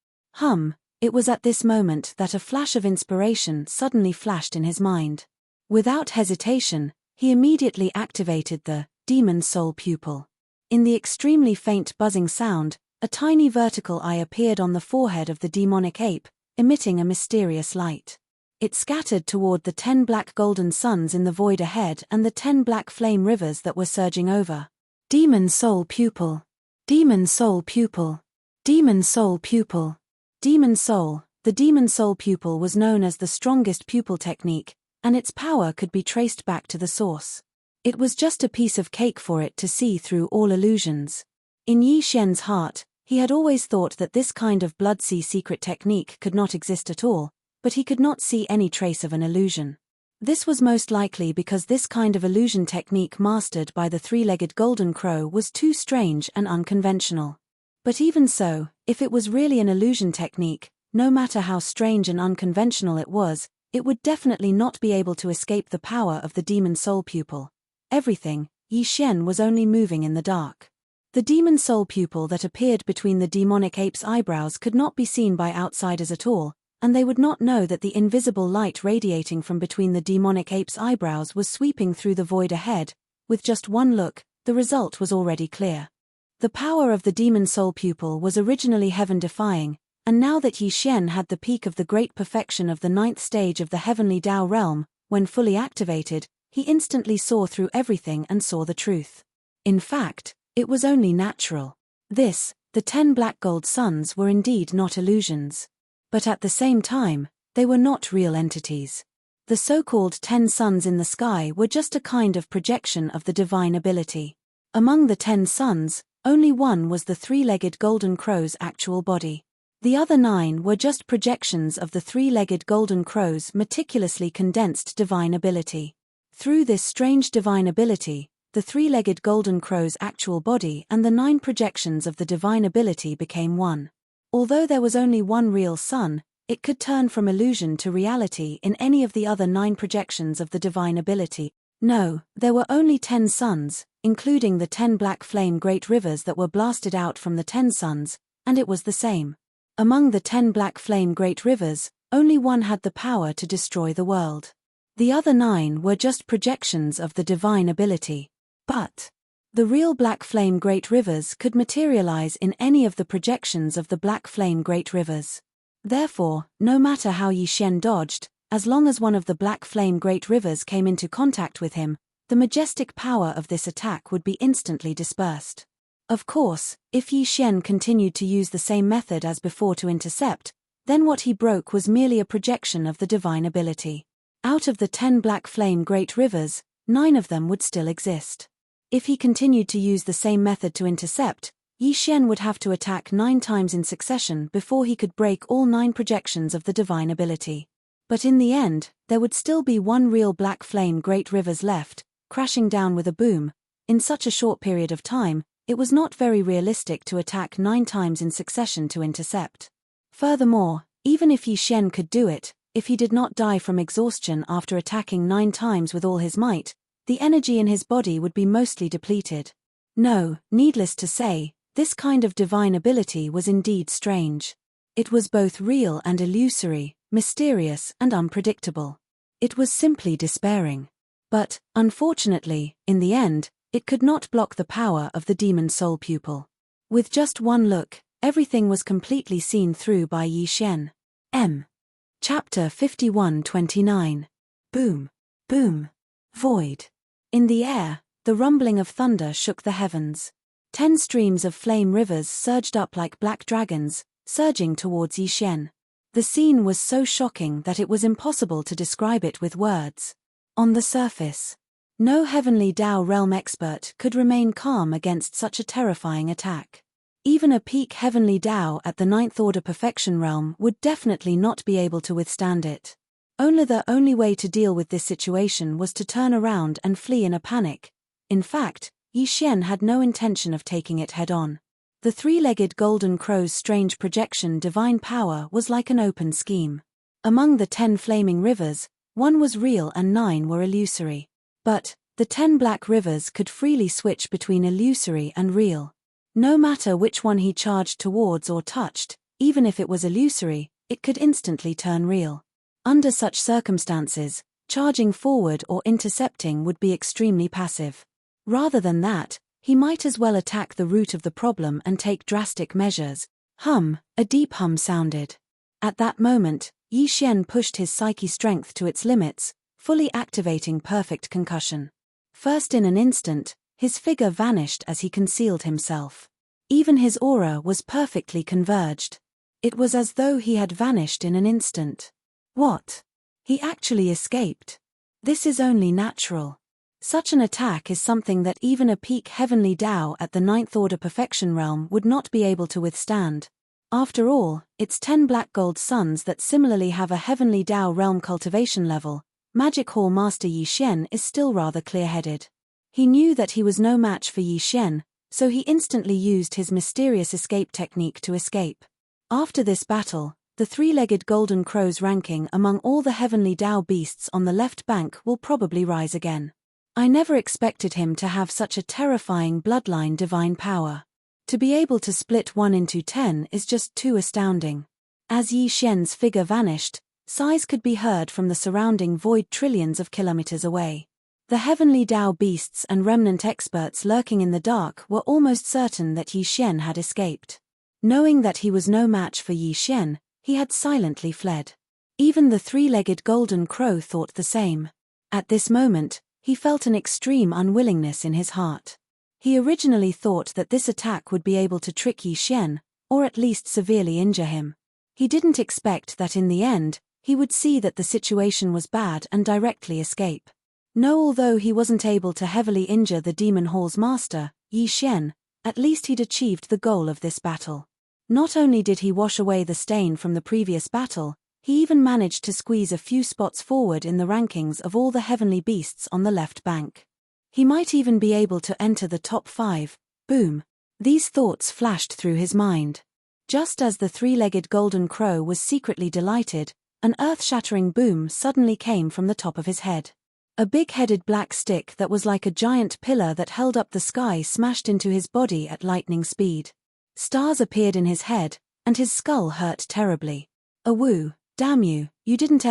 It was at this moment that a flash of inspiration suddenly flashed in his mind. Without hesitation, he immediately activated the demon soul pupil. In the extremely faint buzzing sound, a tiny vertical eye appeared on the forehead of the demonic ape, emitting a mysterious light. It scattered toward the 10 black golden suns in the void ahead and the 10 black flame rivers that were surging over. Demon soul pupil. Demon soul pupil. Demon soul pupil. Demon soul. The demon soul pupil was known as the strongest pupil technique, and its power could be traced back to the source. It was just a piece of cake for it to see through all illusions. In Yi Xian's heart, he had always thought that this kind of blood-sea secret technique could not exist at all, but he could not see any trace of an illusion. This was most likely because this kind of illusion technique mastered by the three-legged golden crow was too strange and unconventional. But even so, if it was really an illusion technique, no matter how strange and unconventional it would definitely not be able to escape the power of the demon soul pupil. Everything, Yi Xian was only moving in the dark. The demon soul pupil that appeared between the demonic ape's eyebrows could not be seen by outsiders at all, and they would not know that the invisible light radiating from between the demonic ape's eyebrows was sweeping through the void ahead. With just one look, the result was already clear. The power of the demon soul pupil was originally heaven-defying, and now that Yi Xian had the peak of the great perfection of the 9th stage of the heavenly Dao realm, when fully activated, he instantly saw through everything and saw the truth. In fact, it was only natural. The 10 black gold suns were indeed not illusions. But at the same time, they were not real entities. The so-called 10 suns in the sky were just a kind of projection of the divine ability. Among the 10 suns, only one was the three-legged golden crow's actual body. The other 9 were just projections of the three-legged golden crow's meticulously condensed divine ability. Through this strange divine ability, the three-legged golden crow's actual body and the 9 projections of the divine ability became one. Although there was only one real sun, it could turn from illusion to reality in any of the other 9 projections of the divine ability. No, there were only 10 suns, including the 10 black flame great rivers that were blasted out from the 10 suns, and it was the same. Among the 10 black flame great rivers, only one had the power to destroy the world. The other 9 were just projections of the divine ability. But the real black flame great rivers could materialize in any of the projections of the black flame great rivers. Therefore, no matter how Yi Xian dodged, as long as one of the black flame great rivers came into contact with him, the majestic power of this attack would be instantly dispersed. Of course, if Yi Xian continued to use the same method as before to intercept, then what he broke was merely a projection of the divine ability. Out of the 10 black flame great rivers, 9 of them would still exist. If he continued to use the same method to intercept, Yi Xian would have to attack 9 times in succession before he could break all 9 projections of the divine ability. But in the end, there would still be one real black flame great rivers left, crashing down with a boom. In such a short period of time, it was not very realistic to attack 9 times in succession to intercept. Furthermore, even if Yi Xian could do it, if he did not die from exhaustion after attacking 9 times with all his might, the energy in his body would be mostly depleted. No, needless to say, this kind of divine ability was indeed strange. It was both real and illusory, mysterious and unpredictable. It was simply despairing. But, unfortunately, in the end, it could not block the power of the demon soul pupil. With just one look, everything was completely seen through by Yi Xian. Chapter 51-29. Boom. Boom. Void. In the air, the rumbling of thunder shook the heavens. 10 streams of flame rivers surged up like black dragons, surging towards Yi Xian. The scene was so shocking that it was impossible to describe it with words. On the surface, no heavenly Dao realm expert could remain calm against such a terrifying attack. Even a peak heavenly Dao at the 9th order perfection realm would definitely not be able to withstand it. The only way to deal with this situation was to turn around and flee in a panic. In fact, Yi Xian had no intention of taking it head-on. The three-legged golden crow's strange projection divine power was like an open scheme. Among the 10 flaming rivers, 1 was real and 9 were illusory. But the 10 black rivers could freely switch between illusory and real. No matter which one he charged towards or touched, even if it was illusory, it could instantly turn real. Under such circumstances, charging forward or intercepting would be extremely passive. Rather than that, he might as well attack the root of the problem and take drastic measures. A deep hum sounded. At that moment, Yi Xian pushed his psyche strength to its limits, fully activating perfect concussion. First in an instant, his figure vanished as he concealed himself. Even his aura was perfectly converged. It was as though he had vanished in an instant. What? He actually escaped. This is only natural. Such an attack is something that even a peak heavenly Tao at the 9th order perfection realm would not be able to withstand. After all, it's 10 black gold suns that similarly have a heavenly Tao realm cultivation level. Magic Hall Master Yi Xian is still rather clear-headed. He knew that he was no match for Yi Xian, so he instantly used his mysterious escape technique to escape. After this battle, the three-legged golden crow's ranking among all the heavenly Tao beasts on the left bank will probably rise again. I never expected him to have such a terrifying bloodline divine power. To be able to split 1 into 10 is just too astounding. As Yi Xian's figure vanished, sighs could be heard from the surrounding void trillions of kilometers away. The heavenly Tao beasts and remnant experts lurking in the dark were almost certain that Yi Xian had escaped. Knowing that he was no match for Yi Xian, he had silently fled. Even the three-legged golden crow thought the same. At this moment, he felt an extreme unwillingness in his heart. He originally thought that this attack would be able to trick Yi Xian, or at least severely injure him. He didn't expect that in the end, he would see that the situation was bad and directly escape. No, although he wasn't able to heavily injure the Demon Hall's master, Yi Xian, at least he'd achieved the goal of this battle. Not only did he wash away the stain from the previous battle, he even managed to squeeze a few spots forward in the rankings of all the heavenly beasts on the left bank. He might even be able to enter the top 5. Boom. These thoughts flashed through his mind. Just as the three-legged golden crow was secretly delighted, an earth-shattering boom suddenly came from the top of his head. A big-headed black stick that was like a giant pillar that held up the sky smashed into his body at lightning speed. Stars appeared in his head, and his skull hurt terribly. Awoo, damn you, you didn't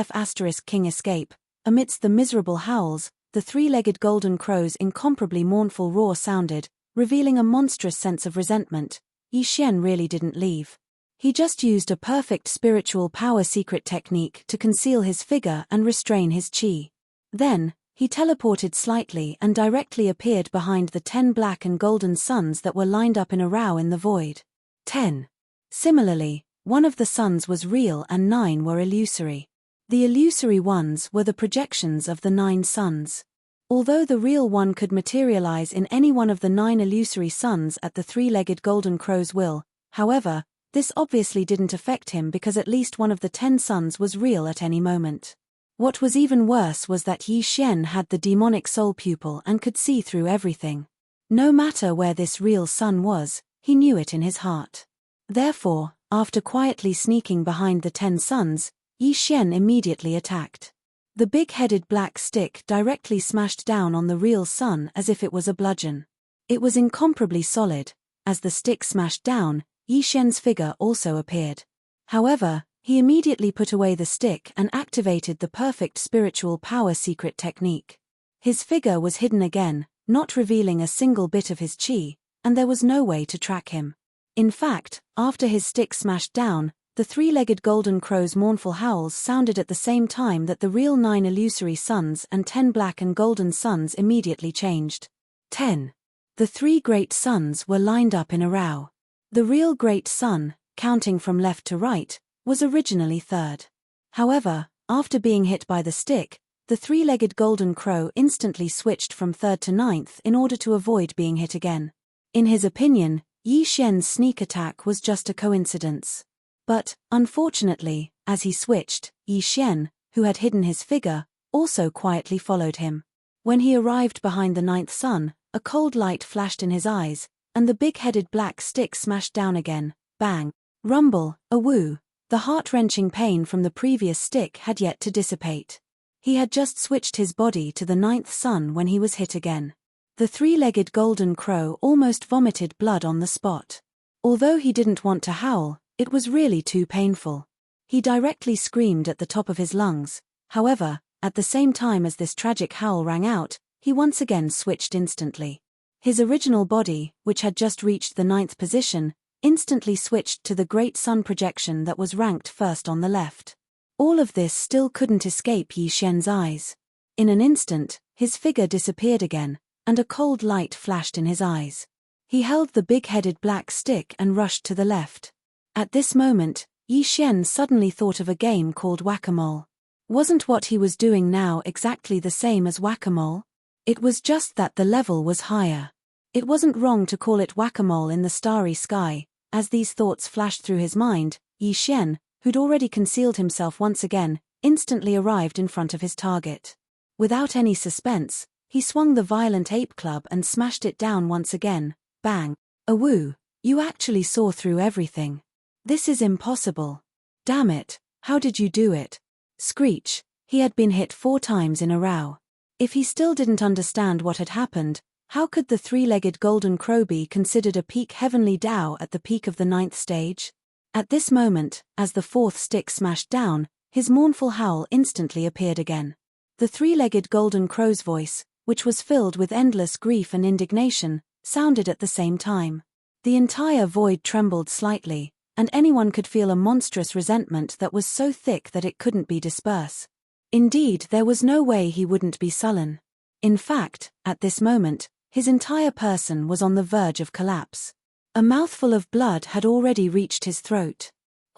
King escape. Amidst the miserable howls, the three-legged golden crow's incomparably mournful roar sounded, revealing a monstrous sense of resentment. Yi Xian really didn't leave. He just used a perfect spiritual power secret technique to conceal his figure and restrain his qi. Then, he teleported slightly and directly appeared behind the 10 black and golden suns that were lined up in a row in the void. 10. Similarly, 1 of the suns was real and 9 were illusory. The illusory ones were the projections of the 9 suns. Although the real one could materialize in any one of the 9 illusory suns at the three-legged golden crow's will, however, this obviously didn't affect him because at least 1 of the 10 suns was real at any moment. What was even worse was that Yi Xian had the demonic soul pupil and could see through everything. No matter where this real sun was, he knew it in his heart. Therefore, after quietly sneaking behind the 10 suns, Yi Xian immediately attacked. The big-headed black stick directly smashed down on the real sun as if it was a bludgeon. It was incomparably solid. As the stick smashed down, Yi Xian's figure also appeared. However, he immediately put away the stick and activated the perfect spiritual power secret technique. His figure was hidden again, not revealing a single bit of his qi, and there was no way to track him. In fact, after his stick smashed down, the three-legged golden crow's mournful howls sounded at the same time that the real 9 illusory suns and 10 black and golden suns immediately changed. 10. The 3 great suns were lined up in a row. The real great sun, counting from left to right, was originally 3rd. However, after being hit by the stick, the three-legged golden crow instantly switched from 3rd to 9th in order to avoid being hit again. In his opinion, Yi Xian's sneak attack was just a coincidence. But, unfortunately, as he switched, Yi Xian, who had hidden his figure, also quietly followed him. When he arrived behind the 9th sun, a cold light flashed in his eyes, and the big-headed black stick smashed down again. Bang! Rumble, a woo. The heart-wrenching pain from the previous stick had yet to dissipate. He had just switched his body to the ninth sun when he was hit again. The three-legged golden crow almost vomited blood on the spot. Although he didn't want to howl, it was really too painful. He directly screamed at the top of his lungs. However, at the same time as this tragic howl rang out, he once again switched instantly. His original body, which had just reached the ninth position, instantly switched to the great sun projection that was ranked first on the left. All of this still couldn't escape Yi Xian's eyes. In an instant, his figure disappeared again, and a cold light flashed in his eyes. He held the big-headed black stick and rushed to the left. At this moment, Yi Xian suddenly thought of a game called whack-a-mole. Wasn't what he was doing now exactly the same as whack-a-mole? It was just that the level was higher. It wasn't wrong to call it whack-a-mole in the starry sky. As these thoughts flashed through his mind, Yi Xian, who'd already concealed himself once again, instantly arrived in front of his target. Without any suspense, he swung the violent ape club and smashed it down once again. Bang! A woo! You actually saw through everything. This is impossible. Damn it, how did you do it? Screech! He had been hit 4 times in a row. If he still didn't understand what had happened, how could the three-legged golden crow be considered a peak heavenly Dao at the peak of the ninth stage? At this moment, as the fourth stick smashed down, his mournful howl instantly appeared again. The three-legged golden crow's voice, which was filled with endless grief and indignation, sounded at the same time. The entire void trembled slightly, and anyone could feel a monstrous resentment that was so thick that it couldn't be dispersed. Indeed, there was no way he wouldn't be sullen. In fact, at this moment, his entire person was on the verge of collapse. A mouthful of blood had already reached his throat.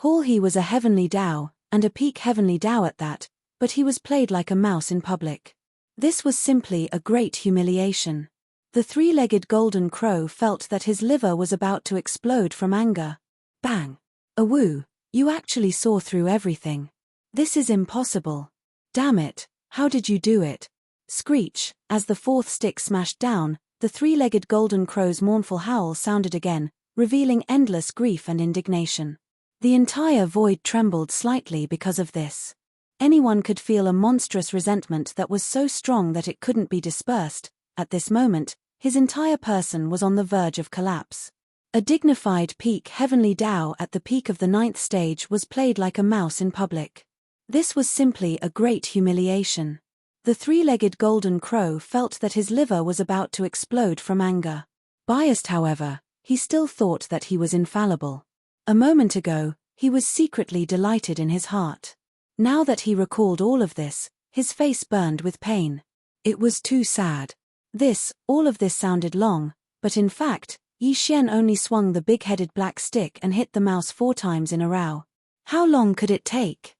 He was a heavenly Dao, and a peak heavenly Dao at that, but he was played like a mouse in public. This was simply a great humiliation. The three-legged golden crow felt that his liver was about to explode from anger. Bang! A woo! You actually saw through everything. This is impossible. Damn it, how did you do it? Screech! As the fourth stick smashed down, the three-legged golden crow's mournful howl sounded again, revealing endless grief and indignation. The entire void trembled slightly because of this. Anyone could feel a monstrous resentment that was so strong that it couldn't be dispersed. At this moment, his entire person was on the verge of collapse. A dignified peak heavenly Dao at the peak of the ninth stage was played like a mouse in public. This was simply a great humiliation. The three-legged golden crow felt that his liver was about to explode from anger. Biased, however, he still thought that he was infallible. A moment ago, he was secretly delighted in his heart. Now that he recalled all of this, his face burned with pain. It was too sad. All of this sounded long, but in fact, Yi Xian only swung the big-headed black stick and hit the mouse 4 times in a row. How long could it take?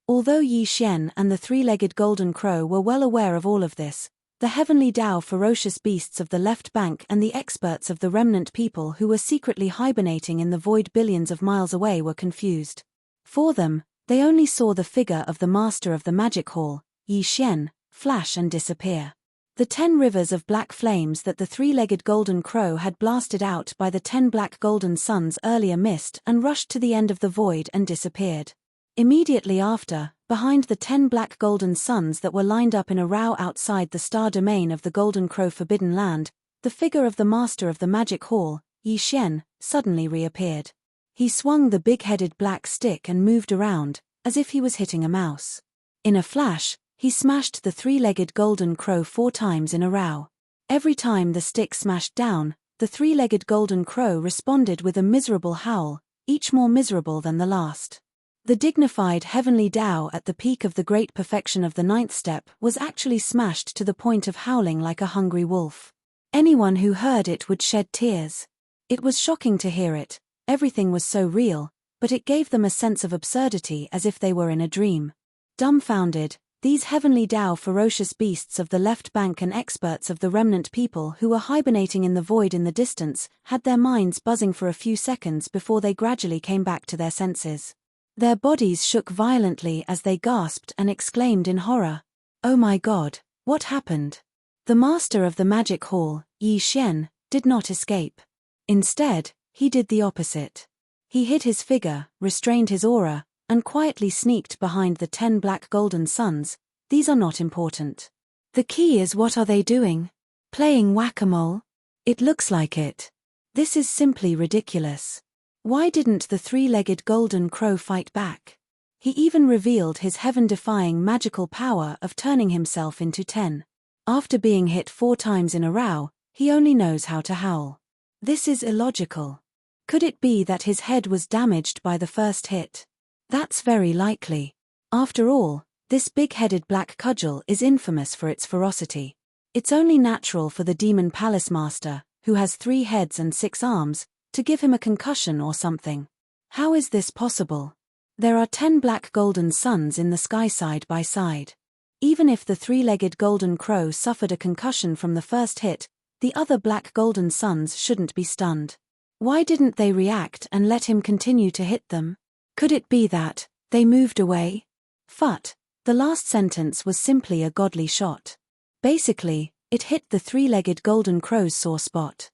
Although Yi Xian and the three-legged golden crow were well aware of all of this, the heavenly Dao ferocious beasts of the left bank and the experts of the remnant people who were secretly hibernating in the void billions of miles away were confused. For them, they only saw the figure of the master of the magic hall, Yi Xian, flash and disappear. The 10 rivers of black flames that the three-legged golden crow had blasted out by the 10 black golden suns earlier missed and rushed to the end of the void and disappeared. Immediately after, behind the 10 black golden suns that were lined up in a row outside the star domain of the Golden Crow Forbidden Land, the figure of the master of the magic hall, Yi Xian, suddenly reappeared. He swung the big-headed black stick and moved around, as if he was hitting a mouse. In a flash, he smashed the three-legged golden crow 4 times in a row. Every time the stick smashed down, the three-legged golden crow responded with a miserable howl, each more miserable than the last. The dignified heavenly Dao at the peak of the great perfection of the 9th step was actually smashed to the point of howling like a hungry wolf. Anyone who heard it would shed tears. It was shocking to hear it, everything was so real, but it gave them a sense of absurdity as if they were in a dream. Dumbfounded, these heavenly Dao ferocious beasts of the left bank and experts of the remnant people who were hibernating in the void in the distance had their minds buzzing for a few seconds before they gradually came back to their senses. Their bodies shook violently as they gasped and exclaimed in horror. "Oh my God, what happened?" The master of the magic hall, Yi Xian, did not escape. Instead, he did the opposite. He hid his figure, restrained his aura, and quietly sneaked behind the 10 black golden suns. These are not important. The key is, what are they doing? Playing whack-a-mole? It looks like it. This is simply ridiculous. Why didn't the 3-legged golden crow fight back? He even revealed his heaven-defying magical power of turning himself into 10. After being hit 4 times in a row, he only knows how to howl. This is illogical. Could it be that his head was damaged by the first hit? That's very likely. After all, this big-headed black cudgel is infamous for its ferocity. It's only natural for the demon palace master, who has 3 heads and 6 arms, to give him a concussion or something. How is this possible? There are 10 black golden suns in the sky side by side. Even if the 3-legged golden crow suffered a concussion from the first hit, the other black golden suns shouldn't be stunned. Why didn't they react and let him continue to hit them? Could it be that they moved away? Phut, the last sentence was simply a godly shot. Basically, it hit the 3-legged golden crow's sore spot.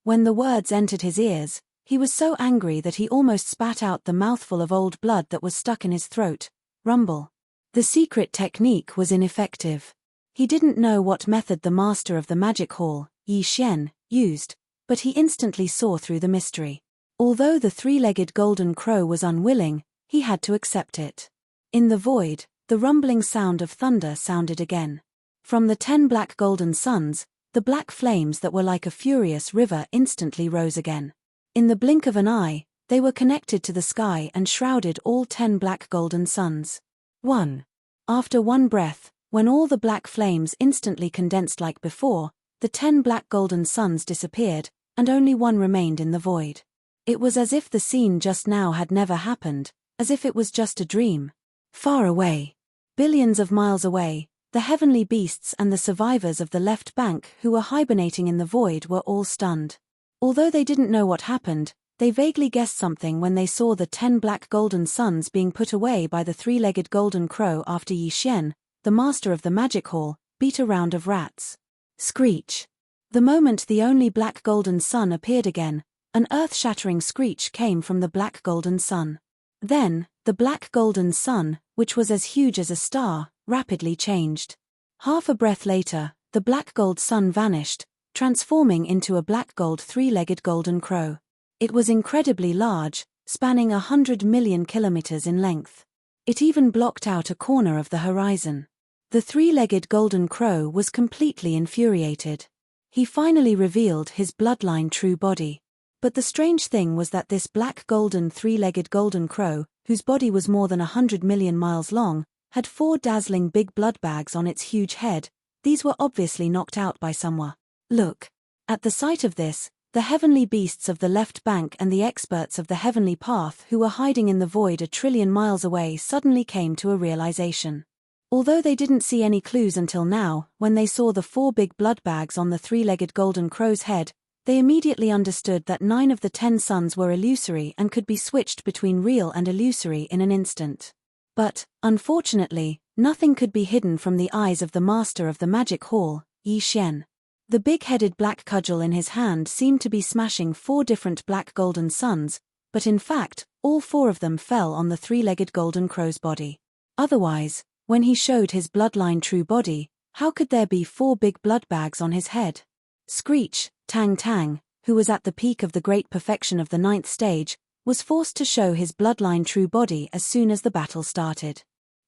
When the words entered his ears, he was so angry that he almost spat out the mouthful of old blood that was stuck in his throat. Rumble. The secret technique was ineffective. He didn't know what method the master of the magic hall, Yi Xian, used, but he instantly saw through the mystery. Although the 3-legged golden crow was unwilling, he had to accept it. In the void, the rumbling sound of thunder sounded again. From the 10 black golden suns, the black flames that were like a furious river instantly rose again. In the blink of an eye, they were connected to the sky and shrouded all 10 black golden suns. 1. After one breath, when all the black flames instantly condensed like before, the 10 black golden suns disappeared, and only one remained in the void. It was as if the scene just now had never happened, as if it was just a dream. Far away, billions of miles away, the heavenly beasts and the survivors of the left bank who were hibernating in the void were all stunned. Although they didn't know what happened, they vaguely guessed something when they saw the 10 black golden suns being put away by the 3-legged golden crow after Yi Xian, the master of the magic hall, beat a round of rats. Screech. The moment the only black golden sun appeared again, an earth-shattering screech came from the black golden sun. Then, the black golden sun, which was as huge as a star, rapidly changed. Half a breath later, the black gold sun vanished, transforming into a black gold 3-legged golden crow. It was incredibly large, spanning 100 million kilometers in length. It even blocked out a corner of the horizon. The 3-legged golden crow was completely infuriated. He finally revealed his bloodline true body. But the strange thing was that this black golden 3-legged golden crow, whose body was more than 100 million miles long, had 4 dazzling big blood bags on its huge head. These were obviously knocked out by someone. Look. At the sight of this, the heavenly beasts of the left bank and the experts of the heavenly path who were hiding in the void a trillion miles away suddenly came to a realization. Although they didn't see any clues until now, when they saw the 4 big blood bags on the 3-legged golden crow's head, they immediately understood that 9 of the 10 suns were illusory and could be switched between real and illusory in an instant. But, unfortunately, nothing could be hidden from the eyes of the master of the magic hall, Yi Xian. The big-headed black cudgel in his hand seemed to be smashing 4 different black golden suns, but in fact, all 4 of them fell on the 3-legged golden crow's body. Otherwise, when he showed his bloodline true body, how could there be 4 big blood bags on his head? Screech, Tang Tang, who was at the peak of the great perfection of the 9th stage, was forced to show his bloodline true body as soon as the battle started.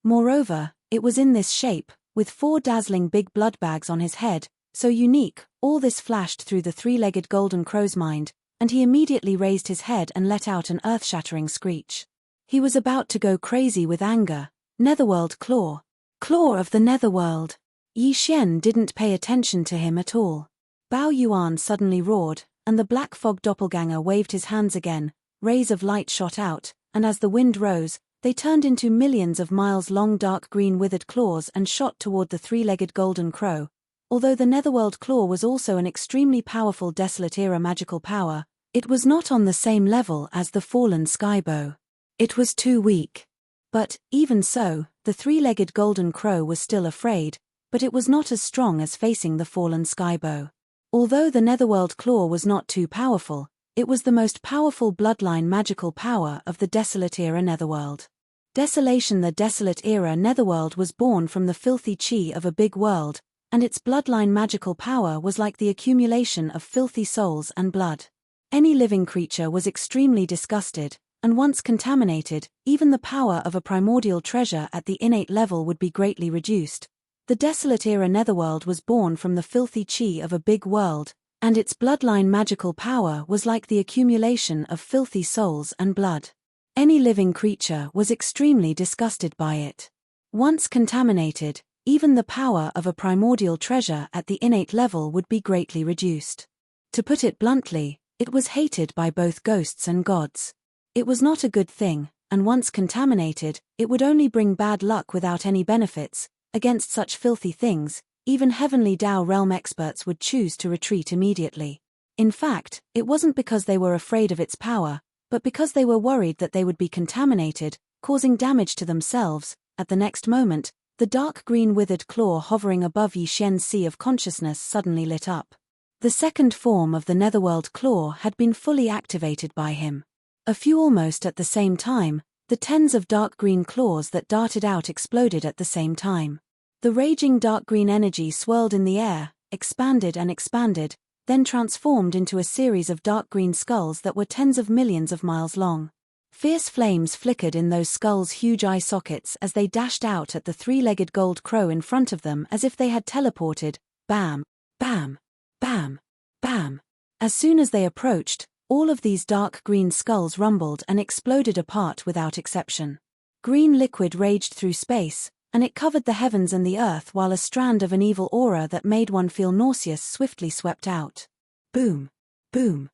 Moreover, it was in this shape, with 4 dazzling big blood bags on his head, so unique. All this flashed through the 3-legged golden crow's mind, and he immediately raised his head and let out an earth-shattering screech. He was about to go crazy with anger. Netherworld Claw. Claw of the Netherworld. Yi Xian didn't pay attention to him at all. Bao Yuan suddenly roared, and the black fog doppelganger waved his hands again. Rays of light shot out, and as the wind rose, they turned into millions of miles-long dark green withered claws and shot toward the 3-legged golden crow. Although the Netherworld Claw was also an extremely powerful Desolate-era magical power, it was not on the same level as the fallen Skybow. It was too weak. But, even so, the 3-legged golden crow was still afraid. but it was not as strong as facing the fallen skybow. Although the Netherworld Claw was not too powerful, it was the most powerful bloodline magical power of the Desolate Era Netherworld. Desolation. The Desolate Era Netherworld was born from the filthy chi of a big world, and its bloodline magical power was like the accumulation of filthy souls and blood. Any living creature was extremely disgusted, and once contaminated, even the power of a primordial treasure at the innate level would be greatly reduced. The Desolate Era Netherworld was born from the filthy chi of a big world, and its bloodline magical power was like the accumulation of filthy souls and blood. Any living creature was extremely disgusted by it. Once contaminated, even the power of a primordial treasure at the innate level would be greatly reduced. To put it bluntly, it was hated by both ghosts and gods. It was not a good thing, and once contaminated, it would only bring bad luck without any benefits. Against such filthy things, even heavenly Dao realm experts would choose to retreat immediately. In fact, it wasn't because they were afraid of its power, but because they were worried that they would be contaminated, causing damage to themselves. At the next moment, the dark green withered claw hovering above Yi Xian's sea of consciousness suddenly lit up. The second form of the Netherworld Claw had been fully activated by him. A few almost at the same time, the tens of dark green claws that darted out exploded at the same time. The raging dark green energy swirled in the air, expanded and expanded, then transformed into a series of dark green skulls that were tens of millions of miles long. Fierce flames flickered in those skulls' huge eye sockets as they dashed out at the three-legged gold crow in front of them as if they had teleported. Bam! Bam! Bam! Bam! As soon as they approached, all of these dark green skulls rumbled and exploded apart without exception. Green liquid raged through space, and it covered the heavens and the earth while a strand of an evil aura that made one feel nauseous swiftly swept out. Boom! Boom!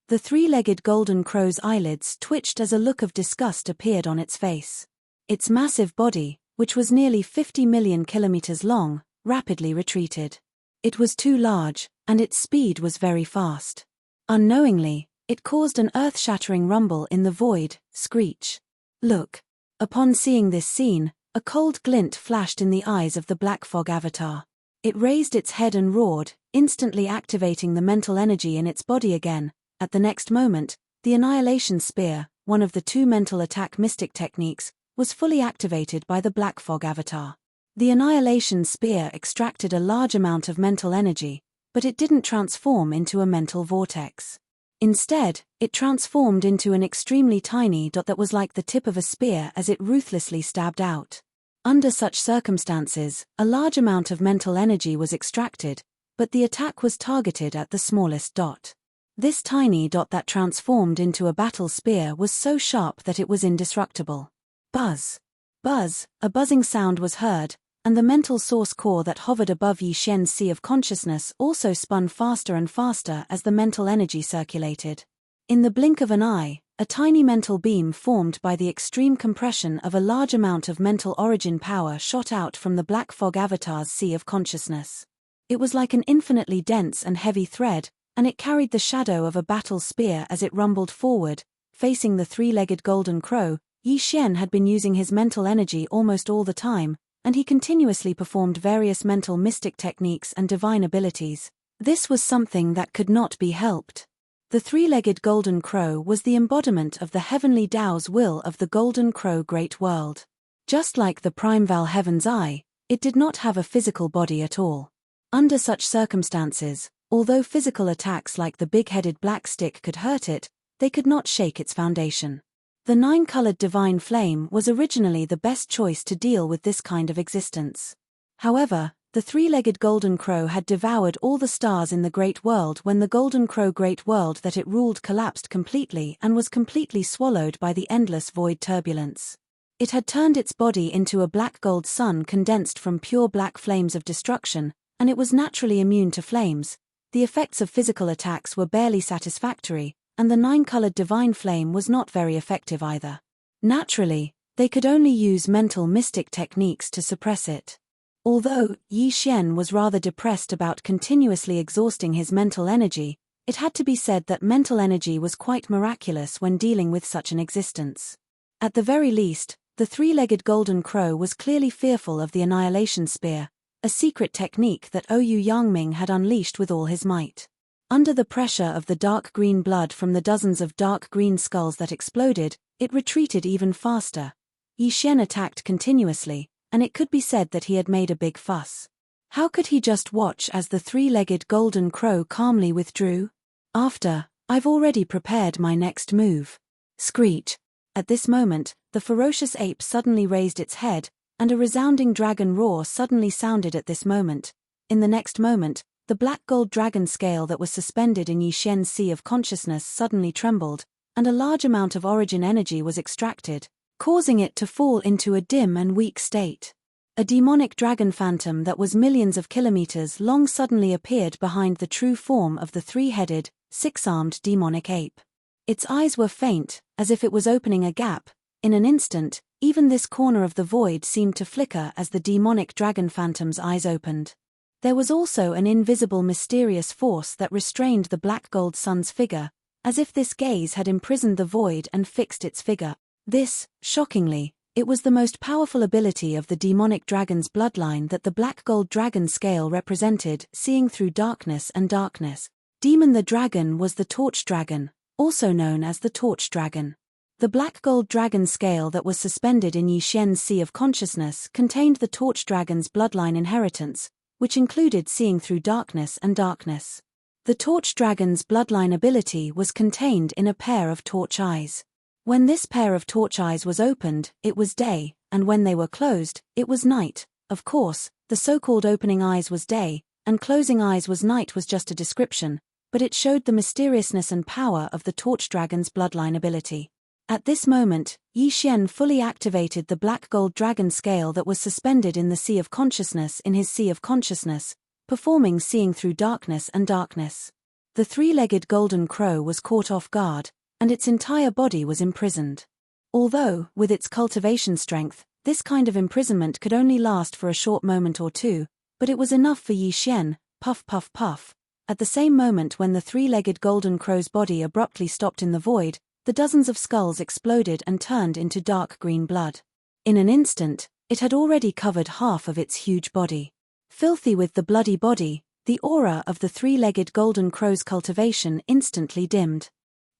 The three-legged golden crow's eyelids twitched as a look of disgust appeared on its face. Its massive body, which was nearly 50 million kilometers long, rapidly retreated. It was too large, and its speed was very fast. Unknowingly, it caused an earth-shattering rumble in the void. Screech. Look. Upon seeing this scene, a cold glint flashed in the eyes of the Black Fog avatar. It raised its head and roared, instantly activating the mental energy in its body again. At the next moment, the Annihilation Spear, one of the two mental attack mystic techniques, was fully activated by the Black Fog avatar. The Annihilation Spear extracted a large amount of mental energy, but it didn't transform into a mental vortex. Instead, it transformed into an extremely tiny dot that was like the tip of a spear as it ruthlessly stabbed out. Under such circumstances, a large amount of mental energy was extracted, but the attack was targeted at the smallest dot. This tiny dot that transformed into a battle spear was so sharp that it was indestructible. Buzz. Buzz, a buzzing sound was heard, and the mental source core that hovered above Yi Xian's sea of consciousness also spun faster and faster as the mental energy circulated. In the blink of an eye, a tiny mental beam formed by the extreme compression of a large amount of mental origin power shot out from the Black Fog avatar's sea of consciousness. It was like an infinitely dense and heavy thread, and it carried the shadow of a battle spear as it rumbled forward, facing the three-legged golden crow. Yi Xian had been using his mental energy almost all the time, and he continuously performed various mental mystic techniques and divine abilities. This was something that could not be helped. The three-legged golden crow was the embodiment of the heavenly Tao's will of the golden crow great world. Just like the primeval heaven's eye, it did not have a physical body at all. Under such circumstances, although physical attacks like the big-headed black stick could hurt it, they could not shake its foundation. The nine-colored divine flame was originally the best choice to deal with this kind of existence. However, the three-legged golden crow had devoured all the stars in the great world when the golden crow great world that it ruled collapsed completely and was completely swallowed by the endless void turbulence. It had turned its body into a black gold sun condensed from pure black flames of destruction, and it was naturally immune to flames. The effects of physical attacks were barely satisfactory, and the nine-colored divine flame was not very effective either. Naturally, they could only use mental mystic techniques to suppress it. Although Yi Xian was rather depressed about continuously exhausting his mental energy, it had to be said that mental energy was quite miraculous when dealing with such an existence. At the very least, the three-legged golden crow was clearly fearful of the Annihilation Spear, a secret technique that Ouyang Yangming had unleashed with all his might. Under the pressure of the dark green blood from the dozens of dark green skulls that exploded, it retreated even faster. Yi Xian attacked continuously, and it could be said that he had made a big fuss. How could he just watch as the three-legged golden crow calmly withdrew? I've already prepared my next move. Screech. At this moment, the ferocious ape suddenly raised its head, and a resounding dragon roar suddenly sounded at this moment. In the next moment, the black gold dragon scale that was suspended in Yi Xian's sea of consciousness suddenly trembled, and a large amount of origin energy was extracted, causing it to fall into a dim and weak state. A demonic dragon phantom that was millions of kilometers long suddenly appeared behind the true form of the three-headed, six-armed demonic ape. Its eyes were faint, as if it was opening a gap. In an instant, even this corner of the void seemed to flicker as the demonic dragon phantom's eyes opened. There was also an invisible mysterious force that restrained the black gold sun's figure, as if this gaze had imprisoned the void and fixed its figure. This, shockingly, it was the most powerful ability of the demonic dragon's bloodline that the black gold dragon scale represented, seeing through darkness and darkness. Demon the dragon was the torch dragon, also known as the torch dragon. The black gold dragon scale that was suspended in Yi Xian's sea of consciousness contained the torch dragon's bloodline inheritance, which included seeing through darkness and darkness. The torch dragon's bloodline ability was contained in a pair of torch eyes. When this pair of torch eyes was opened, it was day, and when they were closed, it was night. Of course, the so-called opening eyes was day, and closing eyes was night was just a description, but it showed the mysteriousness and power of the torch dragon's bloodline ability. At this moment, Yi Xian fully activated the black gold dragon scale that was suspended in the sea of consciousness in his sea of consciousness, performing seeing through darkness and darkness. The three-legged golden crow was caught off guard, and its entire body was imprisoned. Although, with its cultivation strength, this kind of imprisonment could only last for a short moment or two, but it was enough for Yi Xian. Puff puff puff. At the same moment when the three-legged golden crow's body abruptly stopped in the void, the dozens of skulls exploded and turned into dark green blood. In an instant, it had already covered half of its huge body. Filthy with the bloody body, the aura of the three-legged golden crow's cultivation instantly dimmed.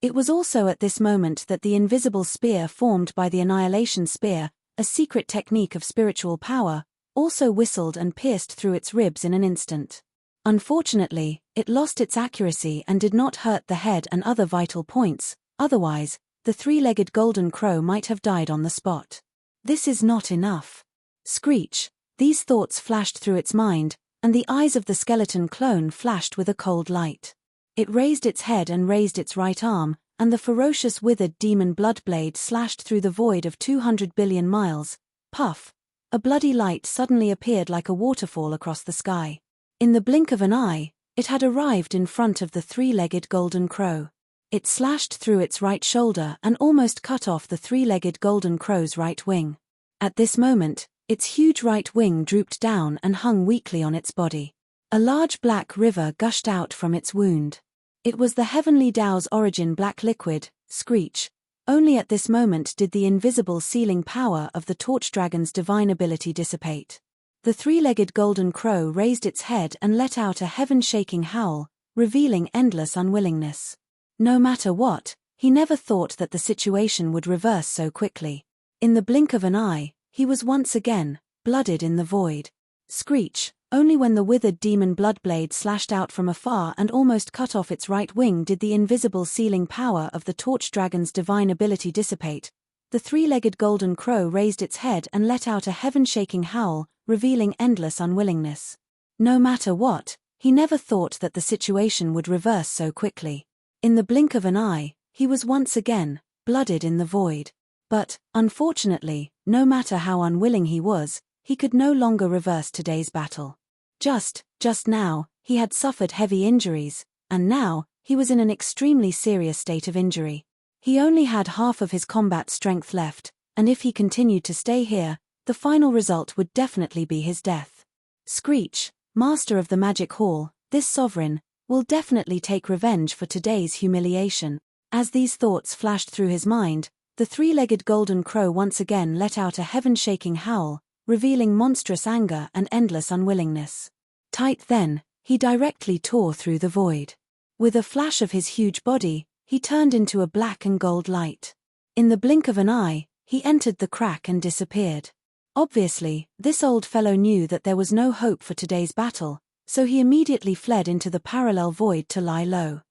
It was also at this moment that the invisible spear formed by the annihilation spear, a secret technique of spiritual power, also whistled and pierced through its ribs in an instant. Unfortunately, it lost its accuracy and did not hurt the head and other vital points, otherwise, the three-legged golden crow might have died on the spot. This is not enough. Screech. These thoughts flashed through its mind, and the eyes of the skeleton clone flashed with a cold light. It raised its head and raised its right arm, and the ferocious withered demon blood blade slashed through the void of 200 billion miles. Puff. A bloody light suddenly appeared like a waterfall across the sky. In the blink of an eye, it had arrived in front of the three-legged golden crow. It slashed through its right shoulder and almost cut off the three-legged golden crow's right wing. At this moment, its huge right wing drooped down and hung weakly on its body. A large black river gushed out from its wound. It was the heavenly Tao's origin black liquid. Screech. Only at this moment did the invisible sealing power of the torch dragon's divine ability dissipate. The three-legged golden crow raised its head and let out a heaven-shaking howl, revealing endless unwillingness. No matter what, he never thought that the situation would reverse so quickly. In the blink of an eye, he was once again blooded in the void. Screech. Only when the withered demon blood blade slashed out from afar and almost cut off its right wing did the invisible sealing power of the torch dragon's divine ability dissipate. The three-legged golden crow raised its head and let out a heaven-shaking howl, revealing endless unwillingness. No matter what, he never thought that the situation would reverse so quickly. In the blink of an eye, he was once again blooded in the void. But, unfortunately, no matter how unwilling he was, he could no longer reverse today's battle. Just now, he had suffered heavy injuries, and now, he was in an extremely serious state of injury. He only had half of his combat strength left, and if he continued to stay here, the final result would definitely be his death. Screech, master of the magic hall, this sovereign, will definitely take revenge for today's humiliation. As these thoughts flashed through his mind, the three-legged golden crow once again let out a heaven-shaking howl, revealing monstrous anger and endless unwillingness. Tight then, he directly tore through the void. With a flash of his huge body, he turned into a black and gold light. In the blink of an eye, he entered the crack and disappeared. Obviously, this old fellow knew that there was no hope for today's battle, so he immediately fled into the parallel void to lie low.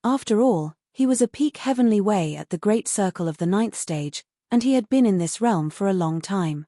After all, he was a peak heavenly way at the great circle of the ninth stage, and he had been in this realm for a long time.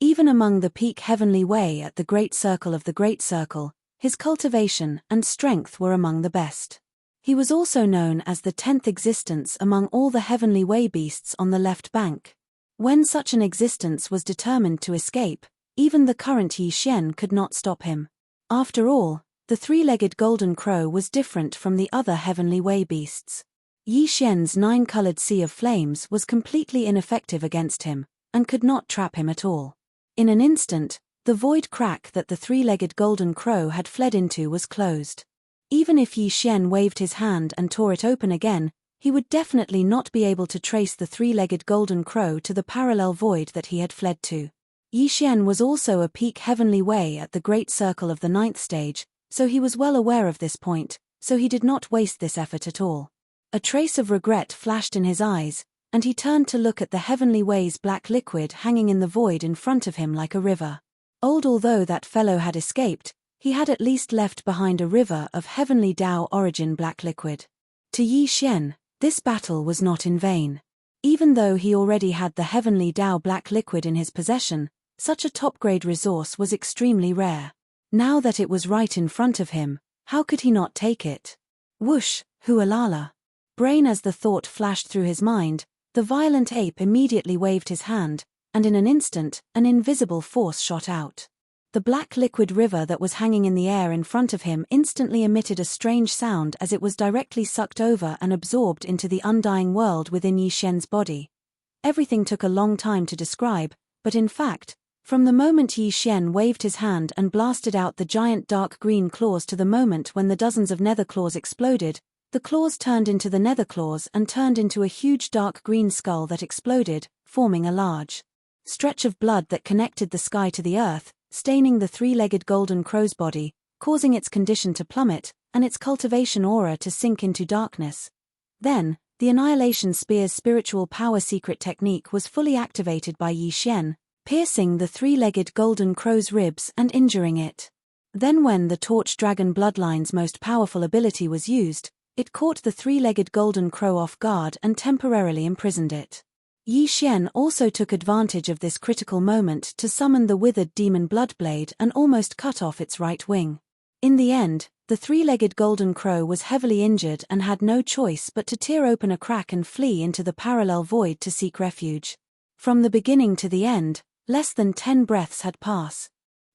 Even among the peak heavenly way at the great circle of the great circle, his cultivation and strength were among the best. He was also known as the 10th existence among all the heavenly way beasts on the left bank. When such an existence was determined to escape, even the current Yi Xian could not stop him. After all, the three-legged golden crow was different from the other heavenly way beasts. Yi Xian's 9-colored sea of flames was completely ineffective against him, and could not trap him at all. In an instant, the void crack that the three-legged golden crow had fled into was closed. Even if Yi Xian waved his hand and tore it open again, he would definitely not be able to trace the three-legged golden crow to the parallel void that he had fled to. Yi Xian was also a peak heavenly way at the great circle of the ninth stage, so he was well aware of this point, so he did not waste this effort at all. A trace of regret flashed in his eyes, and he turned to look at the heavenly way's black liquid hanging in the void in front of him like a river. Although that fellow had escaped, he had at least left behind a river of heavenly Tao origin black liquid. To Yi Xian, this battle was not in vain. Even though he already had the heavenly Tao black liquid in his possession, such a top-grade resource was extremely rare. Now that it was right in front of him, how could he not take it? Whoosh, hualala. Brain as the thought flashed through his mind, the violent ape immediately waved his hand, and in an instant, an invisible force shot out. The black liquid river that was hanging in the air in front of him instantly emitted a strange sound as it was directly sucked over and absorbed into the undying world within Yi Xian's body. Everything took a long time to describe, but in fact, from the moment Yi Xian waved his hand and blasted out the giant dark green claws to the moment when the dozens of nether claws exploded, the claws turned into the nether claws and turned into a huge dark green skull that exploded, forming a large stretch of blood that connected the sky to the earth, staining the three-legged golden crow's body, causing its condition to plummet, and its cultivation aura to sink into darkness. Then, the Annihilation Spear's spiritual power secret technique was fully activated by Yi Xian, piercing the three-legged golden crow's ribs and injuring it. Then when the Torch Dragon Bloodline's most powerful ability was used, it caught the three-legged golden crow off guard and temporarily imprisoned it. Yi Xian also took advantage of this critical moment to summon the withered demon Bloodblade and almost cut off its right wing. In the end, the three-legged golden crow was heavily injured and had no choice but to tear open a crack and flee into the parallel void to seek refuge. From the beginning to the end, less than 10 breaths had passed.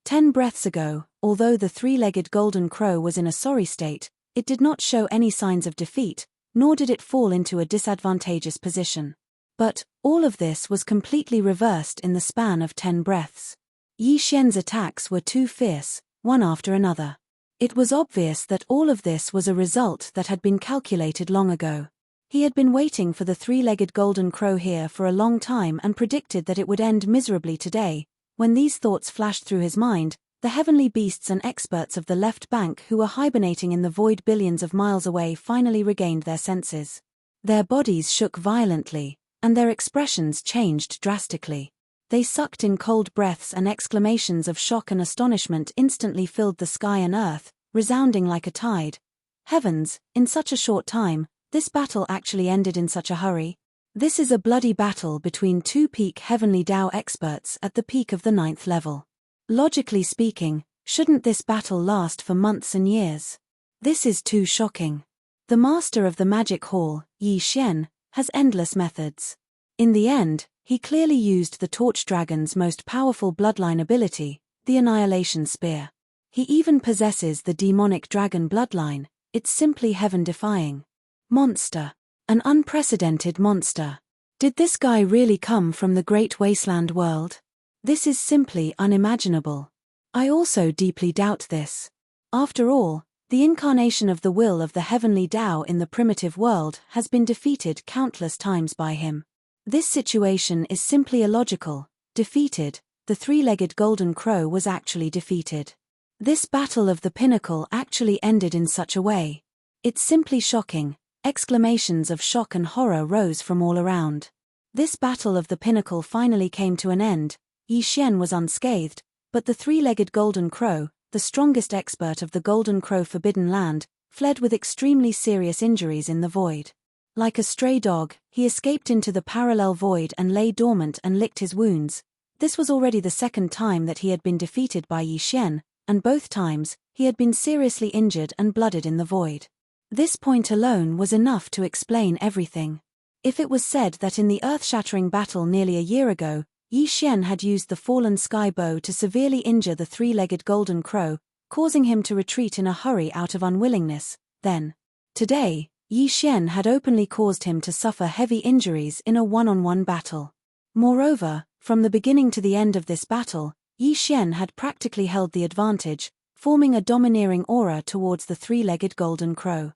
10 breaths ago, although the three-legged golden crow was in a sorry state, it did not show any signs of defeat, nor did it fall into a disadvantageous position. But, all of this was completely reversed in the span of 10 breaths. Yi Xian's attacks were too fierce, one after another. It was obvious that all of this was a result that had been calculated long ago. He had been waiting for the three-legged golden crow here for a long time and predicted that it would end miserably today. When these thoughts flashed through his mind, the heavenly beasts and experts of the left bank who were hibernating in the void billions of miles away finally regained their senses. Their bodies shook violently, and their expressions changed drastically. They sucked in cold breaths and exclamations of shock and astonishment instantly filled the sky and earth, resounding like a tide. Heavens, in such a short time, this battle actually ended in such a hurry. This is a bloody battle between two peak heavenly Tao experts at the peak of the 9th level. Logically speaking, shouldn't this battle last for months and years? This is too shocking. The master of the magic hall, Yi Xian, has endless methods. In the end, he clearly used the Torch Dragon's most powerful bloodline ability, the Annihilation Spear. He even possesses the demonic dragon bloodline, it's simply heaven-defying. Monster. An unprecedented monster. Did this guy really come from the great wasteland world? This is simply unimaginable. I also deeply doubt this. After all, the incarnation of the will of the heavenly Tao in the primitive world has been defeated countless times by him. This situation is simply illogical, defeated, the three-legged golden crow was actually defeated. This battle of the pinnacle actually ended in such a way. It's simply shocking. Exclamations of shock and horror rose from all around. This battle of the pinnacle finally came to an end. Yi Xian was unscathed, but the three-legged golden crow, the strongest expert of the Golden Crow Forbidden Land, fled with extremely serious injuries in the void. Like a stray dog, he escaped into the parallel void and lay dormant and licked his wounds. This was already the second time that he had been defeated by Yi Xian, and both times, he had been seriously injured and blooded in the void. This point alone was enough to explain everything. If it was said that in the earth-shattering battle nearly a year ago, Yi Xian had used the fallen sky bow to severely injure the three-legged golden crow, causing him to retreat in a hurry out of unwillingness, then, today, Yi Xian had openly caused him to suffer heavy injuries in a one-on-one battle. Moreover, from the beginning to the end of this battle, Yi Xian had practically held the advantage, forming a domineering aura towards the three-legged golden crow.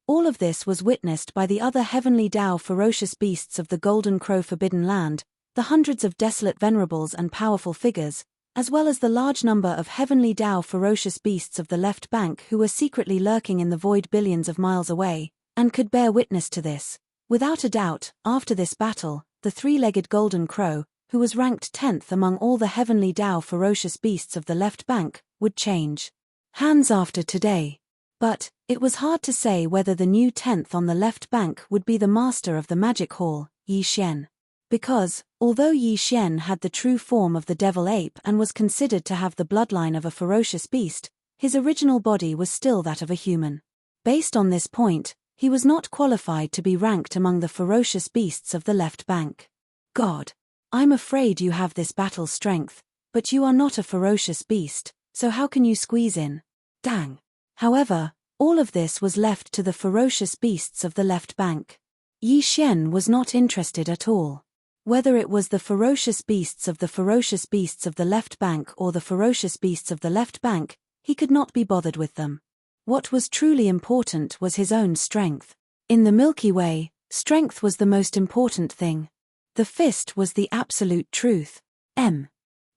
All of this was witnessed by the other heavenly Dao ferocious beasts of the Golden Crow Forbidden Land, the hundreds of desolate venerables and powerful figures, as well as the large number of heavenly Dao ferocious beasts of the left bank who were secretly lurking in the void billions of miles away, and could bear witness to this. Without a doubt, after this battle, the three-legged golden crow, who was ranked 10th among all the heavenly Dao ferocious beasts of the left bank, would change hands after today. But, it was hard to say whether the new 10th on the left bank would be the master of the magic hall, Yi Xian. Because, although Yi Xian had the true form of the devil ape and was considered to have the bloodline of a ferocious beast, his original body was still that of a human. Based on this point, he was not qualified to be ranked among the ferocious beasts of the left bank. God. I'm afraid you have this battle strength, but you are not a ferocious beast, so how can you squeeze in? Dang. However, all of this was left to the ferocious beasts of the left bank. Yi Xian was not interested at all. Whether it was the ferocious beasts of the left bank or the ferocious beasts of the left bank, he could not be bothered with them. What was truly important was his own strength. In the Milky Way, strength was the most important thing. The fist was the absolute truth.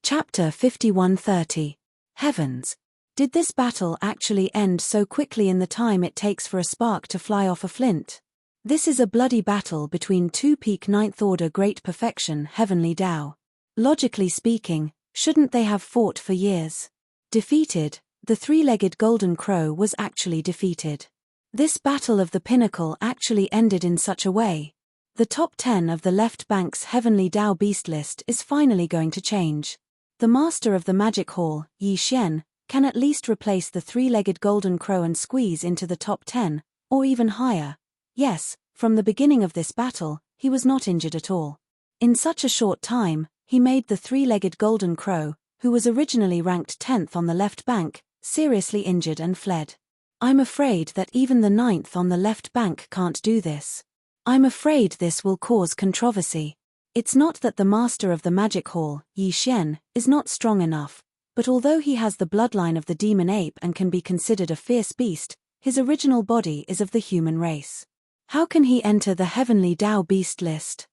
Chapter 51:30. Heavens. Did this battle actually end so quickly in the time it takes for a spark to fly off a flint? This is a bloody battle between two peak ninth order great perfection heavenly Dao. Logically speaking, shouldn't they have fought for years? Defeated, the three-legged golden crow was actually defeated. This battle of the pinnacle actually ended in such a way. The top 10 of the left bank's heavenly Dao beast list is finally going to change. The master of the magic hall, Yi Xian, can at least replace the three-legged golden crow and squeeze into the top 10, or even higher. Yes, from the beginning of this battle, he was not injured at all. In such a short time, he made the three-legged golden crow, who was originally ranked 10th on the left bank, seriously injured and fled. I'm afraid that even the 9th on the left bank can't do this. I'm afraid this will cause controversy. It's not that the master of the magic hall, Yi Xian, is not strong enough, but although he has the bloodline of the demon ape and can be considered a fierce beast, his original body is of the human race. How can he enter the heavenly Dao beast list?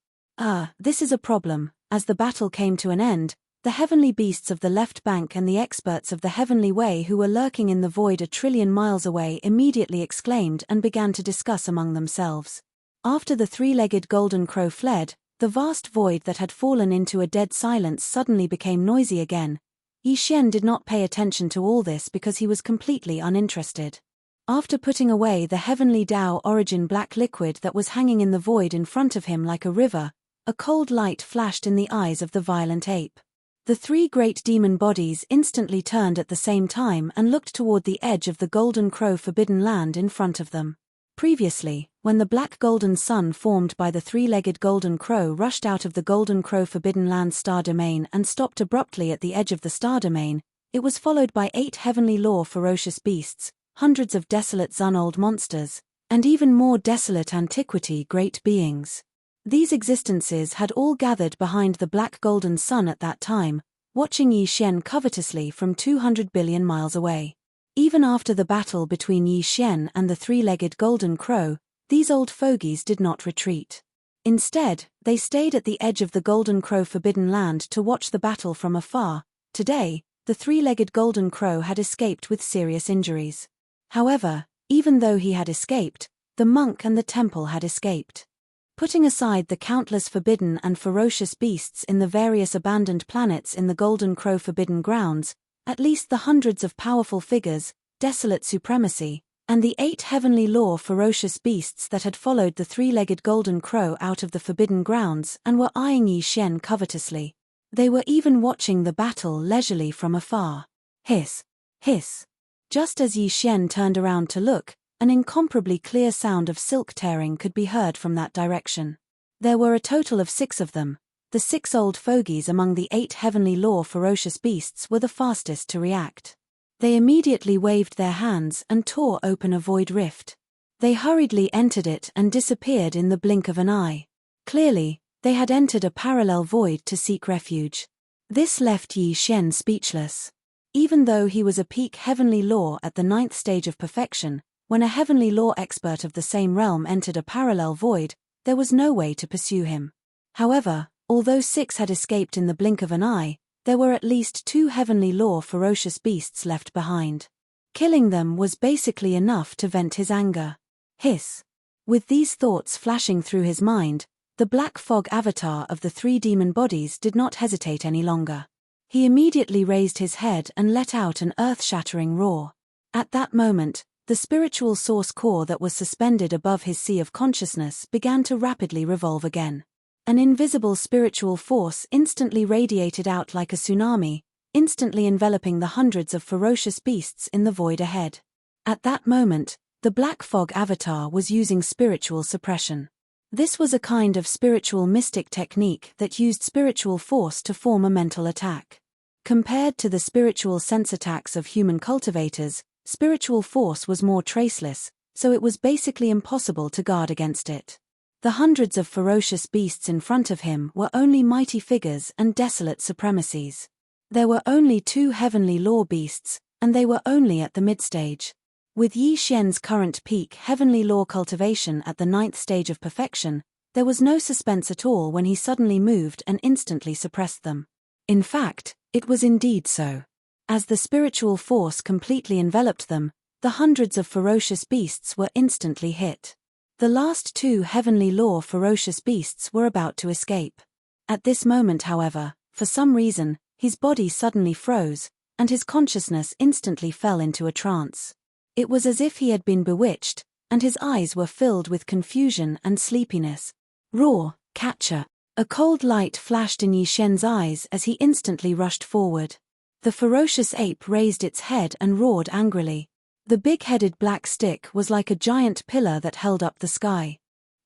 This is a problem. As the battle came to an end, the heavenly beasts of the left bank and the experts of the heavenly way who were lurking in the void a trillion miles away immediately exclaimed and began to discuss among themselves. After the three-legged golden crow fled, the vast void that had fallen into a dead silence suddenly became noisy again. Yi Xian did not pay attention to all this because he was completely uninterested. After putting away the heavenly Dao origin black liquid that was hanging in the void in front of him like a river, a cold light flashed in the eyes of the violent ape. The three great demon bodies instantly turned at the same time and looked toward the edge of the Golden Crow Forbidden Land in front of them. Previously, when the black golden sun formed by the three-legged golden crow rushed out of the Golden Crow Forbidden Land star domain and stopped abruptly at the edge of the star domain, it was followed by 8 heavenly law ferocious beasts, hundreds of desolate Zun-old monsters, and even more desolate antiquity great beings. These existences had all gathered behind the black golden sun at that time, watching Yi Xian covetously from 200 billion miles away. Even after the battle between Yi Xian and the three-legged golden crow, these old fogies did not retreat. Instead, they stayed at the edge of the Golden Crow Forbidden Land to watch the battle from afar. Today, the three-legged Golden Crow had escaped with serious injuries. However, even though he had escaped, the monk and the temple had escaped. Putting aside the countless forbidden and ferocious beasts in the various abandoned planets in the Golden Crow Forbidden Grounds, at least the hundreds of powerful figures, desolate supremacy, and the 8 heavenly law ferocious beasts that had followed the three-legged Golden Crow out of the Forbidden Grounds and were eyeing Yi Xian covetously. They were even watching the battle leisurely from afar. Hiss! Hiss! Just as Yi Xian turned around to look, an incomparably clear sound of silk tearing could be heard from that direction. There were a total of 6 of them. The 6 old fogies among the 8 heavenly law ferocious beasts were the fastest to react. They immediately waved their hands and tore open a void rift. They hurriedly entered it and disappeared in the blink of an eye. Clearly, they had entered a parallel void to seek refuge. This left Yi Xian speechless. Even though he was a peak heavenly law at the 9th stage of perfection, when a heavenly law expert of the same realm entered a parallel void, there was no way to pursue him. However, although 6 had escaped in the blink of an eye, there were at least 2 heavenly law ferocious beasts left behind. Killing them was basically enough to vent his anger. Hiss! With these thoughts flashing through his mind, the black fog avatar of the 3 demon bodies did not hesitate any longer. He immediately raised his head and let out an earth-shattering roar. At that moment, the spiritual source core that was suspended above his sea of consciousness began to rapidly revolve again. An invisible spiritual force instantly radiated out like a tsunami, instantly enveloping the hundreds of ferocious beasts in the void ahead. At that moment, the black fog avatar was using spiritual suppression. This was a kind of spiritual mystic technique that used spiritual force to form a mental attack. Compared to the spiritual sense attacks of human cultivators, spiritual force was more traceless, so it was basically impossible to guard against it. The hundreds of ferocious beasts in front of him were only mighty figures and desolate supremacies. There were only 2 heavenly law beasts, and they were only at the mid-stage. With Yi Xian's current peak heavenly law cultivation at the 9th stage of perfection, there was no suspense at all when he suddenly moved and instantly suppressed them. In fact, it was indeed so. As the spiritual force completely enveloped them, the hundreds of ferocious beasts were instantly hit. The last 2 heavenly law ferocious beasts were about to escape. At this moment, however, for some reason, his body suddenly froze, and his consciousness instantly fell into a trance. It was as if he had been bewitched, and his eyes were filled with confusion and sleepiness. Roar, catcher! A cold light flashed in Yi Xian's eyes as he instantly rushed forward. The ferocious ape raised its head and roared angrily. The big-headed black stick was like a giant pillar that held up the sky.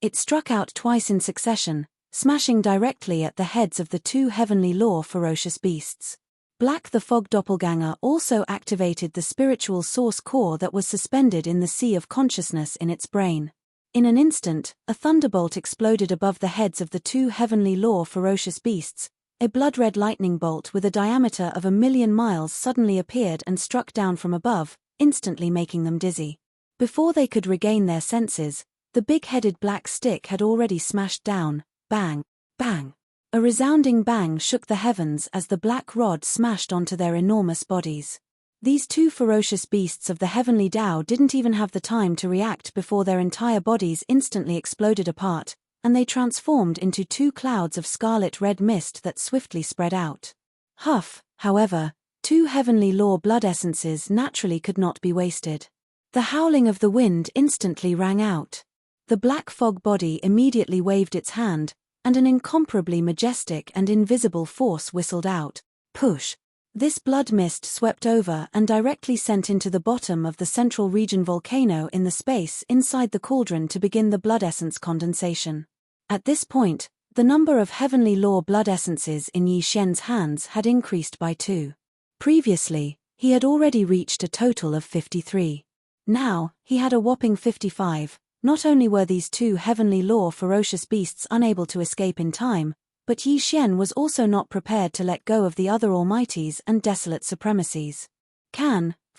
It struck out twice in succession, smashing directly at the heads of the 2 heavenly law ferocious beasts. Black the Fog Doppelganger also activated the spiritual source core that was suspended in the sea of consciousness in its brain. In an instant, a thunderbolt exploded above the heads of the 2 heavenly law ferocious beasts. A blood-red lightning bolt with a diameter of 1,000,000 miles suddenly appeared and struck down from above, instantly making them dizzy. Before they could regain their senses, the big-headed black stick had already smashed down. Bang! Bang! A resounding bang shook the heavens as the black rod smashed onto their enormous bodies. These 2 ferocious beasts of the heavenly Tao didn't even have the time to react before their entire bodies instantly exploded apart, and they transformed into 2 clouds of scarlet-red mist that swiftly spread out. Huff, however, 2 heavenly law blood essences naturally could not be wasted. The howling of the wind instantly rang out. The black fog body immediately waved its hand, and an incomparably majestic and invisible force whistled out. Push! This blood mist swept over and directly sent into the bottom of the central region volcano in the space inside the cauldron to begin the blood essence condensation. At this point, the number of heavenly law blood essences in Yi Xian's hands had increased by 2. Previously, he had already reached a total of 53. Now, he had a whopping 55. Not only were these 2 heavenly law ferocious beasts unable to escape in time, but Yi Xian was also not prepared to let go of the other almighties and desolate supremacies.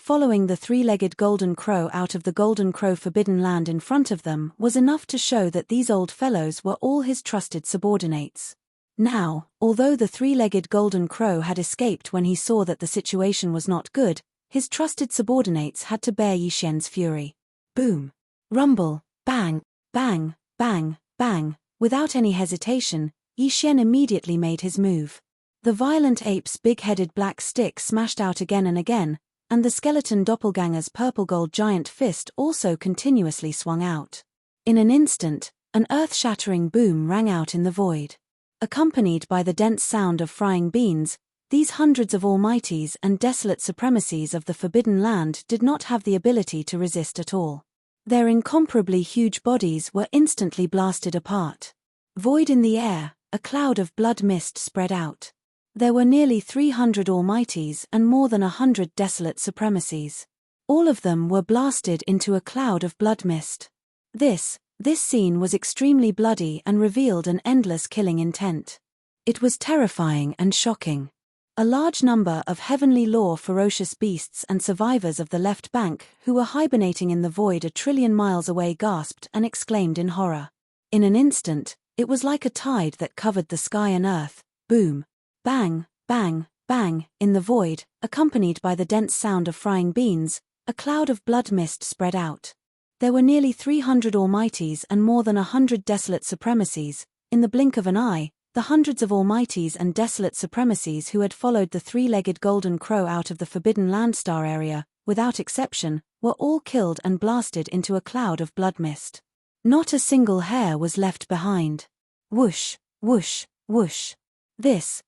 following the three-legged golden crow out of the golden crow forbidden land in front of them was enough to show that these old fellows were all his trusted subordinates. Now, although the three-legged golden crow had escaped when he saw that the situation was not good, his trusted subordinates had to bear Yi Xian's fury. Boom! Rumble! Bang! Bang! Bang! Bang! Without any hesitation, Yi Xian immediately made his move. The violent ape's big-headed black stick smashed out again and again, and the skeleton doppelganger's purple-gold giant fist also continuously swung out. In an instant, an earth-shattering boom rang out in the void. Accompanied by the dense sound of frying beans, these hundreds of almighties and desolate supremacies of the Forbidden Land did not have the ability to resist at all. Their incomparably huge bodies were instantly blasted apart. Void in the air, a cloud of blood mist spread out. There were nearly 300 almighties and more than 100 desolate supremacies. All of them were blasted into a cloud of blood mist. This scene was extremely bloody and revealed an endless killing intent. It was terrifying and shocking. A large number of heavenly law ferocious beasts and survivors of the left bank who were hibernating in the void a trillion miles away gasped and exclaimed in horror. In an instant, it was like a tide that covered the sky and earth. Boom! Bang! Bang! Bang! In the void, accompanied by the dense sound of frying beans, a cloud of blood mist spread out. There were nearly 300 almighties and more than 100 desolate supremacies. In the blink of an eye, the hundreds of almighties and desolate supremacies who had followed the three-legged golden crow out of the Forbidden Land star area, without exception, were all killed and blasted into a cloud of blood mist. Not a single hair was left behind. Whoosh, whoosh, whoosh. This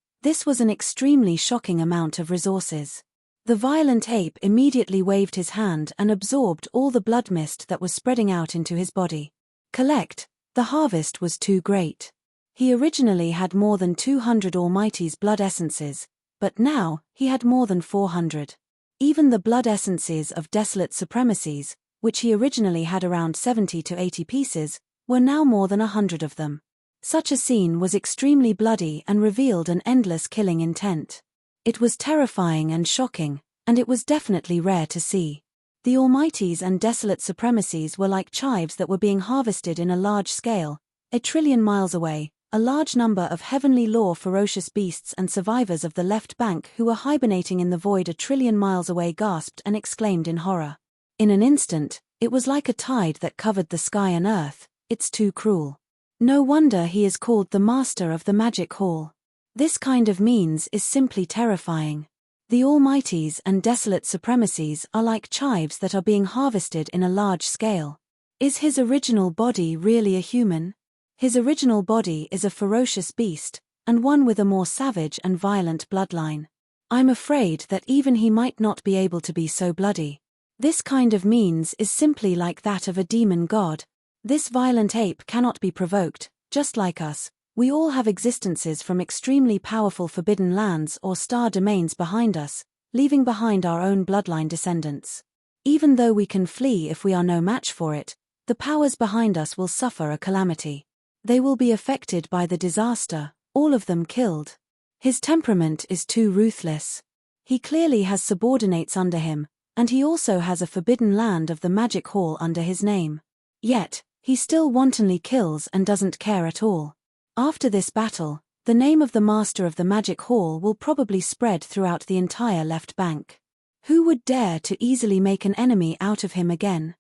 was an extremely shocking amount of resources. The violent ape immediately waved his hand and absorbed all the blood mist that was spreading out into his body. The harvest was too great. He originally had more than 200 almighties' blood essences, but now he had more than 400. Even the blood essences of desolate supremacies, which he originally had around 70 to 80 pieces, were now more than 100 of them. Such a scene was extremely bloody and revealed an endless killing intent. It was terrifying and shocking, and it was definitely rare to see. The almighties and desolate supremacies were like chives that were being harvested in a large scale, a trillion miles away. A large number of heavenly law ferocious beasts and survivors of the left bank who were hibernating in the void a trillion miles away gasped and exclaimed in horror. In an instant, it was like a tide that covered the sky and earth. It's too cruel. No wonder he is called the master of the magic hall. This kind of means is simply terrifying. The almighties and desolate supremacies are like chives that are being harvested in a large scale. Is his original body really a human? His original body is a ferocious beast, and one with a more savage and violent bloodline. I'm afraid that even he might not be able to be so bloody. This kind of means is simply like that of a demon god. This violent ape cannot be provoked, just like us. We all have existences from extremely powerful forbidden lands or star domains behind us, leaving behind our own bloodline descendants. Even though we can flee if we are no match for it, the powers behind us will suffer a calamity. They will be affected by the disaster, all of them killed. His temperament is too ruthless. He clearly has subordinates under him, and he also has a forbidden land of the magic hall under his name. Yet, he still wantonly kills and doesn't care at all. After this battle, the name of the master of the magic hall will probably spread throughout the entire left bank. Who would dare to easily make an enemy out of him again?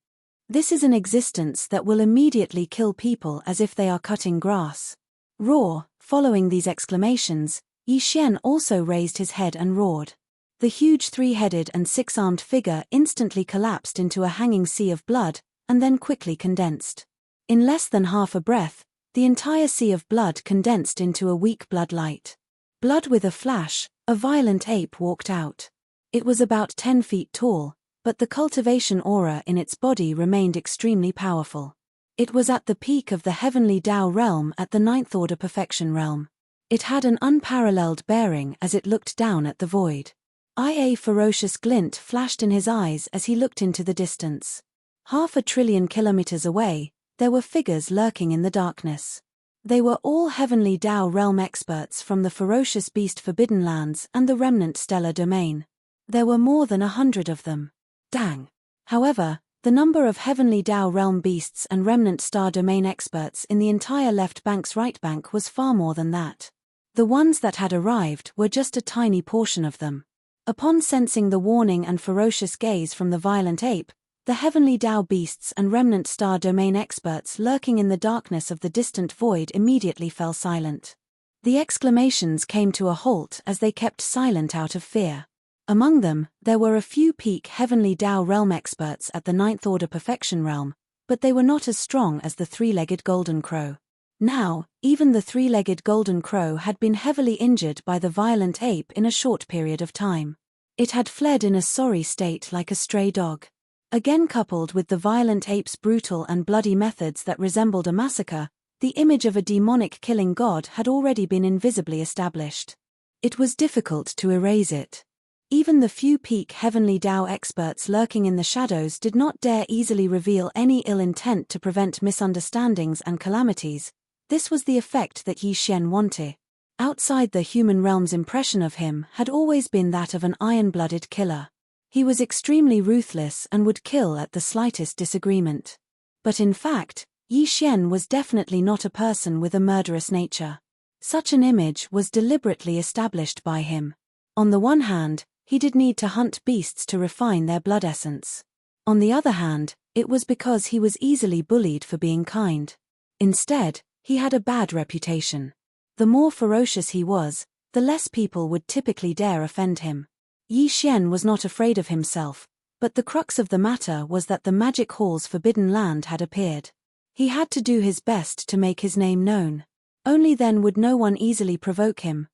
This is an existence that will immediately kill people as if they are cutting grass. Roar! Following these exclamations, Yi Xian also raised his head and roared. The huge three-headed and six-armed figure instantly collapsed into a hanging sea of blood, and then quickly condensed. In less than half a breath, the entire sea of blood condensed into a weak blood light. Blood with a flash, a violent ape walked out. It was about 10 feet tall, but the cultivation aura in its body remained extremely powerful. It was at the peak of the heavenly Tao realm at the ninth order perfection realm. It had an unparalleled bearing as it looked down at the void. A ferocious glint flashed in his eyes as he looked into the distance. 500 billion kilometers away, there were figures lurking in the darkness. They were all heavenly Tao realm experts from the ferocious beast Forbidden Lands and the remnant stellar domain. There were more than 100 of them. Dang. However, the number of Heavenly Tao realm beasts and remnant star domain experts in the entire left bank's right bank was far more than that. The ones that had arrived were just a tiny portion of them. Upon sensing the warning and ferocious gaze from the violent ape, the Heavenly Tao beasts and remnant star domain experts lurking in the darkness of the distant void immediately fell silent. The exclamations came to a halt as they kept silent out of fear. Among them, there were a few peak Heavenly Tao realm experts at the Ninth Order Perfection realm, but they were not as strong as the three-legged golden crow. Now, even the three-legged golden crow had been heavily injured by the violent ape in a short period of time. It had fled in a sorry state like a stray dog. Again, coupled with the violent ape's brutal and bloody methods that resembled a massacre, the image of a demonic killing god had already been invisibly established. It was difficult to erase it. Even the few peak Heavenly Tao experts lurking in the shadows did not dare easily reveal any ill intent to prevent misunderstandings and calamities. This was the effect that Yi Xian wanted. Outside the human realm's impression of him had always been that of an iron-blooded killer. He was extremely ruthless and would kill at the slightest disagreement. But in fact, Yi Xian was definitely not a person with a murderous nature. Such an image was deliberately established by him. On the one hand, he did need to hunt beasts to refine their blood essence. On the other hand, it was because he was easily bullied for being kind. Instead, he had a bad reputation. The more ferocious he was, the less people would typically dare offend him. Yi Xian was not afraid of himself, but the crux of the matter was that the Magic Hall's forbidden land had appeared. He had to do his best to make his name known. Only then would no one easily provoke him.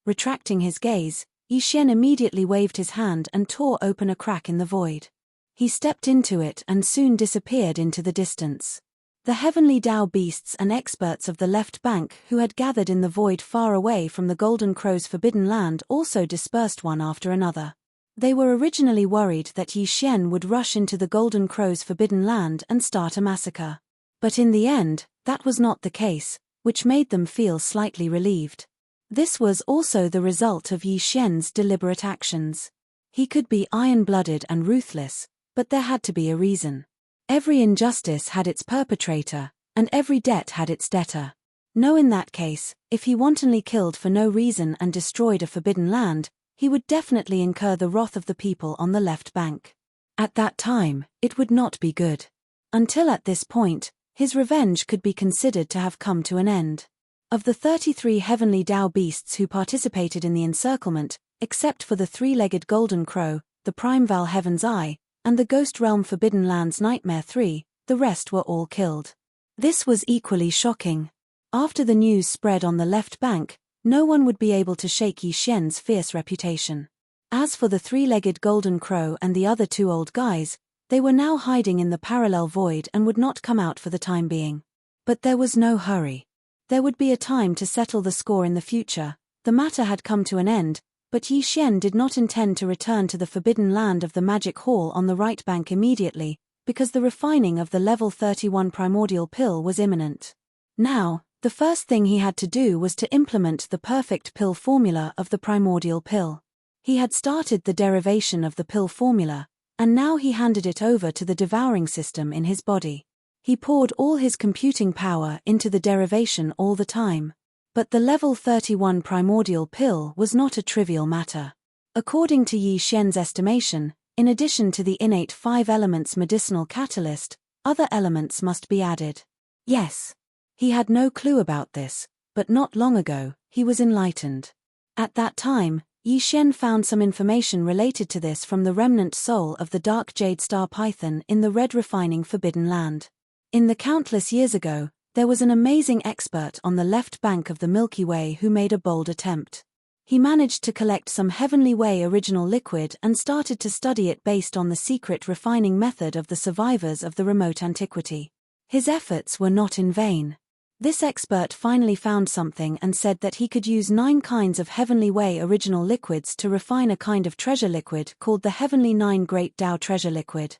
Retracting his gaze, Yi Xian immediately waved his hand and tore open a crack in the void. He stepped into it and soon disappeared into the distance. The Heavenly Tao beasts and experts of the left bank who had gathered in the void far away from the Golden Crow's forbidden land also dispersed one after another. They were originally worried that Yi Xian would rush into the Golden Crow's forbidden land and start a massacre. But in the end, that was not the case, which made them feel slightly relieved. This was also the result of Yi Xian's deliberate actions. He could be iron-blooded and ruthless, but there had to be a reason. Every injustice had its perpetrator, and every debt had its debtor. No, in that case, if he wantonly killed for no reason and destroyed a forbidden land, he would definitely incur the wrath of the people on the left bank. At that time, it would not be good. Until at this point, his revenge could be considered to have come to an end. Of the 33 Heavenly Tao beasts who participated in the encirclement, except for the three-legged golden crow, the Primeval Heaven's Eye, and the Ghost Realm Forbidden Lands Nightmare 3, the rest were all killed. This was equally shocking. After the news spread on the left bank, no one would be able to shake Yi Xian's fierce reputation. As for the three-legged golden crow and the other two old guys, they were now hiding in the parallel void and would not come out for the time being. But there was no hurry. There would be a time to settle the score in the future. The matter had come to an end, but Yi Xian did not intend to return to the forbidden land of the Magic Hall on the right bank immediately, because the refining of the level 31 primordial pill was imminent. Now, the first thing he had to do was to implement the perfect pill formula of the primordial pill. He had started the derivation of the pill formula, and now he handed it over to the devouring system in his body. He poured all his computing power into the derivation all the time. But the level 31 primordial pill was not a trivial matter. According to Yi Xian's estimation, in addition to the innate 5 elements medicinal catalyst, other elements must be added. Yes. He had no clue about this, but not long ago, he was enlightened. At that time, Yi Xian found some information related to this from the remnant soul of the dark jade star python in the red refining forbidden land. In the countless years ago, there was an amazing expert on the left bank of the Milky Way who made a bold attempt. He managed to collect some Heavenly Way original liquid and started to study it based on the secret refining method of the survivors of the remote antiquity. His efforts were not in vain. This expert finally found something and said that he could use 9 kinds of Heavenly Way original liquids to refine a kind of treasure liquid called the Heavenly 9 Great Tao Treasure Liquid.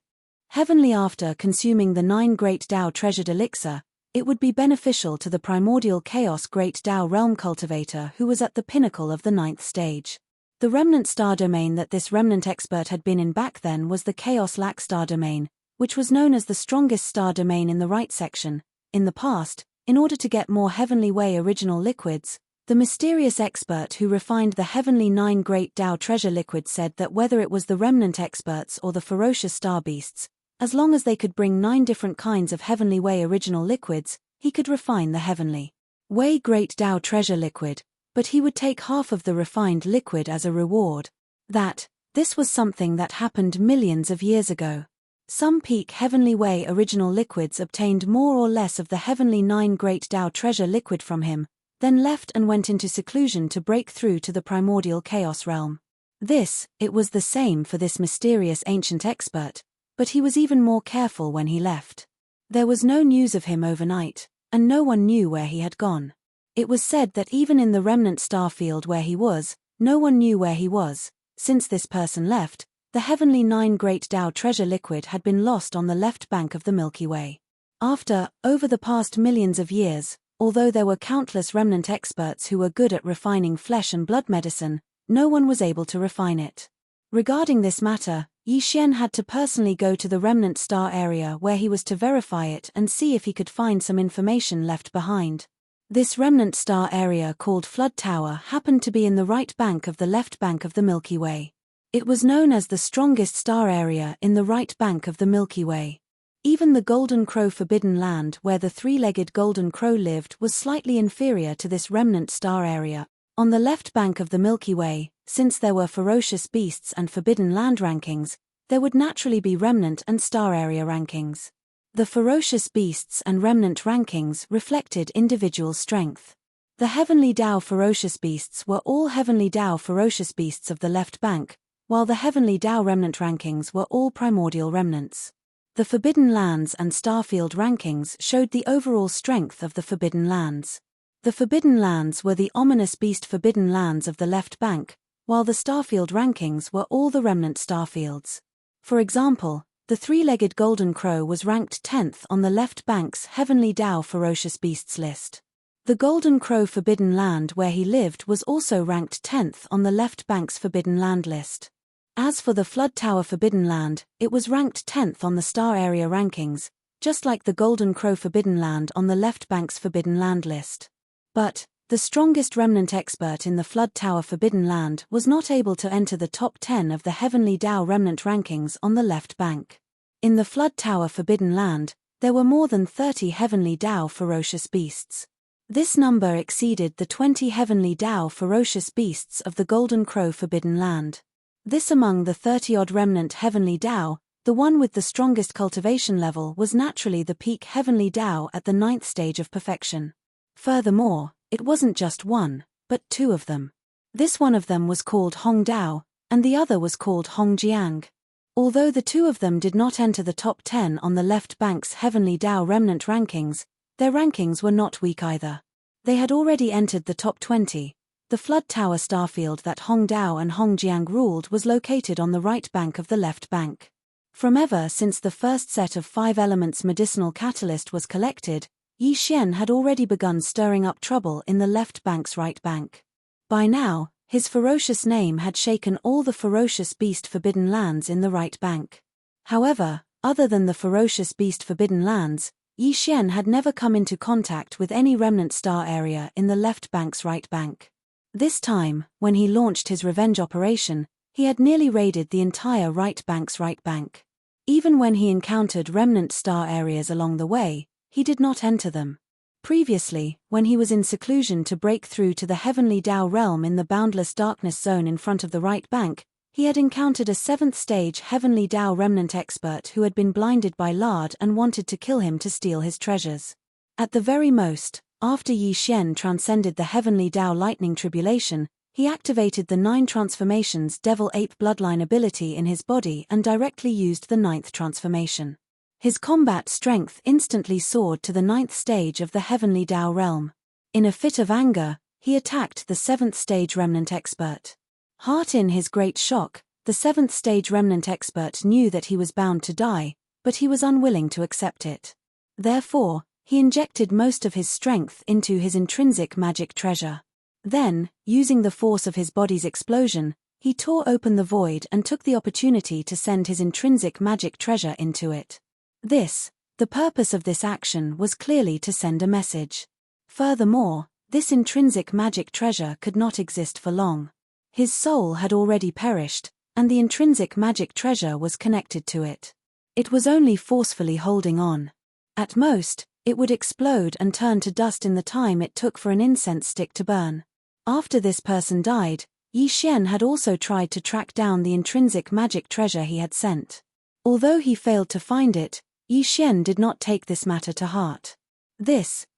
Heavenly, after consuming the 9 Great Tao treasured elixir, it would be beneficial to the primordial chaos Great Tao realm cultivator who was at the pinnacle of the 9th stage. The remnant star domain that this remnant expert had been in back then was the Chaos Lac star domain, which was known as the strongest star domain in the right section. In the past, in order to get more Heavenly Way original liquids, the mysterious expert who refined the Heavenly Nine Great Tao treasure liquid said that whether it was the remnant experts or the ferocious star beasts, as long as they could bring 9 different kinds of Heavenly Way original liquids, he could refine the Heavenly Way Great Tao treasure liquid, but he would take half of the refined liquid as a reward. This was something that happened millions of years ago. Some peak Heavenly Way original liquids obtained more or less of the Heavenly Nine Great Tao treasure liquid from him, then left and went into seclusion to break through to the primordial chaos realm. It was the same for this mysterious ancient expert, but he was even more careful when he left. There was no news of him overnight, and no one knew where he had gone. It was said that even in the remnant star field where he was, no one knew where he was. Since this person left, the Heavenly Nine Great Tao treasure liquid had been lost on the left bank of the Milky Way. Over the past millions of years, although there were countless remnant experts who were good at refining flesh and blood medicine, no one was able to refine it. Regarding this matter, Yi Xian had to personally go to the remnant star area where he was to verify it and see if he could find some information left behind. This remnant star area called Flood Tower happened to be in the right bank of the left bank of the Milky Way. It was known as the strongest star area in the right bank of the Milky Way. Even the Golden Crow Forbidden Land where the 3-legged Golden Crow lived was slightly inferior to this remnant star area. On the left bank of the Milky Way, since there were ferocious beasts and forbidden land rankings, there would naturally be remnant and star area rankings. The ferocious beasts and remnant rankings reflected individual strength. The Heavenly Tao ferocious beasts were all Heavenly Tao ferocious beasts of the left bank, while the Heavenly Tao remnant rankings were all primordial remnants. The Forbidden Lands and Starfield rankings showed the overall strength of the Forbidden Lands. The Forbidden Lands were the ominous beast Forbidden Lands of the left bank, while the Starfield rankings were all the remnant Starfields. For example, the 3-legged Golden Crow was ranked 10th on the left bank's Heavenly Tao ferocious beasts list. The Golden Crow Forbidden Land where he lived was also ranked 10th on the left bank's Forbidden Land list. As for the Flood Tower Forbidden Land, it was ranked 10th on the star area rankings, just like the Golden Crow Forbidden Land on the left bank's Forbidden Land list. But the strongest remnant expert in the Flood Tower Forbidden Land was not able to enter the top 10 of the Heavenly Tao remnant rankings on the left bank. In the Flood Tower Forbidden Land, there were more than 30 Heavenly Tao ferocious beasts. This number exceeded the 20 Heavenly Tao ferocious beasts of the Golden Crow Forbidden Land. This among the 30-odd remnant Heavenly Tao, the one with the strongest cultivation level was naturally the peak Heavenly Tao at the 9th stage of perfection. Furthermore, it wasn't just one, but 2 of them. This one of them was called Hong Dao, and the other was called Hong Jiang. Although the 2 of them did not enter the top 10 on the left bank's Heavenly Tao remnant rankings, their rankings were not weak either. They had already entered the top 20. The Flood Tower starfield that Hong Dao and Hong Jiang ruled was located on the right bank of the left bank. From ever since the first set of 5 elements medicinal catalyst was collected, Yi Xian had already begun stirring up trouble in the left bank's right bank. By now, his ferocious name had shaken all the ferocious beast forbidden lands in the right bank. However, other than the ferocious beast forbidden lands, Yi Xian had never come into contact with any remnant star area in the left bank's right bank. This time, when he launched his revenge operation, he had nearly raided the entire right bank's right bank. Even when he encountered remnant star areas along the way, he did not enter them. Previously, when he was in seclusion to break through to the Heavenly Tao realm in the boundless darkness zone in front of the right bank, he had encountered a 7th stage Heavenly Tao remnant expert who had been blinded by Lard and wanted to kill him to steal his treasures. At the very most, after Yi Xian transcended the Heavenly Tao lightning tribulation, he activated the 9 transformations Devil Ape bloodline ability in his body and directly used the 9th transformation. His combat strength instantly soared to the 9th stage of the Heavenly Tao realm. In a fit of anger, he attacked the 7th stage remnant expert. Heart in his great shock, the 7th stage remnant expert knew that he was bound to die, but he was unwilling to accept it. Therefore, he injected most of his strength into his intrinsic magic treasure. Then, using the force of his body's explosion, He tore open the void and took the opportunity to send his intrinsic magic treasure into it. The purpose of this action was clearly to send a message. Furthermore, this intrinsic magic treasure could not exist for long. His soul had already perished, and the intrinsic magic treasure was connected to it. It was only forcefully holding on. At most, it would explode and turn to dust in the time it took for an incense stick to burn. After this person died, Yi Xian had also tried to track down the intrinsic magic treasure he had sent. Although he failed to find it, Yi Xian did not take this matter to heart.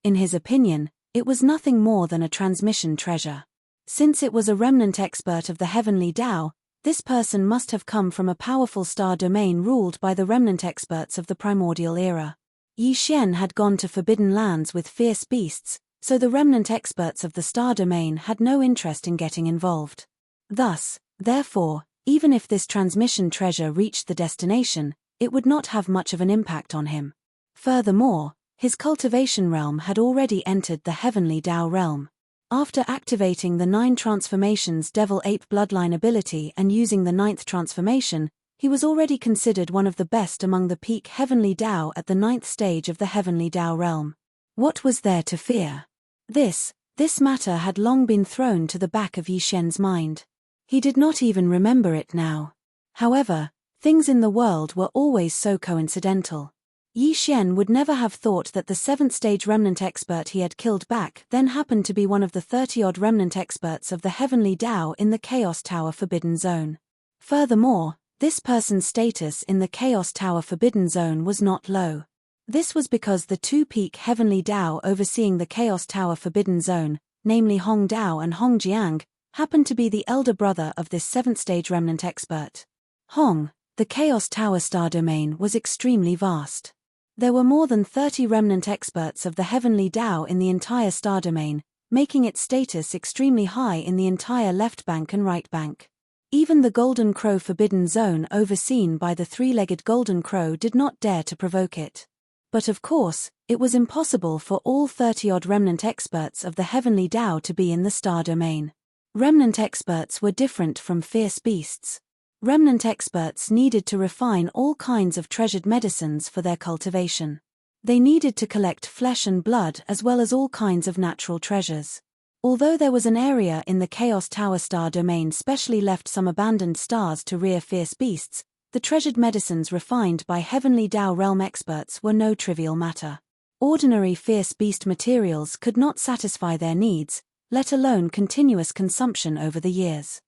In his opinion, it was nothing more than a transmission treasure. Since it was a remnant expert of the heavenly Tao, this person must have come from a powerful star domain ruled by the remnant experts of the primordial era. Yi Xian had gone to forbidden lands with fierce beasts, so the remnant experts of the star domain had no interest in getting involved. Therefore, even if this transmission treasure reached the destination, it would not have much of an impact on him. Furthermore, his cultivation realm had already entered the heavenly Tao realm. After activating the 9 transformations Devil-Ape bloodline ability and using the 9th transformation, he was already considered one of the best among the peak heavenly Tao at the 9th stage of the heavenly Tao realm. What was there to fear? This matter had long been thrown to the back of Yi Xian's mind. He did not even remember it now. However, things in the world were always so coincidental. Yi Xian would never have thought that the 7th stage remnant expert he had killed back then happened to be one of the 30-odd remnant experts of the heavenly Tao in the Chaos Tower Forbidden Zone. Furthermore, this person's status in the Chaos Tower Forbidden Zone was not low. This was because the 2 peak heavenly Tao overseeing the Chaos Tower Forbidden Zone, namely Hong Dao and Hong Jiang, happened to be the elder brother of this 7th stage remnant expert. The Chaos Tower star domain was extremely vast. There were more than 30 remnant experts of the heavenly Tao in the entire star domain, making its status extremely high in the entire left bank and right bank. Even the Golden Crow Forbidden Zone overseen by the 3-legged Golden Crow did not dare to provoke it. But of course, it was impossible for all 30-odd remnant experts of the heavenly Tao to be in the star domain. Remnant experts were different from fierce beasts. Remnant experts needed to refine all kinds of treasured medicines for their cultivation. They needed to collect flesh and blood as well as all kinds of natural treasures. Although there was an area in the Chaos Tower star domain specially left some abandoned stars to rear fierce beasts, the treasured medicines refined by heavenly Tao realm experts were no trivial matter. Ordinary fierce beast materials could not satisfy their needs, let alone continuous consumption over the years.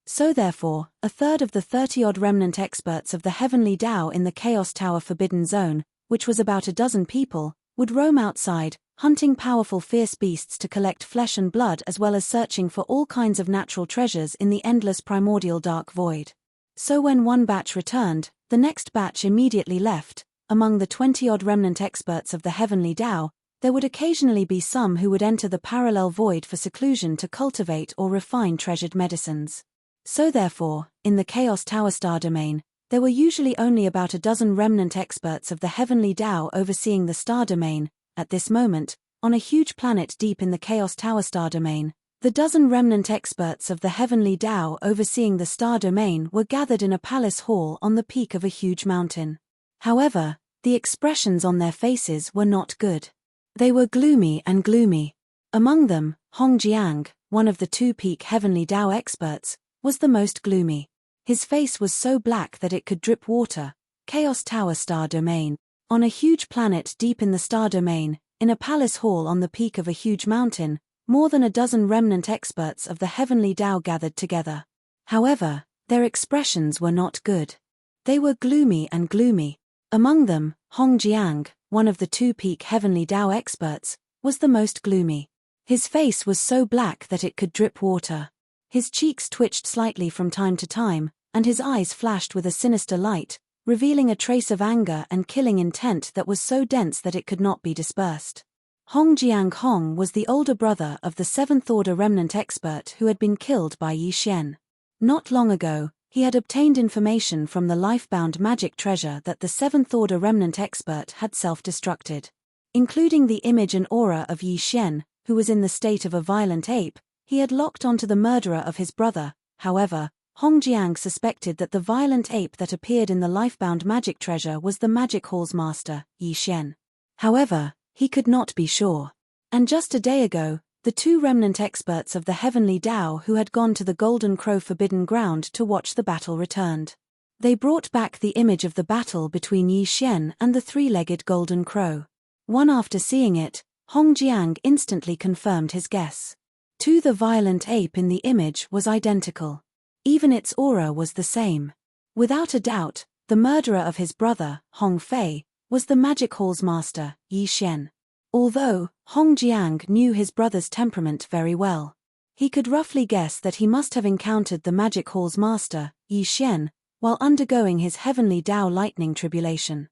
So therefore, a third of the 30-odd remnant experts of the heavenly Tao in the Chaos Tower Forbidden Zone, which was about a dozen people, would roam outside, hunting powerful fierce beasts to collect flesh and blood as well as searching for all kinds of natural treasures in the endless primordial dark void. So when one batch returned, the next batch immediately left. Among the 20-odd remnant experts of the heavenly Tao, there would occasionally be some who would enter the parallel void for seclusion to cultivate or refine treasured medicines. So therefore, in the Chaos Tower star domain, there were usually only about a dozen remnant experts of the heavenly Tao overseeing the star domain. At this moment, on a huge planet deep in the Chaos Tower star domain, the dozen remnant experts of the heavenly Tao overseeing the star domain were gathered in a palace hall on the peak of a huge mountain. However, the expressions on their faces were not good. They were gloomy and gloomy. Among them, Hong Jiang, one of the 2 peak heavenly Tao experts, was the most gloomy. His face was so black that it could drip water. Chaos Tower star domain. On a huge planet deep in the star domain, in a palace hall on the peak of a huge mountain, more than a dozen remnant experts of the heavenly Tao gathered together. However, their expressions were not good. They were gloomy and gloomy. Among them, Hong Jiang, one of the 2 peak heavenly Tao experts, was the most gloomy. His face was so black that it could drip water. His cheeks twitched slightly from time to time, and his eyes flashed with a sinister light, revealing a trace of anger and killing intent that was so dense that it could not be dispersed. Hong Jiang Hong was the older brother of the 7th Order remnant expert who had been killed by Yi Xian. Not long ago, he had obtained information from the life-bound magic treasure that the 7th Order remnant expert had self-destructed. Including the image and aura of Yi Xian, who was in the state of a violent ape, he had locked onto the murderer of his brother. However, Hong Jiang suspected that the violent ape that appeared in the lifebound magic treasure was the magic hall's master, Yi Xian. However, he could not be sure. And just a day ago, the two remnant experts of the Heavenly Tao who had gone to the Golden Crow Forbidden Ground to watch the battle returned. They brought back the image of the battle between Yi Xian and the three-legged Golden Crow. One after seeing it, Hong Jiang instantly confirmed his guess. To the violent ape in the image was identical. Even its aura was the same. Without a doubt, the murderer of his brother, Hong Fei, was the magic hall's master, Yi Xian. Although Hong Jiang knew his brother's temperament very well, he could roughly guess that he must have encountered the magic hall's master, Yi Xian, while undergoing his heavenly Tao lightning tribulation.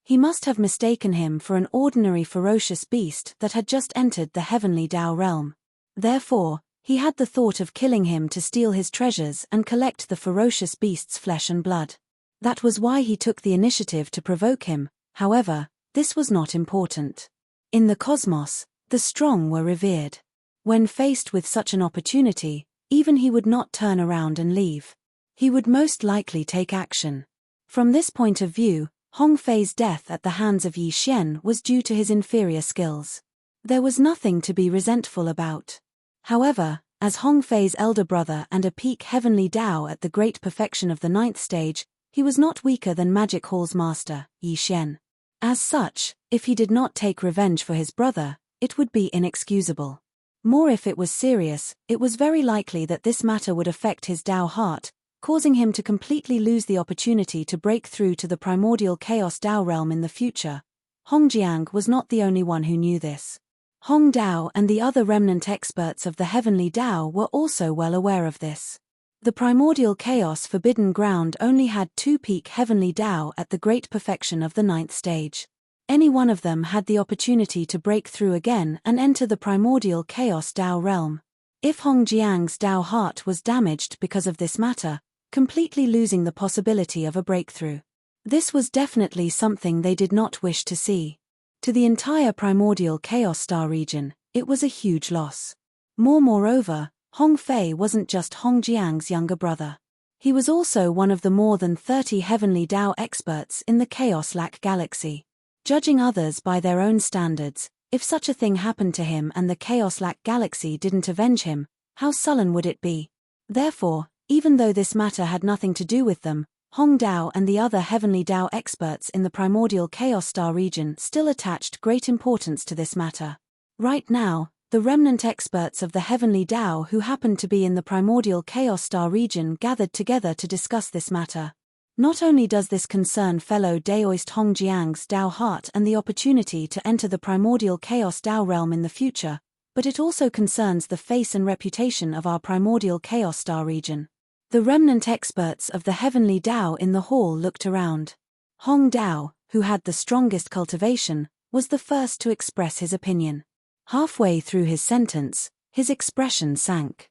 He must have mistaken him for an ordinary ferocious beast that had just entered the heavenly Tao realm. Therefore, he had the thought of killing him to steal his treasures and collect the ferocious beast's flesh and blood. That was why he took the initiative to provoke him. However, this was not important. In the cosmos, the strong were revered. When faced with such an opportunity, even he would not turn around and leave. He would most likely take action. From this point of view, Hong Fei's death at the hands of Yi Xian was due to his inferior skills. There was nothing to be resentful about. However, as Hong Fei's elder brother and a peak heavenly Tao at the great perfection of the 9th stage, he was not weaker than Magic Hall's master, Yi Xian. As such, if he did not take revenge for his brother, it would be inexcusable. More if it was serious, it was very likely that this matter would affect his Tao heart, causing him to completely lose the opportunity to break through to the primordial chaos Tao realm in the future. Hong Jiang was not the only one who knew this. Hong Dao and the other remnant experts of the heavenly Tao were also well aware of this. The primordial chaos forbidden ground only had two peak heavenly Tao at the great perfection of the 9th stage. Any one of them had the opportunity to break through again and enter the primordial chaos Tao realm. If Hong Jiang's Tao heart was damaged because of this matter, completely losing the possibility of a breakthrough. This was definitely something they did not wish to see. To the entire primordial chaos star region, it was a huge loss. Moreover, Hong Fei wasn't just Hong Jiang's younger brother. He was also one of the more than 30 heavenly Tao experts in the Chaos Lac Galaxy. Judging others by their own standards, if such a thing happened to him and the Chaos Lac Galaxy didn't avenge him, how sullen would it be? Therefore, even though this matter had nothing to do with them, Hong Dao and the other heavenly Tao experts in the primordial chaos star region still attached great importance to this matter. Right now, the remnant experts of the heavenly Tao who happened to be in the primordial chaos star region gathered together to discuss this matter. Not only does this concern fellow Daoist Hong Jiang's Tao heart and the opportunity to enter the primordial chaos Tao realm in the future, but it also concerns the face and reputation of our primordial chaos star region. The remnant experts of the heavenly Tao in the hall looked around. Hong Dao, who had the strongest cultivation, was the first to express his opinion. Halfway through his sentence, his expression sank.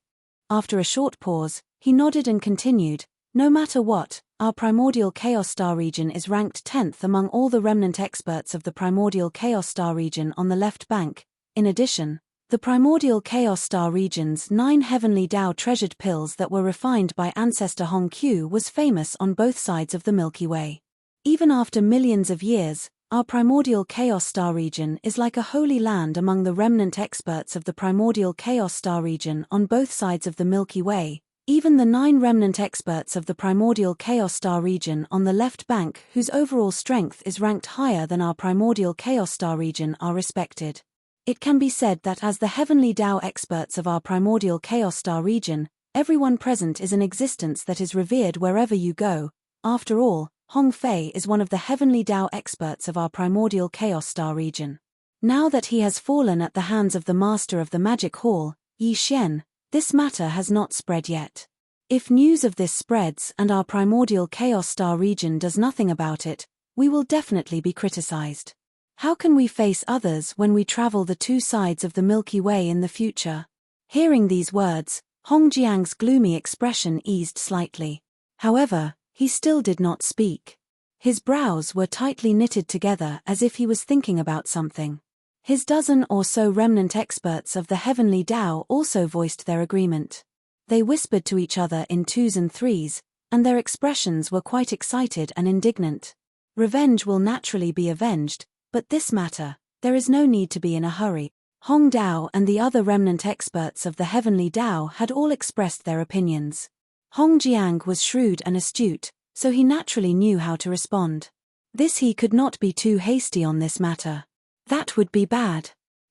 After a short pause, he nodded and continued, "No matter what, our primordial chaos star region is ranked 10th among all the remnant experts of the primordial chaos star region on the left bank. In addition, the primordial chaos star region's 9 heavenly Tao treasured pills that were refined by ancestor Hong Q was famous on both sides of the Milky Way. Even after millions of years, our primordial chaos star region is like a holy land among the remnant experts of the primordial chaos star region on both sides of the Milky Way. Even the 9 remnant experts of the primordial chaos star region on the left bank whose overall strength is ranked higher than our primordial chaos star region are respected. It can be said that as the heavenly Tao experts of our primordial chaos star region, everyone present is an existence that is revered wherever you go. After all, Hong Fei is one of the heavenly Tao experts of our primordial chaos star region. Now that he has fallen at the hands of the master of the magic hall, Yi Xian, this matter has not spread yet. If news of this spreads and our primordial chaos star region does nothing about it, we will definitely be criticized. How can we face others when we travel the two sides of the Milky Way in the future? Hearing these words, Hong Jiang's gloomy expression eased slightly. However, he still did not speak. His brows were tightly knitted together as if he was thinking about something. His dozen or so remnant experts of the heavenly Tao also voiced their agreement. They whispered to each other in twos and threes, and their expressions were quite excited and indignant. Revenge will naturally be avenged, but this matter, there is no need to be in a hurry. Hong Dao and the other remnant experts of the heavenly Dao had all expressed their opinions. Hong Jiang was shrewd and astute, so he naturally knew how to respond. This he could not be too hasty on this matter. That would be bad.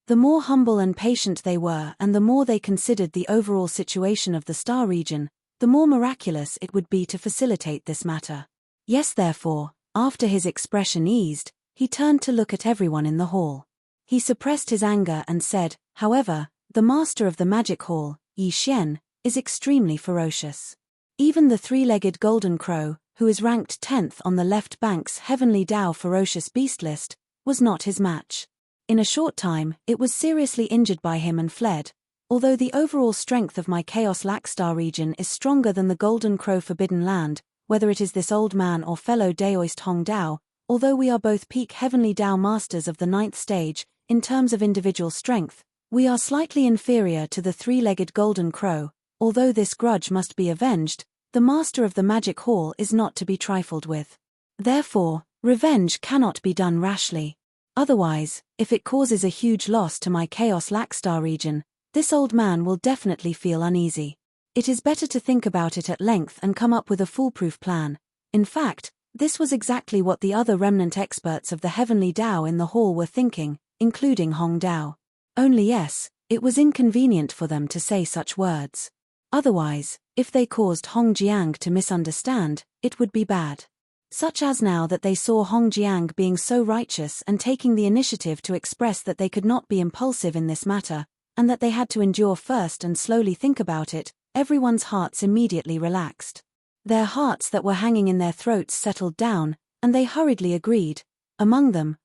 The more humble and patient they were and the more they considered the overall situation of the star region, the more miraculous it would be to facilitate this matter. Yes, therefore, after his expression eased, he turned to look at everyone in the hall. He suppressed his anger and said, however, the master of the magic hall, Yi Xian, is extremely ferocious. Even the three-legged golden crow, who is ranked 10th on the left bank's heavenly Dao ferocious beast list, was not his match. In a short time, it was seriously injured by him and fled. Although the overall strength of my Chaos Lackstar region is stronger than the Golden Crow Forbidden Land, whether it is this old man or fellow Daoist Hong Dao, although we are both peak heavenly Dao masters of the 9th stage, in terms of individual strength, we are slightly inferior to the three-legged Golden Crow. Although this grudge must be avenged, the master of the magic hall is not to be trifled with. Therefore, revenge cannot be done rashly. Otherwise, if it causes a huge loss to my Chaos Lackstar region, this old man will definitely feel uneasy. It is better to think about it at length and come up with a foolproof plan. In fact, this was exactly what the other remnant experts of the heavenly Dao in the hall were thinking, including Hong Dao. Only yes, it was inconvenient for them to say such words. Otherwise, if they caused Hong Jiang to misunderstand, it would be bad. Such as now that they saw Hong Jiang being so righteous and taking the initiative to express that they could not be impulsive in this matter, and that they had to endure first and slowly think about it, everyone's hearts immediately relaxed. Their hearts that were hanging in their throats settled down, and they hurriedly agreed. Among them,